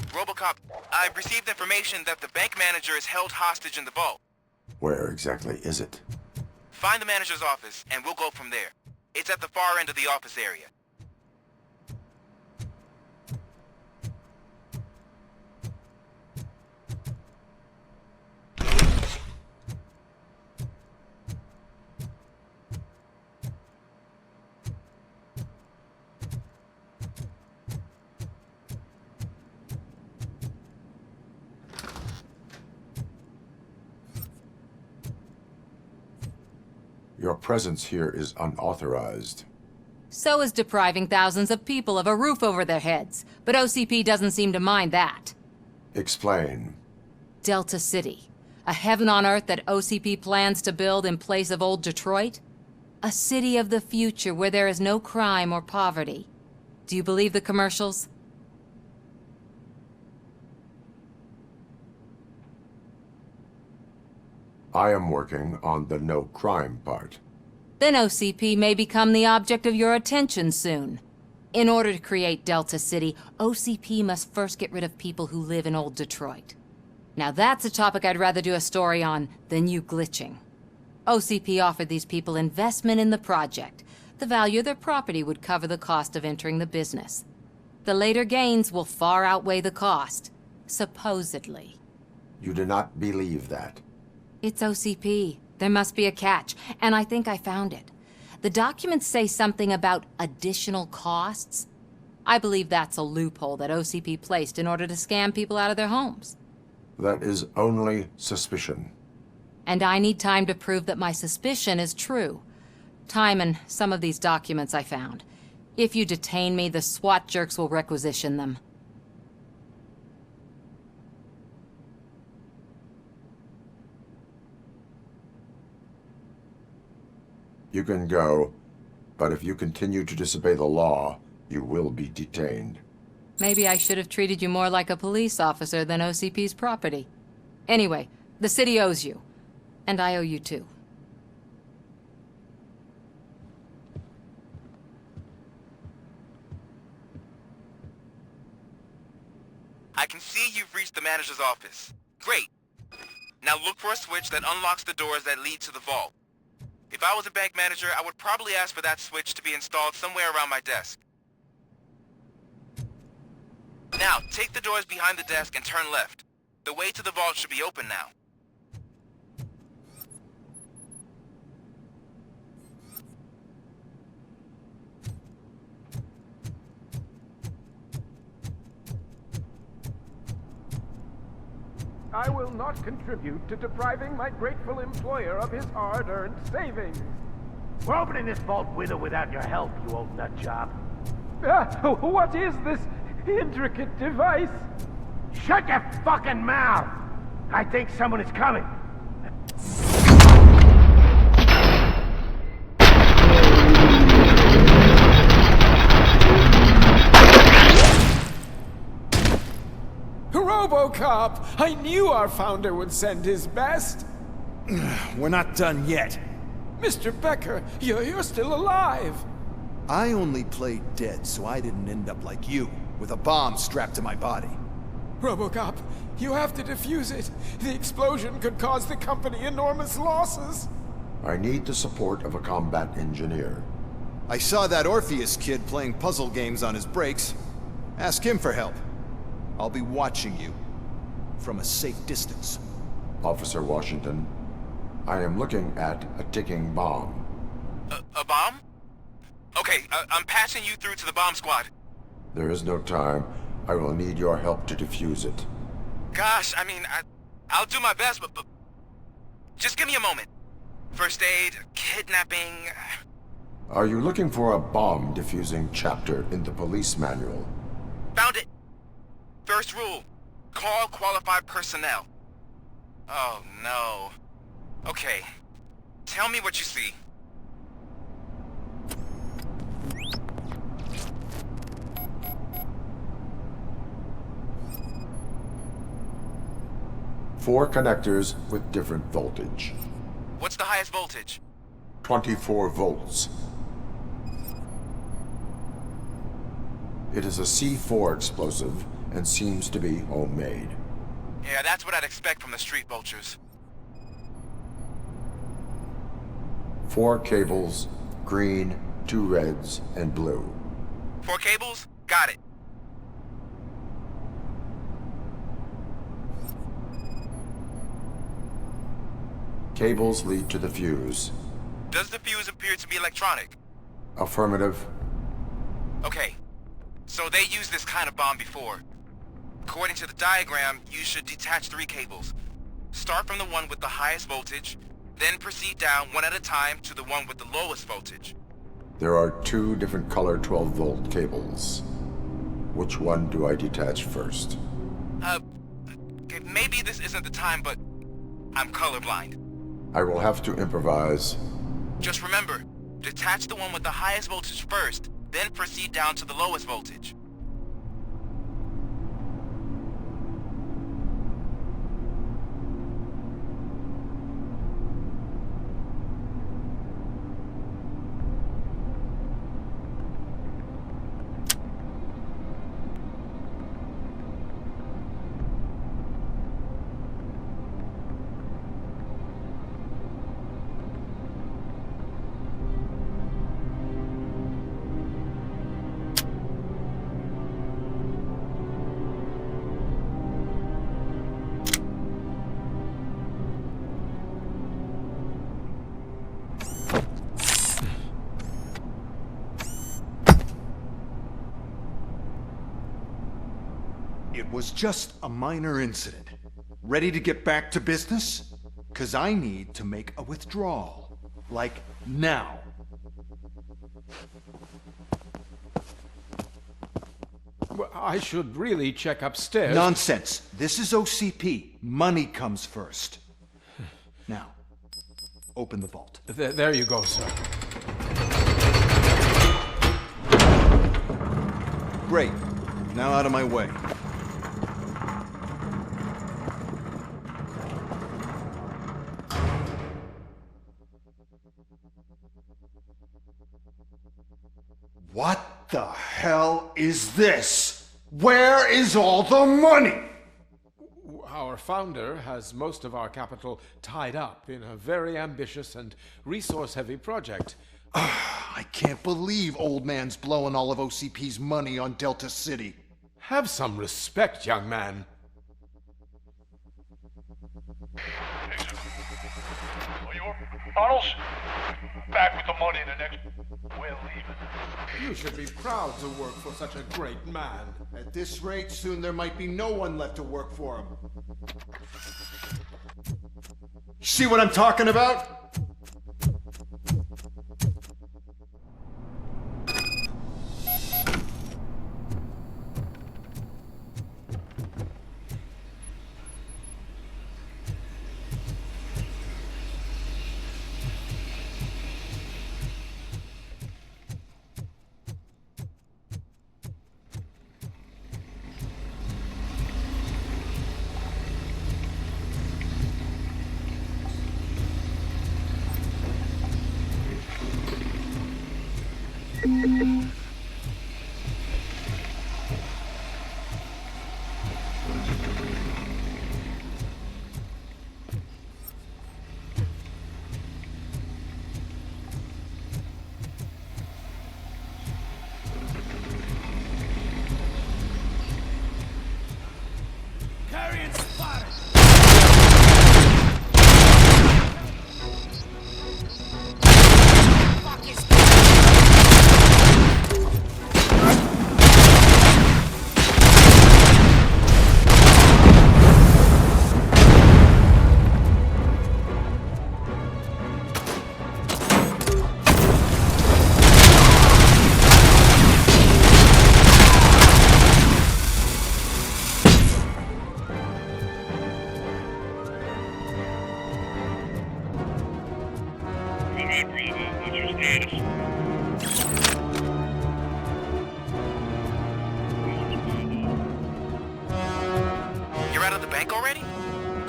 Robocop, I've received information that the bank manager is held hostage in the vault. Where exactly is it? Find the manager's office, and we'll go from there. It's at the far end of the office area. Your presence here is unauthorized. So is depriving thousands of people of a roof over their heads. But OCP doesn't seem to mind that. Explain. Delta City. A heaven on earth that OCP plans to build in place of old Detroit? A city of the future where there is no crime or poverty. Do you believe the commercials? I am working on the no crime part. Then OCP may become the object of your attention soon. In order to create Delta City, OCP must first get rid of people who live in old Detroit. Now that's a topic I'd rather do a story on than you glitching. OCP offered these people investment in the project. The value of their property would cover the cost of entering the business. The later gains will far outweigh the cost, supposedly. You do not believe that? It's OCP. There must be a catch, and I think I found it. The documents say something about additional costs. I believe that's a loophole that OCP placed in order to scam people out of their homes. That is only suspicion. And I need time to prove that my suspicion is true. Time and some of these documents I found. If you detain me, the SWAT jerks will requisition them. You can go, but if you continue to disobey the law, you will be detained. Maybe I should have treated you more like a police officer than OCP's property. Anyway, the city owes you. And I owe you too. I can see you've reached the manager's office. Great. Now look for a switch that unlocks the doors that lead to the vault. If I was a bank manager, I would probably ask for that switch to be installed somewhere around my desk. Now, take the doors behind the desk and turn left. The way to the vault should be open now. I will not contribute to depriving my grateful employer of his hard-earned savings. We're opening this vault with or without your help, you old nut job. What is this intricate device? Shut your fucking mouth! I think someone is coming. Robocop! I knew our founder would send his best. We're not done yet. Mr. Becker, you're still alive. I only played dead so I didn't end up like you, with a bomb strapped to my body. Robocop, you have to defuse it. The explosion could cause the company enormous losses. I need the support of a combat engineer. I saw that Orpheus kid playing puzzle games on his breaks. Ask him for help. I'll be watching you from a safe distance. Officer Washington, I am looking at a ticking bomb. A bomb? Okay, I'm passing you through to the bomb squad. There is no time. I will need your help to defuse it. Gosh, I mean, I'll do my best, but just give me a moment. First aid, kidnapping... Are you looking for a bomb defusing chapter in the police manual? Found it! First rule, call qualified personnel. Oh no. Okay, tell me what you see. Four connectors with different voltage. What's the highest voltage? 24 volts. It is a C4 explosive and seems to be homemade. Yeah, that's what I'd expect from the street vultures. 4 cables, green, 2 reds, and blue. 4 cables? Got it. Cables lead to the fuse. Does the fuse appear to be electronic? Affirmative. Okay, so they used this kind of bomb before. According to the diagram, you should detach 3 cables. Start from the one with the highest voltage, then proceed down one at a time to the one with the lowest voltage. There are 2 different color 12-volt cables. Which one do I detach first? Okay, maybe this isn't the time, but I'm colorblind. I will have to improvise. Just remember, detach the one with the highest voltage first, then proceed down to the lowest voltage. It was just a minor incident. Ready to get back to business? 'Cause I need to make a withdrawal. Like, now. Well, I should really check upstairs. Nonsense. This is OCP. Money comes first. Now, open the vault. There you go, sir. Great. Now out of my way. What the hell is this? Where is all the money? Our founder has most of our capital tied up in a very ambitious and resource-heavy project. I can't believe old man's blowing all of OCP's money on Delta City. Have some respect, young man. Arnold's back with the money in the next... We're leaving. You should be proud to work for such a great man. At this rate, soon there might be no one left to work for him. See what I'm talking about?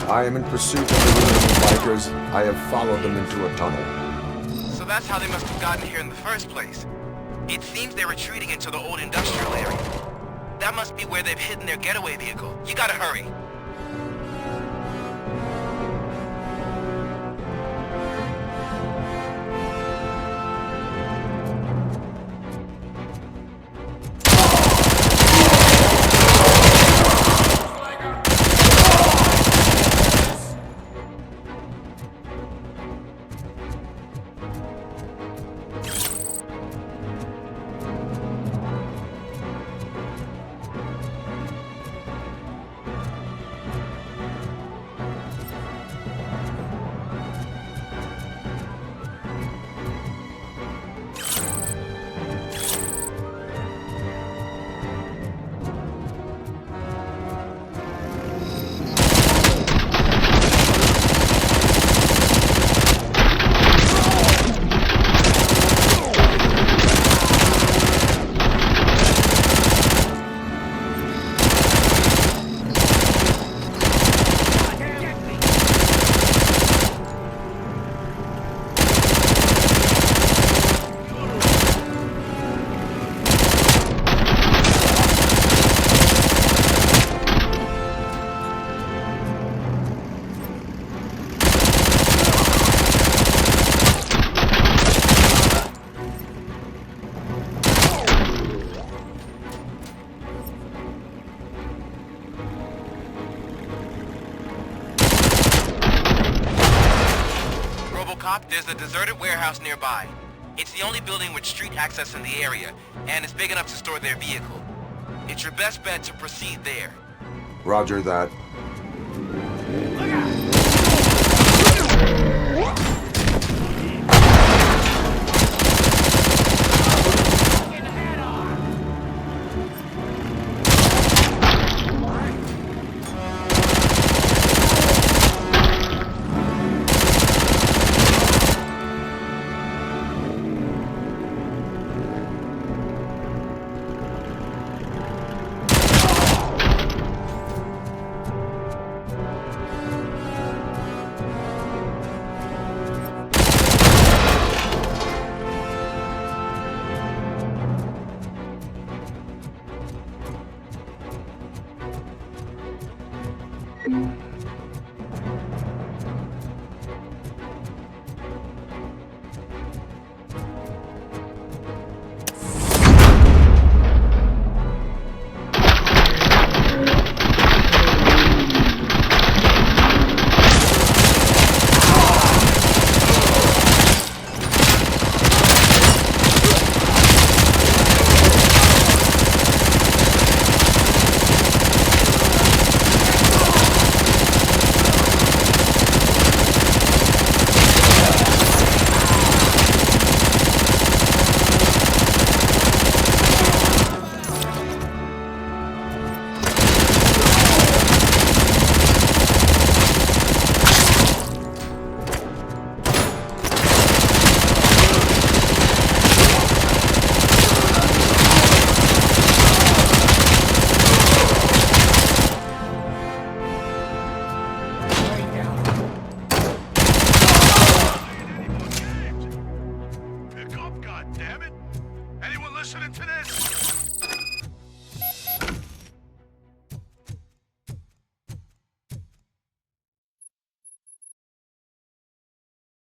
I am in pursuit of the remaining bikers. I have followed them into a tunnel. So that's how they must have gotten here in the first place. It seems they're retreating into the old industrial area. That must be where they've hidden their getaway vehicle. You gotta hurry. Robocop, there's a deserted warehouse nearby. It's the only building with street access in the area, and it's big enough to store their vehicle. It's your best bet to proceed there. Roger that.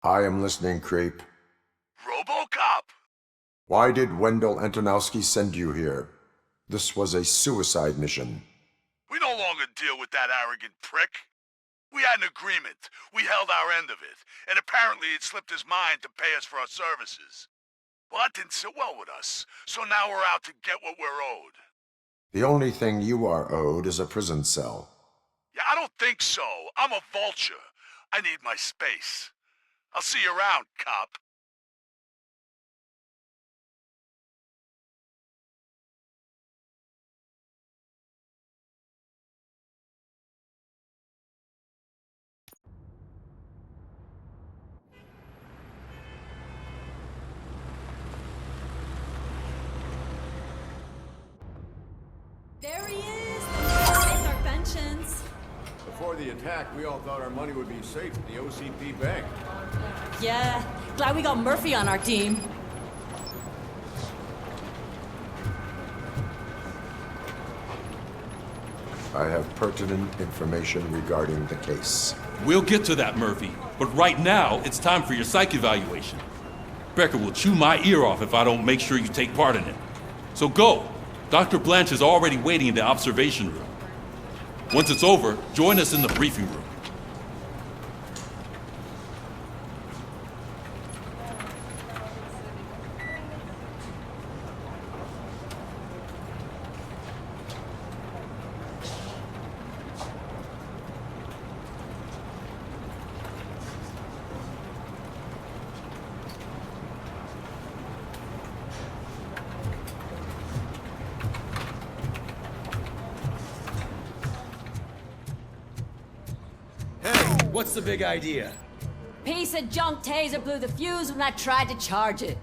I am listening, creep. Robocop! Why did Wendell Antonowski send you here? This was a suicide mission. We no longer deal with that arrogant prick. We had an agreement. We held our end of it. And apparently it slipped his mind to pay us for our services. Well, that didn't sit well with us. So now we're out to get what we're owed. The only thing you are owed is a prison cell. Yeah, I don't think so. I'm a vulture. I need my space. I'll see you around, cop. There he is! It's our pensions. Before the attack, we all thought our money would be safe at the OCP bank. Yeah, glad we got Murphy on our team. I have pertinent information regarding the case. We'll get to that, Murphy. But right now, it's time for your psych evaluation. Becker will chew my ear off if I don't make sure you take part in it. So go. Dr. Blanche is already waiting in the observation room. Once it's over, join us in the briefing room. What's the big idea? Piece of junk taser blew the fuse when I tried to charge it.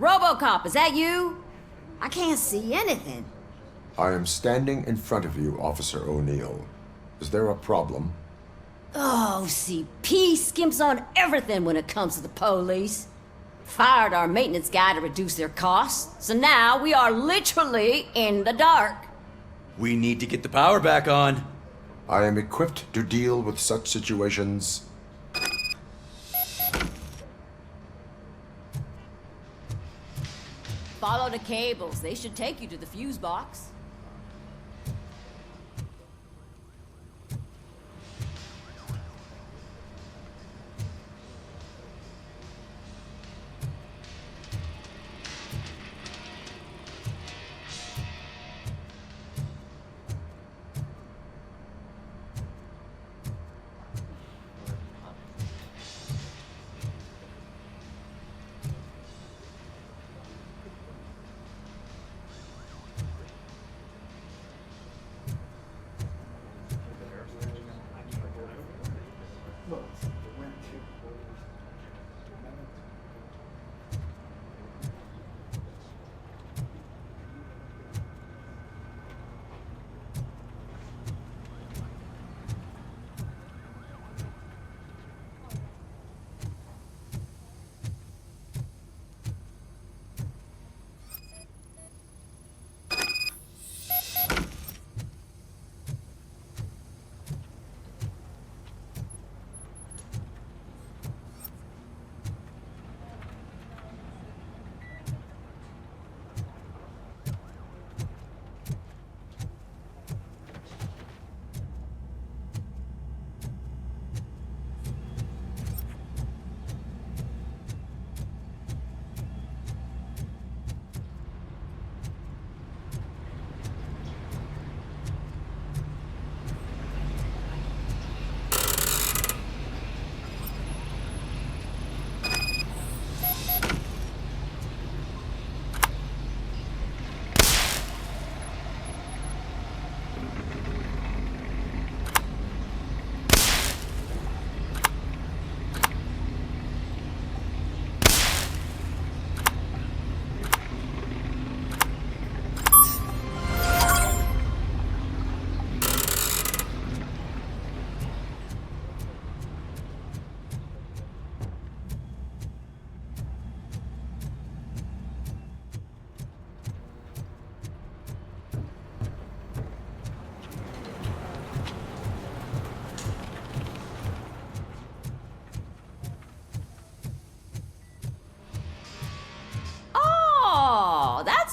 Robocop, is that you? I can't see anything. I am standing in front of you, Officer O'Neill. Is there a problem? Oh, CP skimps on everything when it comes to the police. Fired our maintenance guy to reduce their costs, so now we are literally in the dark. We need to get the power back on. I am equipped to deal with such situations. Follow the cables. They should take you to the fuse box.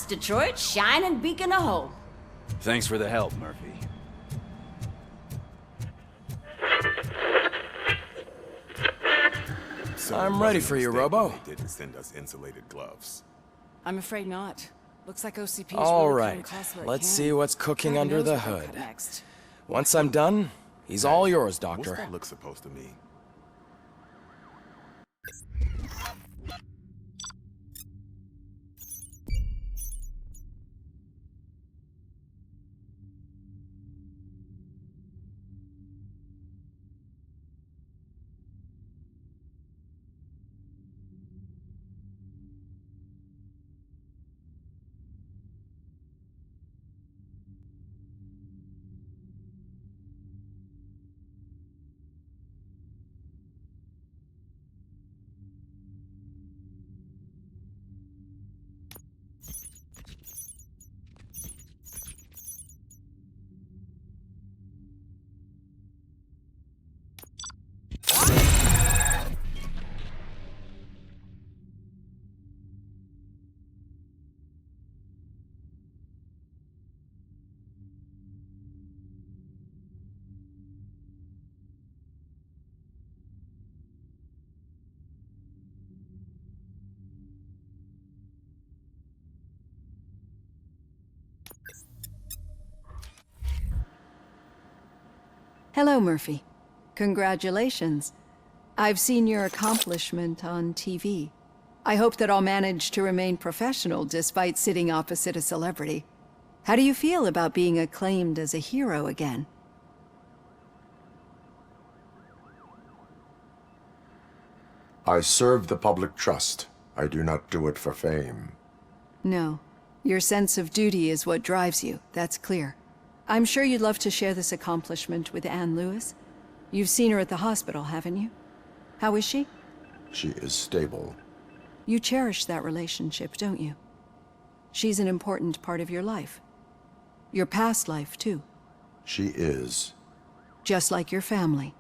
It's Detroit's shining beacon of hope. Thanks for the help, Murphy. I'm ready for you, Robo. They didn't send us insulated gloves. I'm afraid not. Looks like OCP's All really right, cutting costs where it let's can. see what's cooking God under knows the what they'll hood. cut next. Once I'm done, he's all yours, Doctor. What's that look supposed to mean? Hello, Murphy. Congratulations. I've seen your accomplishment on TV. I hope that I'll manage to remain professional despite sitting opposite a celebrity. How do you feel about being acclaimed as a hero again? I serve the public trust. I do not do it for fame. No. Your sense of duty is what drives you, that's clear. I'm sure you'd love to share this accomplishment with Anne Lewis. You've seen her at the hospital, haven't you? How is she? She is stable. You cherish that relationship, don't you? She's an important part of your life. Your past life, too. She is. Just like your family.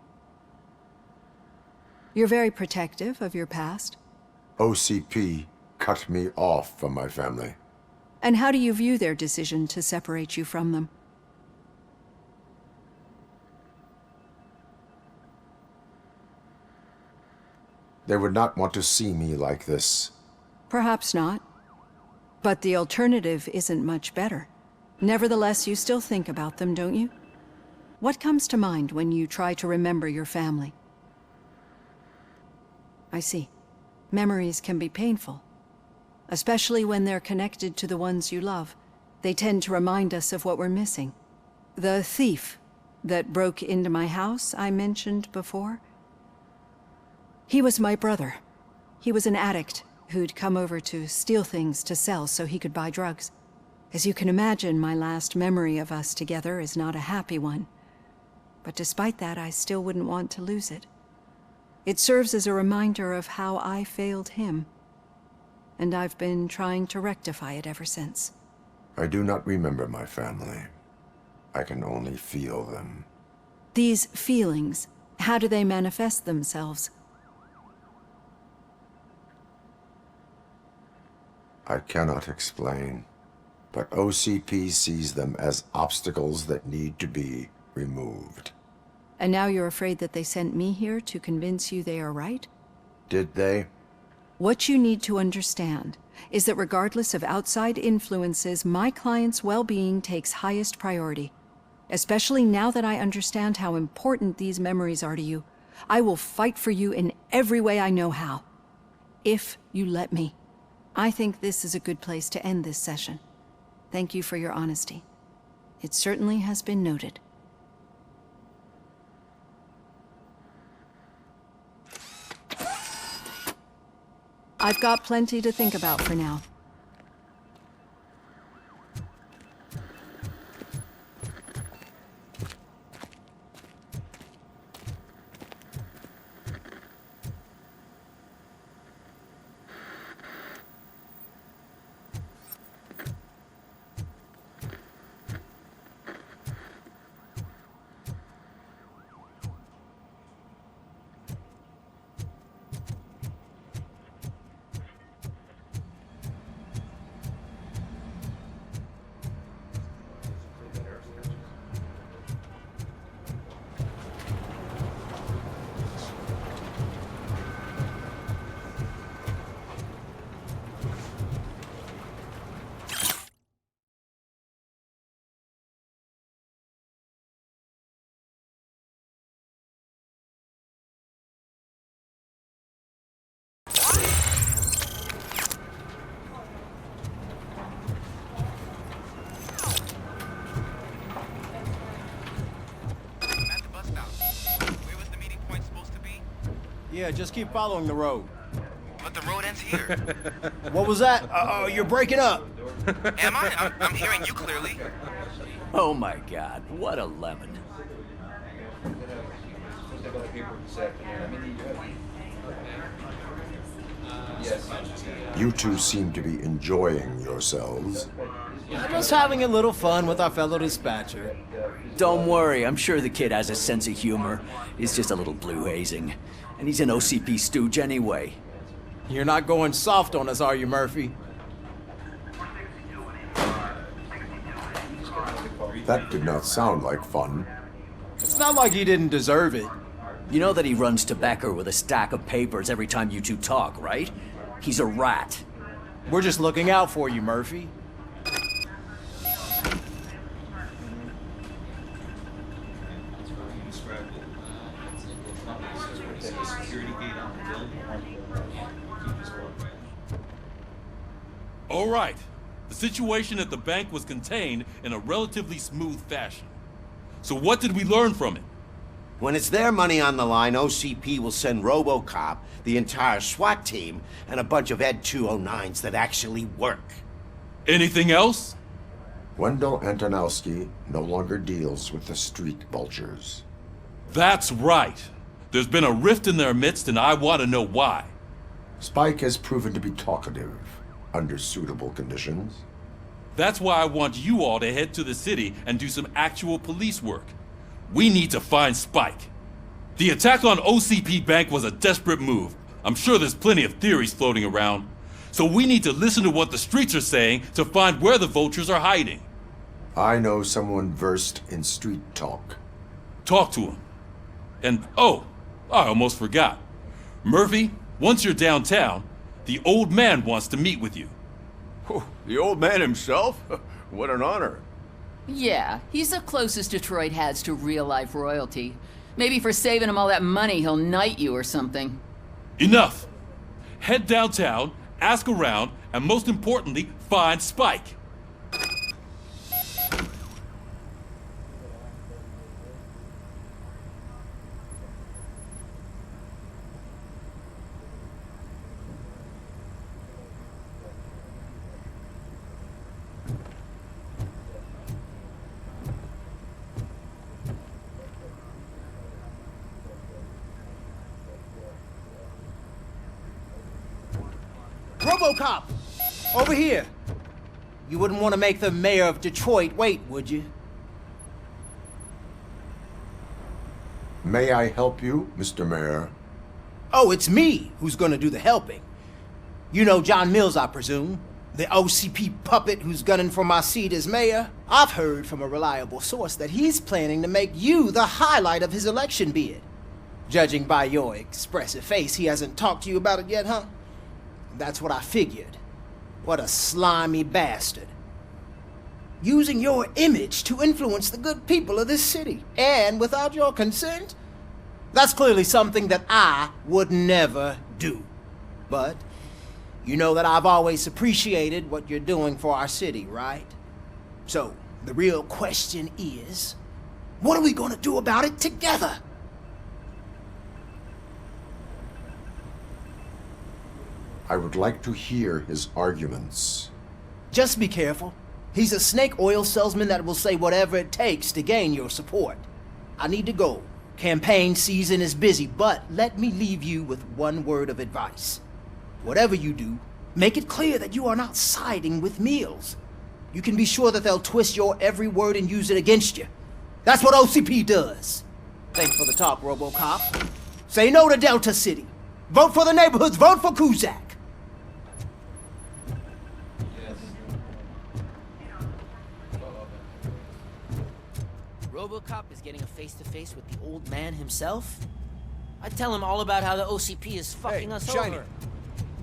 You're very protective of your past. OCP cut me off from my family. And how do you view their decision to separate you from them? They would not want to see me like this. Perhaps not. But the alternative isn't much better. Nevertheless, you still think about them, don't you? What comes to mind when you try to remember your family? I see. Memories can be painful. Especially when they're connected to the ones you love. They tend to remind us of what we're missing. The thief that broke into my house I mentioned before? He was my brother. He was an addict who'd come over to steal things to sell so he could buy drugs. As you can imagine, my last memory of us together is not a happy one. But despite that, I still wouldn't want to lose it. It serves as a reminder of how I failed him. And I've been trying to rectify it ever since. I do not remember my family. I can only feel them. These feelings, how do they manifest themselves? I cannot explain, but OCP sees them as obstacles that need to be removed. And now you're afraid that they sent me here to convince you they are right? Did they? What you need to understand is that regardless of outside influences, my client's well-being takes highest priority. Especially now that I understand how important these memories are to you. I will fight for you in every way I know how. If you let me. I think this is a good place to end this session. Thank you for your honesty. It certainly has been noted. I've got plenty to think about for now. Yeah, just keep following the road. But the road ends here. What was that? Oh, you're breaking up. Am I? I'm hearing you clearly. Oh my god, what a lemon. You two seem to be enjoying yourselves. Just having a little fun with our fellow dispatcher. Don't worry, I'm sure the kid has a sense of humor. He's just a little blue hazing. And he's an OCP stooge anyway. You're not going soft on us, are you, Murphy? That did not sound like fun. It's not like he didn't deserve it. You know that he runs to Becker with a stack of papers every time you two talk, right? He's a rat. We're just looking out for you, Murphy. All right. The situation at the bank was contained in a relatively smooth fashion. So what did we learn from it? When it's their money on the line, OCP will send Robocop, the entire SWAT team, and a bunch of Ed 209s that actually work. Anything else? Wendell Antonowski no longer deals with the street vultures. That's right. There's been a rift in their midst, and I want to know why. Spike has proven to be talkative under suitable conditions. That's why I want you all to head to the city and do some actual police work. We need to find Spike. The attack on OCP Bank was a desperate move. I'm sure there's plenty of theories floating around. So we need to listen to what the streets are saying to find where the vultures are hiding. I know someone versed in street talk. Talk to him. And oh, I almost forgot. Murphy, once you're downtown, the old man wants to meet with you. Oh, the old man himself? What an honor. Yeah, he's the closest Detroit has to real-life royalty. Maybe for saving him all that money, he'll knight you or something. Enough! Head downtown, ask around, and most importantly, find Spike. Robocop! Over here! You wouldn't want to make the mayor of Detroit wait, would you? May I help you, Mr. Mayor? Oh, it's me who's gonna do the helping. You know John Mills, I presume? The OCP puppet who's gunning for my seat as mayor? I've heard from a reliable source that he's planning to make you the highlight of his election bid. Judging by your expressive face, he hasn't talked to you about it yet, huh? That's what I figured. What a slimy bastard. Using your image to influence the good people of this city, and without your consent? That's clearly something that I would never do. But you know that I've always appreciated what you're doing for our city, right? So, the real question is, what are we gonna do about it together? I would like to hear his arguments. Just be careful. He's a snake oil salesman that will say whatever it takes to gain your support. I need to go. Campaign season is busy, but let me leave you with one word of advice. Whatever you do, make it clear that you are not siding with Mills. You can be sure that they'll twist your every word and use it against you. That's what OCP does. Thanks for the talk, Robocop. Say no to Delta City. Vote for the neighborhoods. Vote for Kuzak. Robocop is getting a face-to-face with the old man himself? I'd tell him all about how the OCP is fucking us Shiny. over.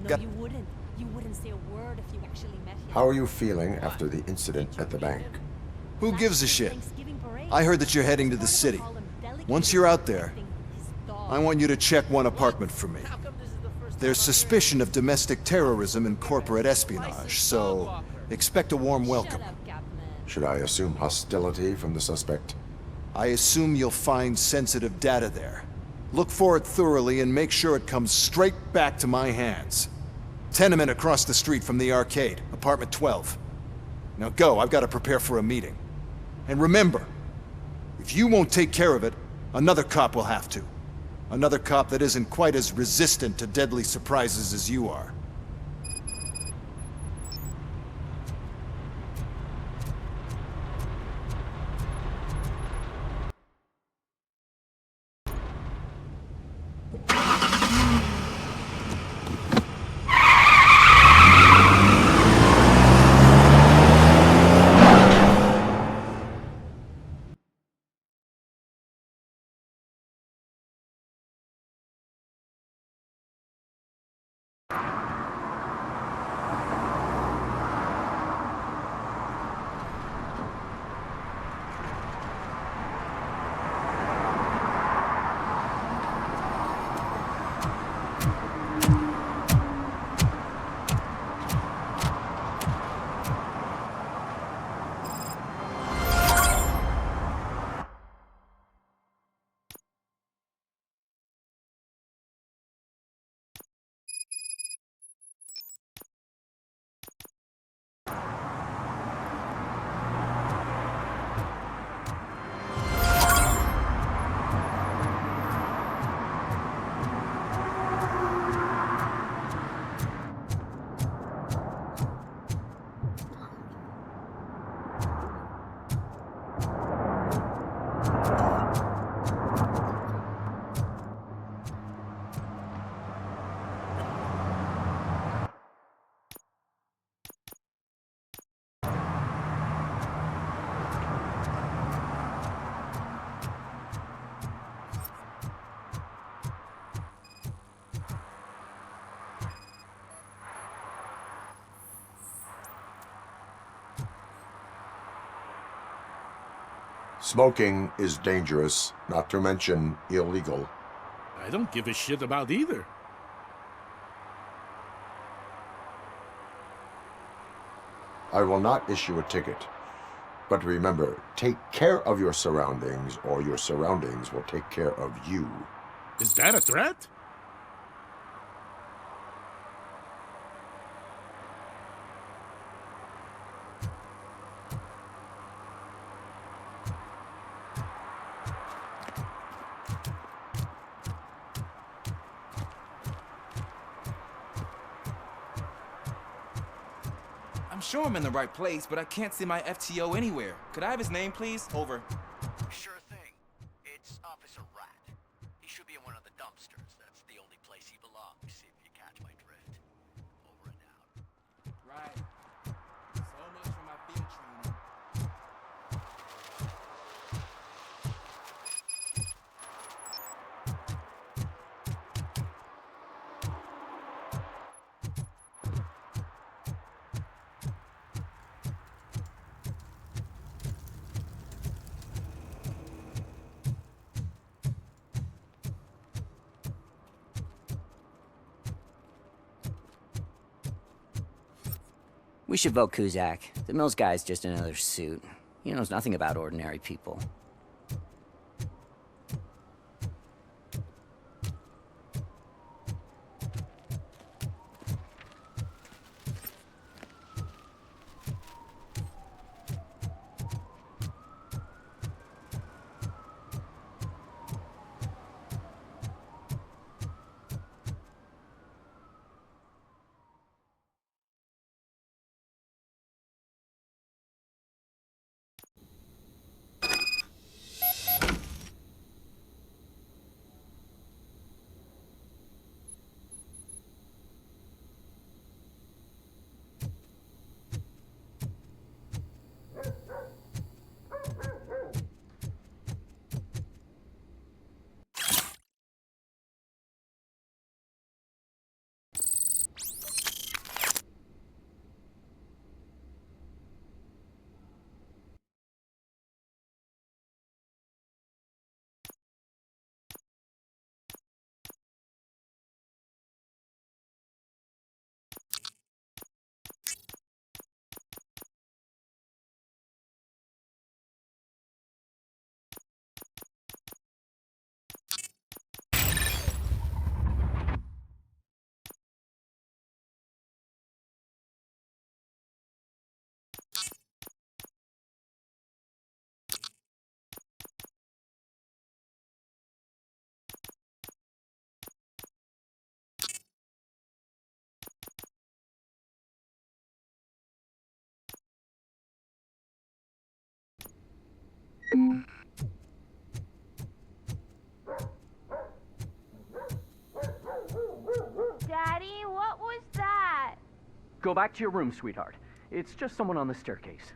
No, you wouldn't. You wouldn't say a word if you actually met him. How are you feeling after the incident at the bank? Who gives a shit? I heard that you're heading to the city. Once you're out there, I want you to check one apartment for me. There's suspicion of domestic terrorism and corporate espionage, so expect a warm welcome. Should I assume hostility from the suspect? I assume you'll find sensitive data there. Look for it thoroughly and make sure it comes straight back to my hands. Tenement across the street from the arcade, apartment 12. Now go, I've got to prepare for a meeting. And remember, if you won't take care of it, another cop will have to. Another cop that isn't quite as resistant to deadly surprises as you are. Smoking is dangerous, not to mention illegal. I don't give a shit about either. I will not issue a ticket. But remember, take care of your surroundings, or your surroundings will take care of you. Is that a threat? I'm sure I'm in the right place, but I can't see my FTO anywhere. Could I have his name, please? Over. Sure thing. It's Officer Rat. He should be in one of the dumpsters. That's the only place he belongs, if you catch my drift. Over and out. Right. So much for my field training. We should vote Kuzak. The Mills guy's just another suit. He knows nothing about ordinary people. Daddy, what was that? Go back to your room, sweetheart. It's just someone on the staircase.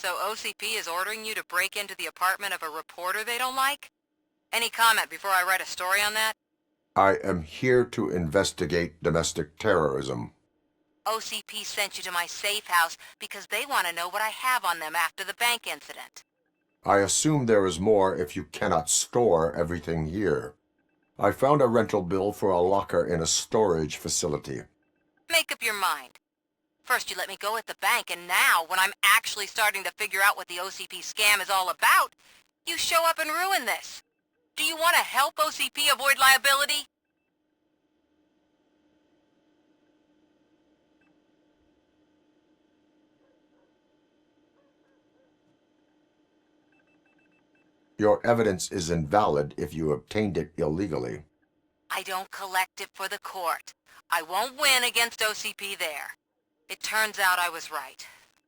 So OCP is ordering you to break into the apartment of a reporter they don't like? Any comment before I write a story on that? I am here to investigate domestic terrorism. OCP sent you to my safe house because they want to know what I have on them after the bank incident. I assume there is more if you cannot store everything here. I found a rental bill for a locker in a storage facility. Make up your mind. First you let me go at the bank, and now, when I'm actually starting to figure out what the OCP scam is all about, you show up and ruin this. Do you want to help OCP avoid liability? Your evidence is invalid if you obtained it illegally. I don't collect it for the court. I won't win against OCP there. It turns out I was right.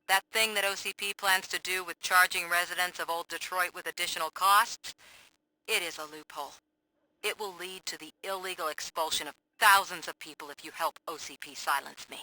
That thing that OCP plans to do with charging residents of Old Detroit with additional costs, it is a loophole. It will lead to the illegal expulsion of thousands of people if you help OCP silence me.